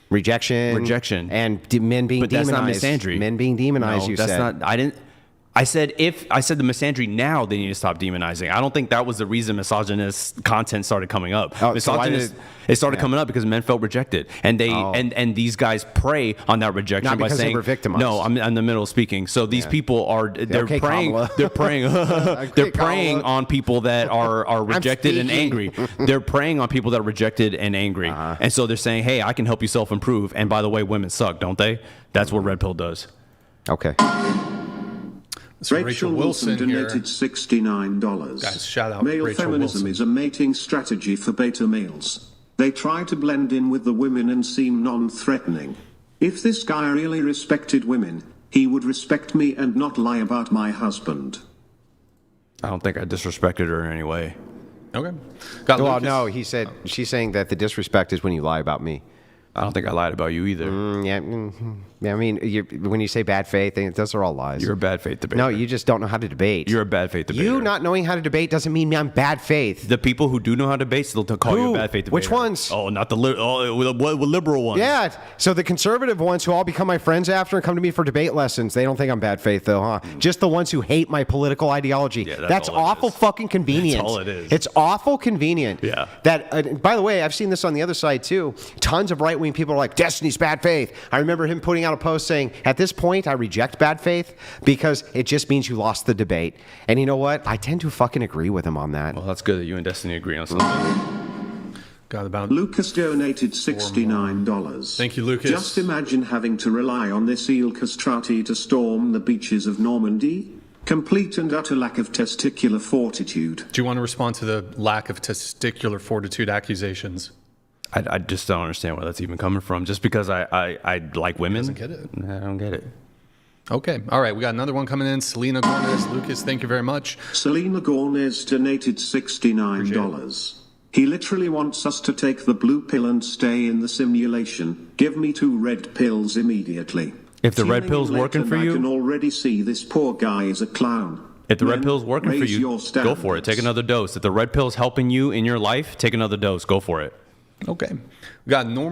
Rejection. And men being But that's demonized. not misandry. Men being demonized, No, you that's said. not. I didn't. I said the misandry now they need to stop demonizing. I don't think that was the reason misogynist content started coming up. Oh, so why Misogynist, did- it started coming up because men felt rejected, and they and these guys prey on that rejection Not by because they saying, were victimized. "No, I'm in the middle of speaking." So these people are they're Okay, preying Kamala. they're preying they're preying Kamala. on people that are rejected and speaking. angry. They're preying on people that are rejected and angry, and so they're saying, "Hey, I can help you self improve." And by the way, women suck, don't they? That's what red pill does. Okay. So Rachel Wilson here. donated $69. Guys, shout out Male Rachel feminism Wilson. is a mating strategy for beta males. They try to blend in with the women and seem non-threatening. If this guy really respected women, he would respect me and not lie about my husband. I don't think I disrespected her in any way. Okay. Got Well, Lucas. no, he said she's saying that the disrespect is when you lie about me. I don't think I lied about you either. Yeah, I mean, when you say bad faith, those are all lies. You're a bad faith debater. No, you just don't know how to debate. You're a bad faith debater. You not knowing how to debate doesn't mean I'm bad faith. The people who do know how to debate still call you Who? a bad faith debater. Which ones? Oh, not the liberal ones. Yeah, so the conservative ones who all become my friends after and come to me for debate lessons, they don't think I'm bad faith though, huh? Just the ones who hate my political ideology. Yeah, that's all it awful is. fucking convenient. That's all it is. It's awful convenient. Yeah. That, by the way, I've seen this on the other side too. Tons of right-wing people are like, Destiny's bad faith. I remember him putting out a post saying, at this point, I reject bad faith because it just means you lost the debate. And you know what? I tend to fucking agree with him on that. Well, that's good that you and Destiny agree on something. Got about. Lucas donated $69. Thank you, Lucas. Just imagine having to rely on this eel castrati to storm the beaches of Normandy. Complete and utter lack of testicular fortitude. Do you want to respond to the lack of testicular fortitude accusations? I just don't understand where that's even coming from. Just because I like women? Doesn't get it. I don't get it. Okay. All right. We got another one coming in. Selena Gomez. Lucas, thank you very much. Selena Gomez donated $69. He literally wants us to take the blue pill and stay in the simulation. Give me 2 red pills immediately. If the red Tuning pill's in working late for and you, I can already see this poor guy is a clown. if the red Men, pill's working for raise you, your go for it. Take standards. another dose. If the red pill's helping you in your life, take another dose. Go for it. Okay. We got no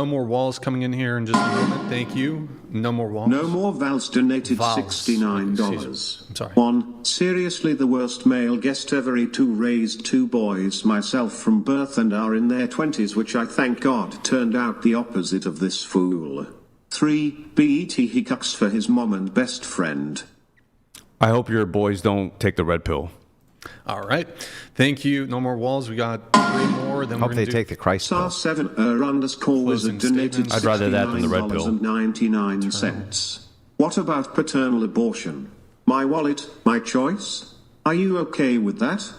more walls coming in here in just a moment. Thank you. No more walls. No more Val's donated Vals. $69. I'm sorry. 1. Seriously the worst male guest ever. 2. Raised 2 boys myself from birth and are in their 20s, which I thank God turned out the opposite of this fool. 3. BET he cucks for his mom and best friend. I hope your boys don't take the red pill. All right. Thank you. No more walls. We got 3 more. Then Hope we're they going to take the Christ pill. SAR7 underscore wizard Closing donated statements. I'd rather that than the red pill. $69.99. What about paternal abortion? My wallet, my choice? Are you okay with that?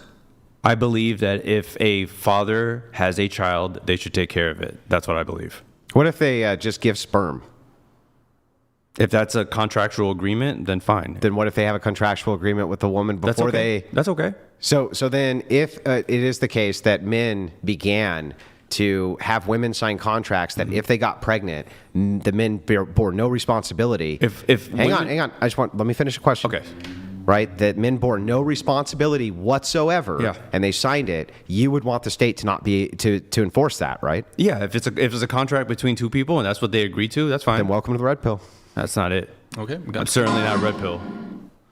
I believe that if a father has a child, they should take care of it. That's what I believe. What if they just give sperm? If that's a contractual agreement, then fine. Then what if they have a contractual agreement with the woman before That's okay. So then if it is the case that men began to have women sign contracts that if they got pregnant, the men bore no responsibility. Hang on. Let me finish the question. Okay. Right? That men bore no responsibility whatsoever. Yeah. And they signed it. You would want the state to not be to enforce that, right? Yeah, if it's a contract between 2 people and that's what they agree to, that's fine. Then welcome to the red pill. That's not it. Okay. We got I'm certainly not red pill.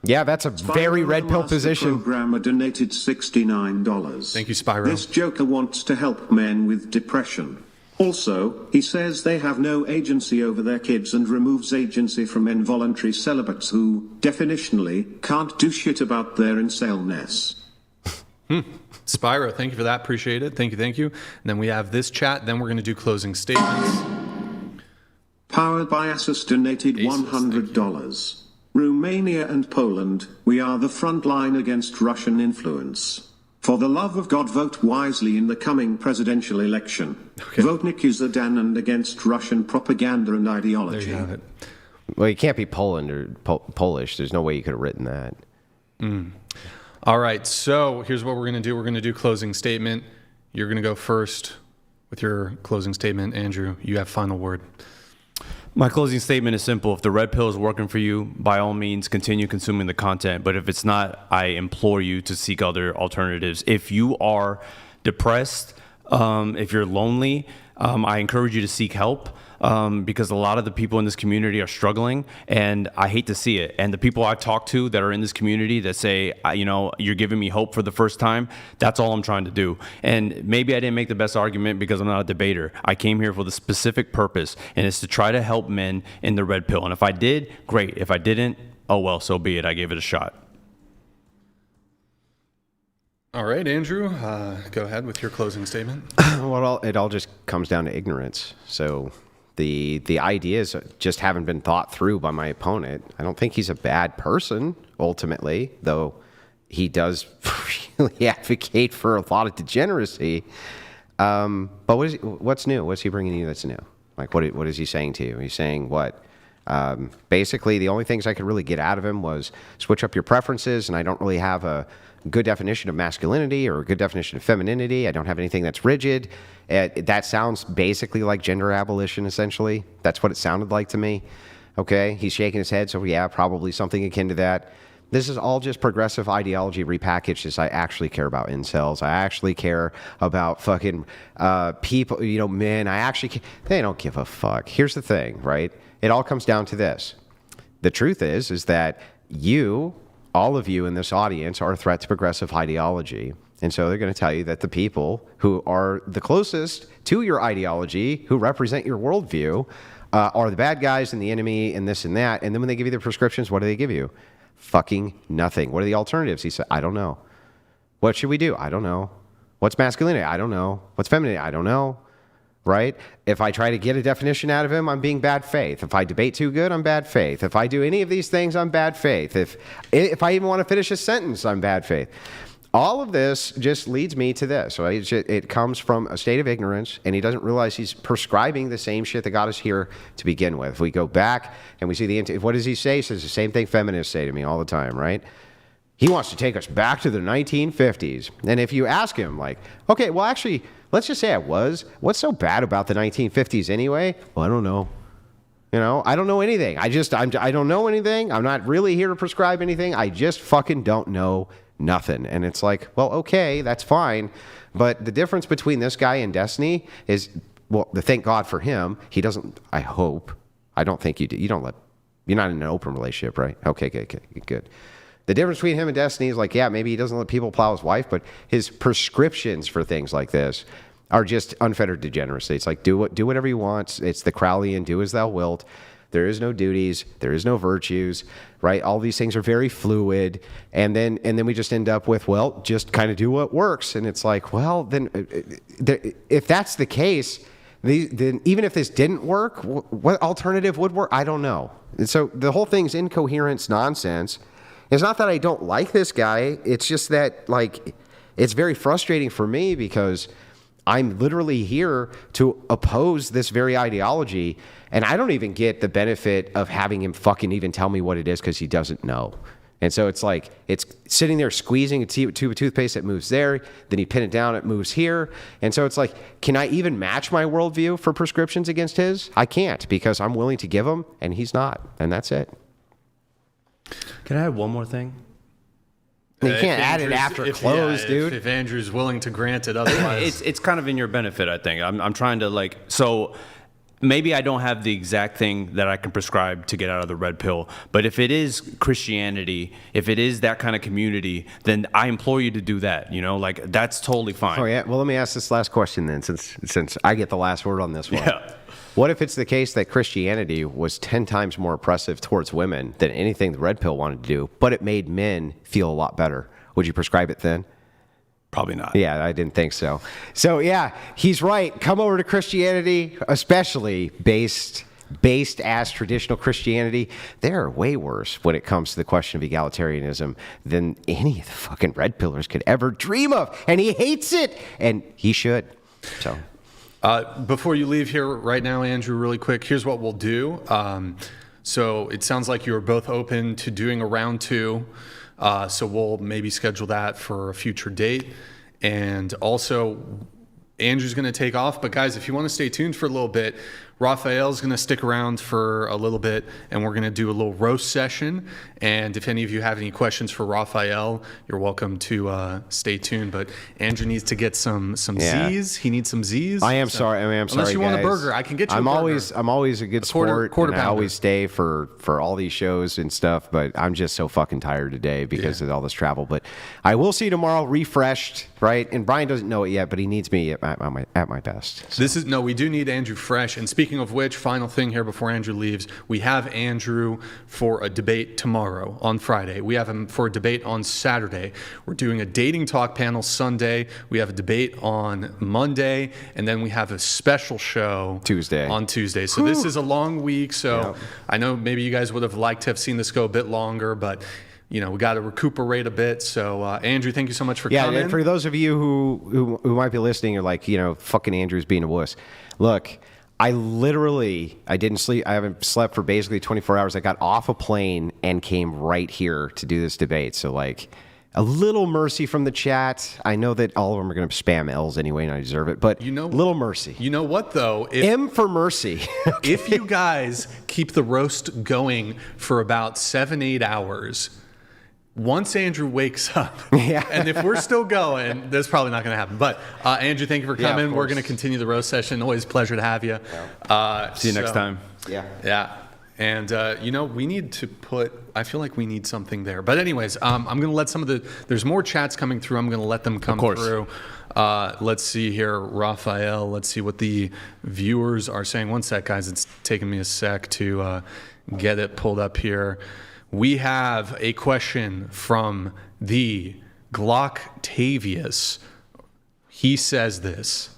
Yeah, that's a very red pill position. Programmer donated $69. Thank you, Spyro. This joker wants to help men with depression. Also, he says they have no agency over their kids and removes agency from involuntary celibates who, definitionally, can't do shit about their incelness. Spyro, thank you for that. Appreciate it. Thank you. And then we have this chat. Then we're going to do closing statements. Powered by Asus donated $100. Romania and Poland, we are the front line against Russian influence. For the love of God, vote wisely in the coming presidential election. Okay. Vote Nikuzadan and against Russian propaganda and There ideology. you have it. Well, you can't be Poland or Polish. There's no way you could have written that. All right. So here's what we're going to do. We're going to do closing statement. You're going to go first with your closing statement. Andrew, you have final word. My closing statement is simple. If the red pill is working for you, by all means, continue consuming the content. But if it's not, I implore you to seek other alternatives. If you are depressed, if you're lonely, I encourage you to seek help because a lot of the people in this community are struggling, and I hate to see it. And the people I've talked to that are in this community that say, you're giving me hope for the first time, that's all I'm trying to do. And maybe I didn't make the best argument because I'm not a debater. I came here for the specific purpose, and it's to try to help men in the red pill. And if I did, great. If I didn't, oh well, so be it. I gave it a shot. All right, Andrew, go ahead with your closing statement. Well, it all just comes down to ignorance. So the ideas just haven't been thought through by my opponent. I don't think he's a bad person, ultimately, though he does really advocate for a lot of degeneracy. But what's new? What's he bringing you that's new? Like, what is he saying to you? He's saying what? Basically, the only things I could really get out of him was switch up your preferences, and I don't really have a good definition of masculinity or a good definition of femininity. I don't have anything that's rigid. That sounds basically like gender abolition, essentially. That's what it sounded like to me. Okay, he's shaking his head, so yeah, probably something akin to that. This is all just progressive ideology repackaged as I actually care about incels. I actually care about fucking people, men. They don't give a fuck. Here's the thing, right? It all comes down to this. The truth is that all of you in this audience are a threat to progressive ideology. And so they're going to tell you that the people who are the closest to your ideology, who represent your worldview, are the bad guys and the enemy and this and that. And then when they give you their prescriptions, what do they give you? Fucking nothing. What are the alternatives? He said, I don't know. What should we do? I don't know. What's masculinity? I don't know. What's femininity? I don't know. right? If I try to get a definition out of him, I'm being bad faith. If I debate too good, I'm bad faith. If I do any of these things, I'm bad faith. If I even want to finish a sentence, I'm bad faith. All of this just leads me to this, right? It comes from a state of ignorance, and he doesn't realize he's prescribing the same shit that got us here to begin with. If we go back and we see what does he say? He says the same thing feminists say to me all the time, right? He wants to take us back to the 1950s. And if you ask him, like, okay, well, actually, let's just say I was. What's so bad about the 1950s anyway? Well, I don't know. I don't know anything. I don't know anything. I'm not really here to prescribe anything. I just fucking don't know nothing. And it's like, well, okay, that's fine. But the difference between this guy and Destiny is, well, thank God for him, he doesn't, I hope, I don't think you do. You're not in an open relationship, right? Okay, good. The difference between him and Destiny is like, yeah, maybe he doesn't let people plow his wife, but his prescriptions for things like this are just unfettered degeneracy. It's like, do whatever you want. It's the Crowleyan, do as thou wilt. There is no duties. There is no virtues, right? All these things are very fluid. And then we just end up with, well, just kind of do what works. And it's like, well, then if that's the case, then even if this didn't work, what alternative would work? I don't know. And so the whole thing's incoherence nonsense. It's not that I don't like this guy. It's just that, like, it's very frustrating for me because I'm literally here to oppose this very ideology, and I don't even get the benefit of having him fucking even tell me what it is because he doesn't know. And so it's like, it's sitting there squeezing a tube of toothpaste that moves there, then you pin it down, it moves here. And so it's like, can I even match my worldview for prescriptions against his? I can't, because I'm willing to give them, and he's not, and that's it. Can I add one more thing? You can't add it after it closed, dude. If Andrew's willing to grant it, otherwise... it's kind of in your benefit, I think. I'm trying to, so maybe I don't have the exact thing that I can prescribe to get out of the red pill, but if it is Christianity, if it is that kind of community, then I implore you to do that, that's totally fine. Oh, yeah? Well, let me ask this last question then, since I get the last word on this one. Yeah. What if it's the case that Christianity was 10 times more oppressive towards women than anything the red pill wanted to do, but it made men feel a lot better? Would you prescribe it then? Probably not. Yeah, I didn't think so. So, yeah, he's right. Come over to Christianity, especially based as traditional Christianity. They're way worse when it comes to the question of egalitarianism than any of the fucking red pillars could ever dream of. And he hates it, and he should. So... before you leave here right now, Andrew, really quick, here's what we'll do. So it sounds like you are both open to doing a round 2. So we'll maybe schedule that for a future date. And also, Andrew's going to take off. But guys, if you want to stay tuned for a little bit, Raphael's going to stick around for a little bit, and we're going to do a little roast session. And if any of you have any questions for Raphael, you're welcome to stay tuned. But Andrew needs to get some Z's. He needs some Z's. I am sorry. Unless you want a burger, I can get you a burger. I'm always a good sport. Quarter and pounder. I always stay for all these shows and stuff. But I'm just so fucking tired today because of all this travel. But I will see you tomorrow, refreshed, right? And Brian doesn't know it yet, but he needs me at my best. So. We do need Andrew fresh. And speaking of which, final thing here before Andrew leaves, we have Andrew for a debate tomorrow on Friday. We have him for a debate on Saturday. We're doing a dating talk panel Sunday. We have a debate on Monday, and then we have a special show on Tuesday. So this is a long week. So I know maybe you guys would have liked to have seen this go a bit longer, but we got to recuperate a bit. So, Andrew, thank you so much for coming. Yeah, and for those of you who might be listening, are like, fucking Andrew's being a wuss. Look, I didn't sleep. I haven't slept for basically 24 hours. I got off a plane and came right here to do this debate. So, a little mercy from the chat. I know that all of them are going to spam L's anyway, and I deserve it. But little mercy. You know what, though? M for mercy. If you guys keep the roast going for about 7-8 hours, once Andrew wakes up, and if we're still going, that's probably not going to happen. But Andrew, thank you for coming. We're going to continue the roast session. Always a pleasure to have you. See you next time. Yeah. And, we need to I feel like we need something there. But anyways, I'm going to let there's more chats coming through. I'm going to let them come through. Let's see here, Raphael. Let's see what the viewers are saying. One sec, guys. It's taking me a sec to get it pulled up here. We have a question from the Glocktavius. He says this.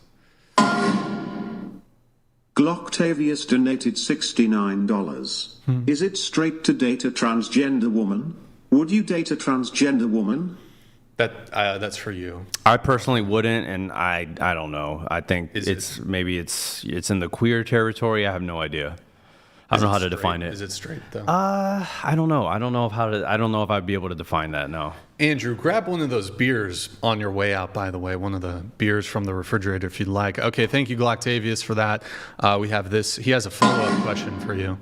Glocktavius donated $69. Is it straight to date a transgender woman? Would you date a transgender woman? That's for you. I personally wouldn't, and I don't know. I think maybe it's in the queer territory. I have no idea. I don't know how to define it. Is it straight though? I don't know. I don't know if I'd be able to define that. No. Andrew, grab one of those beers on your way out, by the way. One of the beers from the refrigerator if you'd like. Okay, thank you, Glocktavius, for that. We have this. He has a follow-up question for you.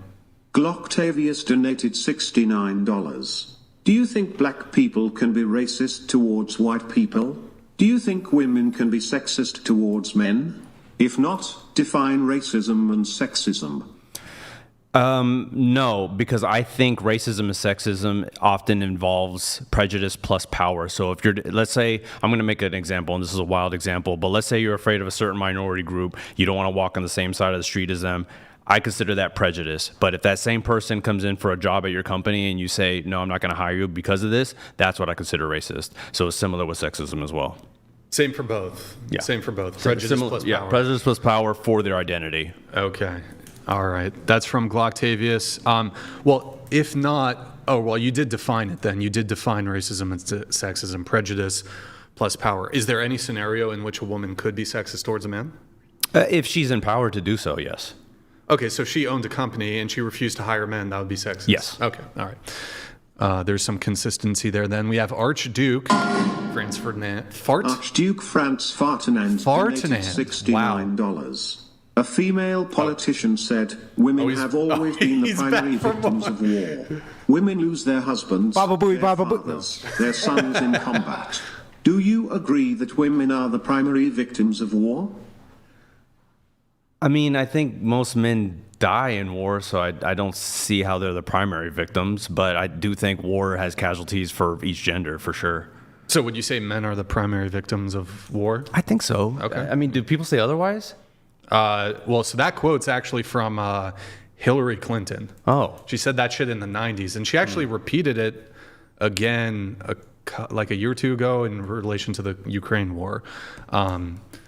Glocktavius donated $69. Do you think black people can be racist towards white people? Do you think women can be sexist towards men? If not, define racism and sexism. No, because I think racism and sexism often involves prejudice plus power. So if let's say, I'm going to make an example, and this is a wild example, but let's say you're afraid of a certain minority group, you don't want to walk on the same side of the street as them. I consider that prejudice. But if that same person comes in for a job at your company and you say, no, I'm not going to hire you because of this, that's what I consider racist. So it's similar with sexism as well. Same for both. Yeah. Same for both. Prejudice plus power. Yeah, prejudice plus power for their identity. Okay. All right. That's from Glocktavius. Well, if not, you did define it then. You did define racism and sexism, prejudice plus power. Is there any scenario in which a woman could be sexist towards a man? If she's empowered to do so, yes. Okay, so she owned a company and she refused to hire men, that would be sexist? Yes. Okay, all right. There's some consistency there then. We have Archduke Franz Ferdinand. Archduke Franz Ferdinand donated $69. A female politician said, women have always been the primary victims of war. Women lose their husbands, their fathers, their sons in combat. Do you agree that women are the primary victims of war? I mean, I think most men die in war, so I don't see how they're the primary victims, but I do think war has casualties for each gender, for sure. So would you say men are the primary victims of war? I think so. Okay. I mean, do people say otherwise? So that quote's actually from Hillary Clinton. Oh. She said that shit in the 90s, and she actually repeated it again like a year or two ago in relation to the Ukraine war.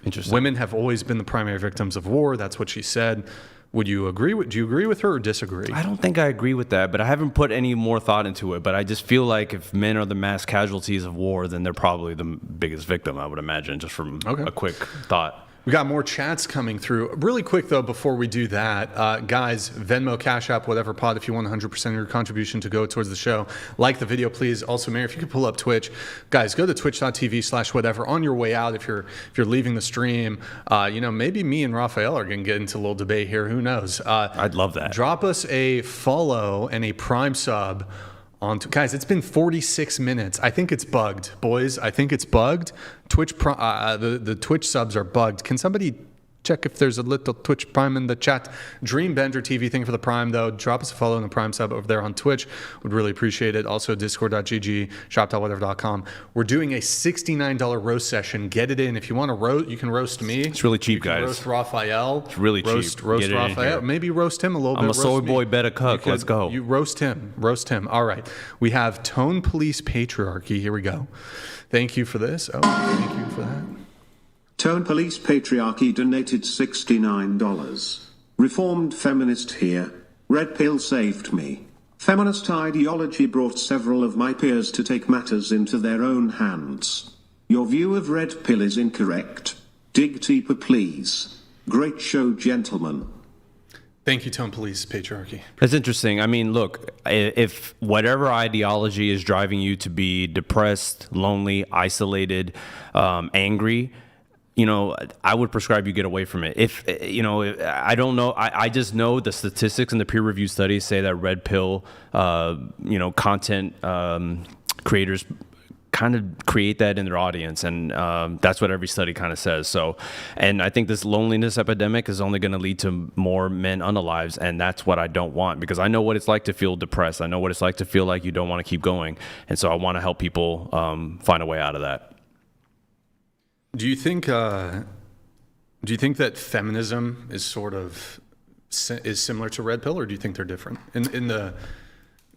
Interesting. Women have always been the primary victims of war. That's what she said. Do you agree with her or disagree? I don't think I agree with that, but I haven't put any more thought into it. But I just feel like if men are the mass casualties of war, then they're probably the biggest victim, I would imagine, just from a quick thought. We got more chats coming through. Really quick, though, before we do that, guys, Venmo, Cash App, whatever pod, if you want 100% of your contribution to go towards the show, like the video, please. Also, Mary, if you could pull up Twitch. Guys, go to twitch.tv/whatever. On your way out, if you're leaving the stream, maybe me and Raphael are going to get into a little debate here. Who knows? I'd love that. Drop us a follow and a Prime sub. Guys, it's been 46 minutes. I think it's bugged, boys. I think it's bugged. The Twitch subs are bugged. Can somebody check if there's a little Twitch Prime in the chat? Dreambender TV, thank you for the Prime, though. Drop us a follow and a Prime sub over there on Twitch. Would really appreciate it. Also, discord.gg, shop.whatever.com. We're doing a $69 roast session. Get it in. If you want to roast, you can roast me. It's really cheap, guys. Roast Raphael. It's really cheap. Roast Raphael. Maybe roast him a little bit. I'm a soy boy, better cook. Let's go. You roast him. Roast him. All right. We have Tone Police Patriarchy. Here we go. Thank you for this. Thank you for that. Tone Police Patriarchy donated $69. Reformed feminist here. Red pill saved me. Feminist ideology brought several of my peers to take matters into their own hands. Your view of red pill is incorrect. Dig deeper, please. Great show, gentlemen. Thank you, Tone Police Patriarchy. That's interesting. I mean, look, if whatever ideology is driving you to be depressed, lonely, isolated, angry, I would prescribe you get away from it. I don't know. I just know the statistics and the peer reviewed studies say that red pill, content creators kind of create that in their audience. And that's what every study kind of says. So, and I think this loneliness epidemic is only going to lead to more men unalives. And that's what I don't want, because I know what it's like to feel depressed. I know what it's like to feel like you don't want to keep going. And so I want to help people find a way out of that. Do you think that feminism is sort of is similar to red pill, or do you think they're different in the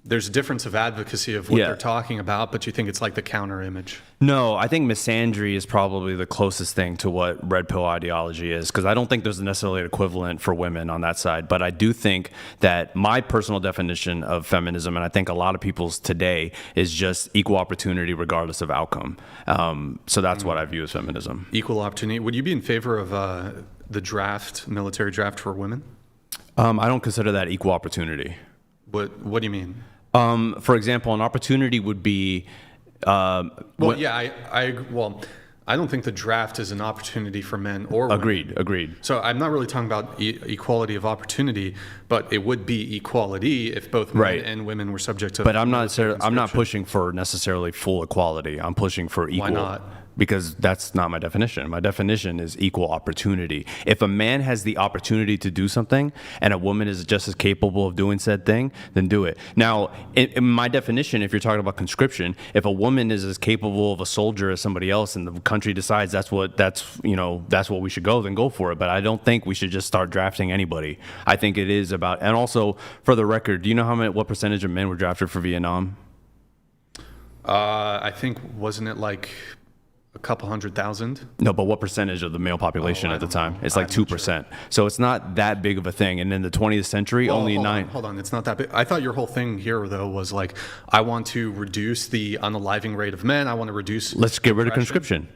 there's a difference of advocacy of what they're talking about, but you think it's like the counter image. No, I think misandry is probably the closest thing to what red pill ideology is, because I don't think there's necessarily an equivalent for women on that side. But I do think that my personal definition of feminism, and I think a lot of people's today, is just equal opportunity regardless of outcome. So that's what I view as feminism. Equal opportunity. Would you be in favor of the military draft for women? I don't consider that equal opportunity. What do you mean? For example, an opportunity would be. I don't think the draft is an opportunity for men or women. Agreed. So I'm not really talking about equality of opportunity, but it would be equality if both men and women were subject to. But I'm not pushing for necessarily full equality. I'm pushing for equal. Why not? Because that's not my definition. My definition is equal opportunity. If a man has the opportunity to do something and a woman is just as capable of doing said thing, then do it. Now, in my definition, if you're talking about conscription, if a woman is as capable of a soldier as somebody else and the country decides that's what we should go, then go for it. But I don't think we should just start drafting anybody. I think it is about, and also for the record, do you know what percentage of men were drafted for Vietnam? I think, wasn't it like a couple 100,000? No, but what percentage of the male population at the time? It's like 2%. Sure. So it's not that big of a thing. And in the 20th century, hold on. It's not that big. I thought your whole thing here, though, was like, I want to reduce the unaliving rate of men. I want to reduce. Let's get rid of conscription.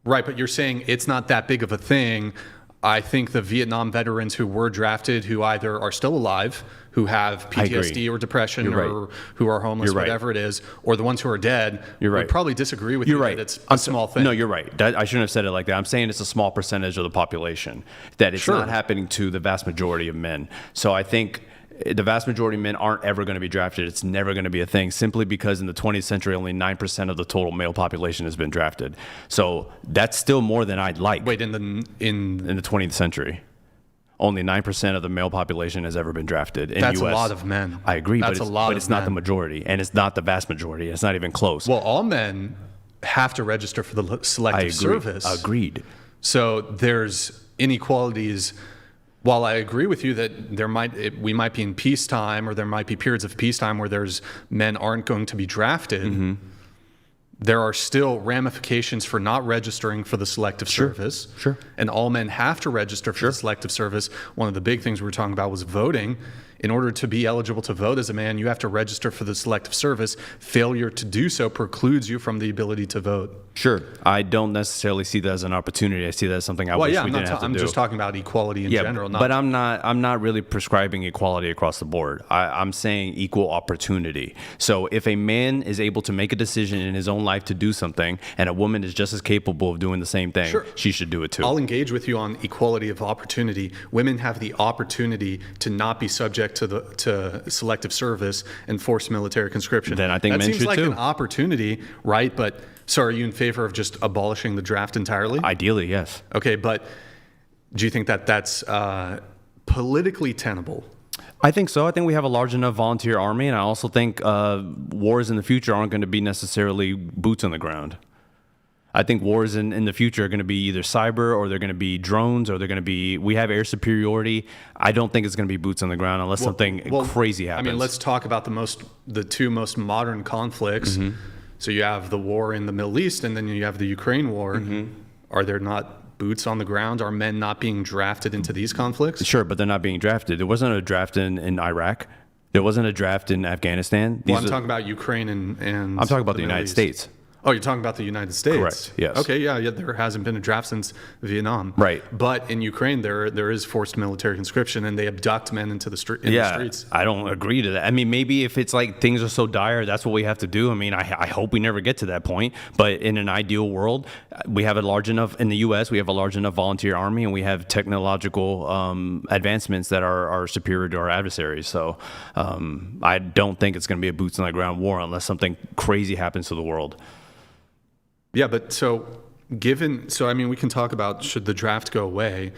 Right, but you're saying it's not that big of a thing. I think the Vietnam veterans who were drafted, who either are still alive, who have PTSD or depression, or who are homeless, whatever it is, or the ones who are dead, would probably disagree with you that it's a small thing. No, you're right. I shouldn't have said it like that. I'm saying it's a small percentage of the population, that it's not happening to the vast majority of men. So I think the vast majority of men aren't ever going to be drafted. It's never going to be a thing, simply because in the 20th century, only 9% of the total male population has been drafted. So that's still more than I'd like. Wait, in the 20th century, only 9% of the male population has ever been drafted in that's the U.S. a lot of men. I agree, but it's not the majority, and it's not the vast majority. It's not even close. Well, all men have to register for the selective service. Agreed. So there's inequalities. While I agree with you that we might be in peacetime, or there might be periods of peacetime where men aren't going to be drafted, there are still ramifications for not registering for the selective service. Sure. And all men have to register for the selective service. One of the big things we were talking about was voting. In order to be eligible to vote as a man, you have to register for the selective service. Failure to do so precludes you from the ability to vote. Sure. I don't necessarily see that as an opportunity. I see that as something I wish we didn't have to do. I'm just talking about equality in general. But I'm not really prescribing equality across the board. I'm saying equal opportunity. So if a man is able to make a decision in his own life to do something, and a woman is just as capable of doing the same thing, she should do it too. I'll engage with you on equality of opportunity. Women have the opportunity to not be subject to selective service and forced military conscription. Then I think men should too. That seems like an opportunity, right? But so are you in favor of just abolishing the draft entirely? Ideally, yes. Okay, but do you think that that's politically tenable? I think so. I think we have a large enough volunteer army, and I also think wars in the future aren't going to be necessarily boots on the ground. I think wars in the future are going to be either cyber, or they're going to be drones, or we have air superiority. I don't think it's going to be boots on the ground unless something crazy happens. I mean, let's talk about the two most modern conflicts. So you have the war in the Middle East, and then you have the Ukraine war. Are there not boots on the ground? Are men not being drafted into these conflicts? Sure, but they're not being drafted. There wasn't a draft in Iraq. There wasn't a draft in Afghanistan. I'm talking about Ukraine and I'm talking about the United States. Oh, you're talking about the United States? Correct, yes. Okay, yeah, there hasn't been a draft since Vietnam. Right. But in Ukraine, there is forced military conscription, and they abduct men into the streets. I don't agree to that. I mean, maybe if it's like things are so dire, that's what we have to do. I mean, I hope we never get to that point. But in an ideal world, we have a large enough, in the U.S., we have a large enough volunteer army, and we have technological advancements that are superior to our adversaries. So I don't think it's going to be a boots on the ground war unless something crazy happens to the world. Yeah, but I mean, we can talk about should the draft go away,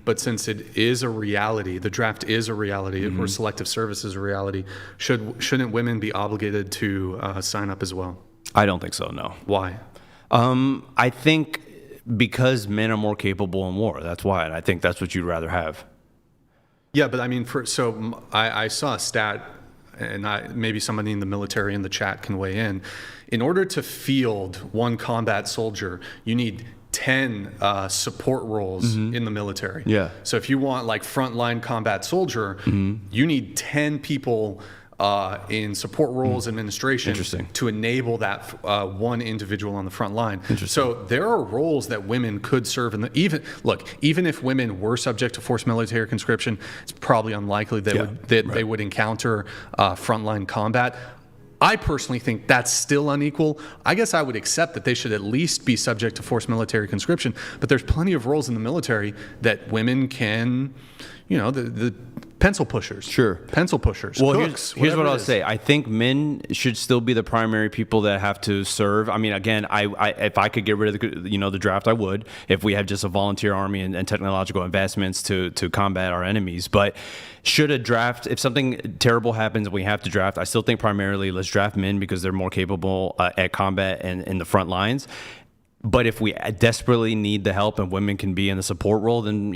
but since it is a reality, the draft is a reality, or selective service is a reality, shouldn't women be obligated to sign up as well? I don't think so, no. Why? I think because men are more capable in war. That's why, and I think that's what you'd rather have. Yeah, but I mean, I saw a stat and maybe somebody in the military in the chat can weigh in order to field one combat soldier, you need 10 support roles in the military. Yeah. So if you want like frontline combat soldier, you need 10 people in support roles, administration, to enable that one individual on the front line. So there are roles that women could serve in the even if women were subject to forced military conscription, it's probably unlikely they would encounter frontline combat. I personally think that's still unequal. I guess I would accept that they should at least be subject to forced military conscription, but there's plenty of roles in the military that women can, the pencil pushers. Sure. Pencil pushers. Well, cooks, here's what I'll it is. say. I think men should still be the primary people that have to serve. I mean, again, if I could get rid of the draft, I would. If we have just a volunteer army and technological advancements to combat our enemies, but should a draft, if something terrible happens and we have to draft, I still think primarily let's draft men because they're more capable at combat and in the front lines. But if we desperately need the help and women can be in the support role, then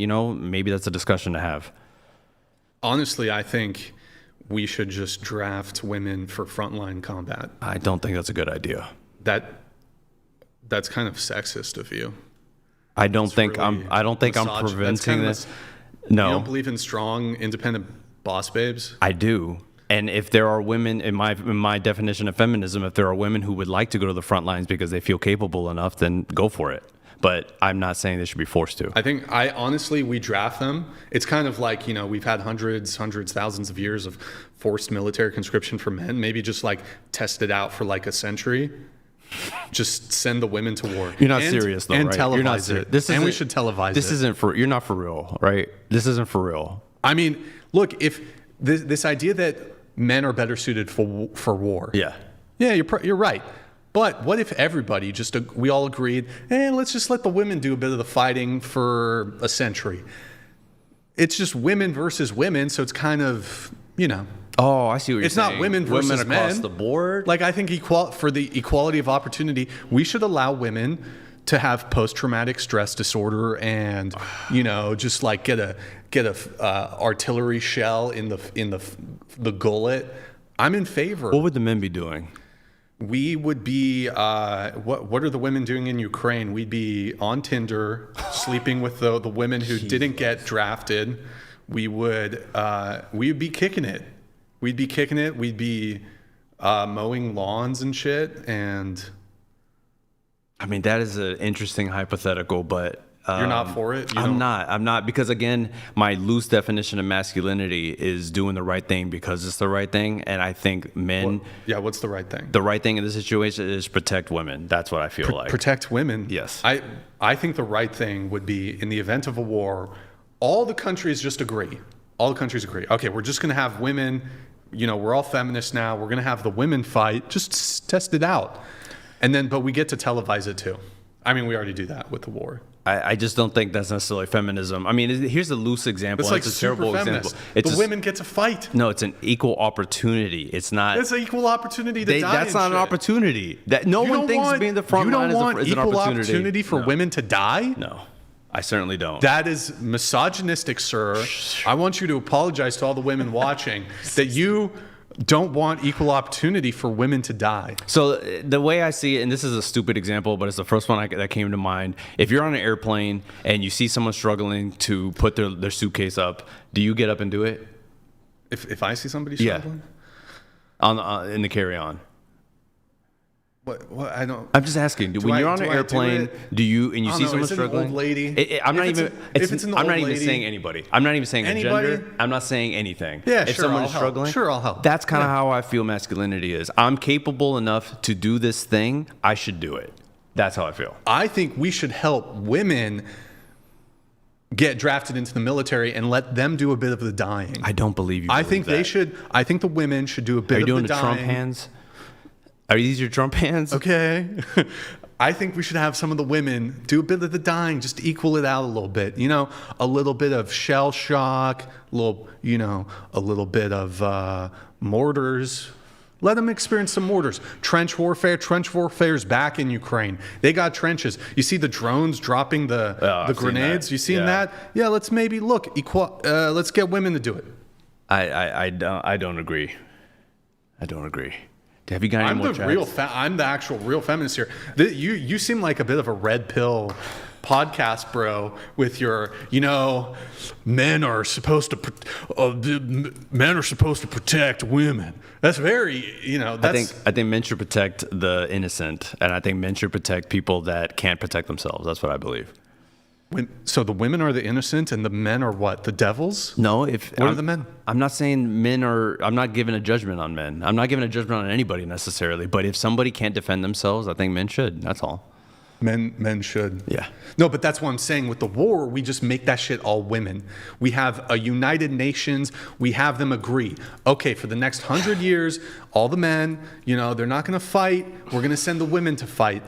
maybe that's a discussion to have. Honestly, I think we should just draft women for frontline combat. I don't think that's a good idea. That's kind of sexist of you. I don't think I'm preventing this. No. You don't believe in strong, independent boss babes? I do. And if there are women, in my definition of feminism, if there are women who would like to go to the front lines because they feel capable enough, then go for it. But I'm not saying they should be forced to. I think honestly, we draft them. It's kind of like, we've had hundreds, thousands of years of forced military conscription for men. Maybe just like test it out for like a century. Just send the women to war. You're not serious though, and right? televise You're not serious. and we should televise this it. You're not for real, right? This isn't for real. I mean, look, if this idea that men are better suited for war. Yeah, you're right. But what if everybody we all agreed, let's just let the women do a bit of the fighting for a century. It's just women versus women, so it's kind of, Oh, I see what you're saying. It's not women versus men. Across the board? Like, I think for the equality of opportunity, we should allow women to have post-traumatic stress disorder and, just like get a artillery shell in the gullet. I'm in favor. What would the men be doing? We would be what are the women doing in Ukraine? We'd be on Tinder, sleeping with the women who didn't get drafted. We'd be kicking it. We'd be kicking it. We'd be mowing lawns and shit. And I mean, that is an interesting hypothetical, but you're not for it? I'm not, because again, my loose definition of masculinity is doing the right thing because it's the right thing, and I think men. What's the right thing? The right thing in this situation is protect women. That's what I feel like. Protect women. Yes. I think the right thing would be, in the event of a war, all the countries just agree. All the countries agree. Okay, we're just going to have women. We're all feminists now. We're going to have the women fight. Just test it out, but we get to televise it too. I mean, we already do that with the war. I just don't think that's necessarily feminism. I mean, here's a loose example. It's like a terrible feminist. example. The women get to fight. No, it's an equal opportunity. It's not. It's an equal opportunity to die. That's not an opportunity. That no one thinks being the front line is an opportunity. You don't want equal opportunity for women to die? No, I certainly don't. That is misogynistic, sir. I want you to apologize to all the women watching that you don't want equal opportunity for women to die. So the way I see it, and this is a stupid example, but it's the first one that came to mind. If you're on an airplane and you see someone struggling to put their suitcase up, do you get up and do it? If I see somebody struggling? In the carry-on. What I don't. I'm just asking. When you're on an airplane, do you see someone struggling? An old lady. I'm not even saying anybody. I'm not even saying a gender. I'm not saying anything. Yeah, if sure. someone is struggling, sure, I'll help. That's kind of how I feel masculinity is. I'm capable enough to do this thing. I should do it. That's how I feel. I think we should help women get drafted into the military and let them do a bit of the dying. I don't believe you. I think they should. I think the women should do a bit of the dying. Are you doing the Trump hands? Are these your Trump hands? Okay. I think we should have some of the women do a bit of the dying, just equal it out a little bit. A little bit of shell shock, a little bit of mortars. Let them experience some mortars. Trench warfare. Trench warfare's back in Ukraine. They got trenches. You see the drones dropping the grenades? You seen that? Yeah, let's maybe let's get women to do it. I don't agree. I don't agree. Have you got any I'm more the I'm the actual real feminist here. You seem like a bit of a red pill podcast bro with your, men are supposed to protect women. That's very, that's I think men should protect the innocent, and I think men should protect people that can't protect themselves. That's what I believe. So the women are the innocent and the men are what? The devils? No, what are the men? I'm not saying men are. I'm not giving a judgment on men. I'm not giving a judgment on anybody necessarily. But if somebody can't defend themselves, I think men should. That's all. Men should. Yeah. No, but that's what I'm saying. With the war, we just make that shit all women. We have a United Nations. We have them agree. Okay, for the next 100 years, all the men, they're not going to fight. We're going to send the women to fight.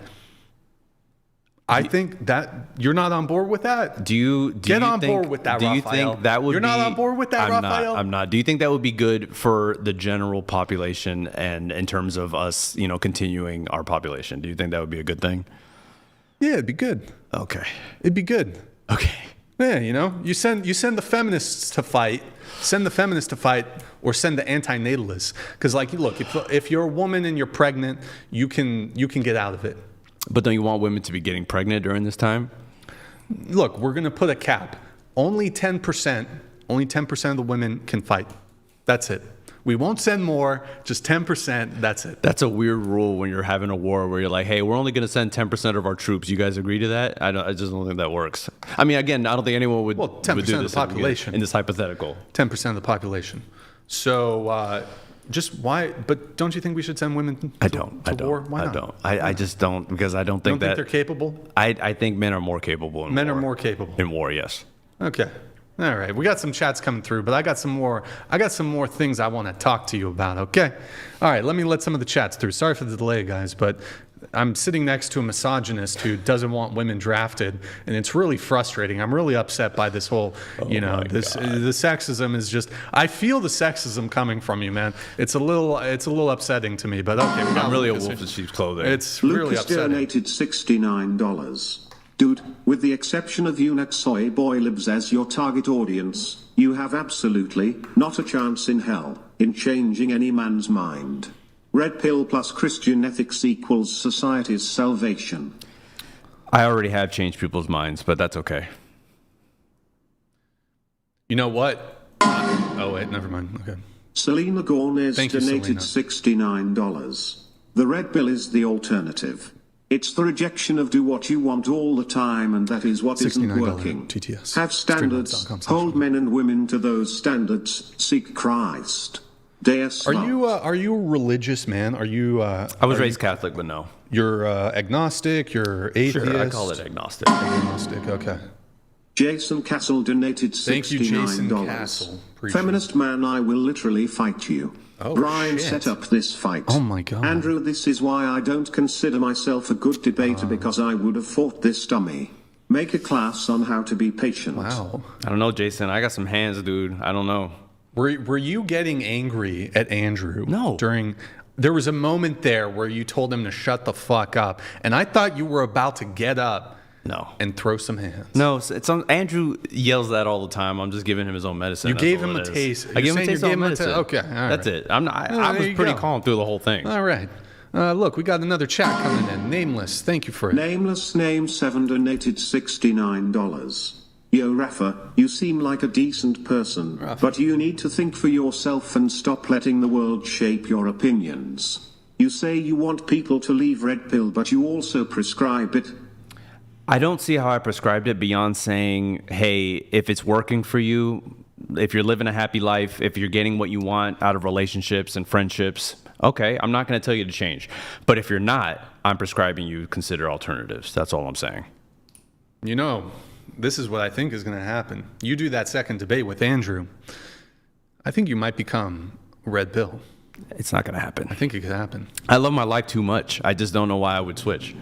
I think that you're not on board with that. Do you get on board with that, Raphael? Do you think that would You're not on board with that, Raphael? I'm not. Do you think that would be good for the general population and in terms of us, continuing our population? Do you think that would be a good thing? Yeah, it'd be good. Okay. It'd be good. Okay. Yeah, you send the feminists to fight. Send the feminists to fight, or send the anti-natalists. Because, look, if you're a woman and you're pregnant, you can get out of it. But don't you want women to be getting pregnant during this time? Look, we're going to put a cap. Only 10% of the women can fight. That's it. We won't send more, just 10%, that's it. That's a weird rule when you're having a war where you're like, hey, we're only going to send 10% of our troops. You guys agree to that? I just don't think that works. I mean, again, I don't think anyone would, 10% would do of this the population. in this hypothetical. 10% of the population. So just why? But don't you think we should send women to war? Why not? I just don't, because I don't think that they're capable. I think men are more capable in war. Men are more capable in war. Yes. Okay. All right. We got some chats coming through, but I got some more things I want to talk to you about. Okay. All right. Let me let some of the chats through. Sorry for the delay, guys, but I'm sitting next to a misogynist who doesn't want women drafted, and it's really frustrating. I'm really upset by this whole, the sexism is just. I feel the sexism coming from you, man. It's a little upsetting to me. But okay, I'm really a wolf in sheep's clothing. It's Lucas really upsetting. donated $69. Dude, with the exception of eunuch soy boy libs as your target audience, you have absolutely not a chance in hell in changing any man's mind. Red pill plus Christian ethics equals society's salvation. I already have changed people's minds, but that's okay. You know what? Oh, wait, never mind. Okay. Selena Gornez donated $69. The red pill is the alternative. It's the rejection of do what you want all the time, and that is what isn't working. TTS. Have standards, hold men and women to those standards, seek Christ. Deus Are you a religious man? Are you? I was raised Catholic, but no. You're agnostic. You're atheist. Sure, I call it agnostic. Agnostic. Okay. Jason Castle donated $69. Thank you, Jason Castle. Feminist man, I will literally fight you. Oh, Brian shit. set up this fight. Oh my God. Andrew, this is why I don't consider myself a good debater, because I would have fought this dummy. Make a class on how to be patient. Wow. I don't know, Jason. I got some hands, dude. I don't know. Were you getting angry at Andrew? No. There was a moment there where you told him to shut the fuck up, and I thought you were about to get up. No. And throw some hands. No, Andrew yells that all the time. I'm just giving him his own medicine. You gave him a taste. I gave him a taste of medicine. Okay, all right. That's it. I was pretty calm through the whole thing. All right. Look, we got another chat coming in. Nameless, thank you for it. Nameless Name 7 donated $69. Yo, Rafa, you seem like a decent person, but you need to think for yourself and stop letting the world shape your opinions. You say you want people to leave red pill, but you also prescribe it. I don't see how I prescribed it beyond saying, hey, if it's working for you, if you're living a happy life, if you're getting what you want out of relationships and friendships, okay, I'm not going to tell you to change. But if you're not, I'm prescribing you consider alternatives. That's all I'm saying. This is what I think is going to happen. You do that second debate with Andrew, I think you might become red pill. It's not going to happen. I think it could happen. I love my life too much. I just don't know why I would switch.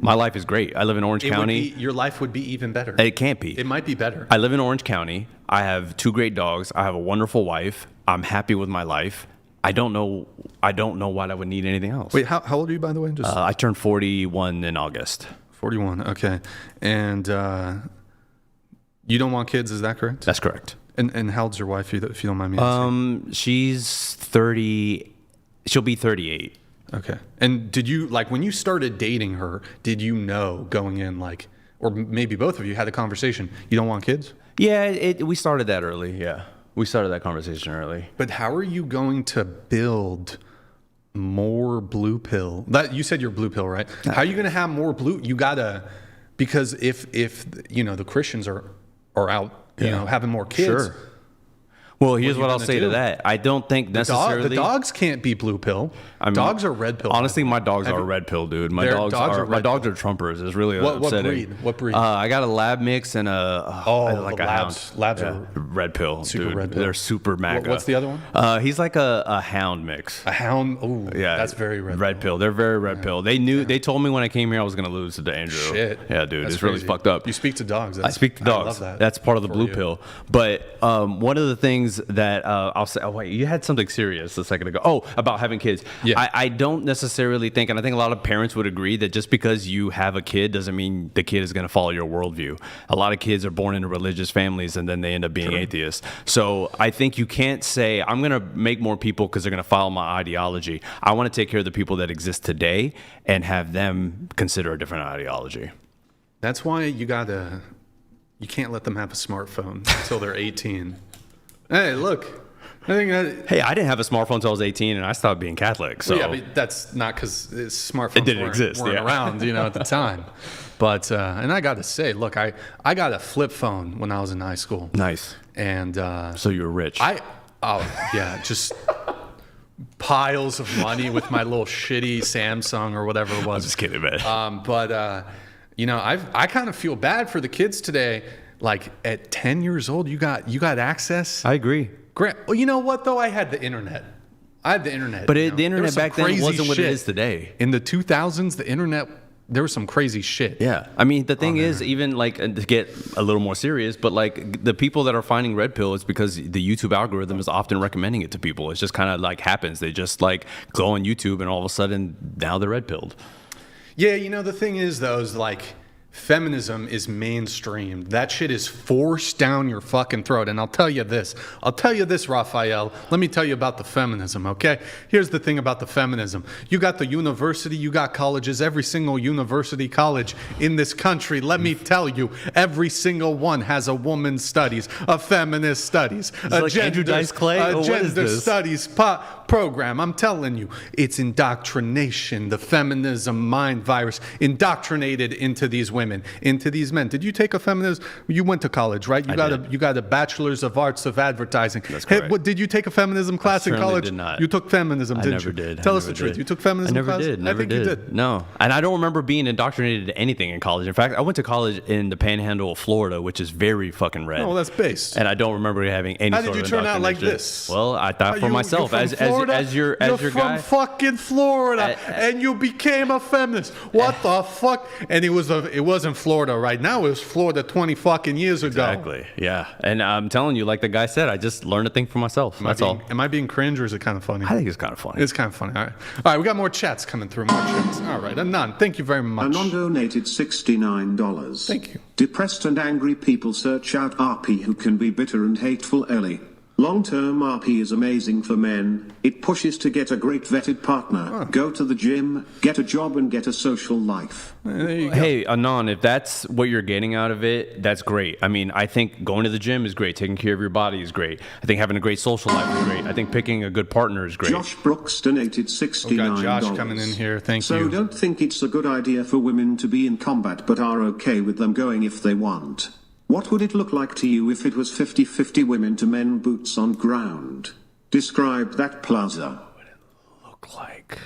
My life is great. I live in Orange County. Your life would be even better. It can't be. It might be better. I live in Orange County. I have 2 great dogs. I have a wonderful wife. I'm happy with my life. I don't know why I would need anything else. Wait, how old are you, by the way? I turned 41 in August. 41, okay. And you don't want kids, is that correct? That's correct. And how old's your wife, if you don't mind me asking? She's 38. She'll be 38. Okay. And did you, like, when you started dating her, did you know going in, like, or maybe both of you had a conversation, you don't want kids? Yeah, we started that early. Yeah, we started that conversation early. But how are you going to build more blue pill? That you said you're blue pill, right? How are you going to have more blue? You gotta, because if you know the Christians are out, you know, having more kids. Sure. Well, here's you what I'll gonna say do? to that. I don't think necessarily The dogs can't be blue pill. Dogs are red pill. Honestly, my dogs are red pill, dude. My Their dogs dogs are are red dogs are Trumpers. It's really What upsetting. breed? What breed? I got a lab mix and a like a labs. hound. Labs Yeah. are red pill, super dude. red pill. They're super MAGA. What's the other one? He's like a hound mix. A hound. Oh, Yeah, that's very red. Red pill. They're very red pill. They knew. They told me when I came here I was gonna lose to the Andrew. Shit. Yeah, dude. That's it's really crazy. fucked up. You speak to dogs. I speak to dogs. I love that. That's part of the for blue you. pill. But one of the things that I'll say. Oh wait, you had something serious a second ago. Oh, about having kids. Yeah. I don't necessarily think, and I think a lot of parents would agree that just because you have a kid doesn't mean the kid is going to follow your worldview. A lot of kids are born into religious families and then they end up being atheists. So I think you can't say I'm going to make more people because they're going to follow my ideology. I want to take care of the people that exist today and have them consider a different ideology. That's why you can't let them have a smartphone until they're 18. Hey, look. I think that. Hey, I didn't have a smartphone until I was 18 and I stopped being Catholic. So Yeah, but that's not because smartphones It didn't weren't exist, yeah. around, at the time. But and I got to say, look, I got a flip phone when I was in high school, nice. and So you were rich. just piles of money with my little shitty Samsung or whatever it was. I'm just kidding, man. I kind of feel bad for the kids today. Like at 10 years old, you got access. I agree. Great. Well, you know what though? I had the internet. But The there internet was some back then crazy wasn't what it shit. is today. In the 2000s, the internet, there was some crazy shit. Yeah. I mean, the thing is, even like to get a little more serious, but like the people that are finding red pill, it's because the YouTube algorithm is often recommending it to people. It's just kind of like happens. They just like go on YouTube and all of a sudden now they're red pilled. Yeah, the thing is though, is like feminism is mainstreamed. That shit is forced down your fucking throat. And I'll tell you this, Raphael. Let me tell you about the feminism, okay? Here's the thing about the feminism. You got the university, you got colleges, every single university college in this country. Let me tell you, every single one has a women's studies, a feminist studies, a like Andrew Dice Clay? a Or what is gender this? studies program. I'm telling you, it's indoctrination. The feminism mind virus indoctrinated into these women, into these men. Did you take a feminism? You went to college, right? You got a bachelor's of arts of advertising. That's correct. Did you take a feminism class in certainly college? did not. You took feminism, I didn't never you? did. Tell I us the never truth. did. You took feminism I never class? did. I Never think did. you did. No. And I don't remember being indoctrinated to anything in college. In fact, I went to college in the panhandle of Florida, which is very fucking red. Oh, well, that's based. And I don't remember having any How sort did of you turn out like indoctrination. this? Well, I thought for myself, you're as from Florida? your You're from guy. fucking Florida, and you became a feminist. What the fuck? And it wasn't Florida right now. It was Florida 20 fucking years ago. Exactly. Yeah. And I'm telling you, like the guy said, I just learned to think for myself. That's all. Am I being cringe or is it kind of funny? I think it's kind of funny. It's kind of funny. All right, we got more chats coming through. More chats. All right, Anon, thank you very much. Anon donated $69. Thank you. Depressed and angry people search out RP who can be bitter and hateful. Ellie. Long-term RP is amazing for men. It pushes to get a great vetted partner, go to the gym, get a job and get a social life. There you go. Hey, Anon, if that's what you're getting out of it, that's great. I mean, I think going to the gym is great. Taking care of your body is great. I think having a great social life is great. I think picking a good partner is great. Josh Brooks donated $69. We got Josh coming in here. Thank so you. So don't think it's a good idea for women to be in combat but are okay with them going if they want. What would it look like to you if it was 50-50 women to men boots on ground? Describe that plaza. What would it look like?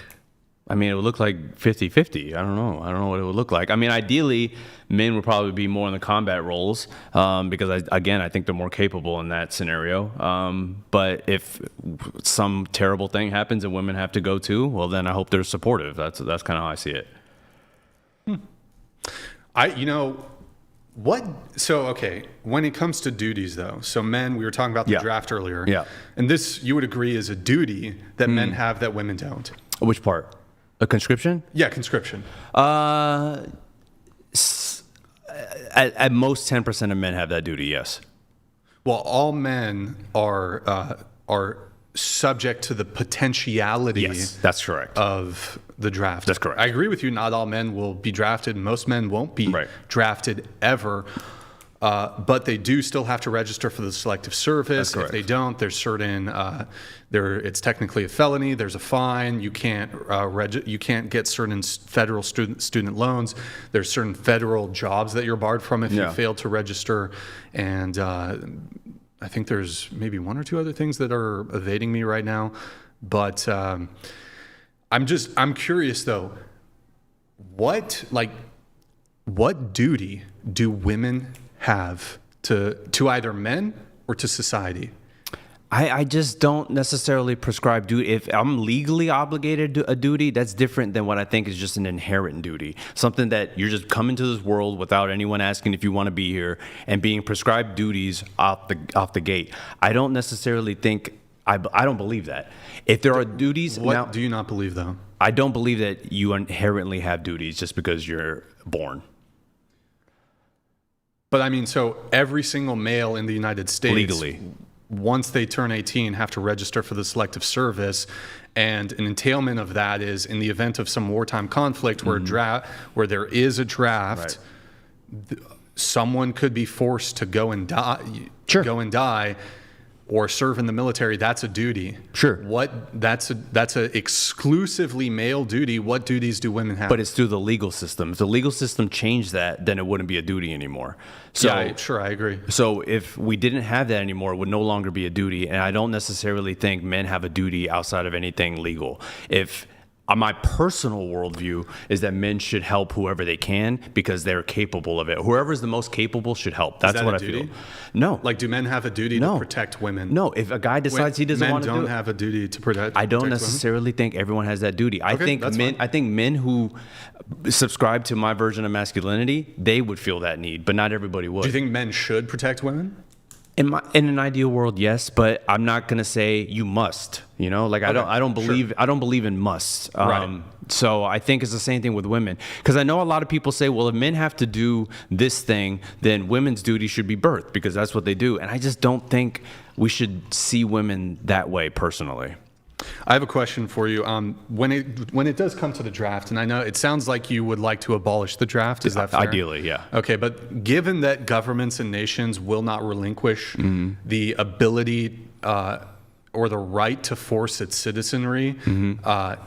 I mean, it would look like 50-50. I don't know what it would look like. I mean, ideally, men would probably be more in the combat roles because, I think they're more capable in that scenario. But if some terrible thing happens and women have to go too, well, then I hope they're supportive. That's kind of how I see it. When it comes to duties though, so men, we were talking about the draft earlier. Yeah. And this, you would agree, is a duty that men have that women don't. Which part? A conscription? Yeah, conscription. At most 10% of men have that duty, yes. Well, all men are subject to the potentiality Yes, that's correct. of the draft. That's correct. I agree with you. Not all men will be drafted. Most men won't be Right. drafted ever. But they do still have to register for the selective service. That's correct. If they don't, there's certain it's technically a felony. There's a fine. You can't you can't get certain federal student loans. There's certain federal jobs that you're barred from if you fail to register. And I think there's maybe one or two other things that are evading me right now. But I'm curious though. What duty do women have to either men or to society? I just don't necessarily prescribe duty. If I'm legally obligated to a duty, that's different than what I think is just an inherent duty. Something that you're just coming to this world without anyone asking if you want to be here and being prescribed duties off the gate. I don't necessarily think, I don't believe that. If there are duties... What do you not believe, though? I don't believe that you inherently have duties just because you're born. But I mean, so every single male in the United States... Legally. Once they turn 18, have to register for the selective service, and an entailment of that is in the event of some wartime conflict where where there is a draft, someone could be forced to go and die, or serve in the military. That's a duty. Sure. That's a exclusively male duty. What duties do women have? But it's through the legal system. If the legal system changed that, then it wouldn't be a duty anymore. So, yeah, I agree. So if we didn't have that anymore, it would no longer be a duty. And I don't necessarily think men have a duty outside of anything legal. If my personal worldview is that men should help whoever they can because they're capable of it. Whoever is the most capable should help. That's what I feel. No. Like, do men have a duty to protect women? No. If a guy decides he doesn't want to do it, men don't have a duty to protect. I don't necessarily think everyone has that duty. I think men who subscribe to my version of masculinity, they would feel that need, but not everybody would. Do you think men should protect women? In an ideal world, yes, but I'm not gonna say you must. You know, like I don't believe in must. Right. So I think it's the same thing with women, because I know a lot of people say, well, if men have to do this thing, then women's duty should be birth because that's what they do, and I just don't think we should see women that way personally. I have a question for you. When it does come to the draft, and I know it sounds like you would like to abolish the draft. Is that fair? Ideally, yeah. Okay, but given that governments and nations will not relinquish the ability or the right to force its citizenry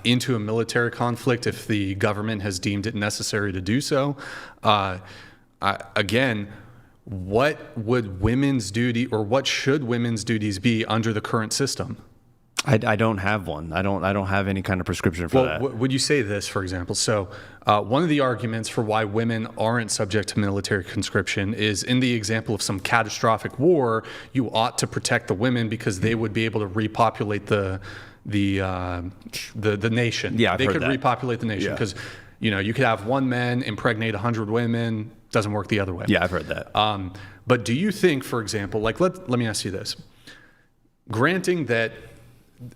into a military conflict if the government has deemed it necessary to do so, again, what would women's duty or what should women's duties be under the current system? I don't have one. I don't have any kind of prescription for that. Would you say this, for example? So one of the arguments for why women aren't subject to military conscription is in the example of some catastrophic war, you ought to protect the women because they would be able to repopulate the nation. Yeah, they could repopulate the nation because you could have one man impregnate 100 women. Doesn't work the other way. Yeah, I've heard that. But do you think, for example, like let me ask you this: granting that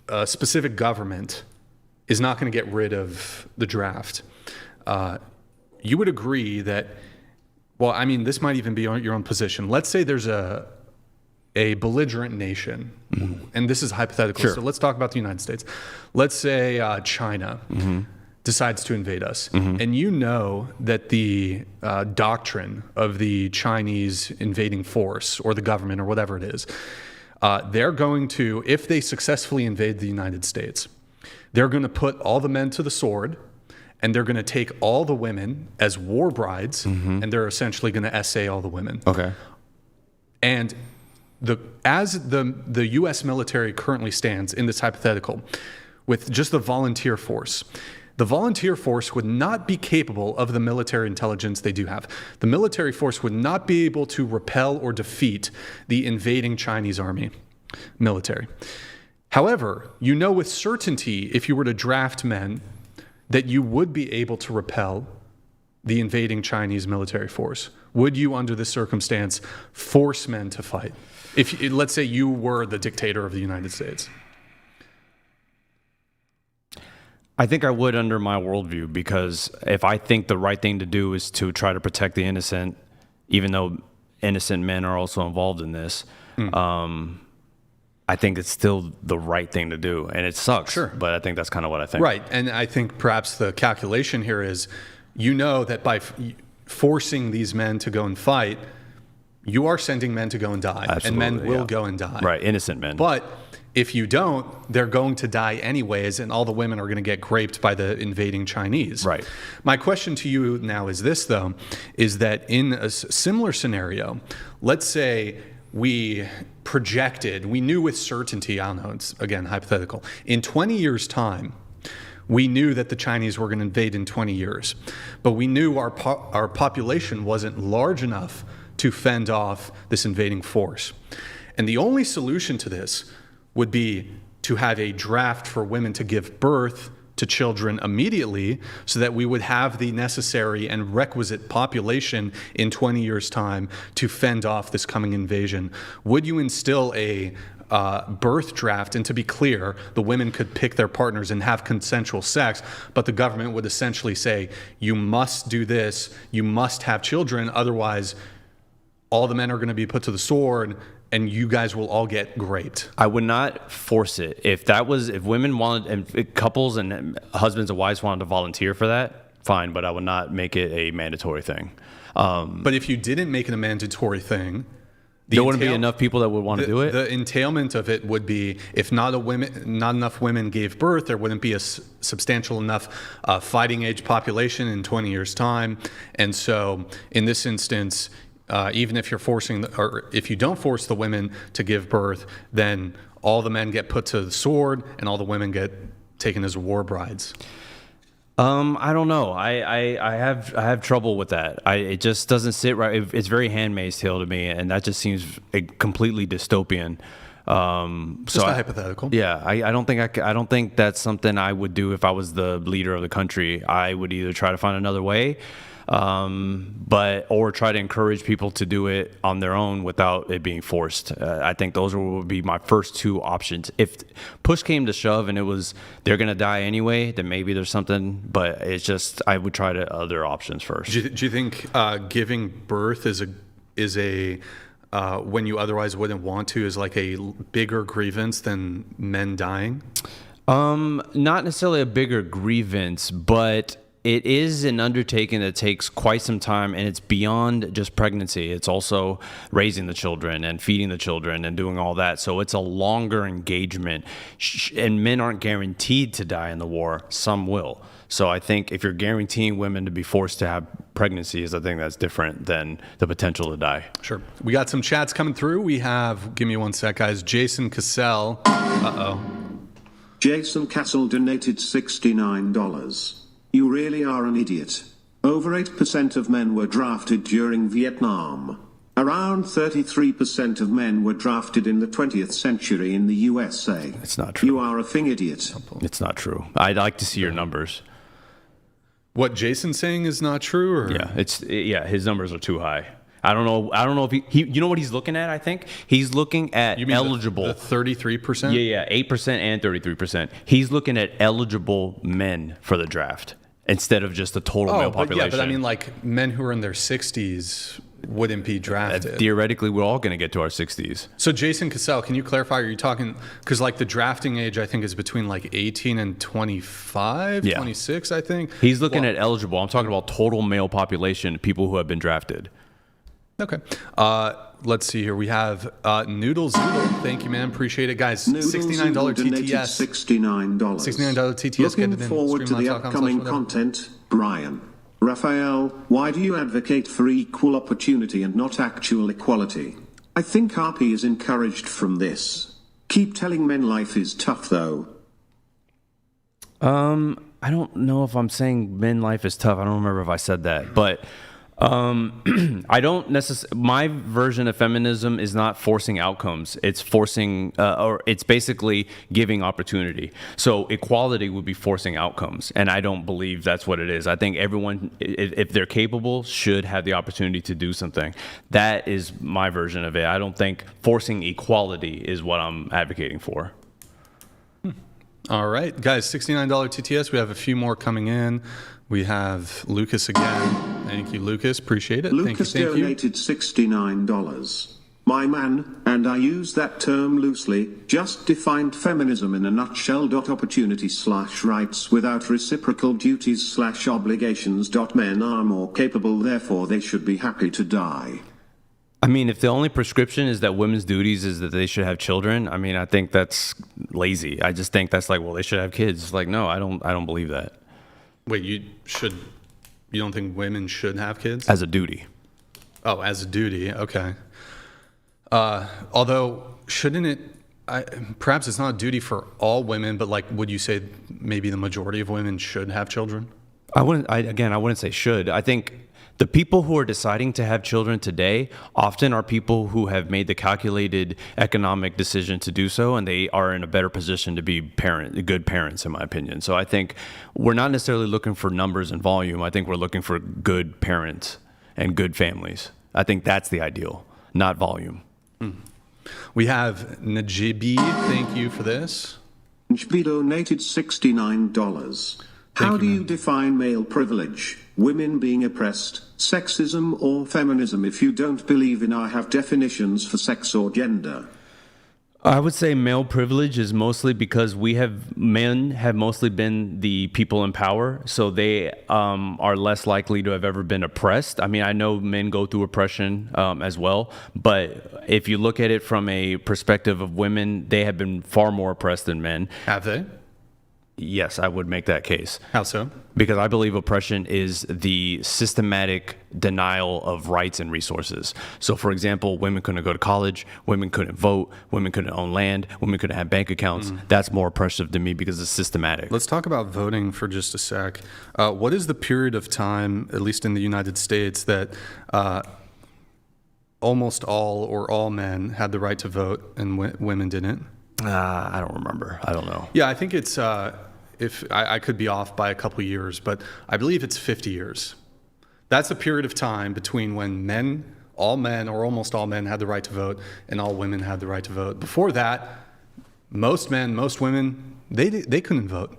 a specific government is not going to get rid of the draft, you would agree that, well, I mean, this might even be your own position. Let's say there's a belligerent nation, and this is hypothetical, so let's talk about the United States. Let's say China decides to invade us, and you know that the doctrine of the Chinese invading force or the government or whatever it is, they're going to, if they successfully invade the United States, they're going to put all the men to the sword, and they're going to take all the women as war brides, and they're essentially going to essay all the women. Okay. And as the U.S. military currently stands in this hypothetical, with just the volunteer force, the volunteer force would not be capable of the military intelligence they do have. The military force would not be able to repel or defeat the invading Chinese army military. However, you know with certainty, if you were to draft men, that you would be able to repel the invading Chinese military force. Would you, under this circumstance, force men to fight? If, let's say, you were the dictator of the United States. I think I would under my worldview, because if I think the right thing to do is to try to protect the innocent, even though innocent men are also involved in this, I think it's still the right thing to do, and it sucks. Sure. But I think that's kind of what I think. Right. And I think perhaps the calculation here is, that by forcing these men to go and fight, you are sending men to go and die. Absolutely, and men will go and die. Right, innocent men. But if you don't, they're going to die anyways, and all the women are going to get raped by the invading Chinese. Right. My question to you now is this, though, is that in a similar scenario, let's say we knew with certainty, I don't know, it's again hypothetical, in 20 years' time, we knew that the Chinese were going to invade in 20 years, but we knew our population wasn't large enough to fend off this invading force. And the only solution to this would be to have a draft for women to give birth to children immediately so that we would have the necessary and requisite population in 20 years' time to fend off this coming invasion. Would you instill a birth draft? And to be clear, the women could pick their partners and have consensual sex, but the government would essentially say, you must do this, you must have children, otherwise all the men are going to be put to the sword and you guys will all get raped. I would not force it. If women wanted, and if couples and husbands and wives wanted to volunteer for that, fine, but I would not make it a mandatory thing. But if you didn't make it a mandatory thing, there wouldn't be enough people that would want to do it? The entailment of it would be, if not enough women gave birth, there wouldn't be a substantial enough fighting age population in 20 years' time. And so in this instance, even if you're if you don't force the women to give birth, then all the men get put to the sword and all the women get taken as war brides. I don't know. I have trouble with that. It just doesn't sit right. It's very Handmaid's Tale to me, and that just seems completely dystopian. Just a hypothetical. Yeah, I don't think that's something I would do if I was the leader of the country. I would either try to find another way, or try to encourage people to do it on their own without it being forced. I think those would be my first two options. If push came to shove and they're gonna die anyway, then maybe there's something. But it's just I would try other options first. Do you think giving birth is a when you otherwise wouldn't want to is like a bigger grievance than men dying? Not necessarily a bigger grievance, but it is an undertaking that takes quite some time, and it's beyond just pregnancy. It's also raising the children and feeding the children and doing all that. So it's a longer engagement, and men aren't guaranteed to die in the war. Some will. So I think if you're guaranteeing women to be forced to have pregnancies, I think that's different than the potential to die. Sure. We got some chats coming through. We have, give me one sec, guys, Jason Cassell. Jason Castle donated $69. You really are an idiot. Over 8% of men were drafted during Vietnam. Around 33% of men were drafted in the 20th century in the USA. It's not true. You are a thing idiot. It's not true. I'd like to see your numbers. What Jason's saying is not true, or Yeah, his numbers are too high. I don't know if he you know what he's looking at, I think? He's looking at eligible. The 33%? Yeah, 8% and 33%. He's looking at eligible men for the draft instead of just the total male population. But I mean, like, men who are in their 60s wouldn't be drafted. Theoretically, we're all going to get to our 60s. So, Jason Cassell, can you clarify? Are you talking, because like the drafting age, I think, is between like 18 and 25, 26, I think. He's looking at eligible. I'm talking about total male population, people who have been drafted. Okay. Let's see here. We have Noodle Zoodle. Thank you, man. Appreciate it, guys. $69 TTS. $69. $69 TTS. Looking forward to the upcoming content, Brian. Raphael, why do you advocate for equal opportunity and not actual equality? I think RP is encouraged from this. Keep telling men life is tough, though. I don't know if I'm saying men life is tough. I don't remember if I said that, but I don't necessarily. My version of feminism is not forcing outcomes. It's forcing, or it's basically giving opportunity. So equality would be forcing outcomes, and I don't believe that's what it is. I think everyone, if they're capable, should have the opportunity to do something. That is my version of it. I don't think forcing equality is what I'm advocating for. All right, guys, $69 TTS. We have a few more coming in. We have Lucas again. Thank you, Lucas. Appreciate it. Lucas thank you. donated $69. My man, and I use that term loosely, just defined feminism in a nutshell. Opportunity/rights without reciprocal duties/obligations. Men are more capable, therefore they should be happy to die. I mean, if the only prescription is that women's duties is that they should have children, I mean, I think that's lazy. I just think that's like, well, they should have kids. Like, no, I don't believe that. Wait, you don't think women should have kids? As a duty. Oh, as a duty, okay. Although, shouldn't it, perhaps it's not a duty for all women, but like, would you say maybe the majority of women should have children? I wouldn't say should. I think the people who are deciding to have children today often are people who have made the calculated economic decision to do so, and they are in a better position to be good parents, in my opinion. So I think we're not necessarily looking for numbers and volume. I think we're looking for good parents and good families. I think that's the ideal, not volume. We have Najibi, thank you for this. Najibi donated $69. How do you define male privilege? Women being oppressed, sexism or feminism? If you don't believe in I have definitions for sex or gender. I would say male privilege is mostly because men have mostly been the people in power, so they are less likely to have ever been oppressed. I mean, I know men go through oppression as well, but if you look at it from a perspective of women, they have been far more oppressed than men. Have they? Yes, I would make that case. How so? Because I believe oppression is the systematic denial of rights and resources. So, for example, women couldn't go to college, women couldn't vote, women couldn't own land, women couldn't have bank accounts. That's more oppressive to me because it's systematic. Let's talk about voting for just a sec. What is the period of time, at least in the United States, that almost all men had the right to vote and women didn't? I don't remember. I don't know. Yeah, I think it's, if I could be off by a couple years, but I believe it's 50 years. That's a period of time between when all men or almost all men had the right to vote and all women had the right to vote. Before that, most men, most women, they couldn't vote.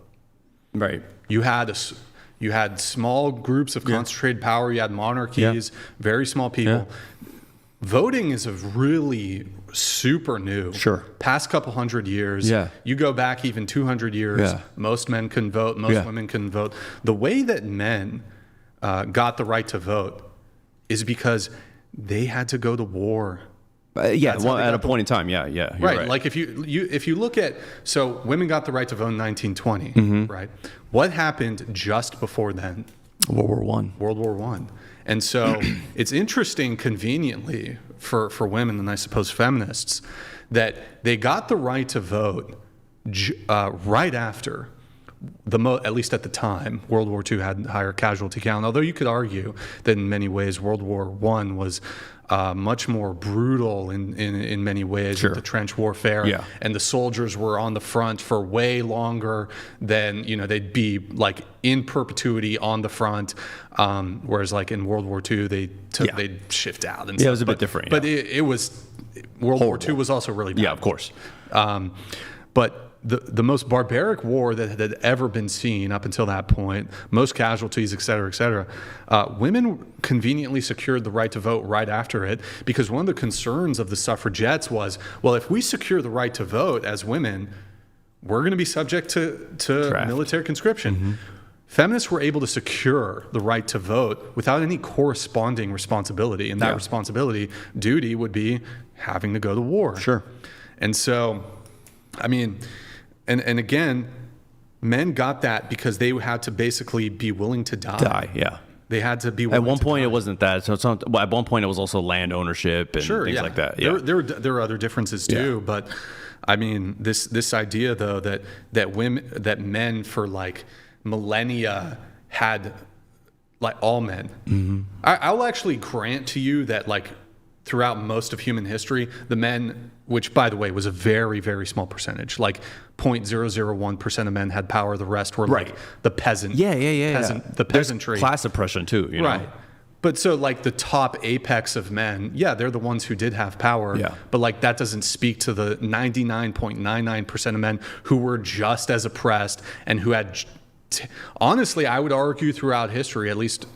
Right. You had small groups of concentrated power. You had monarchies, very small people. Yeah. Voting is a really super new. Sure. Past couple hundred years. Yeah. You go back even 200 years. Yeah. Most men couldn't vote. Most women couldn't vote. The way that men got the right to vote is because they had to go to war. At a point in time. Yeah. You're right. Like if you look at, so women got the right to vote in 1920, right? What happened just before then? World War I. And so it's interesting, conveniently, for women and I suppose feminists, that they got the right to vote right after, at least at the time, World War II had higher casualty count. Although you could argue that in many ways World War I was much more brutal in many ways, sure, with the trench warfare, and the soldiers were on the front for way longer than they'd be like in perpetuity on the front, whereas like in World War II they'd shift out and stuff. It was a bit different. But it was World War II was also really bad. Yeah, of course. But the most barbaric war that had ever been seen up until that point, most casualties, et cetera, women conveniently secured the right to vote right after it, because one of the concerns of the suffragettes was, well, if we secure the right to vote as women, we're going to be subject to military conscription. Feminists were able to secure the right to vote without any corresponding responsibility, and that responsibility, duty, would be having to go to war. Sure. And so, I mean, and again, men got that because they had to basically be willing to die. They had to be willing At one to point, die. it wasn't that. So at one point, it was also land ownership and things like that. Yeah. There were other differences too, but I mean, this idea though that men for like millennia had, like, all men. I'll actually grant to you that, like, throughout most of human history, the men, which by the way was a very, very small percentage, like 0.001% of men had power. The rest were like the peasant. The peasantry. There's class oppression too. You know? Right. But so like the top apex of men, they're the ones who did have power. Yeah. But like that doesn't speak to the 99.99% of men who were just as oppressed and who had, honestly, I would argue throughout history, at least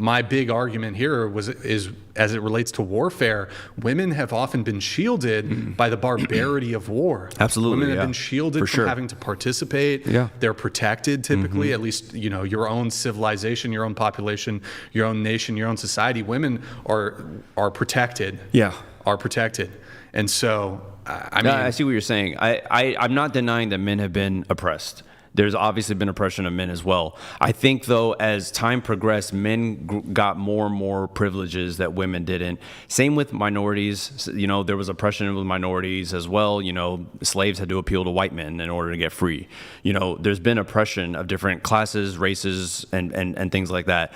my big argument here is as it relates to warfare, women have often been shielded by the barbarity of war. Absolutely, women have been shielded For from sure. having to participate. Yeah. They're protected typically, at least your own civilization, your own population, your own nation, your own society. Women are protected. Yeah. Are protected, and so I mean, I see what you're saying. I'm not denying that men have been oppressed. There's obviously been oppression of men as well. I think, though, as time progressed, men got more and more privileges that women didn't. Same with minorities. There was oppression with minorities as well. Slaves had to appeal to white men in order to get free. There's been oppression of different classes, races, and things like that.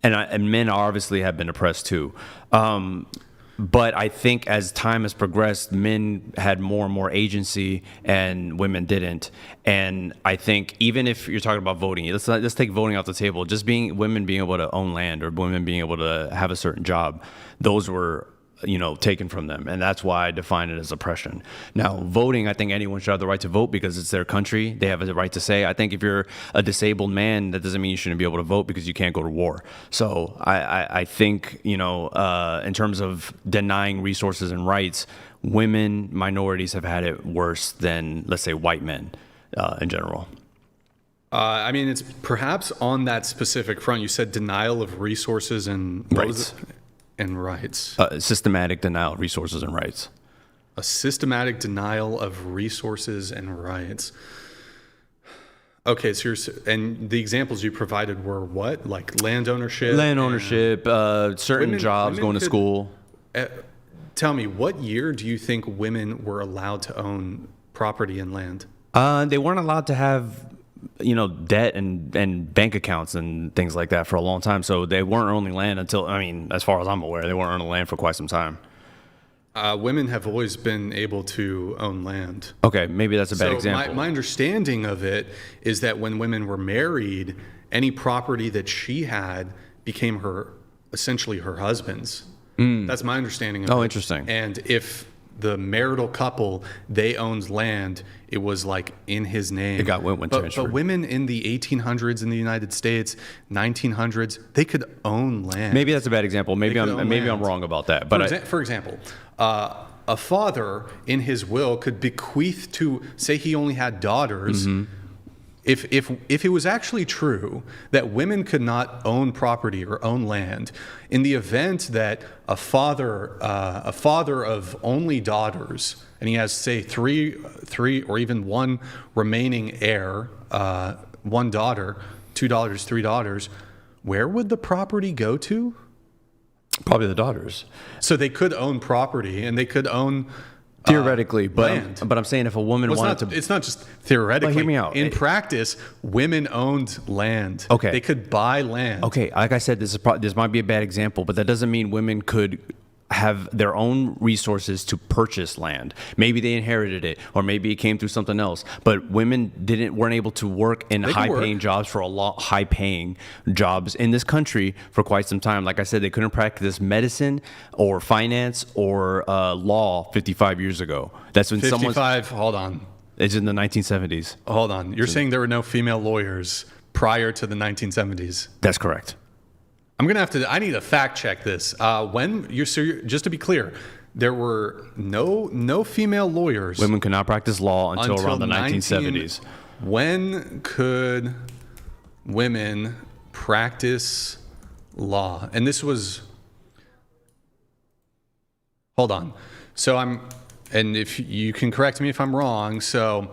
And men obviously have been oppressed too. But I think as time has progressed, men had more and more agency and women didn't. And I think even if you're talking about voting, let's take voting off the table. Just women being able to own land or women being able to have a certain job, those were taken from them. And that's why I define it as oppression. Now, voting, I think anyone should have the right to vote because it's their country. They have the right to say. I think if you're a disabled man, that doesn't mean you shouldn't be able to vote because you can't go to war. So I think, in terms of denying resources and rights, women, minorities have had it worse than, let's say, white men in general. I mean, it's perhaps on that specific front. You said denial of resources and Rights. And rights. Systematic denial of resources and rights. A systematic denial of resources and rights. Okay, so and the examples you provided were what? Like land ownership? Land ownership, certain jobs, going to school. Tell me, what year do you think women were allowed to own property and land? They weren't allowed to have debt and bank accounts and things like that for a long time. So they weren't owning land until, as far as I'm aware, they weren't owning land for quite some time. Women have always been able to own land. Okay, maybe that's a bad example. My understanding of it is that when women were married, any property that she had became essentially her husband's. That's my understanding of it. Oh, interesting. And if the marital couple, they owned land, it was like in his name. It went transferred. But women in the 1800s in the United States, 1900s, they could own land. Maybe that's a bad example. Maybe I'm wrong about that. But for example, a father in his will could bequeath to, say he only had daughters. If it was actually true that women could not own property or own land, in the event that a father of only daughters, and he has, say, three or even one remaining heir, one daughter, 2 daughters, 3 daughters, where would the property go to? probably the daughters. So they could own property and they could own Theoretically, land. but I'm saying if a woman wanted to, it's not just theoretically. Well, hear me out. In practice, women owned land. Okay. They could buy land. okay, like I said, this might be a bad example, but that doesn't mean women could have their own resources to purchase land. Maybe they inherited it, or maybe it came through something else. But women weren't able to work in high-paying jobs for high-paying jobs in this country for quite some time. Like I said, they couldn't practice medicine or finance or law 55 years ago. That's when 55. Hold on. It's in the 1970s. Hold on. You're saying there were no female lawyers prior to the 1970s? That's correct. I'm gonna have to. I need to fact check this. Just to be clear, there were no female lawyers. Women could not practice law until around the 1970s. When could women practice law? And this was. Hold on. And if you can correct me if I'm wrong. So,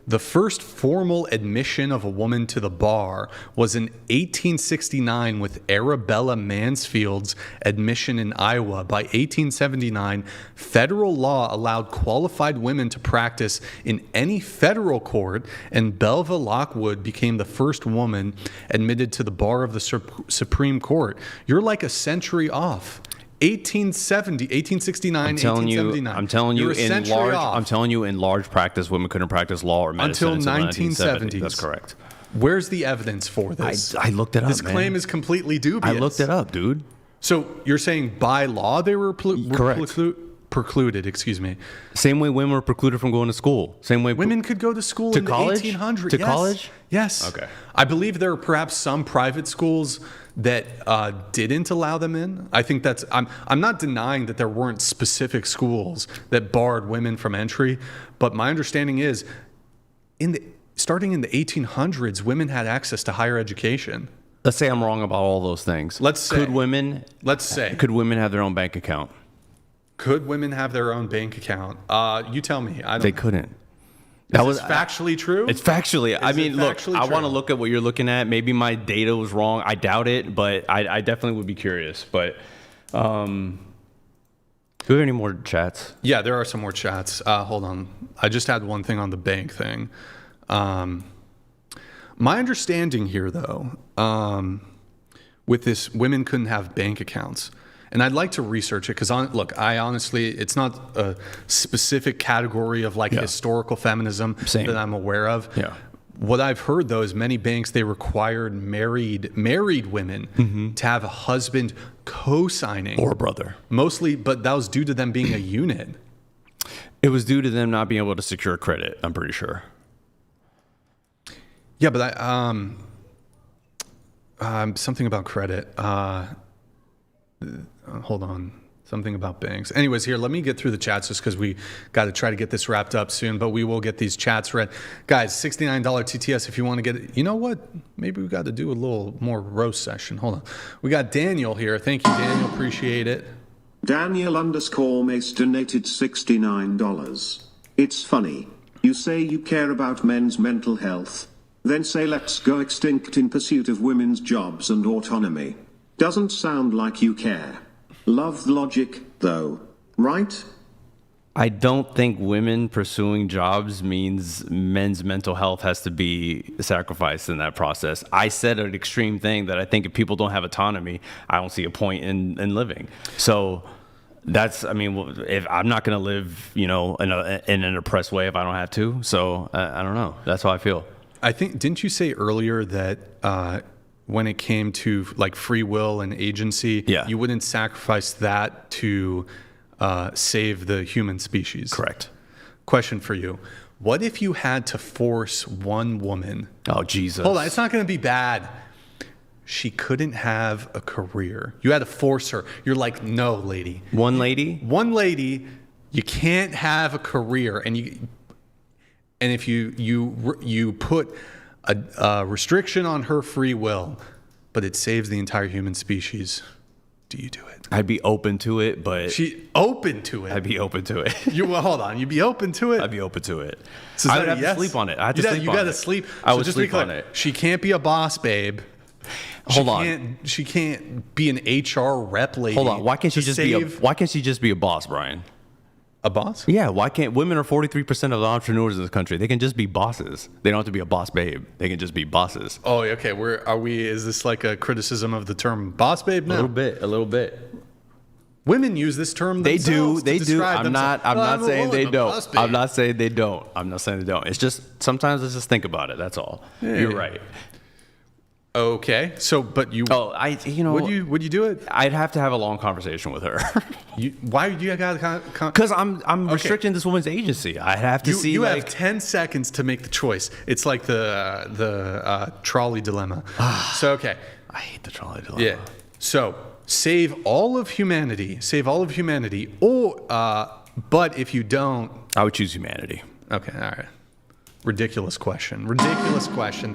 the first formal admission of a woman to the bar was in 1869 with Arabella Mansfield's admission in Iowa. By 1879, federal law allowed qualified women to practice in any federal court, and Belva Lockwood became the first woman admitted to the bar of the Supreme Court. You're like a century off. 1869, I'm telling 1879. I'm telling you, You're a century off. I'm telling you, in large practice, women couldn't practice law or medicine until 1970s. That's correct. Where's the evidence for this? I looked it up. This claim is completely dubious. I looked it up, dude. So you're saying by law they were Correct. precluded, excuse me. Same way women were precluded from going to school. Same way Women could go to school To in college? the 1800s. To Yes. college? Yes. Okay. I believe there are perhaps some private schools that didn't allow them in. I think that's. I'm not denying that there weren't specific schools that barred women from entry, but my understanding is, starting in the 1800s, women had access to higher education. Let's say I'm wrong about all those things. Let's say. Could women have their own bank account? Could women have their own bank account? You tell me. I don't. They couldn't. That was factually true. It's factually. I mean, look, factually I true? want to look at what you're looking at. Maybe my data was wrong. I doubt it, but I definitely would be curious. But do we have any more chats? Yeah, there are some more chats. Hold on. I just had one thing on the bank thing. My understanding here, though, with this, women couldn't have bank accounts. And I'd like to research it because, look, I honestly, it's not a specific category of like historical feminism that I'm aware of. Yeah. What I've heard, though, is many banks, they required married women to have a husband co-signing. Or a brother. Mostly, but that was due to them being a unit. It was due to them not being able to secure credit, I'm pretty sure. Yeah, but something about credit. Hold on. Something about banks. Anyways, here, let me get through the chats just because we got to try to get this wrapped up soon, but we will get these chats read. Guys, $69 TTS if you want to get it. You know what? Maybe we got to do a little more roast session. Hold on. We got Daniel here. Thank you, Daniel. Appreciate it. Daniel_Mace donated $69. It's funny. You say you care about men's mental health, then say let's go extinct in pursuit of women's jobs and autonomy. Doesn't sound like you care. Love the logic, though, right? I don't think women pursuing jobs means men's mental health has to be sacrificed in that process. I said an extreme thing that I think if people don't have autonomy, I don't see a point in living. So that's, I mean, if I'm not going to live, in an oppressed way if I don't have to. So I don't know. That's how I feel. I think, didn't you say earlier that when it came to like free will and agency, you wouldn't sacrifice that to save the human species? Correct. Question for you. What if you had to force one woman? Oh, Jesus. Hold on, it's not going to be bad. She couldn't have a career. You had to force her. You're like, no, lady. One lady, you can't have a career. And if you put a restriction on her free will, but it saves the entire human species, do you do it? I'd be open to it, but open to it. I'd be open to it. Hold on. You'd be open to it. I'd be open to it. So I would have to sleep on it. I have to sleep on it. You got to sleep. I would sleep on it. She can't be a boss babe. Hold on. She can't be an HR rep lady. Hold on. Why can't she just be a boss, Brian? A boss? Yeah, why can't women are 43% of the entrepreneurs in this country? They can just be bosses. They don't have to be a boss babe. They can just be bosses. Oh, okay. Is this like a criticism of the term boss babe now? A little bit. Women use this term They themselves. do. I'm not saying they don't. I'm not saying they don't. It's just sometimes let's just think about it. That's all. Yeah. You're right. Okay. So, but you. Oh, Would you do it? I'd have to have a long conversation with her. Why do you got? Because I'm restricting this woman's agency. I have to see. You have 10 seconds to make the choice. It's like the trolley dilemma. So okay. I hate the trolley dilemma. Yeah. So save all of humanity. Or but if you don't, I would choose humanity. Okay. All right. Ridiculous question.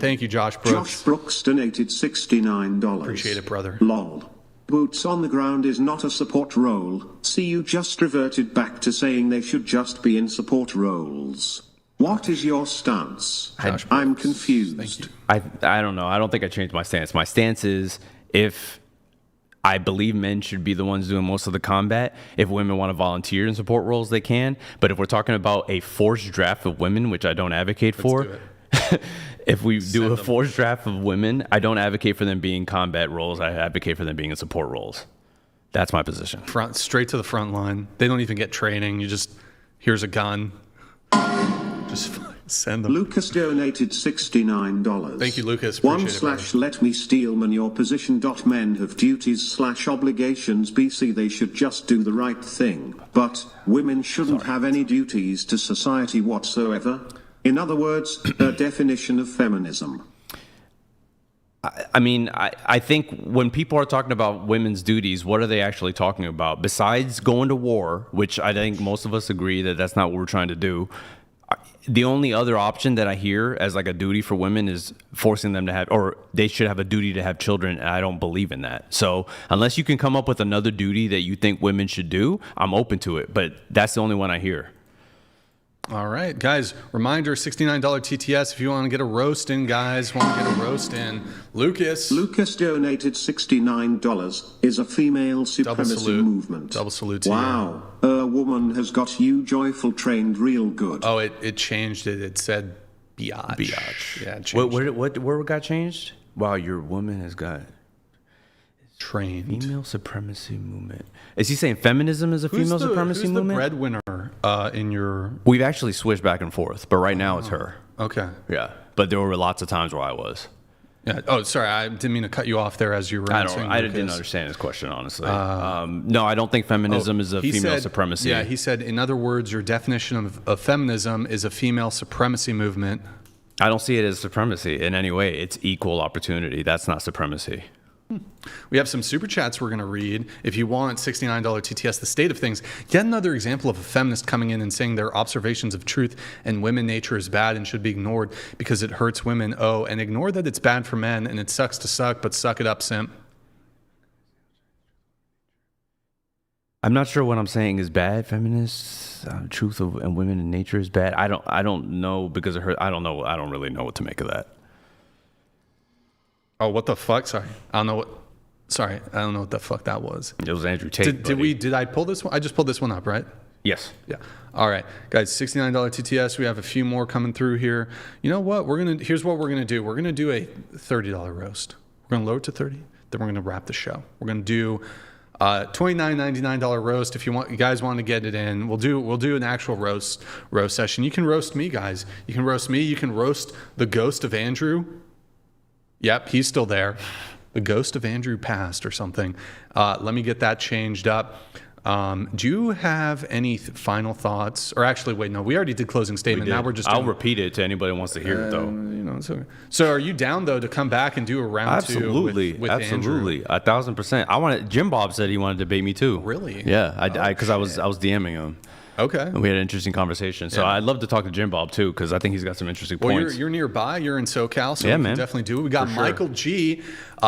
Thank you, Josh Brooks. Josh Brooks donated $69. Appreciate it, brother. Lol. Boots on the ground is not a support role. See, you just reverted back to saying they should just be in support roles. What is your stance? I'm confused. Thank you. I don't know. I don't think I changed my stance. My stance is if I believe men should be the ones doing most of the combat. If women want to volunteer in support roles, they can. But if we're talking about a forced draft of women, which I don't advocate for, if we do a forced draft of women, I don't advocate for them being combat roles. I advocate for them being in support roles. That's my position. Straight to the front line. They don't even get training. You just, here's a gun. Just Send them. Lucas donated $69. Thank you, Lucas. Appreciate it, brother. 1/let me steelman your position. Men have duties / obligations. BC they should just do the right thing. But women shouldn't have any duties to society whatsoever. In other words, a definition of feminism. I mean, I think when people are talking about women's duties, what are they actually talking about? Besides going to war, which I think most of us agree that that's not what we're trying to do. The only other option that I hear as like a duty for women is forcing them to have, or they should have a duty to have children. And I don't believe in that. So unless you can come up with another duty that you think women should do, I'm open to it. But that's the only one I hear. All right, guys, reminder, $69 TTS if you want to get a roast in, guys. Want to get a roast in. Lucas donated $69. Is a female supremacy salute. movement. Double salute to you. Wow, a woman has got you joyful trained real good. Oh, it changed it. It said biatch. Biatch. Yeah, it changed. Where got changed? Wow, your woman has got trained. female supremacy movement. Is he saying feminism is a female supremacy who's movement? the breadwinner in your... We've actually switched back and forth, but right now it's her. Okay. Yeah, but there were lots of times where I was. Yeah. Oh, sorry. I didn't mean to cut you off there as you were answering. I didn't understand his question, honestly. No, I don't think feminism is a female supremacy. Yeah, he said, in other words, your definition of feminism is a female supremacy movement. I don't see it as supremacy in any way. It's equal opportunity. That's not supremacy. We have some super chats we're going to read. If you want $69 TTS, the state of things, yet another example of a feminist coming in and saying their observations of truth and women nature is bad and should be ignored because it hurts women. Oh, and ignore that it's bad for men and it sucks to suck, but suck it up, simp. I'm not sure what I'm saying is bad. Feminists, truth of and women in nature is bad. I don't know because of her. I don't know. I don't really know what to make of that. Oh, what the fuck? Sorry. I don't know what the fuck that was. It was Andrew Tate. Did I pull this one? I just pulled this one up, right? Yes. Yeah. All right, guys, $69 TTS. We have a few more coming through here. You know what? Here's what we're gonna do. We're gonna do a $30 roast. We're gonna lower it to 30. Then we're gonna wrap the show. We're gonna do $29.99 roast. If you guys want to get it in, we'll do an actual roast session. You can roast me, guys. You can roast me. You can roast the ghost of Andrew. Yep, he's still there. The ghost of Andrew passed or something. Let me get that changed up. Do you have any final thoughts? Or actually, wait, no, we already did closing statement. Now we're just I'll repeat it to anybody who wants to hear it, though. It's okay. So are you down, though, to come back and do a round two with Absolutely. Andrew? 1,000%. Jim Bob said he wanted to debate me, too. Really? Yeah, because I was DMing him. Okay. And we had an interesting conversation. So I'd love to talk to Jim Bob, too, because I think he's got some interesting points. Well, you're nearby. You're in SoCal, so yeah, we man. can definitely do it. We got Michael G.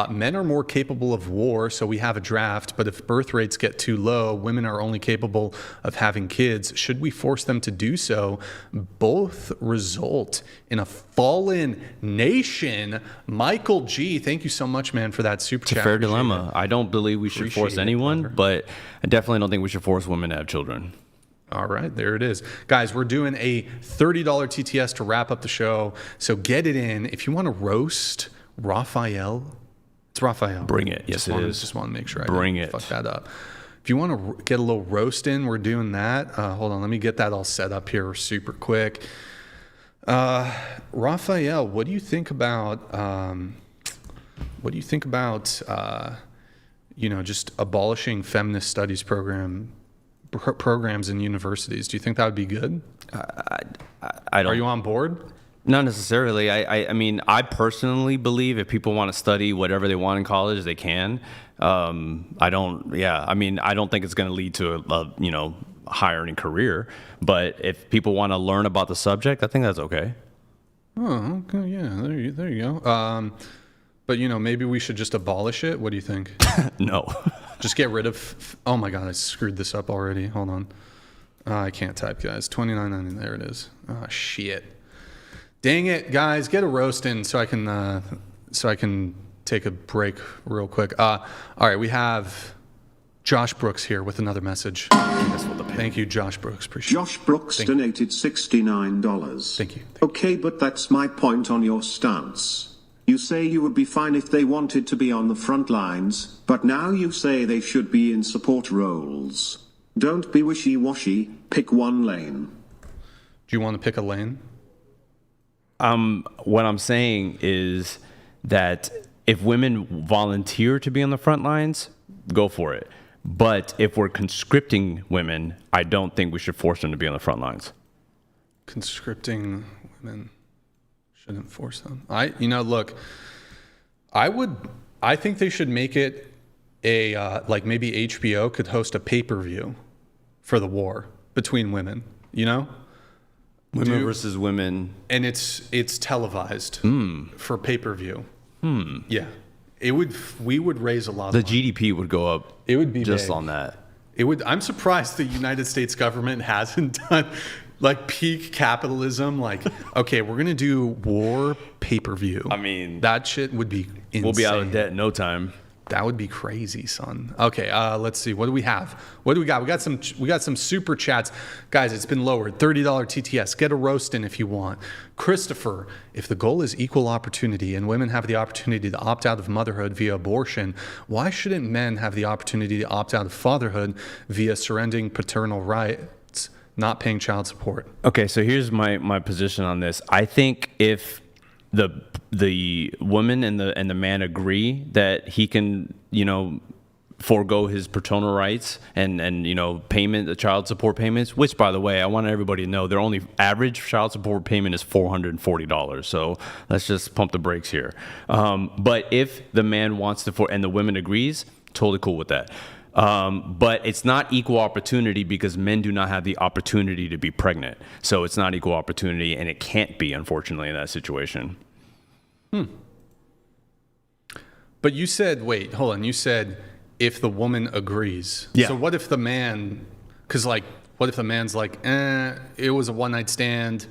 Men are more capable of war, so we have a draft. But if birth rates get too low, women are only capable of having kids. Should we force them to do so? Both result in a fallen nation. Michael G., thank you so much, man, for that super chat. It's a fair dilemma. I don't believe we should force anyone, but I definitely don't think we should force women to have children. All right, there it is. Guys, we're doing a $30 TTS to wrap up the show. So get it in. If you want to roast Raphael, it's Raphael. Bring it. Yes, it is. Just want to make sure I didn't fuck that up. If you want to get a little roast in, we're doing that. Hold on, let me get that all set up here super quick. Raphael, what do you think about just abolishing feminist studies programs in universities? Do you think that would be good? I don't. Are you on board? Not necessarily. I mean, I personally believe if people want to study whatever they want in college, they can. I don't think it's going to lead to a higher earning career. But if people want to learn about the subject, I think that's okay. Oh, okay. Yeah, there you go. But maybe we should just abolish it. What do you think? No. Just get rid of. Oh my God, I screwed this up already. Hold on. I can't type, guys. $29.90. There it is. Oh shit. Dang it, guys. Get a roast in so I can take a break real quick. All right, we have Josh Brooks here with another message. Thank you, Josh Brooks. Appreciate it. Josh Brooks donated $69. Thank you. Okay, but that's my point on your stance. You say you would be fine if they wanted to be on the front lines, but now you say they should be in support roles. Don't be wishy-washy, pick one lane. Do you want to pick a lane? What I'm saying is that if women volunteer to be on the front lines, go for it. But if we're conscripting women, I don't think we should force them to be on the front lines. Conscripting women shouldn't force them. Look, I think they should make it like maybe HBO could host a pay-per-view for the war between women, Women versus women. And it's televised for pay-per-view. Yeah. We would raise a lot The of money. GDP would go up. It would be just big. on that. I'm surprised the United States government hasn't done like peak capitalism. Like, okay, we're going to do war pay-per-view. I mean, that shit would be insane. We'll be out of debt in no time. That would be crazy, son. Okay, let's see. What do we have? What do we got? We got some super chats. Guys, it's been lowered. $30 TTS. Get a roast in if you want. Christopher, if the goal is equal opportunity and women have the opportunity to opt out of motherhood via abortion, why shouldn't men have the opportunity to opt out of fatherhood via surrendering paternal rights, not paying child support? Okay, so here's my position on this. I think if the woman and the man agree that he can, forego his paternal rights and payment, the child support payments, which, by the way, I want everybody to know their only average child support payment is $440. So let's just pump the brakes here. But if the man wants to, and the woman agrees, totally cool with that. But it's not equal opportunity because men do not have the opportunity to be pregnant. So it's not equal opportunity, and it can't be, unfortunately, in that situation. But you said, wait, hold on. You said if the woman agrees. Yeah. So what if the man, what if the man's like, it was a one-night stand.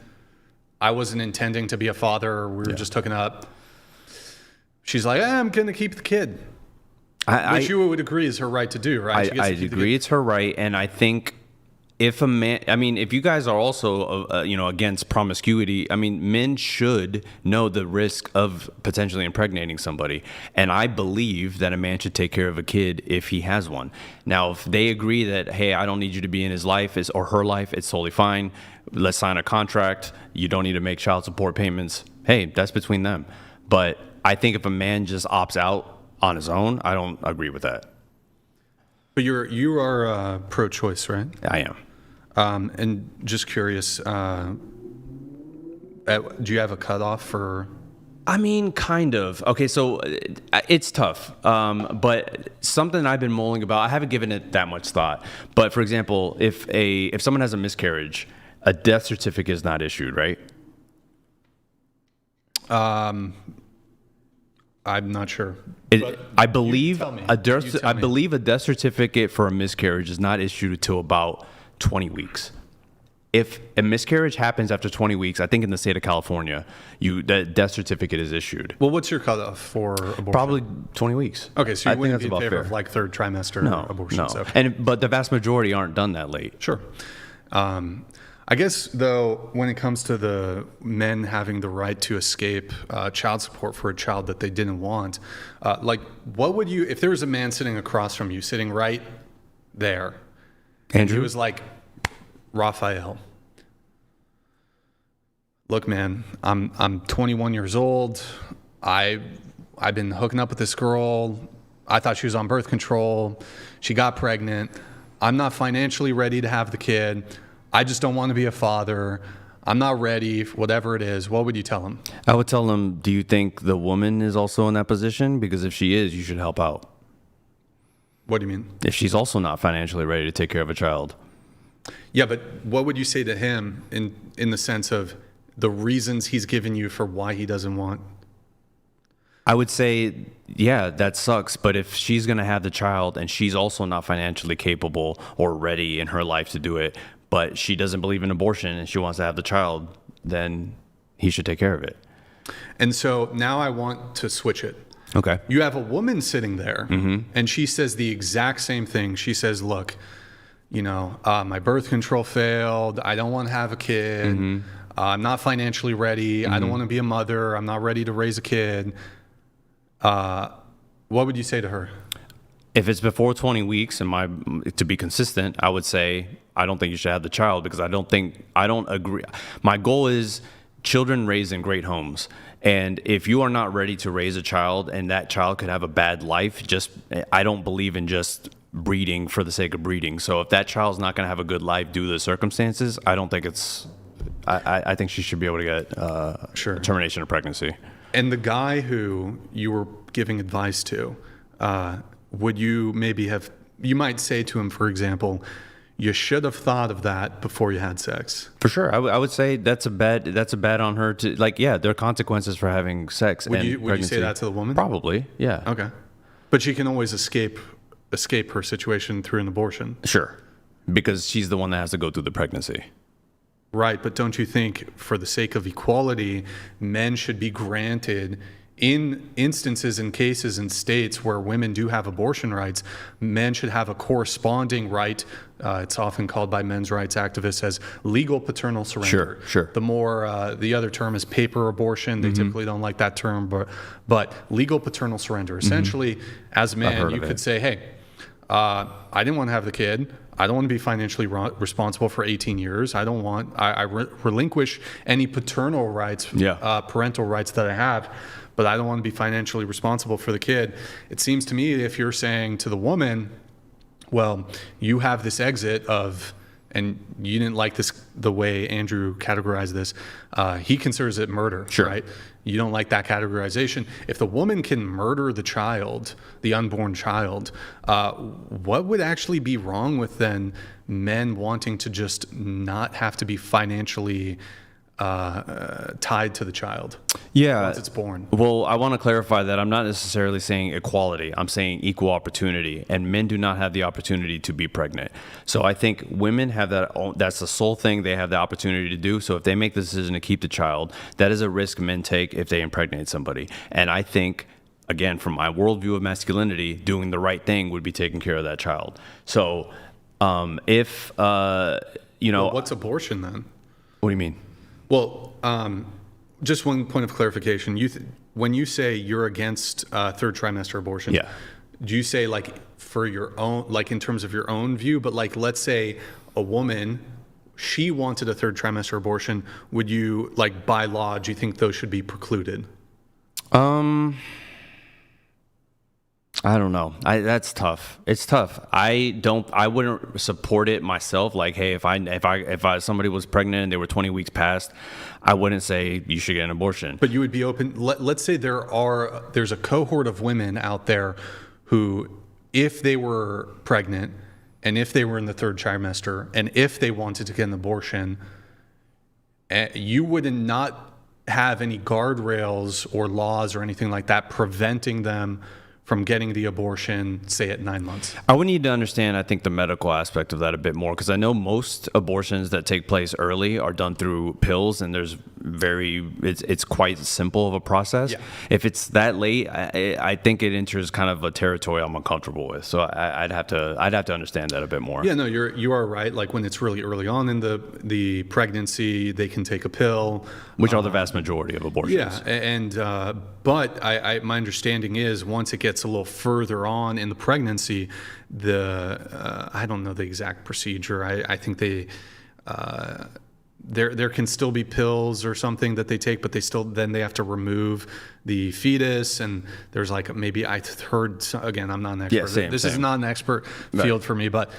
I wasn't intending to be a father. We were just hooking up. She's like, I'm going to keep the kid. Which you would agree is her right to do, right? I agree it's her right. And I think if a man, if you guys are also, against promiscuity, men should know the risk of potentially impregnating somebody. And I believe that a man should take care of a kid if he has one. Now, if they agree that, hey, I don't need you to be in his life or her life, it's totally fine. Let's sign a contract. You don't need to make child support payments. Hey, that's between them. But I think if a man just opts out on his own, I don't agree with that. But you are pro-choice, right? I am. And just curious, do you have a cutoff for? Kind of. Okay, so it's tough. But something I've been mulling about, I haven't given it that much thought. But for example, if someone has a miscarriage, a death certificate is not issued, right? I'm not sure. I believe a death certificate for a miscarriage is not issued until about 20 weeks. If a miscarriage happens after 20 weeks, I think in the state of California, the death certificate is issued. Well, what's your cutoff for abortion? Probably 20 weeks. Okay, so you wouldn't be in about favor fair. of like third trimester abortions? No. Okay. But the vast majority aren't done that late. Sure. I guess, though, when it comes to the men having the right to escape child support for a child that they didn't want, what would you, if there was a man sitting across from you, sitting right there, Andrew? he was like, Raphael, look, man, I'm 21 years old. I've been hooking up with this girl. I thought she was on birth control. She got pregnant. I'm not financially ready to have the kid. I just don't want to be a father. I'm not ready, whatever it is. What would you tell him? I would tell him, do you think the woman is also in that position? Because if she is, you should help out. What do you mean? If she's also not financially ready to take care of a child. Yeah, but what would you say to him in the sense of the reasons he's given you for why he doesn't want? I would say, yeah, that sucks. But if she's going to have the child and she's also not financially capable or ready in her life to do it, but she doesn't believe in abortion and she wants to have the child, then he should take care of it. And so now I want to switch it. Okay. You have a woman sitting there, and she says the exact same thing. She says, look, my birth control failed. I don't want to have a kid. I'm not financially ready. I don't want to be a mother. I'm not ready to raise a kid. What would you say to her? If it's before 20 weeks, and to be consistent, I would say I don't think you should have the child because I don't agree. My goal is children raised in great homes. And if you are not ready to raise a child and that child could have a bad life, I don't believe in just breeding for the sake of breeding. So if that child's not going to have a good life due to the circumstances, I don't think I think she should be able to get termination of pregnancy. And the guy who you were giving advice to, would you you might say to him, for example, you should have thought of that before you had sex. For sure. I would say that's a bad on her to, like, yeah, there are consequences for having sex Would and you pregnancy. say that to the woman? Probably, yeah. Okay. But she can always escape her situation through an abortion. Sure. Because she's the one that has to go through the pregnancy. Right, but don't you think for the sake of equality, men should be granted, in instances and cases in states where women do have abortion rights, men should have a corresponding right. It's often called by men's rights activists as legal paternal surrender. Sure. The more, the other term is paper abortion. They typically don't like that term, but legal paternal surrender. Essentially, as a man, you could say, hey, I didn't want to have the kid. I don't want to be financially responsible for 18 years. I don't want, I relinquish any paternal rights, parental rights that I have, but I don't want to be financially responsible for the kid. It seems to me if you're saying to the woman, well, you have this exit of, and you didn't like the way Andrew categorized this, he considers it murder, right? You don't like that categorization. If the woman can murder the child, the unborn child, what would actually be wrong with then men wanting to just not have to be financially tied to the child once it's born? Well, I want to clarify that I'm not necessarily saying equality. I'm saying equal opportunity, and men do not have the opportunity to be pregnant. So I think women have that's the sole thing they have the opportunity to do. So if they make the decision to keep the child, that is a risk men take if they impregnate somebody. And I think, again, from my worldview of masculinity, doing the right thing would be taking care of that child. So if what's abortion then? What do you mean? Well, just one point of clarification. When you say you're against third trimester abortion, do you say like for your own, like in terms of your own view, but like let's say a woman, she wanted a third trimester abortion, would you, like by law, do you think those should be precluded? I don't know. That's tough. It's tough. I wouldn't support it myself. Like, hey, if somebody was pregnant and they were 20 weeks past, I wouldn't say you should get an abortion. But you would be open. Let's say there's a cohort of women out there who, if they were pregnant and if they were in the third trimester and if they wanted to get an abortion, you would not have any guardrails or laws or anything like that preventing them from getting the abortion, say at 9 months. I would need to understand, I think, the medical aspect of that a bit more, because I know most abortions that take place early are done through pills, and it's quite simple of a process. Yeah. If it's that late, I think it enters kind of a territory I'm uncomfortable with. So I'd have to understand that a bit more. Yeah, no, you are right. Like when it's really early on in the pregnancy, they can take a pill, which are the vast majority of abortions. Yeah, and but my understanding is once it gets a little further on in the pregnancy, I don't know the exact procedure. I think there can still be pills or something that they take, but they have to remove the fetus, and there's like maybe I heard again. I'm not an expert. Yeah, this is not an expert field for me, but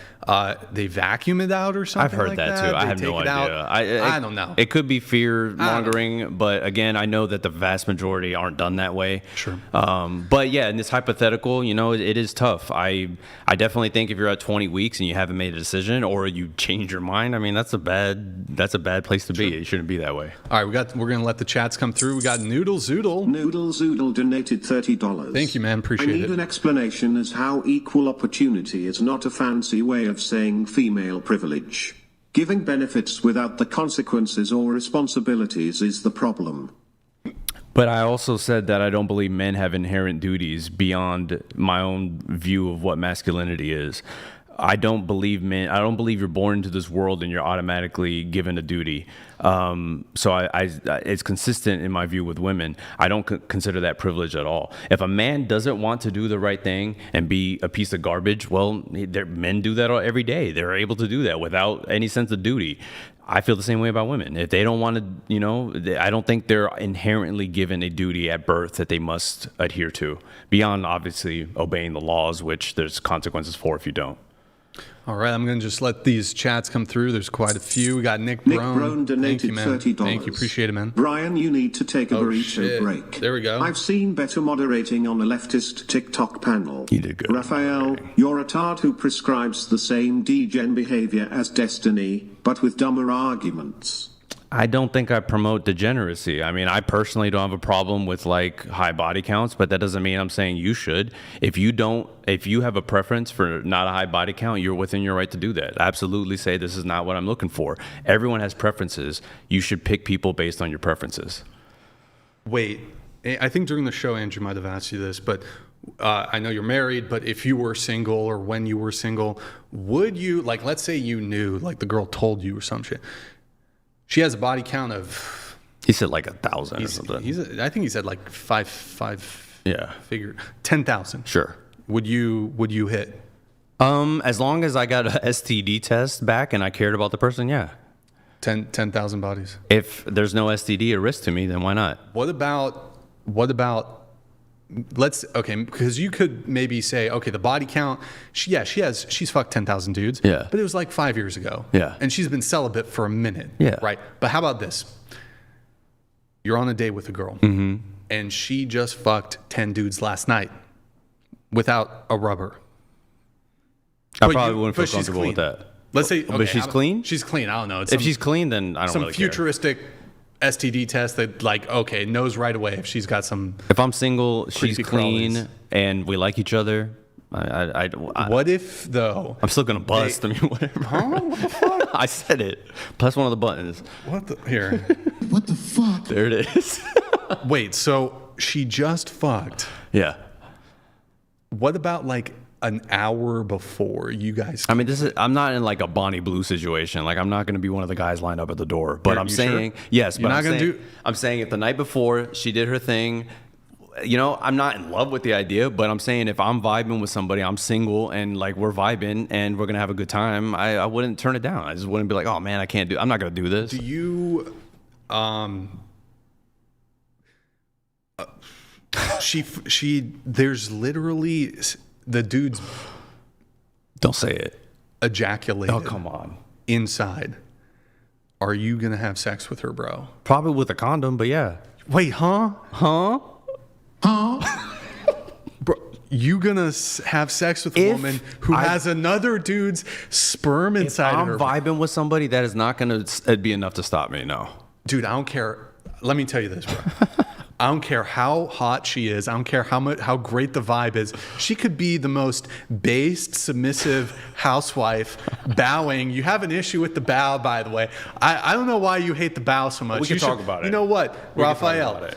they vacuum it out or something. I've heard like that too. I have no idea. I don't know. It could be fear mongering, but again, I know that the vast majority aren't done that way. Sure. But yeah, in this hypothetical, it is tough. I definitely think if you're at 20 weeks and you haven't made a decision or you change your mind, I mean that's a bad place to be. It shouldn't be that way. All right, we're gonna let the chats come through. We got Noodle Zoodle. Noodle Zoodle donated $30. Thank you, man. Appreciate it. I need an explanation as how equal opportunity is not a fancy way of saying female privilege. Giving benefits without the consequences or responsibilities is the problem. But I also said that I don't believe men have inherent duties beyond my own view of what masculinity is. I don't believe you're born into this world and you're automatically given a duty. So it's consistent in my view with women. I don't consider that privilege at all. If a man doesn't want to do the right thing and be a piece of garbage, well, men do that every day. They're able to do that without any sense of duty. I feel the same way about women. If they don't want to, I don't think they're inherently given a duty at birth that they must adhere to, beyond obviously obeying the laws, which there's consequences for if you don't. All right, I'm going to just let these chats come through. There's quite a few. We got Nick Nick Brown. Brown donated Thank you, man. $30. Thank you. Appreciate it, man. Brian, you need to take a burrito shit. break. There we go. I've seen better moderating on a leftist TikTok panel. You did good. Raphael, you're a tard who prescribes the same degen behavior as Destiny, but with dumber arguments. I don't think I promote degeneracy. I mean, I personally don't have a problem with like high body counts, but that doesn't mean I'm saying you should. If you have a preference for not a high body count, you're within your right to do that. Absolutely say this is not what I'm looking for. Everyone has preferences. You should pick people based on your preferences. Wait, I think during the show, Andrew might have asked you this, but I know you're married, but if you were single or when you were single, would you, like, let's say you knew, like the girl told you or some shit, she has a body count of... He said like 1,000 or something. I think he said like five figure, 10,000. Sure. Would you hit? As long as I got a STD test back and I cared about the person, yeah. 10,000 bodies. If there's no STD at risk to me, then why not? What about because you could maybe say, okay, the body count, she's fucked 10,000 dudes. Yeah. But it was like 5 years ago. Yeah. And she's been celibate for a minute. Yeah. Right. But how about this? You're on a date with a girl and she just fucked 10 dudes last night without a rubber. I probably wouldn't feel comfortable with that. Let's say, but she's clean? She's clean. I don't know. It's If she's clean, then I don't really care. Some futuristic STD test that, like, okay, knows right away if she's got some. If I'm single, she's creepy clean, crawlies. and we like each other. What if though? I'm still gonna bust. I mean, whatever. Huh? What the fuck? I said it. Press one of the buttons. What the here? What the fuck? There it is. Wait, so she just fucked. Yeah. What about like an hour before you guys? I mean, I'm not in like a Bonnie Blue situation. Like, I'm not going to be one of the guys lined up at the door. But I'm saying, sure? yes. You're But not gonna do. I'm saying if the night before she did her thing, I'm not in love with the idea. But I'm saying if I'm vibing with somebody, I'm single and like we're vibing and we're gonna have a good time, I wouldn't turn it down. I just wouldn't be like, oh man, I'm not gonna do this. Do you? There's literally the dude's Don't say it. ejaculated. Oh, come on. Inside. Are you gonna have sex with her, bro? Probably with a condom, but yeah. Wait, huh? Huh? Bro, you gonna have sex with a woman who has another dude's sperm inside I'm of her? vibing with somebody, that is not gonna be enough to stop me. No. Dude, I don't care. Let me tell you this, bro. I don't care how hot she is. I don't care how great the vibe is. She could be the most based, submissive housewife, bowing. You have an issue with the bow, by the way. I don't know why you hate the bow so much. We can talk about it. You know what, Raphael?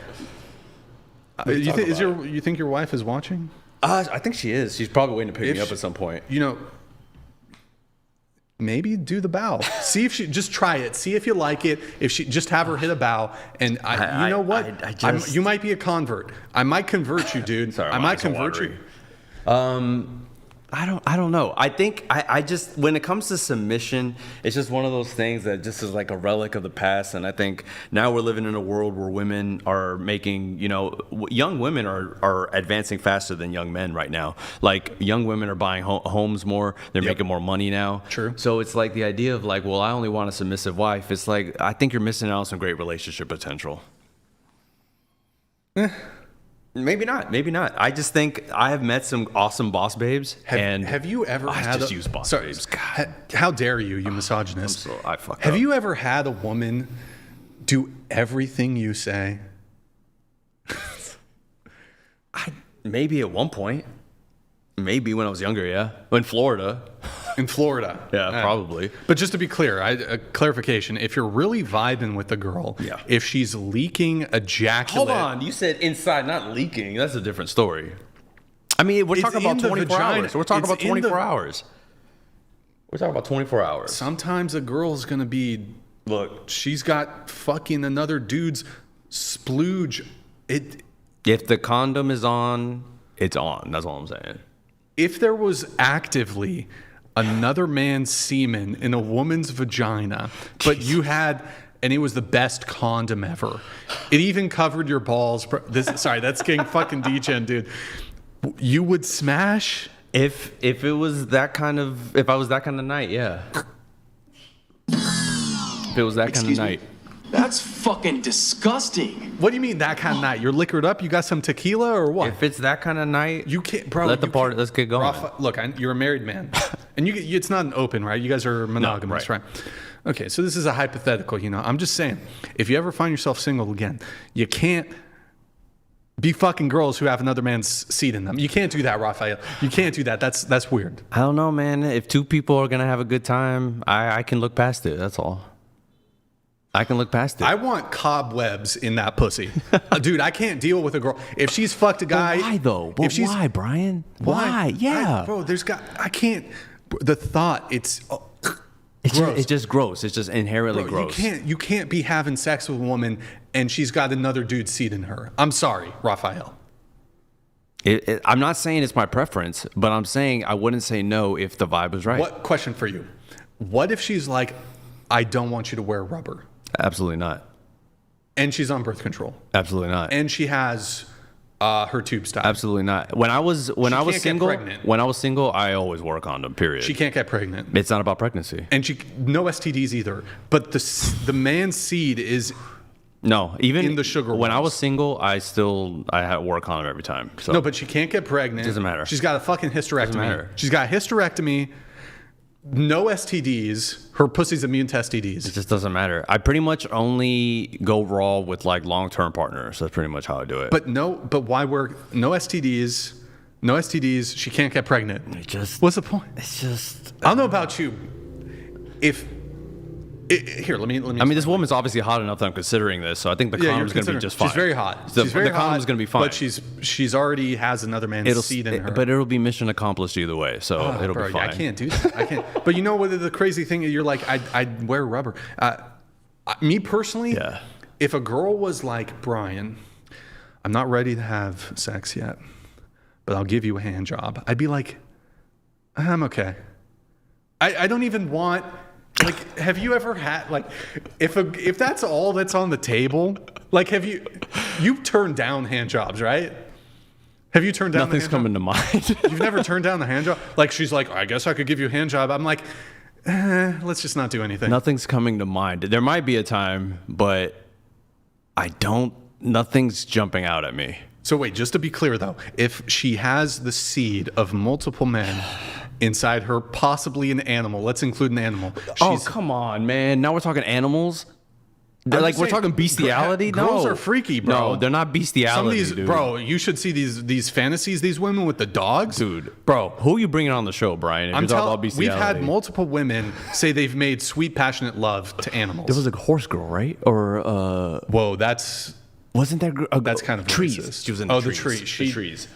You You think your wife is watching? I think she is. She's probably waiting to pick me up at some point. Maybe do the bow. See if she just try it. See if you like it. If she just have her hit a bow, and you know what? You might be a convert. I might convert you, dude. Sorry, I might convert you. I don't know. I think I just, when it comes to submission, it's just one of those things that just is like a relic of the past. And I think now we're living in a world where women are making, young women are advancing faster than young men right now. Like, young women are buying homes more. They're making more money now. True. So it's like the idea of like, well, I only want a submissive wife. It's like, I think you're missing out on some great relationship potential. Maybe not. I just think I have met some awesome boss babes. Have you ever had just use boss babes? God. How dare you misogynist? I fucked Have up. you ever had a woman do everything you say? Maybe at one point. Maybe when I was younger, yeah. In Florida. In Florida. Yeah, probably. But just to be clear, a clarification, if you're really vibing with the girl, if she's leaking ejaculate... Hold on, you said inside, not leaking. That's a different story. I mean, we're talking about 24 hours. We're talking about 24 hours. We're talking about 24 hours. Sometimes a girl's gonna be, look, she's got fucking another dude's splooge. If the condom is on, it's on. That's all I'm saying. If there was actively another man's semen in a woman's vagina, but you had, and it was the best condom ever. It even covered your balls. Sorry, that's getting fucking degen, dude. You would smash? If it was that kind of, if I was that kind of night, yeah. If it was that kind of night. That's fucking disgusting. What do you mean that kind of night? You're liquored up? You got some tequila or what? If it's that kind of night, You can't, bro. let the you party. can't- Let's get going. Rafa, look, you're a married man, and it's not an open, right? You guys are monogamous, right. right? Okay, so this is a hypothetical. I'm just saying, if you ever find yourself single again, you can't be fucking girls who have another man's seed in them. You can't do that, Raphael. You can't do that. That's weird. I don't know, man. If two people are gonna have a good time, I can look past it. That's all. I can look past it. I want cobwebs in that pussy, dude. I can't deal with a girl if she's fucked a guy. But why though? But why, Brian? Why? Yeah, bro. I can't. The thought. It's gross. It's just gross. It's just inherently Bro, gross. You can't be having sex with a woman and she's got another dude's seed in her. I'm sorry, Raphael. I'm not saying it's my preference, but I'm saying I wouldn't say no if the vibe was right. What question for you? What if she's like, I don't want you to wear rubber, Absolutely not. and she's on birth control, Absolutely not. and she has her tubes tied? Absolutely not. When I was can't get single, pregnant. I always wore a condom. Period. She can't get pregnant, It's not about pregnancy. and no STDs either. But the man's seed is No, even in the sugar when I walls. was single, I had wore a condom every time. So no, but she can't get pregnant. Doesn't matter. She's got a fucking hysterectomy. matter. She's got a hysterectomy. No STDs. Her pussy's immune to STDs. it just doesn't matter. I pretty much only go raw with like long-term partners. That's pretty much how I do it. But why wear no STDs? No STDs. She can't get pregnant. What's the point? It's just. I don't know about you. Here, let me. I mean, this woman's obviously hot enough that I'm considering this, so I think the you're condom's going to be considering- just fine. She's very hot. The She's condom's going to be fine. But she's already has another man's seed in her. But it'll be mission accomplished either way, so it'll Bro, be fine. I can't do that. I can't. But you know what? The crazy thing is, you're like, I'd wear rubber. Me personally, Yeah. if a girl was like, Brian, I'm not ready to have sex yet, but I'll give you a hand job, I'd be like, I'm okay. I don't even want. Like, have you ever had, like, if that's all that's on the table, like, you've turned down hand jobs, right? Have you turned down Nothing's the hand coming to mind. job? You've never turned down the hand job? Like, she's like, I guess I could give you a hand job. I'm like, let's just not do anything. Nothing's coming to mind. There might be a time, but nothing's jumping out at me. So wait, just to be clear though, if she has the seed of multiple men inside her, possibly an animal, let's include an animal. Come on, man. Now we're talking animals? I'm Like, just we're saying, talking bestiality? girls No. are freaky, bro. No, they're not bestiality, Some of these, dude. bro, you should see these fantasies, these women with the dogs. Dude. Bro, Who are you bringing on the show, Brian? If you're talking about we've bestiality. had multiple women say they've made sweet, passionate love to animals. There was a horse girl, right? Or, Whoa, that's wasn't there that's kind of trees? racist. She was in the trees. tree. The trees.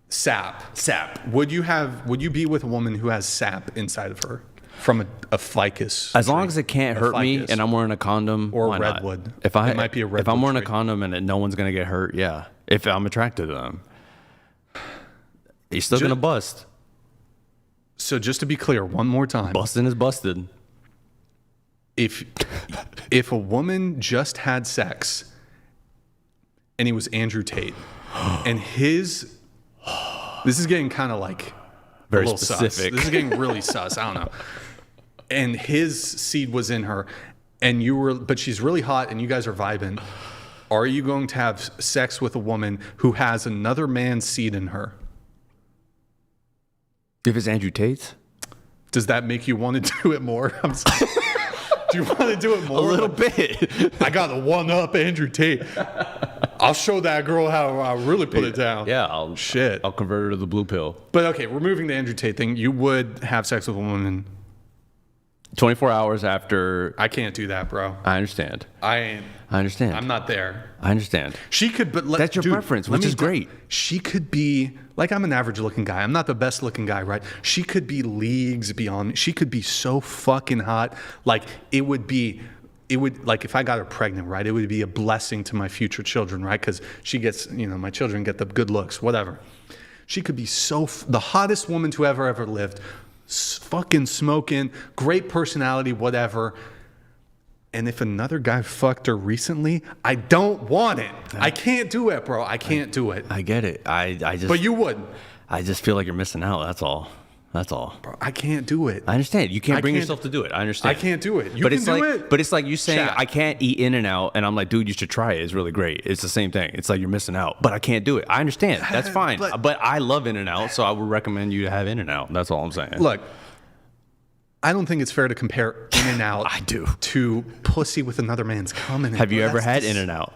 Sap. Sap. Would you be with a woman who has sap inside of her from a ficus? As long tree? as it can't A hurt me ficus. and I'm wearing a condom, Or why not? redwood. If It might be a if I'm redwood wearing a tree. condom and no one's gonna get hurt, yeah. If I'm attracted to them, he's still gonna bust. So just to be clear, one more time, Busting is busted. if a woman just had sex and he was Andrew Tate, and this is getting kind of like Very a little specific. Sus. This is getting really sus. I don't know. And his seed was in her, but she's really hot, and you guys are vibing. Are you going to have sex with a woman who has another man's seed in her? If it's Andrew Tate's, Does that make you want to do it more? I'm sorry. Do you want to do it more? a little bit. I got to one up Andrew Tate. I'll show that girl how I really put it down. Yeah, I'll convert her to the blue pill. But okay, removing the Andrew Tate thing, you would have sex with a woman. 24 hours after. I can't do that, bro. I understand. I understand. I'm not there. I understand. She could, but That's your preference, which is great. She could be like, I'm an average looking guy. I'm not the best looking guy, right? She could be leagues beyond me. She could be so fucking hot. Like it would like if I got her pregnant, right? It would be a blessing to my future children, right? Because she gets, my children get the good looks, whatever. She could be the hottest woman to ever lived, fucking smoking, great personality, whatever. And if another guy fucked her recently, I don't want it. I can't do it, bro. I can't do it. I get it. I just. But you would. I just feel like you're missing out. That's all. Bro, I can't do it. I understand. You can't bring yourself to do it. I understand. I can't do it. You but can it's do like, it. But it's like you saying, Chat. I can't eat In-N-Out, and I'm like, dude, you should try it. It's really great. It's the same thing. It's like you're missing out. But I can't do it. I understand. That's fine. But I love In-N-Out, so I would recommend you to have In-N-Out. That's all I'm saying. Look, I don't think it's fair to compare In-N-Out I do. to pussy with another man's cum in it. Have you bro. ever That's had In-N-Out?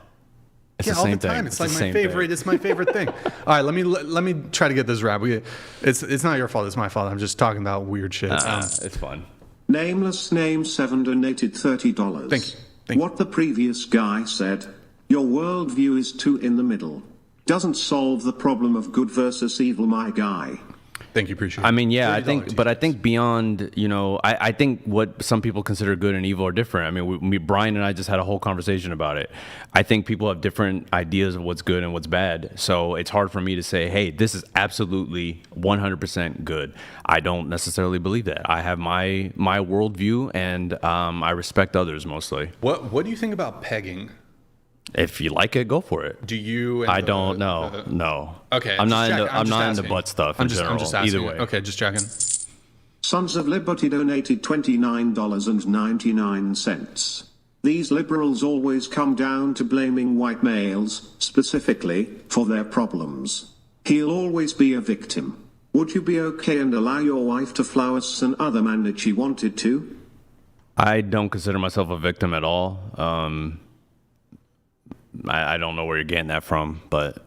It's Yeah, the all same the time. thing. It's like the my same favorite. thing. It's my favorite thing. All right, let me try to get this right. It's not your fault. It's my fault. I'm just talking about weird shit. It's fun. Nameless Name 7 donated $30. Thank you. What the previous guy said, your worldview is too in the middle. Doesn't solve the problem of good versus evil, my guy. Thank you, appreciate it. I mean, yeah, $30 I think beyond, I think what some people consider good and evil are different. I mean, Brian and I just had a whole conversation about it. I think people have different ideas of what's good and what's bad. So it's hard for me to say, hey, this is absolutely 100% good. I don't necessarily believe that. I have my worldview, and I respect others mostly. What do you think about pegging? If you like it, go for it. Do you? I don't know. No. Okay. I'm not just into butt stuff in general. I'm just asking. Either way. Okay, just checking. Sons of Liberty donated $29.99. These liberals always come down to blaming white males, specifically, for their problems. He'll always be a victim. Would you be okay and allow your wife to flowers an other man that she wanted to? I don't consider myself a victim at all. I don't know where you're getting that from, but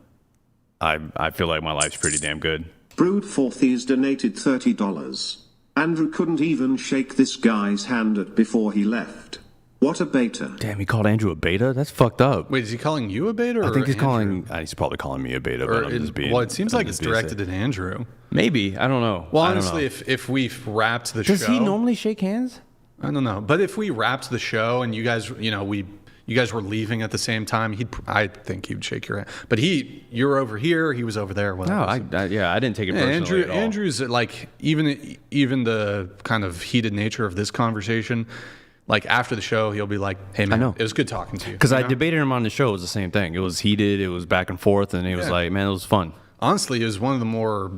I feel like my life's pretty damn good. Brood Forthies donated $30. Andrew couldn't even shake this guy's hand before he left. What a beta. Damn, he called Andrew a beta? That's fucked up. Wait, is he calling you a beta? Or I think he's Andrew? he's probably calling me a beta, but I'm just being. Well, it seems I'm like it's just being directed sick. at Andrew. Maybe. I don't know. Well, I don't honestly, know. if we wrapped the show, Does he normally shake hands? I don't know, but if we wrapped the show and you guys, you guys were leaving at the same time, I think he'd shake your hand. But you're over here, he was over there. No, I didn't take it personally at all. Andrew's like even the kind of heated nature of this conversation. Like after the show, he'll be like, "Hey man, I know. it was good talking to you." Because I debated him on the show. It was the same thing. It was heated. It was back and forth, and he was like, "Man, it was fun." Honestly, it was one of the more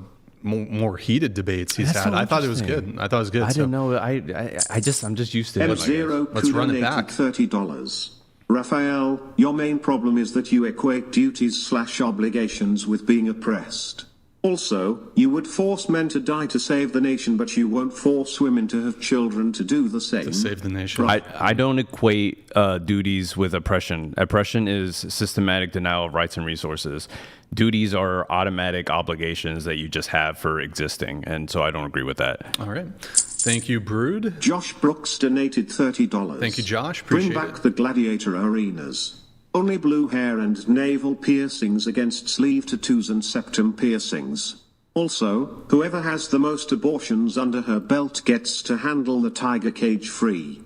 heated debates he's That's had. so I thought it was good. I didn't know. I'm just used to it. M0 Let's run it back. $30. Raphael, your main problem is that you equate duties/obligations with being oppressed. Also, you would force men to die to save the nation, but you won't force women to have children to do the same. To save the nation. I don't equate duties with oppression. Oppression is systematic denial of rights and resources. Duties are automatic obligations that you just have for existing, and so I don't agree with that. All right. Thank you, Brood. Josh Brooks donated $30. Thank you, Josh. Appreciate Bring back it. the gladiator arenas. Only blue hair and navel piercings against sleeve tattoos and septum piercings. Also, whoever has the most abortions under her belt gets to handle the tiger cage free.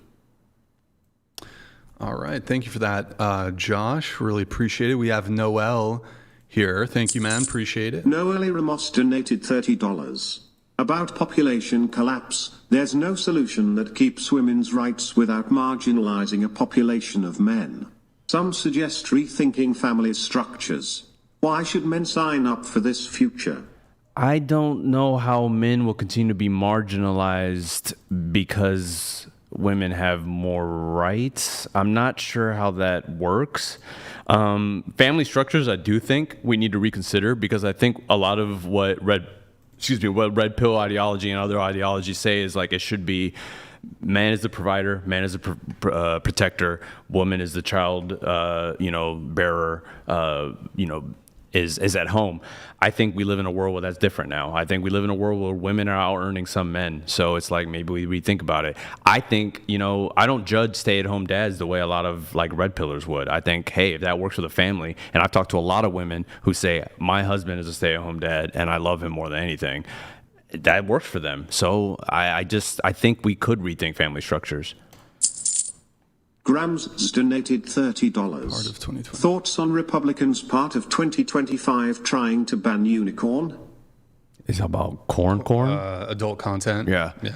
All right. Thank you for that, Josh. Really appreciate it. We have Noel here. Thank you, man. Appreciate it. Noelle Ramos donated $30. About population collapse, there's no solution that keeps women's rights without marginalizing a population of men. Some suggest rethinking family structures. Why should men sign up for this future? I don't know how men will continue to be marginalized because women have more rights. I'm not sure how that works. Family structures, I do think we need to reconsider, because I think a lot of what red pill ideology and other ideologies say is like it should be man is the provider, man is the protector, woman is the child, bearer, is at home. I think we live in a world where that's different now. I think we live in a world where women are out earning some men. So it's like maybe we rethink about it. I think, I don't judge stay-at-home dads the way a lot of like red pillars would. I think, hey, if that works for the family, and I've talked to a lot of women who say, my husband is a stay-at-home dad and I love him more than anything. That works for them. So I think we could rethink family structures. Grams has donated $30. Part of 2020. Thoughts on Republicans' part of 2025 trying to ban unicorn? Is it about corn? Adult content. Yeah. Yeah.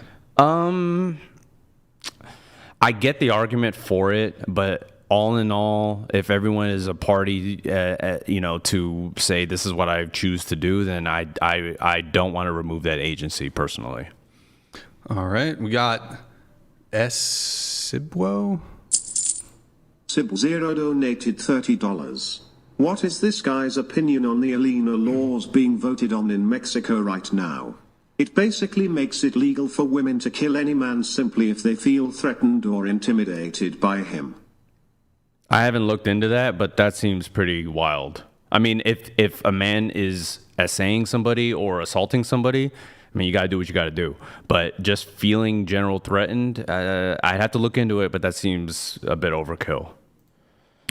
I get the argument for it, but all in all, if everyone is a party, to say this is what I choose to do, then I don't want to remove that agency personally. All right. We got Sibwo. Sib0 donated $30. What is this guy's opinion on the Alina laws being voted on in Mexico right now? It basically makes it legal for women to kill any man simply if they feel threatened or intimidated by him. I haven't looked into that, but that seems pretty wild. I mean, if a man is assaying somebody or assaulting somebody, I mean, you got to do what you got to do. But just feeling general threatened, I'd have to look into it, but that seems a bit overkill.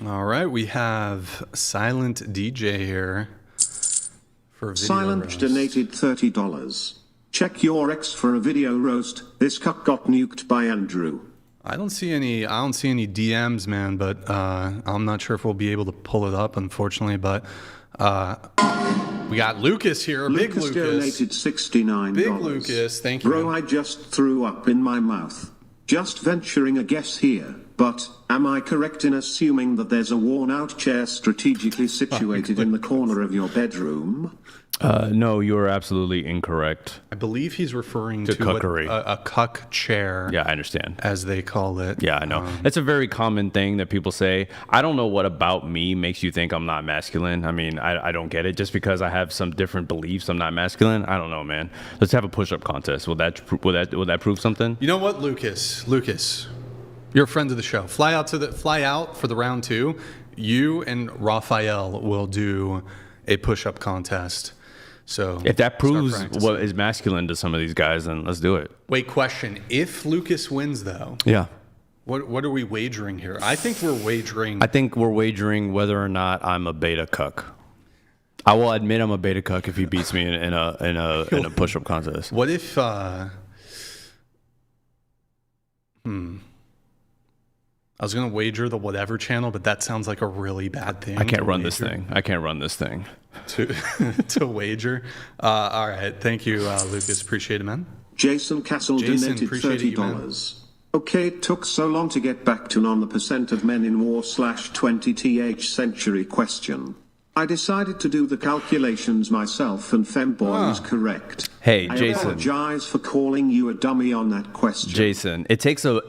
All right, we have Silent DJ here for a video Silent roast. donated $30. Check your ex for a video roast. This cuck got nuked by Andrew. I don't see any DMs, man, but I'm not sure if we'll be able to pull it up, unfortunately. But we got Lucas here, Big Lucas. Donated $69. Big Lucas, thank you. Bro, I just threw up in my mouth. Just venturing a guess here, but am I correct in assuming that there's a worn-out chair strategically situated in the corner of your bedroom? No, you are absolutely incorrect. I believe he's referring to cuckery. a cuck chair. Yeah, I understand. As they call it. Yeah, I know. It's a very common thing that people say. I don't know what about me makes you think I'm not masculine. I mean, I don't get it. Just because I have some different beliefs, I'm not masculine. I don't know, man. Let's have a push-up contest. Will that prove something? You know what, Lucas, you're a friend of the show. Fly out for the round 2. You and Raphael will do a push-up contest. So if that proves what is masculine to some of these guys, then let's do it. Wait, question. If Lucas wins, though, yeah, what are we wagering here? I think we're wagering whether or not I'm a beta cuck. I will admit I'm a beta cuck if he beats me in a push-up contest. What if I was going to wager the whatever channel, but that sounds like a really bad thing. I can't run this thing. To wager. All right. Thank you, Lucas. Appreciate it, man. Jason Castle donated $30. Okay, it took so long to get back to on the percent of men in war /20th century question. I decided to do the calculations myself, and Femboy is correct. Hey, I Jason. apologize for calling you a dummy on that question. Jason, it takes a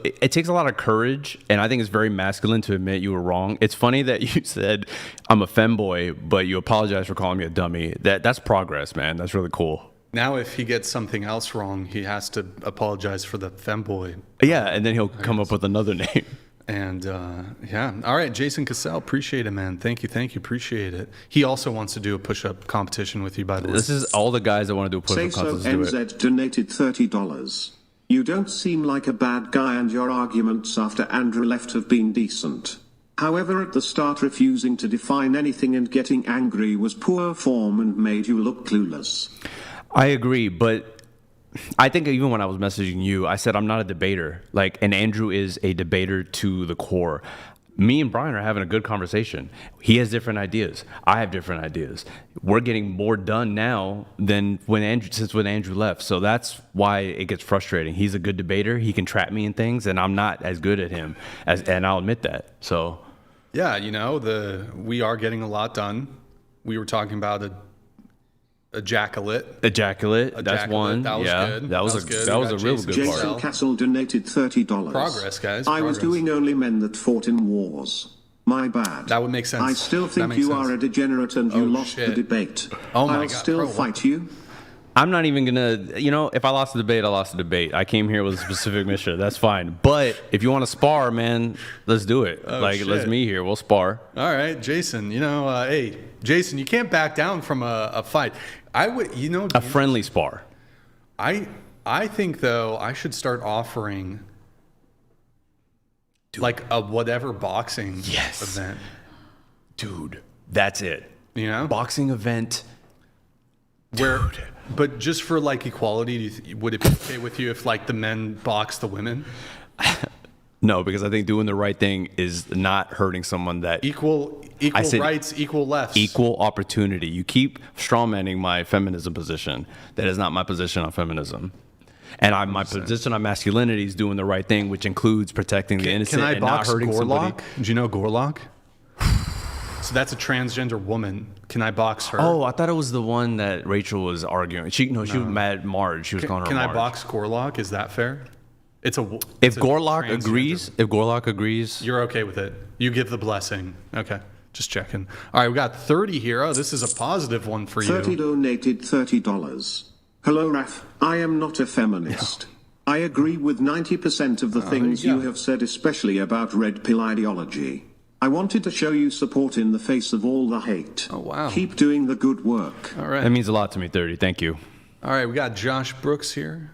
lot of courage, and I think it's very masculine to admit you were wrong. It's funny that you said I'm a femboy, but you apologize for calling me a dummy. That's progress, man. That's really cool. Now, if he gets something else wrong, he has to apologize for the femboy. Yeah, and then he'll come up with another name. And yeah, all right, Jason Cassell, appreciate it, man. Thank you, appreciate it. He also wants to do a push-up competition with you, by the way. This is all the guys that want to do a push-up competition. NZ donated $30. You don't seem like a bad guy, and your arguments after Andrew left have been decent. However, at the start, refusing to define anything and getting angry was poor form and made you look clueless. I agree, but I think even when I was messaging you, I said I'm not a debater. And Andrew is a debater to the core. Me and Brian are having a good conversation. He has different ideas. I have different ideas. We're getting more done now than when Andrew left. So that's why it gets frustrating. He's a good debater. He can trap me in things, and I'm not as good at him. And I'll admit that. So, yeah, we are getting a lot done. We were talking about ejaculate. That's one. That was good. That was a real good part. Jason Castle donated $30. Progress, guys. I was doing only men that fought in wars. My bad. That would make sense. I still think you are a degenerate and you lost the debate. Oh my I'll God. still fight you. I'm not even gonna, if I lost the debate, I lost the debate. I came here with a specific mission. That's fine. But if you want to spar, man, let's do it. Let's shit. meet here. We'll spar. All right, Jason. Hey, Jason, you can't back down from a fight. I would, A friendly spar. I think though I should start offering like a whatever boxing event. Dude, that's it. Boxing event. But just for like equality, would it be okay with you if like the men box the women? No, because I think doing the right thing is not hurting someone that equal rights, equal lefts, equal opportunity. You keep strawmanning my feminism position. That is not my position on feminism. And my position on masculinity is doing the right thing, which includes protecting the innocent and not hurting Gorlock? somebody. Do you know Gorlock? So that's a transgender woman. Can I box her? Oh, I thought it was the one that Rachel was arguing. She was mad Marge. She was calling her Can Marge. I box Gorlock? Is that fair? If it's Gorlock agrees, you're okay with it. You give the blessing. Okay, just checking. All right, we got 30 here. Oh, this is a positive one for you. 30 donated $30. Hello, Raf. I am not a feminist. I agree with 90% of the things you have said, especially about red pill ideology. I wanted to show you support in the face of all the hate. Oh, wow. Keep doing the good work. All right. that means a lot to me, 30. Thank you. All right, we got Josh Brooks here.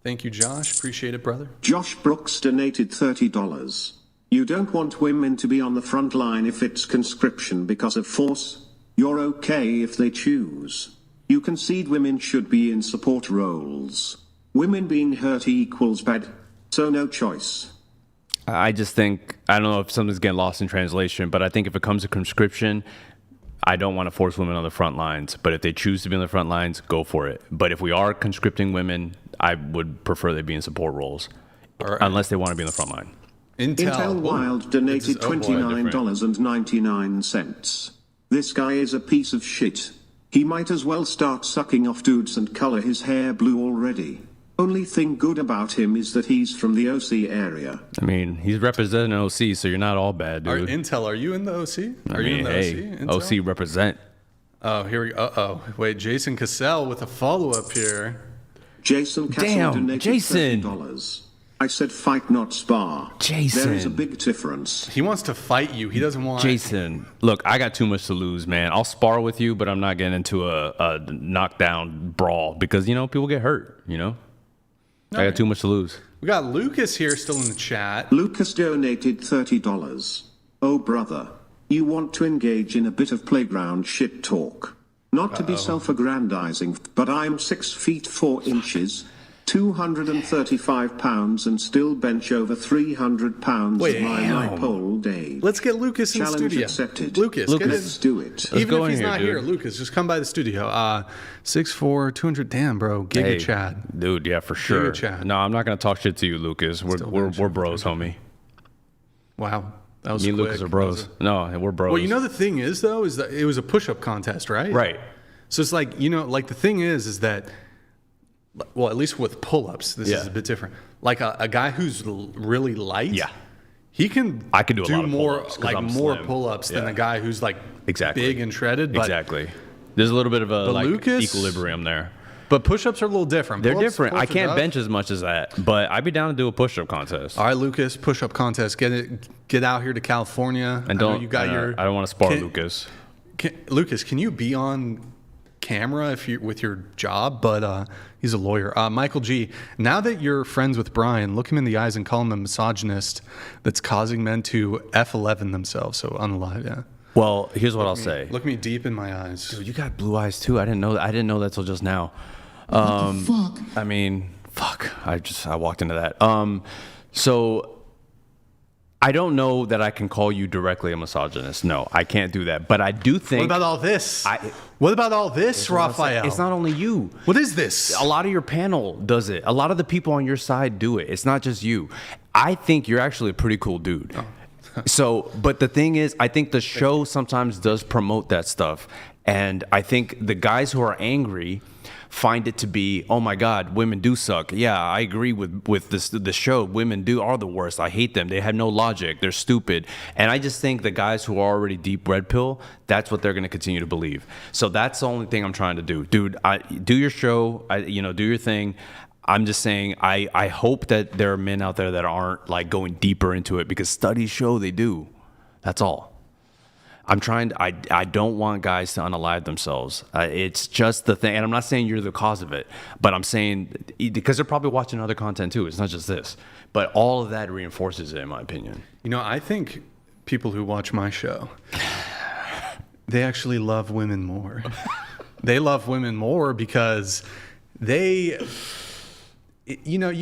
Thank you, Josh. Appreciate it, brother. Josh Brooks donated $30. You don't want women to be on the front line if it's conscription because of force. You're okay if they choose. You concede women should be in support roles. Women being hurt equals bad, so no choice. I just think, I don't know if something's getting lost in translation, but I think if it comes to conscription, I don't want to force women on the front lines. But if they choose to be on the front lines, go for it. But if we are conscripting women, I would prefer they be in support roles, unless they want to be on the front line. Intel Wild donated $29.99. This guy is a piece of shit. He might as well start sucking off dudes and color his hair blue already. Only thing good about him is that he's from the OC area. I mean, he's representing OC, so you're not all bad, dude. Intel, are you in the OC? You in the OC? OC represent. Oh, here we go. Uh-oh. Wait, Jason Cassell with a follow-up here. Jason Cassell donated $30. I said fight, not spar. Jason. There is a big difference. He wants to fight you. He doesn't want... Jason, look, I got too much to lose, man. I'll spar with you, but I'm not getting into a knockdown brawl because, people get hurt, I got too much to lose. We got Lucas here still in the chat. Lucas donated $30. Oh, brother. You want to engage in a bit of playground shit talk. Not to be self-aggrandizing, but I'm 6 feet 4 inches, 235 pounds, and still bench over 300 pounds at my pole day. Let's get Lucas in the studio. Challenge accepted. Lucas, let's do it. Even if he's not here, Lucas, just come by the studio. 6'4", 200. Damn, bro, Giga Chad. Dude, yeah, for sure. Giga Chad. No, I'm not gonna talk shit to you, Lucas. We're bros, homie. Wow. That was Me and Lucas are bros. No, we're bros. Well, the thing is, though, is that it was a push-up contest, right? Right. So it's like, the thing is that, well, at least with pull-ups, this is a bit different. Like a guy who's really light, he can I can do a lot of more pull-ups 'cause like I'm more slim. pull-ups than a guy who's like Exactly. big and shredded. But, exactly. There's a little bit of a Lucas, equilibrium there. But push-ups are a little different. They're Pull-ups, different. I can't bench as much as that, but I'd be down to do a push-up contest. All right, Lucas, push-up contest. Get out here to California. And I don't want to spar Lucas. Lucas, can you be on camera with your job? But he's a lawyer. Michael G. Now that you're friends with Brian, look him in the eyes and call him a misogynist that's causing men to F11 themselves. So unalive, yeah. Well, here's what I'll say. Look me deep in my eyes. Dude, you got blue eyes too. I didn't know that till just now. What the fuck? I mean, fuck. I walked into that. So I don't know that I can call you directly a misogynist. No, I can't do that. But I do think. What about all this? Raphael? It's not only you. What is this? A lot of your panel does it. A lot of the people on your side do it. It's not just you. I think you're actually a pretty cool dude. Oh. So, but the thing is, I think the show sometimes does promote that stuff. And I think the guys who are angry find it to be, oh my God, women do suck. Yeah, I agree with the show. Women are the worst. I hate them. They have no logic. They're stupid. And I just think the guys who are already deep red pill, that's what they're going to continue to believe. So that's the only thing I'm trying to do. Dude, do your show, do your thing. I'm just saying, I hope that there are men out there that aren't like going deeper into it, because studies show they do. That's all. I don't want guys to unalive themselves. It's just the thing. And I'm not saying you're the cause of it, but I'm saying, because they're probably watching other content too. It's not just this, but all of that reinforces it, in my opinion. I think people who watch my show, they actually love women more. They love women more because you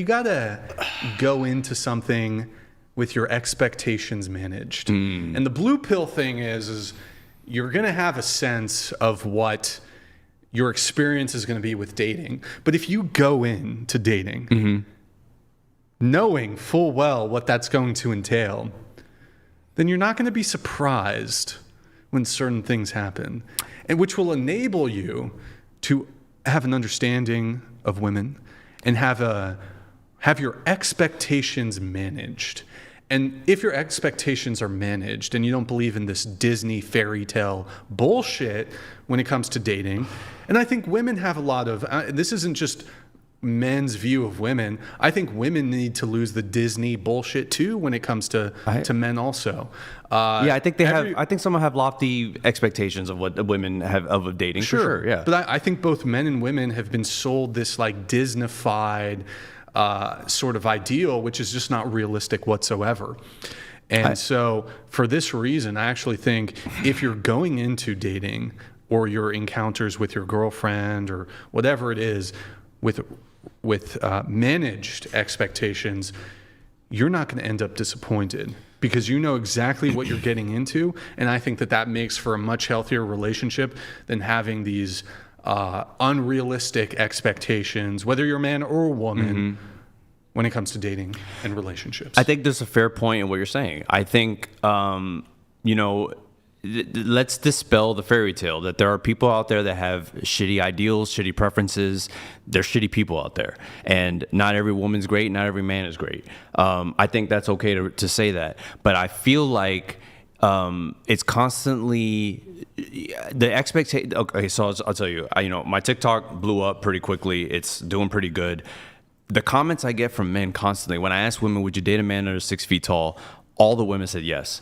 gotta go into something with your expectations managed. And the blue pill thing is you're gonna have a sense of what your experience is gonna be with dating. But if you go into dating knowing full well what that's going to entail, then you're not gonna be surprised when certain things happen, and which will enable you to have an understanding of women and have your expectations managed. And if your expectations are managed and you don't believe in this Disney fairy tale bullshit when it comes to dating, and I think women have a lot of, this isn't just men's view of women. I think women need to lose the Disney bullshit too when it comes to men also. I think I think some have lofty expectations of what women have of dating. Sure. For sure, yeah. But I think both men and women have been sold this like Disney-fied sort of ideal, which is just not realistic whatsoever. And so for this reason, I actually think if you're going into dating or your encounters with your girlfriend or whatever it is with managed expectations, you're not going to end up disappointed because you know exactly what you're getting into. And I think that makes for a much healthier relationship than having these unrealistic expectations, whether you're a man or a woman, when it comes to dating and relationships. I think there's a fair point in what you're saying. I think, let's dispel the fairy tale that there are people out there that have shitty ideals, shitty preferences. There's shitty people out there, and not every woman's great, not every man is great. I think that's okay to say that, but I feel like it's constantly the expectation. Okay, so I'll tell you, my TikTok blew up pretty quickly. It's doing pretty good. The comments I get from men constantly, when I ask women, would you date a man under 6 feet tall? All the women said yes.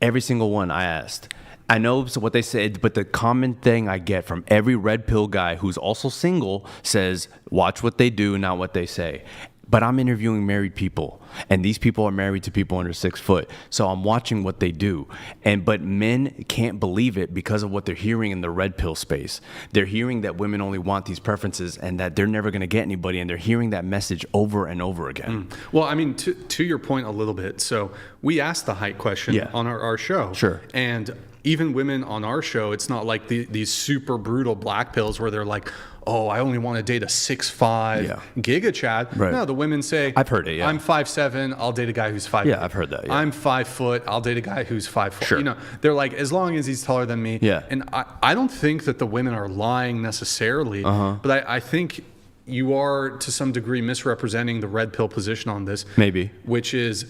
Every single one I asked. I know what they said, but the common thing I get from every red pill guy who's also single says, watch what they do, not what they say. But I'm interviewing married people, and these people are married to people under 6 foot. So I'm watching what they do. But men can't believe it because of what they're hearing in the red pill space. They're hearing that women only want these preferences and that they're never going to get anybody. And they're hearing that message over and over again. Well, I mean, to your point a little bit. So we asked the height question on our show. Sure. And even women on our show, it's not like these super brutal black pills where they're like, oh, I only want to date a 6'5" giga Chad. Right. No, the women say, I've heard it, yeah. I'm 5'7", I'll date a guy who's 5'8". Yeah, I've heard that, yeah. I'm 5 foot, I'll date a guy who's 5 foot. Sure. They're like, as long as he's taller than me. Yeah. And I don't think that the women are lying necessarily, but I think you are to some degree misrepresenting the red pill position on this. Maybe. Which is,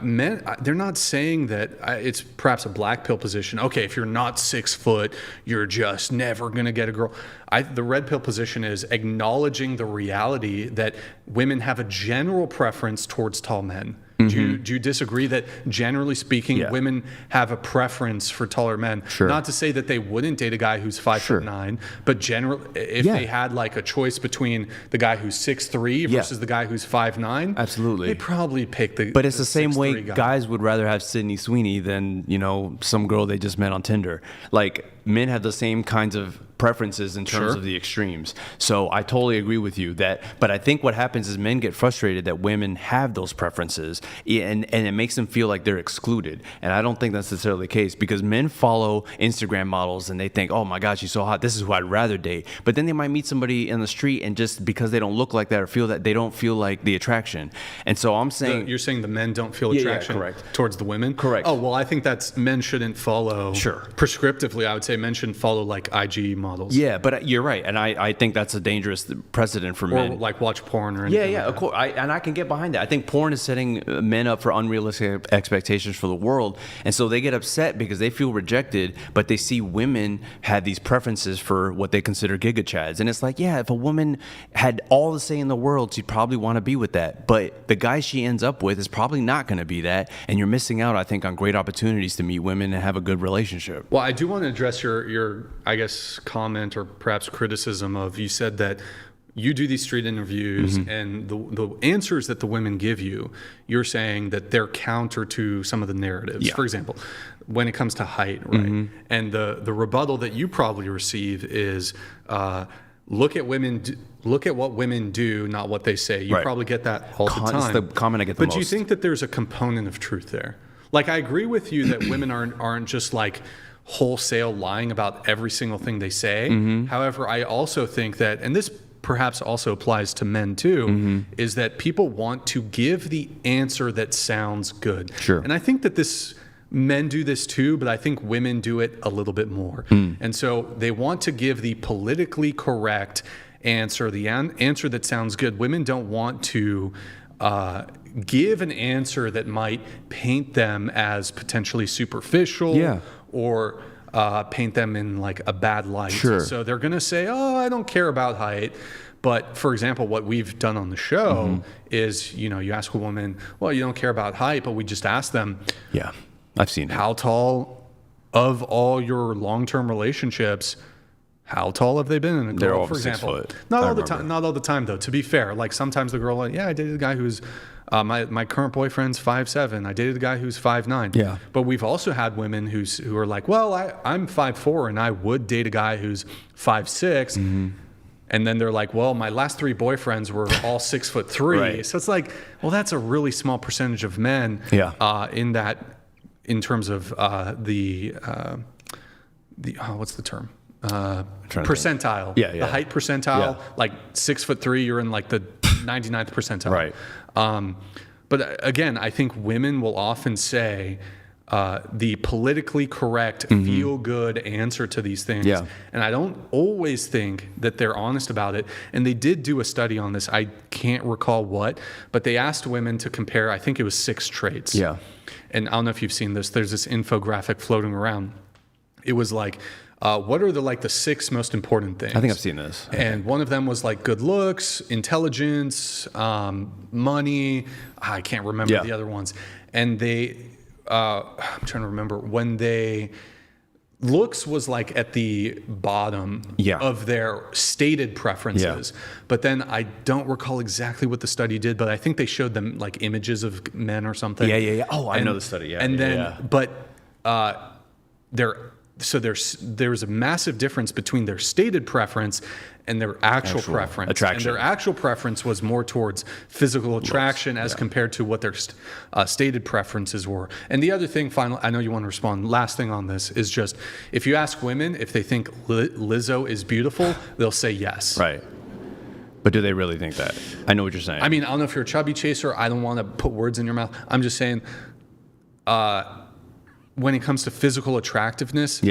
men, they're not saying that it's perhaps a black pill position. Okay, if you're not 6 foot, you're just never going to get a girl. The red pill position is acknowledging the reality that women have a general preference towards tall men. Do you disagree that generally speaking, women have a preference for taller men? Sure. Not to say that they wouldn't date a guy who's 5'9", but generally, if they had like a choice between the guy who's 6'3" versus the guy who's 5'9", absolutely, they'd probably pick the. But it's the same way guy. guys would rather have Sydney Sweeney than some girl they just met on Tinder. Like men have the same kinds of preferences in terms of the extremes. So I totally agree with you that, but I think what happens is men get frustrated that women have those preferences, and and it makes them feel like they're excluded. And I don't think that's necessarily the case, because men follow Instagram models and they think, oh my God, she's so hot, this is who I'd rather date. But then they might meet somebody in the street, and just because they don't look like that or feel that, they don't feel like the attraction. And so I'm saying... You're saying the men don't feel attraction correct. towards the women? Correct. Oh, well, I think that's men shouldn't follow... Sure. Prescriptively, I would say men shouldn't follow like IG models. Yeah, but you're right. And I think that's a dangerous precedent for men. Or like watch porn or anything. Yeah, of course. And I can get behind that. I think porn is setting men up for unrealistic expectations for the world. And so they get upset because they feel rejected, but they see women have these preferences for what they consider giga chads. And it's like, yeah, if a woman had all the say in the world, she'd probably want to be with that. But the guy she ends up with is probably not going to be that. And you're missing out, I think, on great opportunities to meet women and have a good relationship. Well, I do want to address your I guess, comment or perhaps criticism of, you said that you do these street interviews and the answers that the women give you, you're saying that they're counter to some of the narratives. Yeah. For example, when it comes to height, right? And the rebuttal that you probably receive is, look at what women do, not what they say. You probably get that all the time. It's the comment I get the most. But do you think that there's a component of truth there? Like, I agree with you that women aren't just like wholesale lying about every single thing they say. However, I also think that, and this perhaps also applies to men too, is that people want to give the answer that sounds good. Sure. And I think that men do this too, but I think women do it a little bit more. And so they want to give the politically correct answer, the answer that sounds good. Women don't want to give an answer that might paint them as potentially superficial or paint them in like a bad light. Sure. So they're going to say, oh, I don't care about height. But for example, what we've done on the show is, you ask a woman, well, you don't care about height, but we just ask them, Yeah, I've seen it. how tall of all your long-term relationships, how tall have they been in a girl, They're all for 6 example? foot. Not I all the remember. time. Not all the time, though. To be fair, like sometimes the girl, like, I dated a guy who's my current boyfriend's 5'7". I dated a guy who's 5'9". Yeah. But we've also had women who are like, well, I'm 5'4", and I would date a guy who's 5'6". And then they're like, well, my last 3 boyfriends were all 6'3". Right. So it's like, well, that's a really small percentage of men. In terms of the what's the term? Percentile. The height percentile. Like 6'3", you're in like the 99th percentile. Right. But again, I think women will often say the politically correct, feel-good answer to these things. Yeah. And I don't always think that they're honest about it. And they did do a study on this. I can't recall what, but they asked women to compare, I think it was 6 traits. Yeah. And I don't know if you've seen this. There's this infographic floating around. It was like, what are the 6 most important things? I think I've seen this. And one of them was like good looks, intelligence, money. I can't remember the other ones. And I'm trying to remember when looks was like at the bottom of their stated preferences. But then I don't recall exactly what the study did, but I think they showed them like images of men or something. Yeah. Oh, I know the study. And then, but there's a massive difference between their stated preference and their actual preference. Attraction. And their actual preference was more towards physical attraction as compared to what their stated preferences were. And the other thing, final, I know you want to respond, last thing on this is just, if you ask women if they think Lizzo is beautiful, they'll say yes. Right. But do they really think that? I know what you're saying. I mean, I don't know if you're a chubby chaser. I don't want to put words in your mouth. I'm just saying, when it comes to physical attractiveness,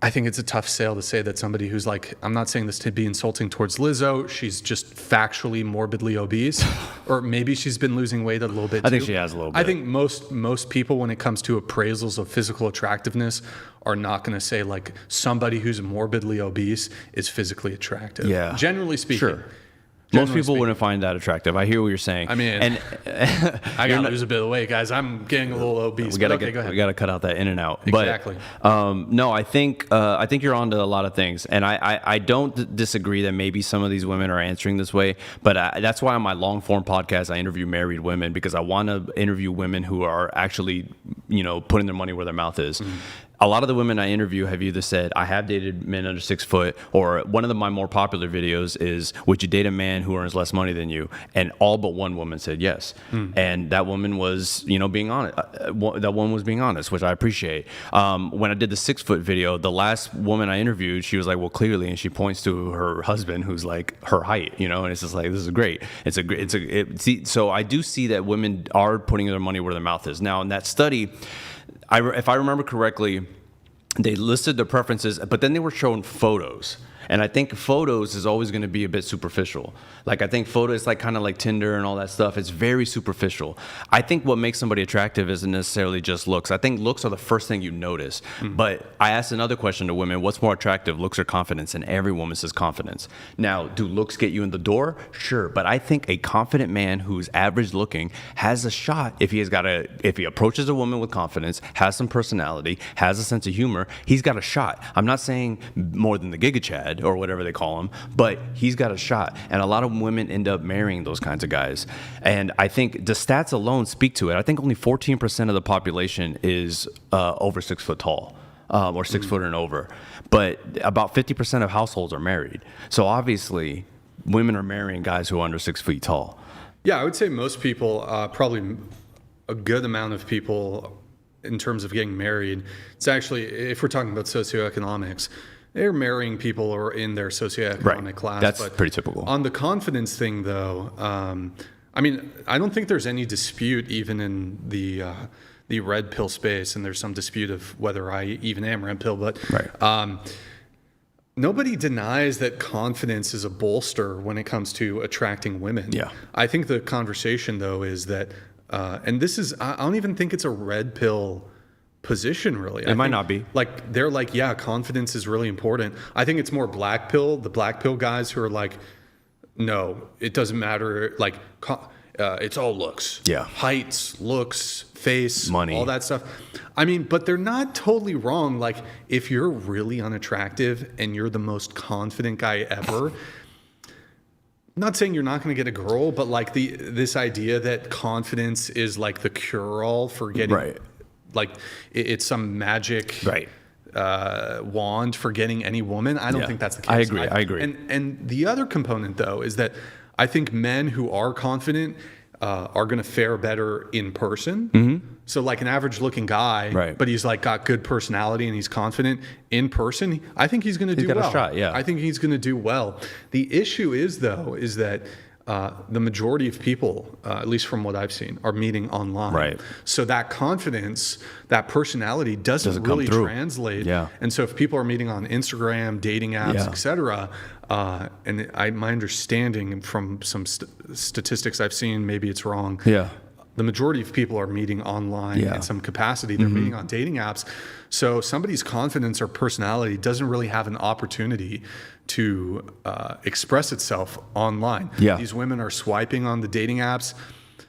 I think it's a tough sale to say that somebody who's like, I'm not saying this to be insulting towards Lizzo, she's just factually morbidly obese, or maybe she's been losing weight a little bit too. I think she has a little bit. I think most people, when it comes to appraisals of physical attractiveness, are not going to say like somebody who's morbidly obese is physically attractive. Yeah. Generally speaking. Sure. Most people wouldn't find that attractive. I hear what you're saying. I mean, and I gotta lose a bit of weight, guys. I'm getting a little obese. We gotta go ahead. We gotta cut out that in and out. Exactly. But, no, I think you're onto a lot of things, and I don't disagree that maybe some of these women are answering this way. But that's why on my long form podcast I interview married women, because I want to interview women who are actually putting their money where their mouth is. a lot of the women I interview have either said, I have dated men under 6 foot, or one of my more popular videos is, would you date a man who earns less money than you? And all but one woman said yes. And that woman was, being honest. That woman was being honest, which I appreciate. When I did the 6 foot video, the last woman I interviewed, she was like, well, clearly, and she points to her husband who's like her height, and it's just like, this is great. So I do see that women are putting their money where their mouth is. Now, in that study, if I remember correctly, they listed their preferences, but then they were showing photos. And I think photos is always going to be a bit superficial. Like, I think photos, like kind of like Tinder and all that stuff, it's very superficial. I think what makes somebody attractive isn't necessarily just looks. I think looks are the first thing you notice. But I asked another question to women, what's more attractive, looks or confidence? And every woman says confidence. Now, do looks get you in the door? Sure. But I think a confident man who's average looking has a shot if he approaches a woman with confidence, has some personality, has a sense of humor, he's got a shot. I'm not saying more than the Giga Chad or whatever they call him, but he's got a shot. And a lot of women end up marrying those kinds of guys. And I think the stats alone speak to it. I think only 14% of the population is over 6 foot tall. Or 6 foot and over. But about 50% of households are married. So obviously, women are marrying guys who are under 6 feet tall. Yeah, I would say most people, probably a good amount of people in terms of getting married, it's actually, if we're talking about socioeconomics, they're marrying people who are in their socioeconomic class. That's pretty typical. On the confidence thing, though, I don't think there's any dispute even in the red pill space, and there's some dispute of whether I even am red pill, but nobody denies that confidence is a bolster when it comes to attracting women. Yeah. I think the conversation, though, is that, and this is, I don't even think it's a red pill position, really. It might not be. Like, they're like, yeah, confidence is really important. I think it's more black pill, the black pill guys who are like, no, it doesn't matter. Like, it's all looks. Yeah. Heights, looks, face, money, all that stuff. But they're not totally wrong. Like, if you're really unattractive and you're the most confident guy ever, I'm not saying you're not going to get a girl, but like this idea that confidence is like the cure-all for getting, like it's some magic wand for getting any woman. I don't think that's the case. I agree. And the other component, though, is that I think men who are confident are going to fare better in person. So like an average looking guy, but he's like got good personality and he's confident in person, I think he's going to do well. He's got a shot, yeah. I think he's going to do well. The issue is, though, is that the majority of people, at least from what I've seen, are meeting online. Right. So that confidence, that personality doesn't really translate. Yeah. And so if people are meeting on Instagram, dating apps, etc., and my understanding from some statistics I've seen, maybe it's wrong. Yeah. The majority of people are meeting online in some capacity. They're meeting on dating apps. So somebody's confidence or personality doesn't really have an opportunity to express itself online. Yeah. These women are swiping on the dating apps.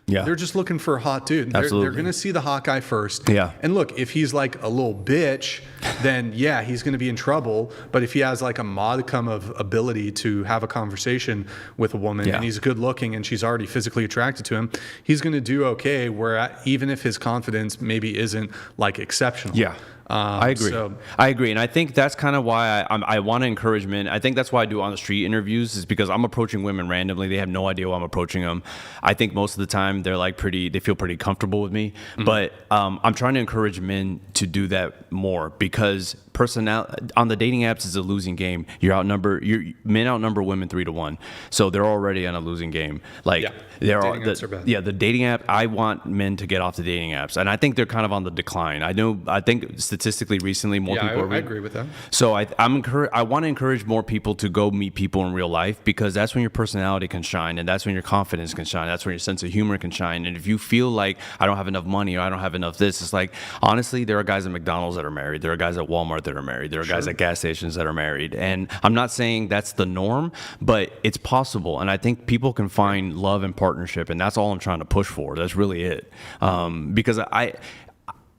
Yeah. They're just looking for a hot dude. They're going to see the hot guy first. Yeah. And look, if he's like a little bitch, then yeah, he's going to be in trouble. But if he has like a modicum of ability to have a conversation with a woman and he's good looking and she's already physically attracted to him, he's going to do okay, where even if his confidence maybe isn't like exceptional. Yeah. I agree. I agree. And I think that's kind of why I want to encourage men. I think that's why I do on the street interviews, is because I'm approaching women randomly. They have no idea why I'm approaching them. I think most of the time they're like they feel pretty comfortable with me. But I'm trying to encourage men to do that more, because on the dating apps is a losing game. Men outnumber women 3-1. So they're already on a losing game. Like dating apps are bad. Yeah, the dating app, I want men to get off the dating apps. And I think they're kind of on the decline. I think statistically recently more people are. I agree with that. So I want to encourage more people to go meet people in real life, because that's when your personality can shine, and that's when your confidence can shine. That's when your sense of humor can shine. And if you feel like I don't have enough money or I don't have enough this, it's like, honestly, there are guys at McDonald's that are married. There are guys at Walmart that are married. There are guys at gas stations that are married. And I'm not saying that's the norm, but it's possible. And I think people can find love and partnership, and that's all I'm trying to push for. That's really it. Because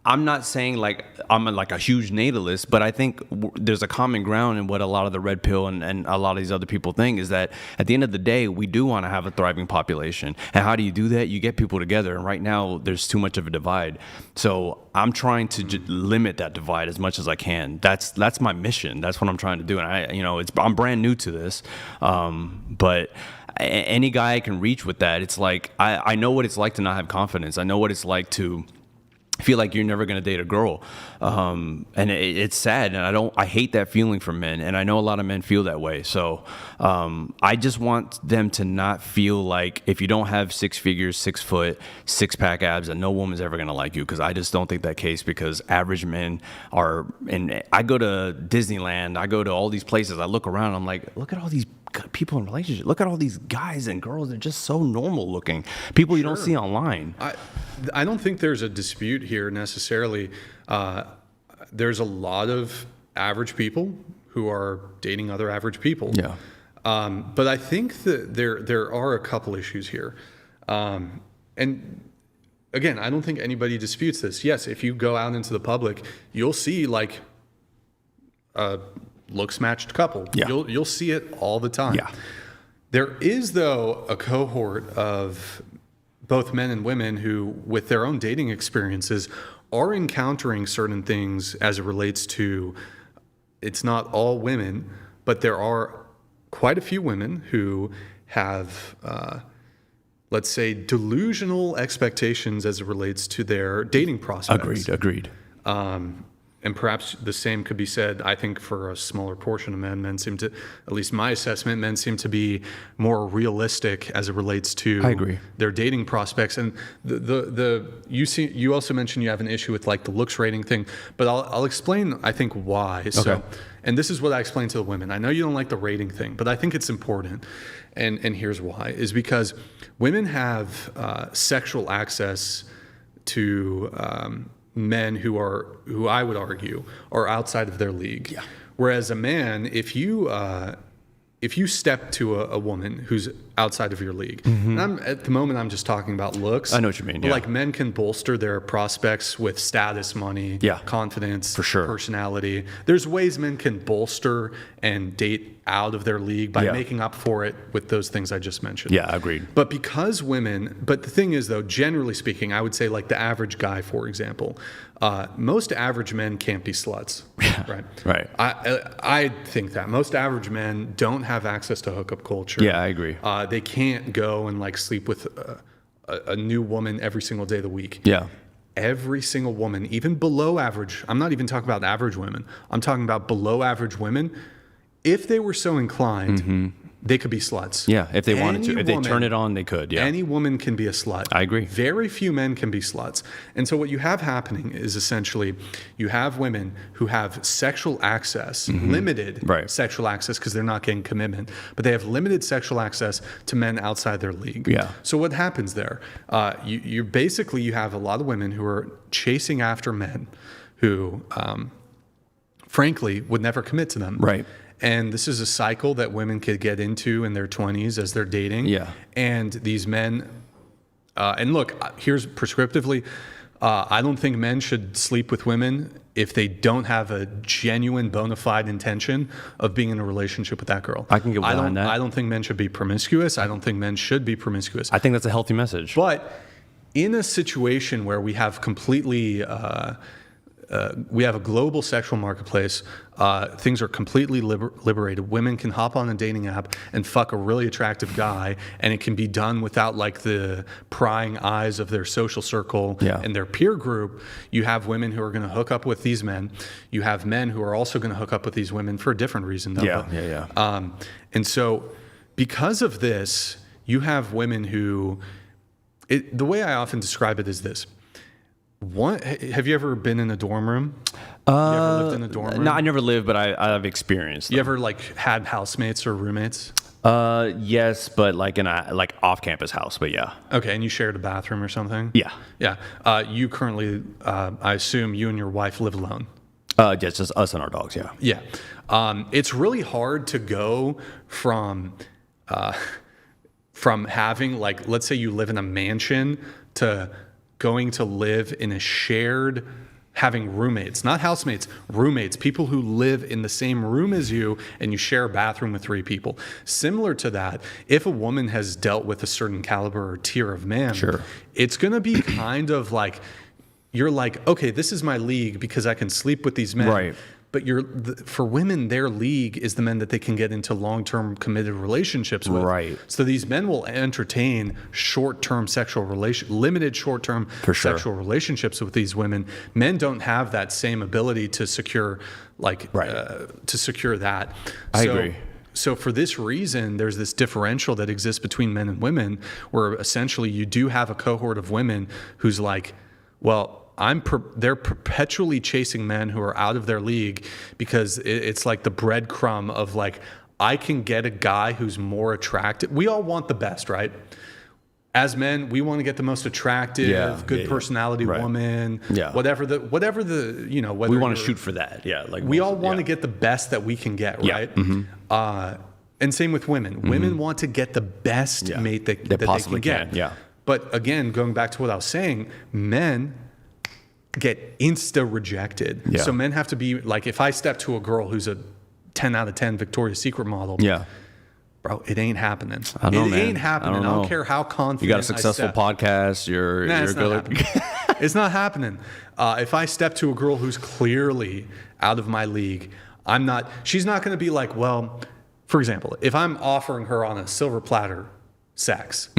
I'm not saying like I'm like a huge natalist, but I think there's a common ground in what a lot of the red pill and a lot of these other people think is that at the end of the day, we do want to have a thriving population. And how do you do that? You get people together. And right now, there's too much of a divide. So I'm trying to limit that divide as much as I can. That's my mission. That's what I'm trying to do. And I'm brand new to this, but any guy I can reach with that, it's like I know what it's like to not have confidence. I know what it's like to feel like you're never going to date a girl, and it's sad, and I hate that feeling for men, and I know a lot of men feel that way. So I just want them to not feel like if you don't have 6 figures, 6 foot, 6-pack abs, that no woman's ever going to like you, because I just don't think that case, because average men are, and I go to Disneyland, I go to all these places, I look around, I'm like, look at all these people in relationships, look at all these guys and girls, they're just so normal looking, people you don't see online. I don't think there's a dispute here necessarily. There's a lot of average people who are dating other average people. Yeah. But I think that there are a couple issues here. And again, I don't think anybody disputes this. Yes, if you go out into the public, you'll see like a looks matched couple. Yeah. You'll see it all the time. Yeah. There is, though, a cohort of both men and women who, with their own dating experiences, are encountering certain things as it relates to, it's not all women, but there are quite a few women who have, let's say, delusional expectations as it relates to their dating prospects. Agreed. And perhaps the same could be said, I think, for a smaller portion of men. Men seem to, at least my assessment, men seem to be more realistic as it relates to their dating prospects. And you also mentioned you have an issue with like the looks rating thing, but I'll explain, I think, why. Okay. So, and this is what I explain to the women. I know you don't like the rating thing, but I think it's important. And here's why, is because women have sexual access to men who I would argue are outside of their league. Yeah. Whereas a man, if you step to a woman who's outside of your league, and at the moment I'm just talking about looks. I know what you mean. Yeah. Like men can bolster their prospects with status, money, confidence, for sure, personality. There's ways men can bolster and date out of their league by making up for it with those things I just mentioned. Yeah, agreed. But but the thing is, though, generally speaking, I would say like the average guy, for example, most average men can't be sluts. Right. I think that most average men don't have access to hookup culture. Yeah, I agree. They can't go and like sleep with a new woman every single day of the week. Yeah. Every single woman, even below average, I'm not even talking about average women, I'm talking about below average women, if they were so inclined, they could be sluts. Yeah, if they wanted to. If they turn it on, they could, yeah. Any woman can be a slut. I agree. Very few men can be sluts. And so what you have happening is essentially you have women who have sexual access, limited sexual access because they're not getting commitment, but they have limited sexual access to men outside their league. Yeah. So what happens there? You basically, you have a lot of women who are chasing after men who, frankly, would never commit to them. Right. And this is a cycle that women could get into in their 20s as they're dating. Yeah. And these men, and look, here's prescriptively, I don't think men should sleep with women if they don't have a genuine bona fide intention of being in a relationship with that girl. I can get behind that. I don't think men should be promiscuous. I don't think men should be promiscuous. I think that's a healthy message. But in a situation where we have completely... we have a global sexual marketplace. Things are completely liberated. Women can hop on a dating app and fuck a really attractive guy, and it can be done without like the prying eyes of their social circle and their peer group. You have women who are going to hook up with these men. You have men who are also going to hook up with these women for a different reason, though. And so because of this, you have women who... the way I often describe it is this. Have you ever been in a dorm room? You ever lived in a dorm room? No, I never lived, but I've experienced them. You ever like had housemates or roommates? Yes, but like in a off-campus house, but yeah. Okay, and you shared a bathroom or something? Yeah. Yeah. You currently, I assume you and your wife live alone? Yeah, it's just us and our dogs, yeah. Yeah. It's really hard to go from having, like, let's say you live in a mansion to going to live in a shared having roommates, not housemates, roommates, people who live in the same room as you and you share a bathroom with 3 people. Similar to that, if a woman has dealt with a certain caliber or tier of man, Sure. it's going to be kind of like, you're like, okay, this is my league because I can sleep with these men. Right. But for women, their league is the men that they can get into long-term committed relationships with. Right. So these men will entertain limited short-term For sure. sexual relationships with these women. Men don't have that same ability to secure, that. I agree. So for this reason, there's this differential that exists between men and women, where essentially you do have a cohort of women who's like, well, they're perpetually chasing men who are out of their league because it's like the breadcrumb of like, I can get a guy who's more attractive. We all want the best, right? As men, we want to get the most attractive, good personality Right. woman, Yeah. whatever the whether We want to shoot for that. Yeah. Like we all want to get the best that we can get, Yeah. right? And same with women. Women want to get the best mate that they possibly can get. can, yeah. But again, going back to what I was saying, men get insta rejected. Yeah. So men have to be like, if I step to a girl who's a 10 out of 10 Victoria's Secret model, Yeah. bro, it ain't happening. I don't know, it man. ain't happening. I I don't don't know. care how confident You got a I successful step. podcast. You're Nah, it's good. not happening. It's not happening. If I step to a girl who's clearly out of my league, she's not going to be like, well, for example, if I'm offering her on a silver platter sex,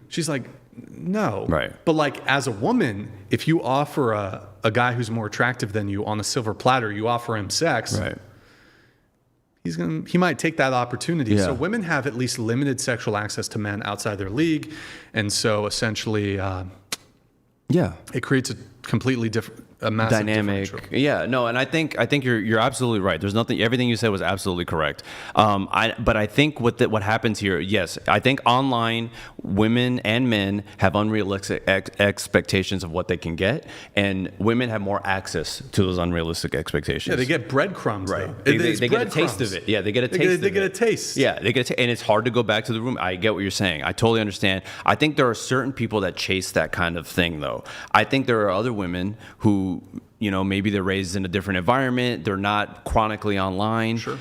she's like, no. Right. But like as a woman, if you offer a guy who's more attractive than you on a silver platter, you offer him sex, Right. he might take that opportunity. Yeah. So women have at least limited sexual access to men outside their league. And so essentially, Yeah. it creates a completely different, a massive Dynamic. differential. Yeah, no, and I think you're absolutely right. There's nothing. Everything you said was absolutely correct. But I think what happens here, yes, I think online women and men have unrealistic expectations of what they can get, and women have more access to those unrealistic expectations. Yeah, they get breadcrumbs. Right. Though. They get a taste of it. Yeah, they get a taste of it. They get a taste. Yeah, they get and it's hard to go back to the room. I get what you're saying. I totally understand. I think there are certain people that chase that kind of thing, though. I think there are other women who, maybe they're raised in a different environment. They're not chronically online. Sure.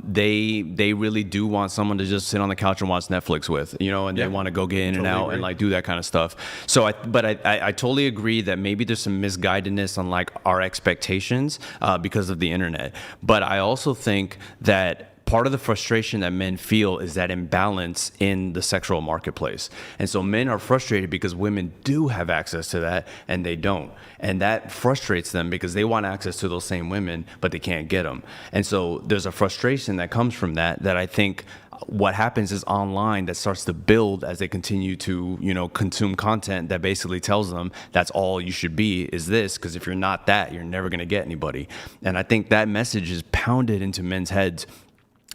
They really do want someone to just sit on the couch and watch Netflix with, and they want to go get in and out and like do that kind of stuff. So I totally agree that maybe there's some misguidedness on like our expectations because of the internet. But I also think that part of the frustration that men feel is that imbalance in the sexual marketplace. And so men are frustrated because women do have access to that and they don't. And that frustrates them because they want access to those same women, but they can't get them. And so there's a frustration that comes from that I think what happens is online that starts to build as they continue to, consume content that basically tells them that's all you should be is this, because if you're not that, you're never going to get anybody. And I think that message is pounded into men's heads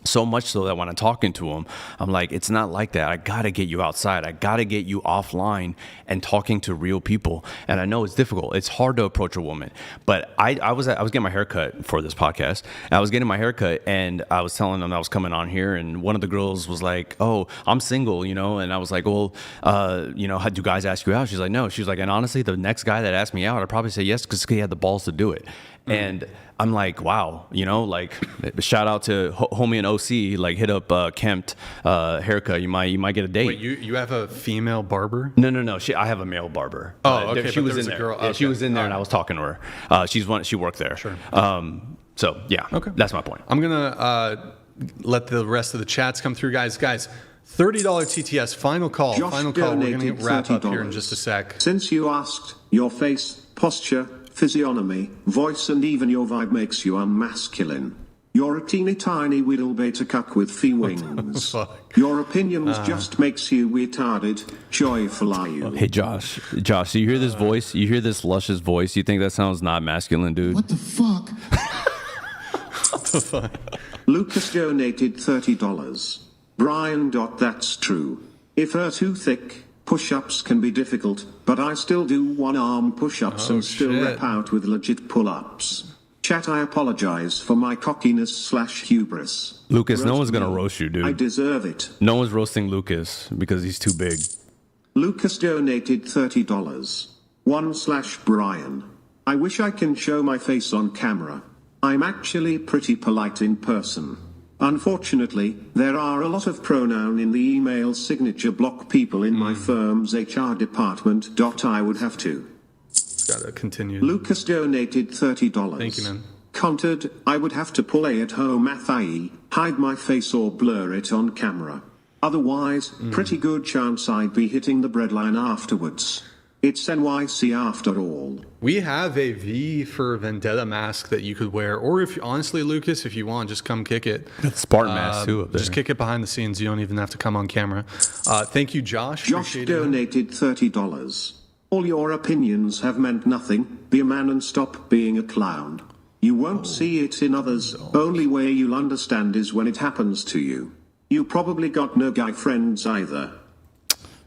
so much so that when I'm talking to them, I'm like, it's not like that. I got to get you outside. I got to get you offline and talking to real people. And I know it's difficult. It's hard to approach a woman. But I was getting my hair cut for this podcast. And I was getting my hair cut and I was telling them I was coming on here. And one of the girls was like, oh, I'm single, And I was like, well, how do guys ask you out? She's like, no. She's like, and honestly, the next guy that asked me out, I'd probably say yes because he had the balls to do it. And I'm like, wow, like shout out to homie and OC, like hit up Kempt haircut. You might get a date. Wait, you have a female barber? No. I have a male barber. Oh, okay. She but was there in a there. girl. Yeah, she Okay. was in there, and I was talking to her. She worked there. Sure. So yeah. Okay. That's my point. I'm gonna let the rest of the chats come through, guys. $30 TTS. Final call. Josh Final call. We're gonna donated wrap up here in $30. just a sec. Since you asked, your face, posture, physiognomy, voice and even your vibe makes you unmasculine. You're a teeny tiny whittle beta cuck with fee wings. Fuck. Your opinions just makes you retarded. Joyful are you. Hey Josh, you hear this voice? You hear this luscious voice? You think that sounds not masculine, dude? What the fuck? Lucas donated $30. Brian. That's true. If are too thick, push-ups can be difficult, but I still do one-arm push-ups and still shit. rep out with legit pull-ups. Chat, I apologize for my cockiness/hubris. Lucas, no Roast one's gonna me. roast you, dude. I deserve it. No one's roasting Lucas because he's too big. Lucas donated $30. 1/Brian. I wish I can show my face on camera. I'm actually pretty polite in person. Unfortunately, there are a lot of pronoun in the email signature block people in my firm's HR department. I would have to. Gotta continue. Lucas donated $30. Thank you, man. Contered, I would have to pull a at-home math, i.e., hide my face or blur it on camera. Otherwise, pretty good chance I'd be hitting the breadline afterwards. It's NYC after all. We have a V for Vendetta mask that you could wear, or if honestly, Lucas, if you want, just come kick it. Spartan mask too up there. Just kick it behind the scenes. You don't even have to come on camera. Thank you, Josh. Josh Appreciate it, man. donated $30. All your opinions have meant nothing. Be a man and stop being a clown. You won't see it in others. Only way you'll understand is when it happens to you. You probably got no guy friends either.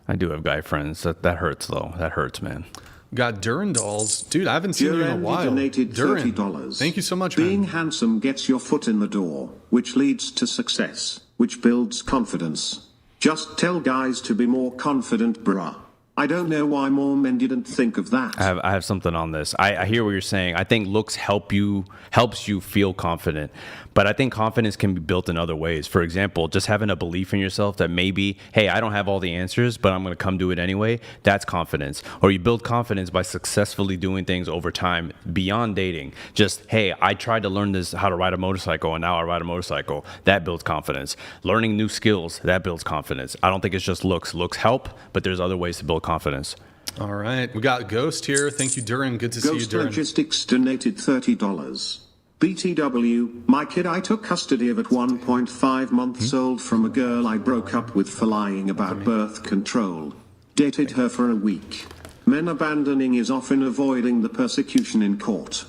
I do have guy friends. That hurts though. That hurts, man. Got Durandals. Dude, I haven't seen you in a while. Donated Duran, $30. thank you so much, Being man. handsome gets your foot in the door, which leads to success, which builds confidence. Just tell guys to be more confident, bruh. I don't know why more men didn't think of that. I have something on this. I hear what you're saying. I think looks helps you feel confident, but I think confidence can be built in other ways. For example, just having a belief in yourself that maybe, hey, I don't have all the answers, but I'm going to come do it anyway. That's confidence. Or you build confidence by successfully doing things over time beyond dating. Just, hey, I tried to learn this how to ride a motorcycle, and now I ride a motorcycle. That builds confidence. Learning new skills, that builds confidence. I don't think it's just looks. Looks help, but there's other ways to build confidence. All right. We got Ghost here. Thank you, Duran. Good to see you, Ghost Duran. Logistics donated $30. BTW, my kid I took custody of at 1.5 months old from a girl I broke up with for lying about birth control. Dated her for a week. Men abandoning is often avoiding the persecution in court.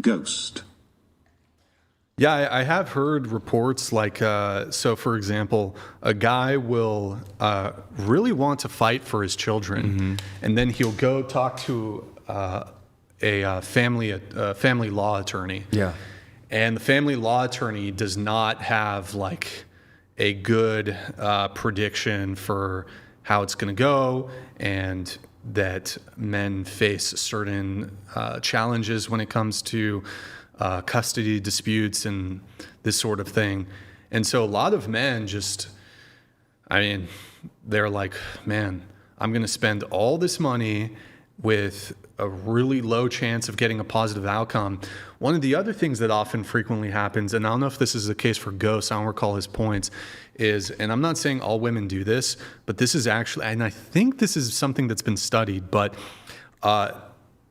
Ghost. Yeah, I have heard reports like, so for example, a guy will really want to fight for his children, and then he'll go talk to a family law attorney. Yeah. And the family law attorney does not have like a good prediction for how it's going to go, and that men face certain challenges when it comes to custody disputes and this sort of thing. And so a lot of men just, I mean, they're like, man, I'm going to spend all this money with a really low chance of getting a positive outcome. One of the other things that often frequently happens, and I don't know if this is the case for Ghost, I don't recall his points, is, and I'm not saying all women do this, but this is actually, and I think this is something that's been studied, but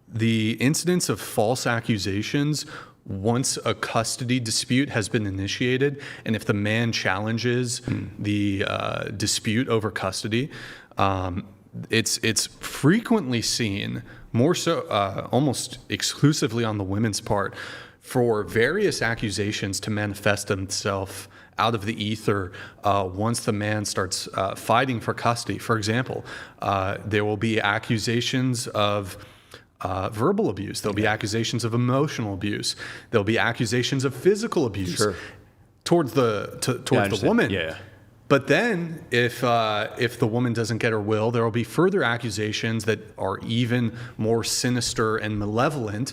the incidence of false accusations once a custody dispute has been initiated, and if the man challenges the dispute over custody, it's frequently seen, more so almost exclusively on the women's part, for various accusations to manifest themselves out of the ether once the man starts fighting for custody. For example, there will be accusations of verbal abuse. There'll be accusations of emotional abuse. There'll be accusations of physical abuse towards the woman. Yeah. But then, if the woman doesn't get her will, there will be further accusations that are even more sinister and malevolent.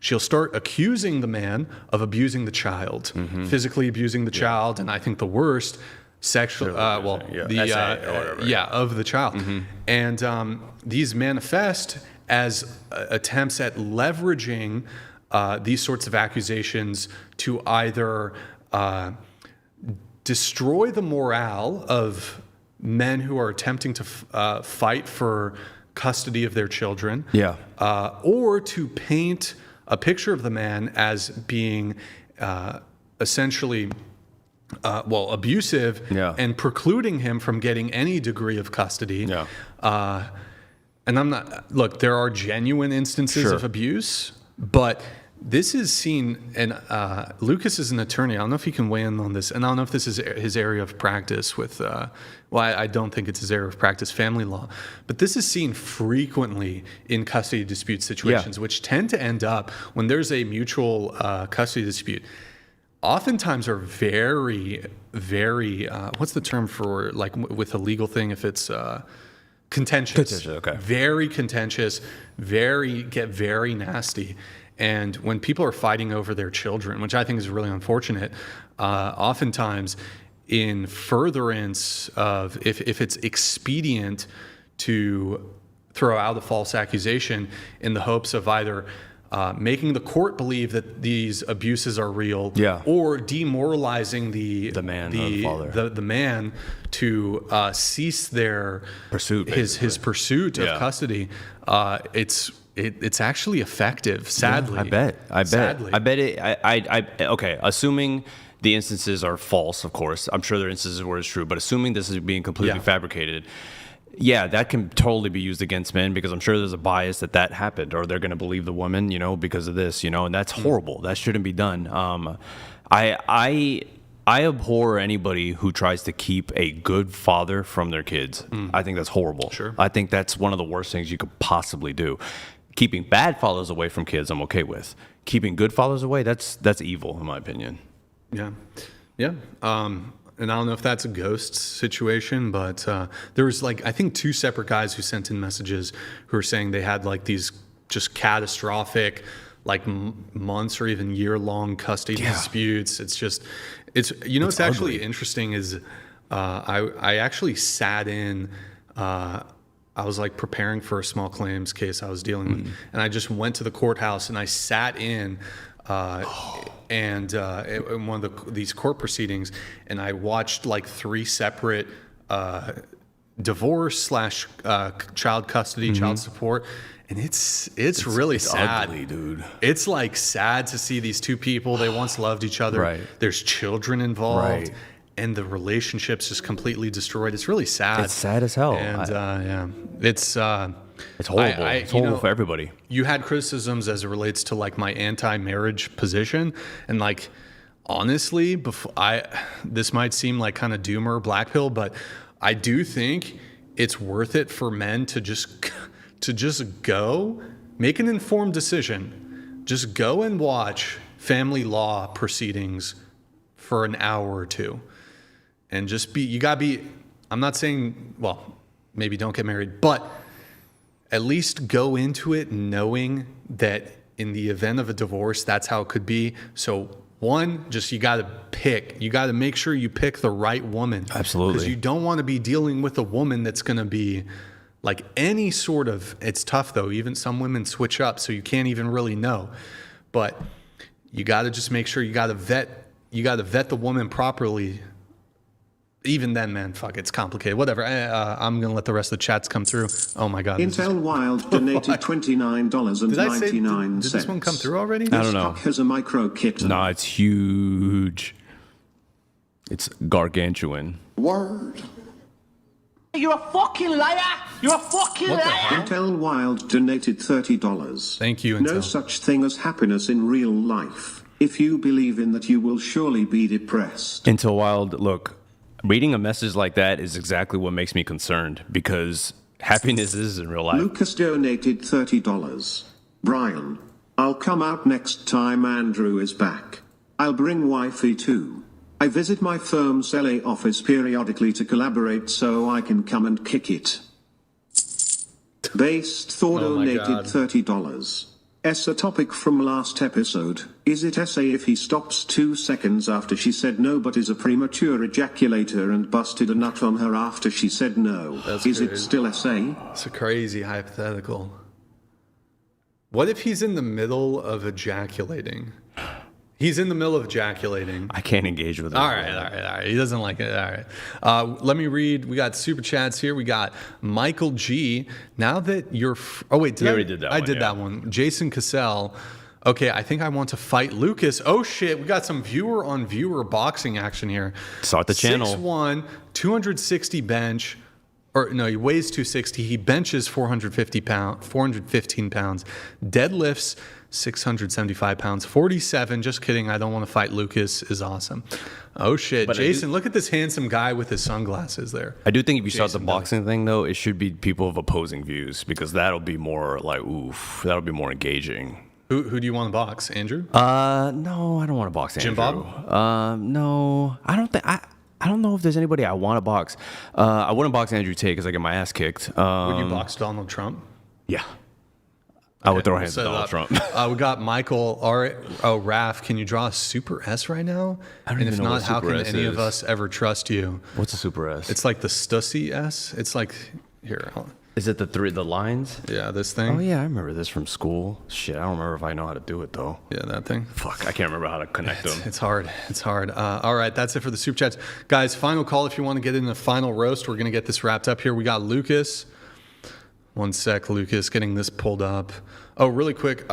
She'll start accusing the man of abusing the child, physically abusing the child, and I think the worst, sexual, of the child. And these manifest as attempts at leveraging these sorts of accusations to either destroy the morale of men who are attempting to fight for custody of their children, or to paint a picture of the man as being essentially abusive and precluding him from getting any degree of custody. And I'm not, look, there are genuine instances of abuse, but this is seen, and Lucas is an attorney. I don't know if he can weigh in on this, and I don't know if this is his area of practice with, I don't think it's his area of practice, family law, but this is seen frequently in custody dispute situations, which tend to end up, when there's a mutual custody dispute, oftentimes are very, very, what's the term for, like, with a legal thing, if it's Contentious. Okay. Very contentious, very nasty. And when people are fighting over their children, which I think is really unfortunate, oftentimes in furtherance of if it's expedient to throw out a false accusation in the hopes of either making the court believe that these abuses are real, or demoralizing the man, the man to cease their pursuit, his pursuit of custody. It's actually effective. Sadly, I bet it. Okay, assuming the instances are false, of course. I'm sure there are instances where it's true, but assuming this is being completely fabricated. Yeah, that can totally be used against men because I'm sure there's a bias that happened, or they're going to believe the woman, because of this, and that's horrible. That shouldn't be done. I abhor anybody who tries to keep a good father from their kids. I think that's horrible. Sure. I think that's one of the worst things you could possibly do. Keeping bad fathers away from kids, I'm okay with. Keeping good fathers away, that's evil, in my opinion. Yeah. And I don't know if that's a ghost situation, but there was I think 2 separate guys who sent in messages who were saying they had these just catastrophic, months or even year-long custody disputes. It's what's actually interesting is I actually sat in. I was preparing for a small claims case I was dealing with, and I just went to the courthouse and I sat in. In one of these court proceedings, and I watched 3 separate divorce / child custody, child support, and it's really sad, ugly, dude. It's sad to see these 2 people, they once loved each other. Right. There's children involved. Right. And the relationship's just completely destroyed. It's really sad. It's sad as hell. And it's horrible. It's horrible for everybody. You had criticisms as it relates to my anti-marriage position, and honestly, this might seem kind of doomer black pill, but I do think it's worth it for men to just go make an informed decision. Just go and watch family law proceedings for an hour or 2, and you gotta be. I'm not saying, well, maybe don't get married, but at least go into it knowing that in the event of a divorce, that's how it could be. So one, you got to make sure you pick the right woman. Absolutely. Because you don't want to be dealing with a woman that's going to be any sort of, it's tough though. Even some women switch up, so you can't even really know. But you got to just make sure you got to vet the woman properly. Even then, man, fuck, it's complicated. Whatever. I'm going to let the rest of the chats come through. Oh, my God. Intel Wild donated $29.99. Did this one come through already? I don't know. This has a micro kitten. No, it's huge. It's gargantuan. Word. You're a fucking liar! You're a fucking liar! Intel Wild donated $30. Thank you, Intel. No such thing as happiness in real life. If you believe in that, you will surely be depressed. Intel Wild, look. Reading a message like that is exactly what makes me concerned, because happiness is in real life. Lucas donated $30. Brian, I'll come out next time Andrew is back. I'll bring wifey too. I visit my firm's LA office periodically to collaborate, so I can come and kick it. Based Thor donated $30. A topic from last episode. Is it SA if he stops 2 seconds after she said no but is a premature ejaculator and busted a nut on her after she said no? That's is crazy. It still SA? It's a crazy hypothetical. What if he's in the middle of ejaculating? He's in the middle of ejaculating. I can't engage with him. All right. He doesn't like it. All right. Let me read. We got super chats here. We got Michael G. Now that you're... oh, wait. You already did that one. I did that one. Jason Cassell. Okay, I think I want to fight Lucas. Oh, shit. We got some viewer-on-viewer boxing action here. Start the channel. 6'1", 260 bench. Or no, he weighs 260. He benches 415 pounds. Deadlifts 675 pounds. 47. Just kidding. I don't want to fight Lucas. Is awesome. Oh shit, but Jason! Look at this handsome guy with his sunglasses there. I do think if you start the boxing thing though, it should be people of opposing views, because that'll be more that'll be more engaging. Who do you want to box, Andrew? No, I don't want to box Andrew. Jim Bob? No, I don't think. I I don't know if there's anybody I want to box. I wouldn't box Andrew Tate because I get my ass kicked. Would you box Donald Trump? Yeah. I would throw hands Set at it Donald up. Trump. We got Michael. Raph, can you draw a super S right now? I don't and even if know not, what how super can S any is. of us ever trust you? What's a super S? It's like the Stussy S. It's like here. Is it the lines? Yeah, this thing. Oh yeah, I remember this from school. Shit, I don't remember if I know how to do it though. Yeah, that thing. Fuck, I can't remember how to connect them. It's hard. It's hard. All right, that's it for the super chats, guys. Final call if you want to get in the final roast. We're gonna get this wrapped up here. We got Lucas. One sec, Lucas, getting this pulled up. Oh, really quick.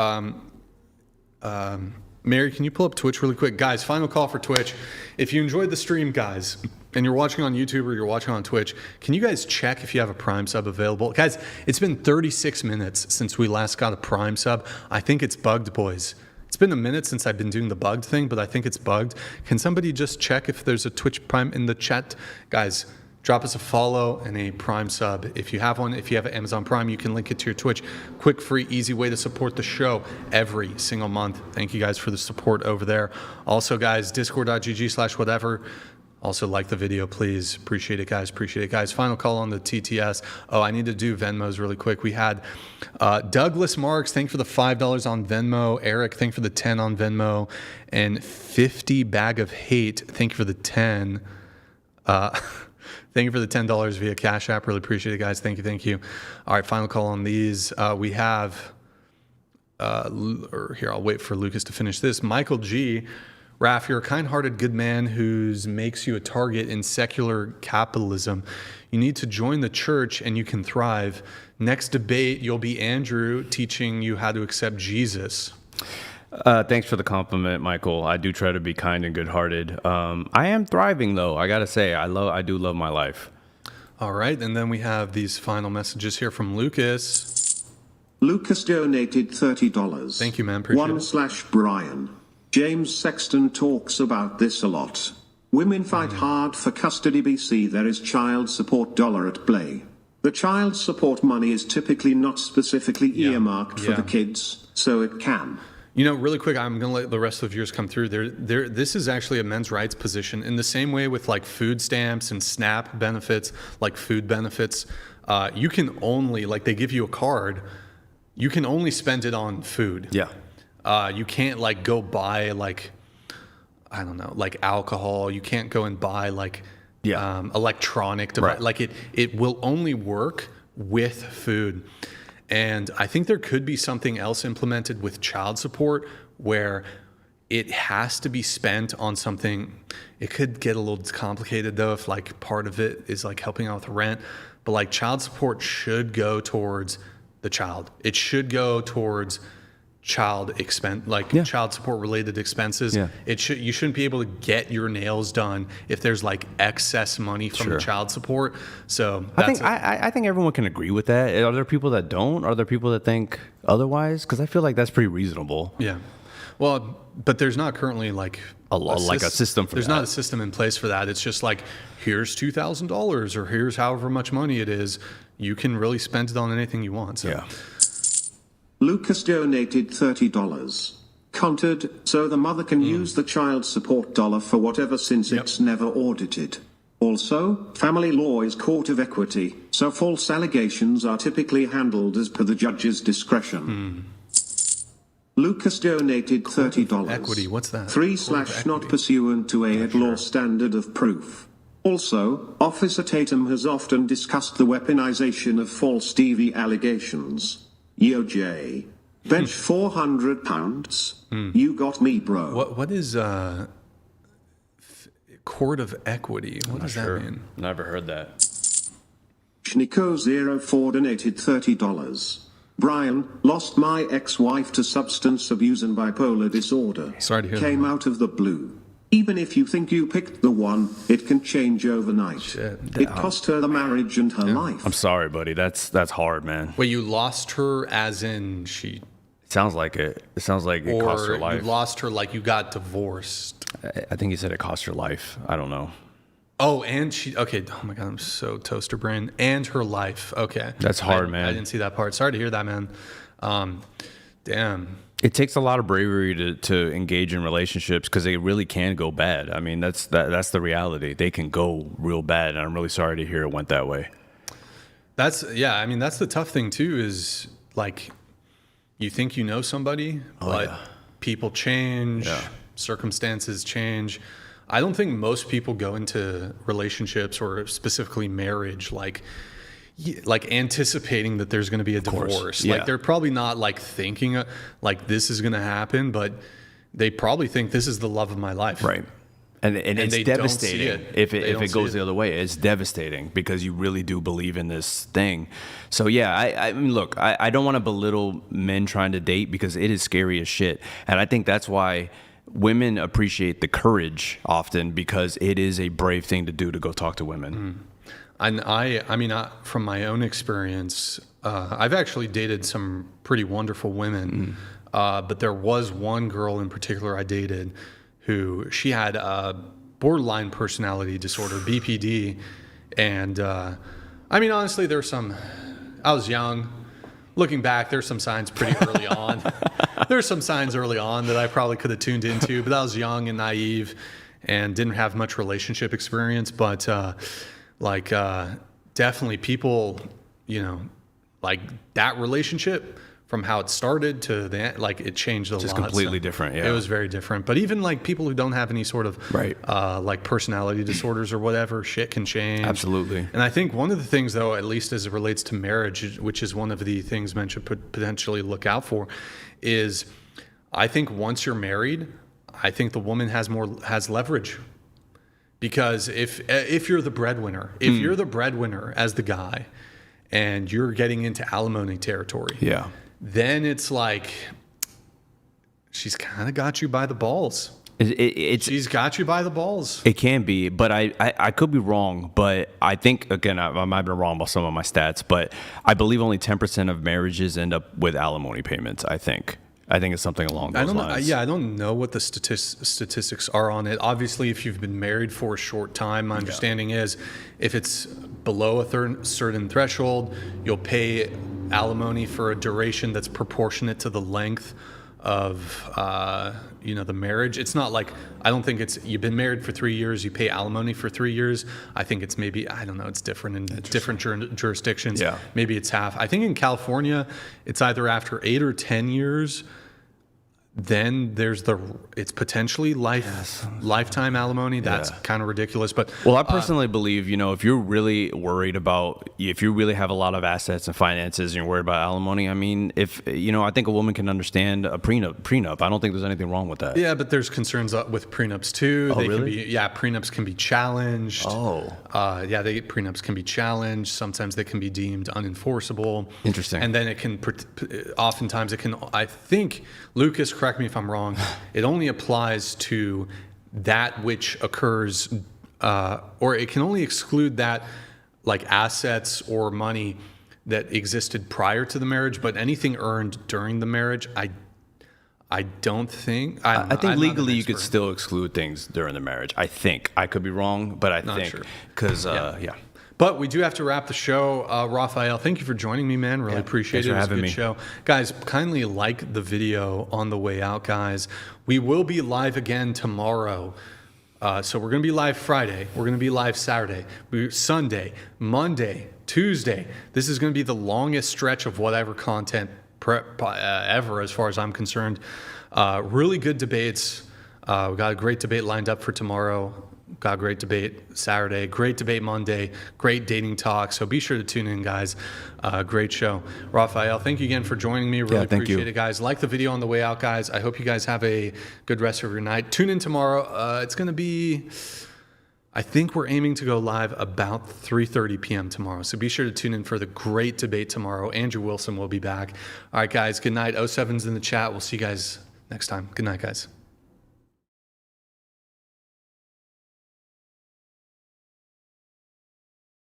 Mary, can you pull up Twitch really quick? Guys, final call for Twitch. If you enjoyed the stream, guys, and you're watching on YouTube or you're watching on Twitch, can you guys check if you have a Prime sub available? Guys, it's been 36 minutes since we last got a Prime sub. I think it's bugged, boys. It's been a minute since I've been doing the bugged thing, but I think it's bugged. Can somebody just check if there's a Twitch Prime in the chat? Guys, drop us a follow and a Prime sub. If you have one, if you have an Amazon Prime, you can link it to your Twitch. Quick, free, easy way to support the show every single month. Thank you guys for the support over there. Also, guys, discord.gg/whatever. Also, like the video, please. Appreciate it, guys. Appreciate it, guys. Final call on the TTS. Oh, I need to do Venmos really quick. We had Douglas Marks, thank you for the $5 on Venmo. Eric, thank you for the 10 on Venmo. And 50 Bag of Hate, thank you for the 10. Thank you for the $10 via Cash App. Really appreciate it, guys. Thank you. Thank you. All right, final call on these. We have, here, I'll wait for Lucas to finish this. Michael G. Raph, you're a kind-hearted good man who makes you a target in secular capitalism. You need to join the church and you can thrive. Next debate, you'll be Andrew teaching you how to accept Jesus. Thanks for the compliment, Michael. I do try to be kind and good-hearted. I am thriving, though. I gotta say, I do love my life. All right, and then we have these final messages here from Lucas. Lucas donated $30. Thank you, man. Appreciate it. 1/Brian. James Sexton talks about this a lot. Women fight hard for custody. BC, there is child support dollar at play. The child support money is typically not specifically earmarked for the kids, so it can. You know, really quick, I'm going to let the rest of yours come through. This is actually a men's rights position in the same way with like food stamps and SNAP benefits, like food benefits. You can only, like they give you a card, you can only spend it on food. Yeah. You can't like go buy like, I don't know, like alcohol. You can't go and buy like electronic device. Right. Like it will only work with food. And I think there could be something else implemented with child support where it has to be spent on something. It could get a little complicated though if like part of it is like helping out with rent. But like child support should go towards the child. It should go towards child support related expenses. Yeah. You shouldn't be able to get your nails done if there's like excess money from the child support. So I think everyone can agree with that. Are there people that don't? Are there people that think otherwise? Because I feel like that's pretty reasonable. Yeah. Well, but there's not currently like a system for there's that. not a system in place for that. It's just like, here's $2,000 or here's however much money it is. You can really spend it on anything you want. So. Yeah. Lucas donated $30. Countered, so the mother can use the child support dollar for whatever since it's never audited. Also, family law is court of equity, so false allegations are typically handled as per the judge's discretion. Lucas donated $30. Equity, what's that? 3/not pursuant to a law standard of proof. Also, Officer Tatum has often discussed the weaponization of false DV allegations. Yo, Jay. Bench 400 pounds. You got me, bro. What is court of equity? What does that mean? Never heard that. Schnico04 donated $30. Brian, lost my ex-wife to substance abuse and bipolar disorder. Sorry to hear Came that. out of the blue. Even if you think you picked the one, it can change overnight. Shit. It cost her the marriage and her life. I'm sorry, buddy. That's hard, man. Wait, you lost her as in she... It sounds like it. It sounds like it cost her Or life. you lost her like you got divorced. I think he said it cost her life. I don't know. Oh, and she... Okay, oh my God, I'm so toaster brain. And her life. Okay. That's hard, man. I didn't see that part. Sorry to hear that, man. Damn. It takes a lot of bravery to engage in relationships because they really can go bad. I mean, that's the reality. They can go real bad, and I'm really sorry to hear it went that way. That's the tough thing too, is like you think you know somebody, but people change, circumstances change. I don't think most people go into relationships or specifically marriage like anticipating that there's going to be a divorce. Like they're probably not like thinking like this is going to happen, but they probably think this is the love of my life. Right. And it's devastating if it goes the other way. It's devastating because you really do believe in this thing. So yeah, I mean, look, I don't want to belittle men trying to date because it is scary as shit. And I think that's why women appreciate the courage often, because it is a brave thing to do to go talk to women. Mm. And I mean, from my own experience, I've actually dated some pretty wonderful women, but there was one girl in particular I dated who she had a borderline personality disorder, BPD, and I mean, honestly, I was young. Looking back, there's some signs pretty early on. There's some signs early on that I probably could have tuned into, but I was young and naive and didn't have much relationship experience, but definitely people, like that relationship from how it started to the end, like it changed a lot. Just completely different. Yeah. It was very different. But even like people who don't have any sort of like personality disorders or whatever, shit can change. Absolutely. And I think one of the things, though, at least as it relates to marriage, which is one of the things men should potentially look out for, is I think once you're married, I think the woman has leverage. Because if you're the breadwinner, as the guy, and you're getting into alimony territory, then it's like she's kind of got you by the balls. She's got you by the balls. It can be, but I could be wrong. But I think, again, I might have been wrong about some of my stats, but I believe only 10% of marriages end up with alimony payments, I think it's something along those lines. I don't know what the statistics are on it. Obviously, if you've been married for a short time, my understanding is if it's below a certain threshold, you'll pay alimony for a duration that's proportionate to the length of the marriage. It's not like, I don't think it's you've been married for 3 years, you pay alimony for 3 years. I think it's maybe, I don't know, it's different in different jurisdictions. Maybe it's half. I think in California, it's either after 8 or 10 years. Then it's potentially lifetime alimony. That's kind of ridiculous. But I personally believe, if you're really worried about, if you really have a lot of assets and finances and you're worried about alimony, I mean, I think a woman can understand a prenup. I don't think there's anything wrong with that. Yeah, but there's concerns with prenups too. Oh, really? Prenups can be challenged. Prenups can be challenged. Sometimes they can be deemed unenforceable. Interesting. And then oftentimes it can, I think, Lucas, correct me if I'm wrong, it only applies to that which occurs, or it can only exclude that, like assets or money that existed prior to the marriage, but anything earned during the marriage, I don't think. I think legally you could still exclude things during the marriage. I think. I could be wrong, but I think. Sure. Because, But we do have to wrap the show. Raphael, thank you for joining me, man. Really appreciate it. It was a good show. Guys, kindly like the video on the way out, guys. We will be live again tomorrow. So we're going to be live Friday. We're going to be live Saturday, Sunday, Monday, Tuesday. This is going to be the longest stretch of whatever content ever, as far as I'm concerned. Really good debates. We got a great debate lined up for tomorrow. Got a great debate Saturday, great debate Monday, great dating talk. So be sure to tune in, guys. Great show. Raphael, thank you again for joining me. Really appreciate it, guys. Like the video on the way out, guys. I hope you guys have a good rest of your night. Tune in tomorrow. It's going to be, I think we're aiming to go live about 3:30 p.m. tomorrow. So be sure to tune in for the great debate tomorrow. Andrew Wilson will be back. All right, guys. Good night. 07's in the chat. We'll see you guys next time. Good night, guys.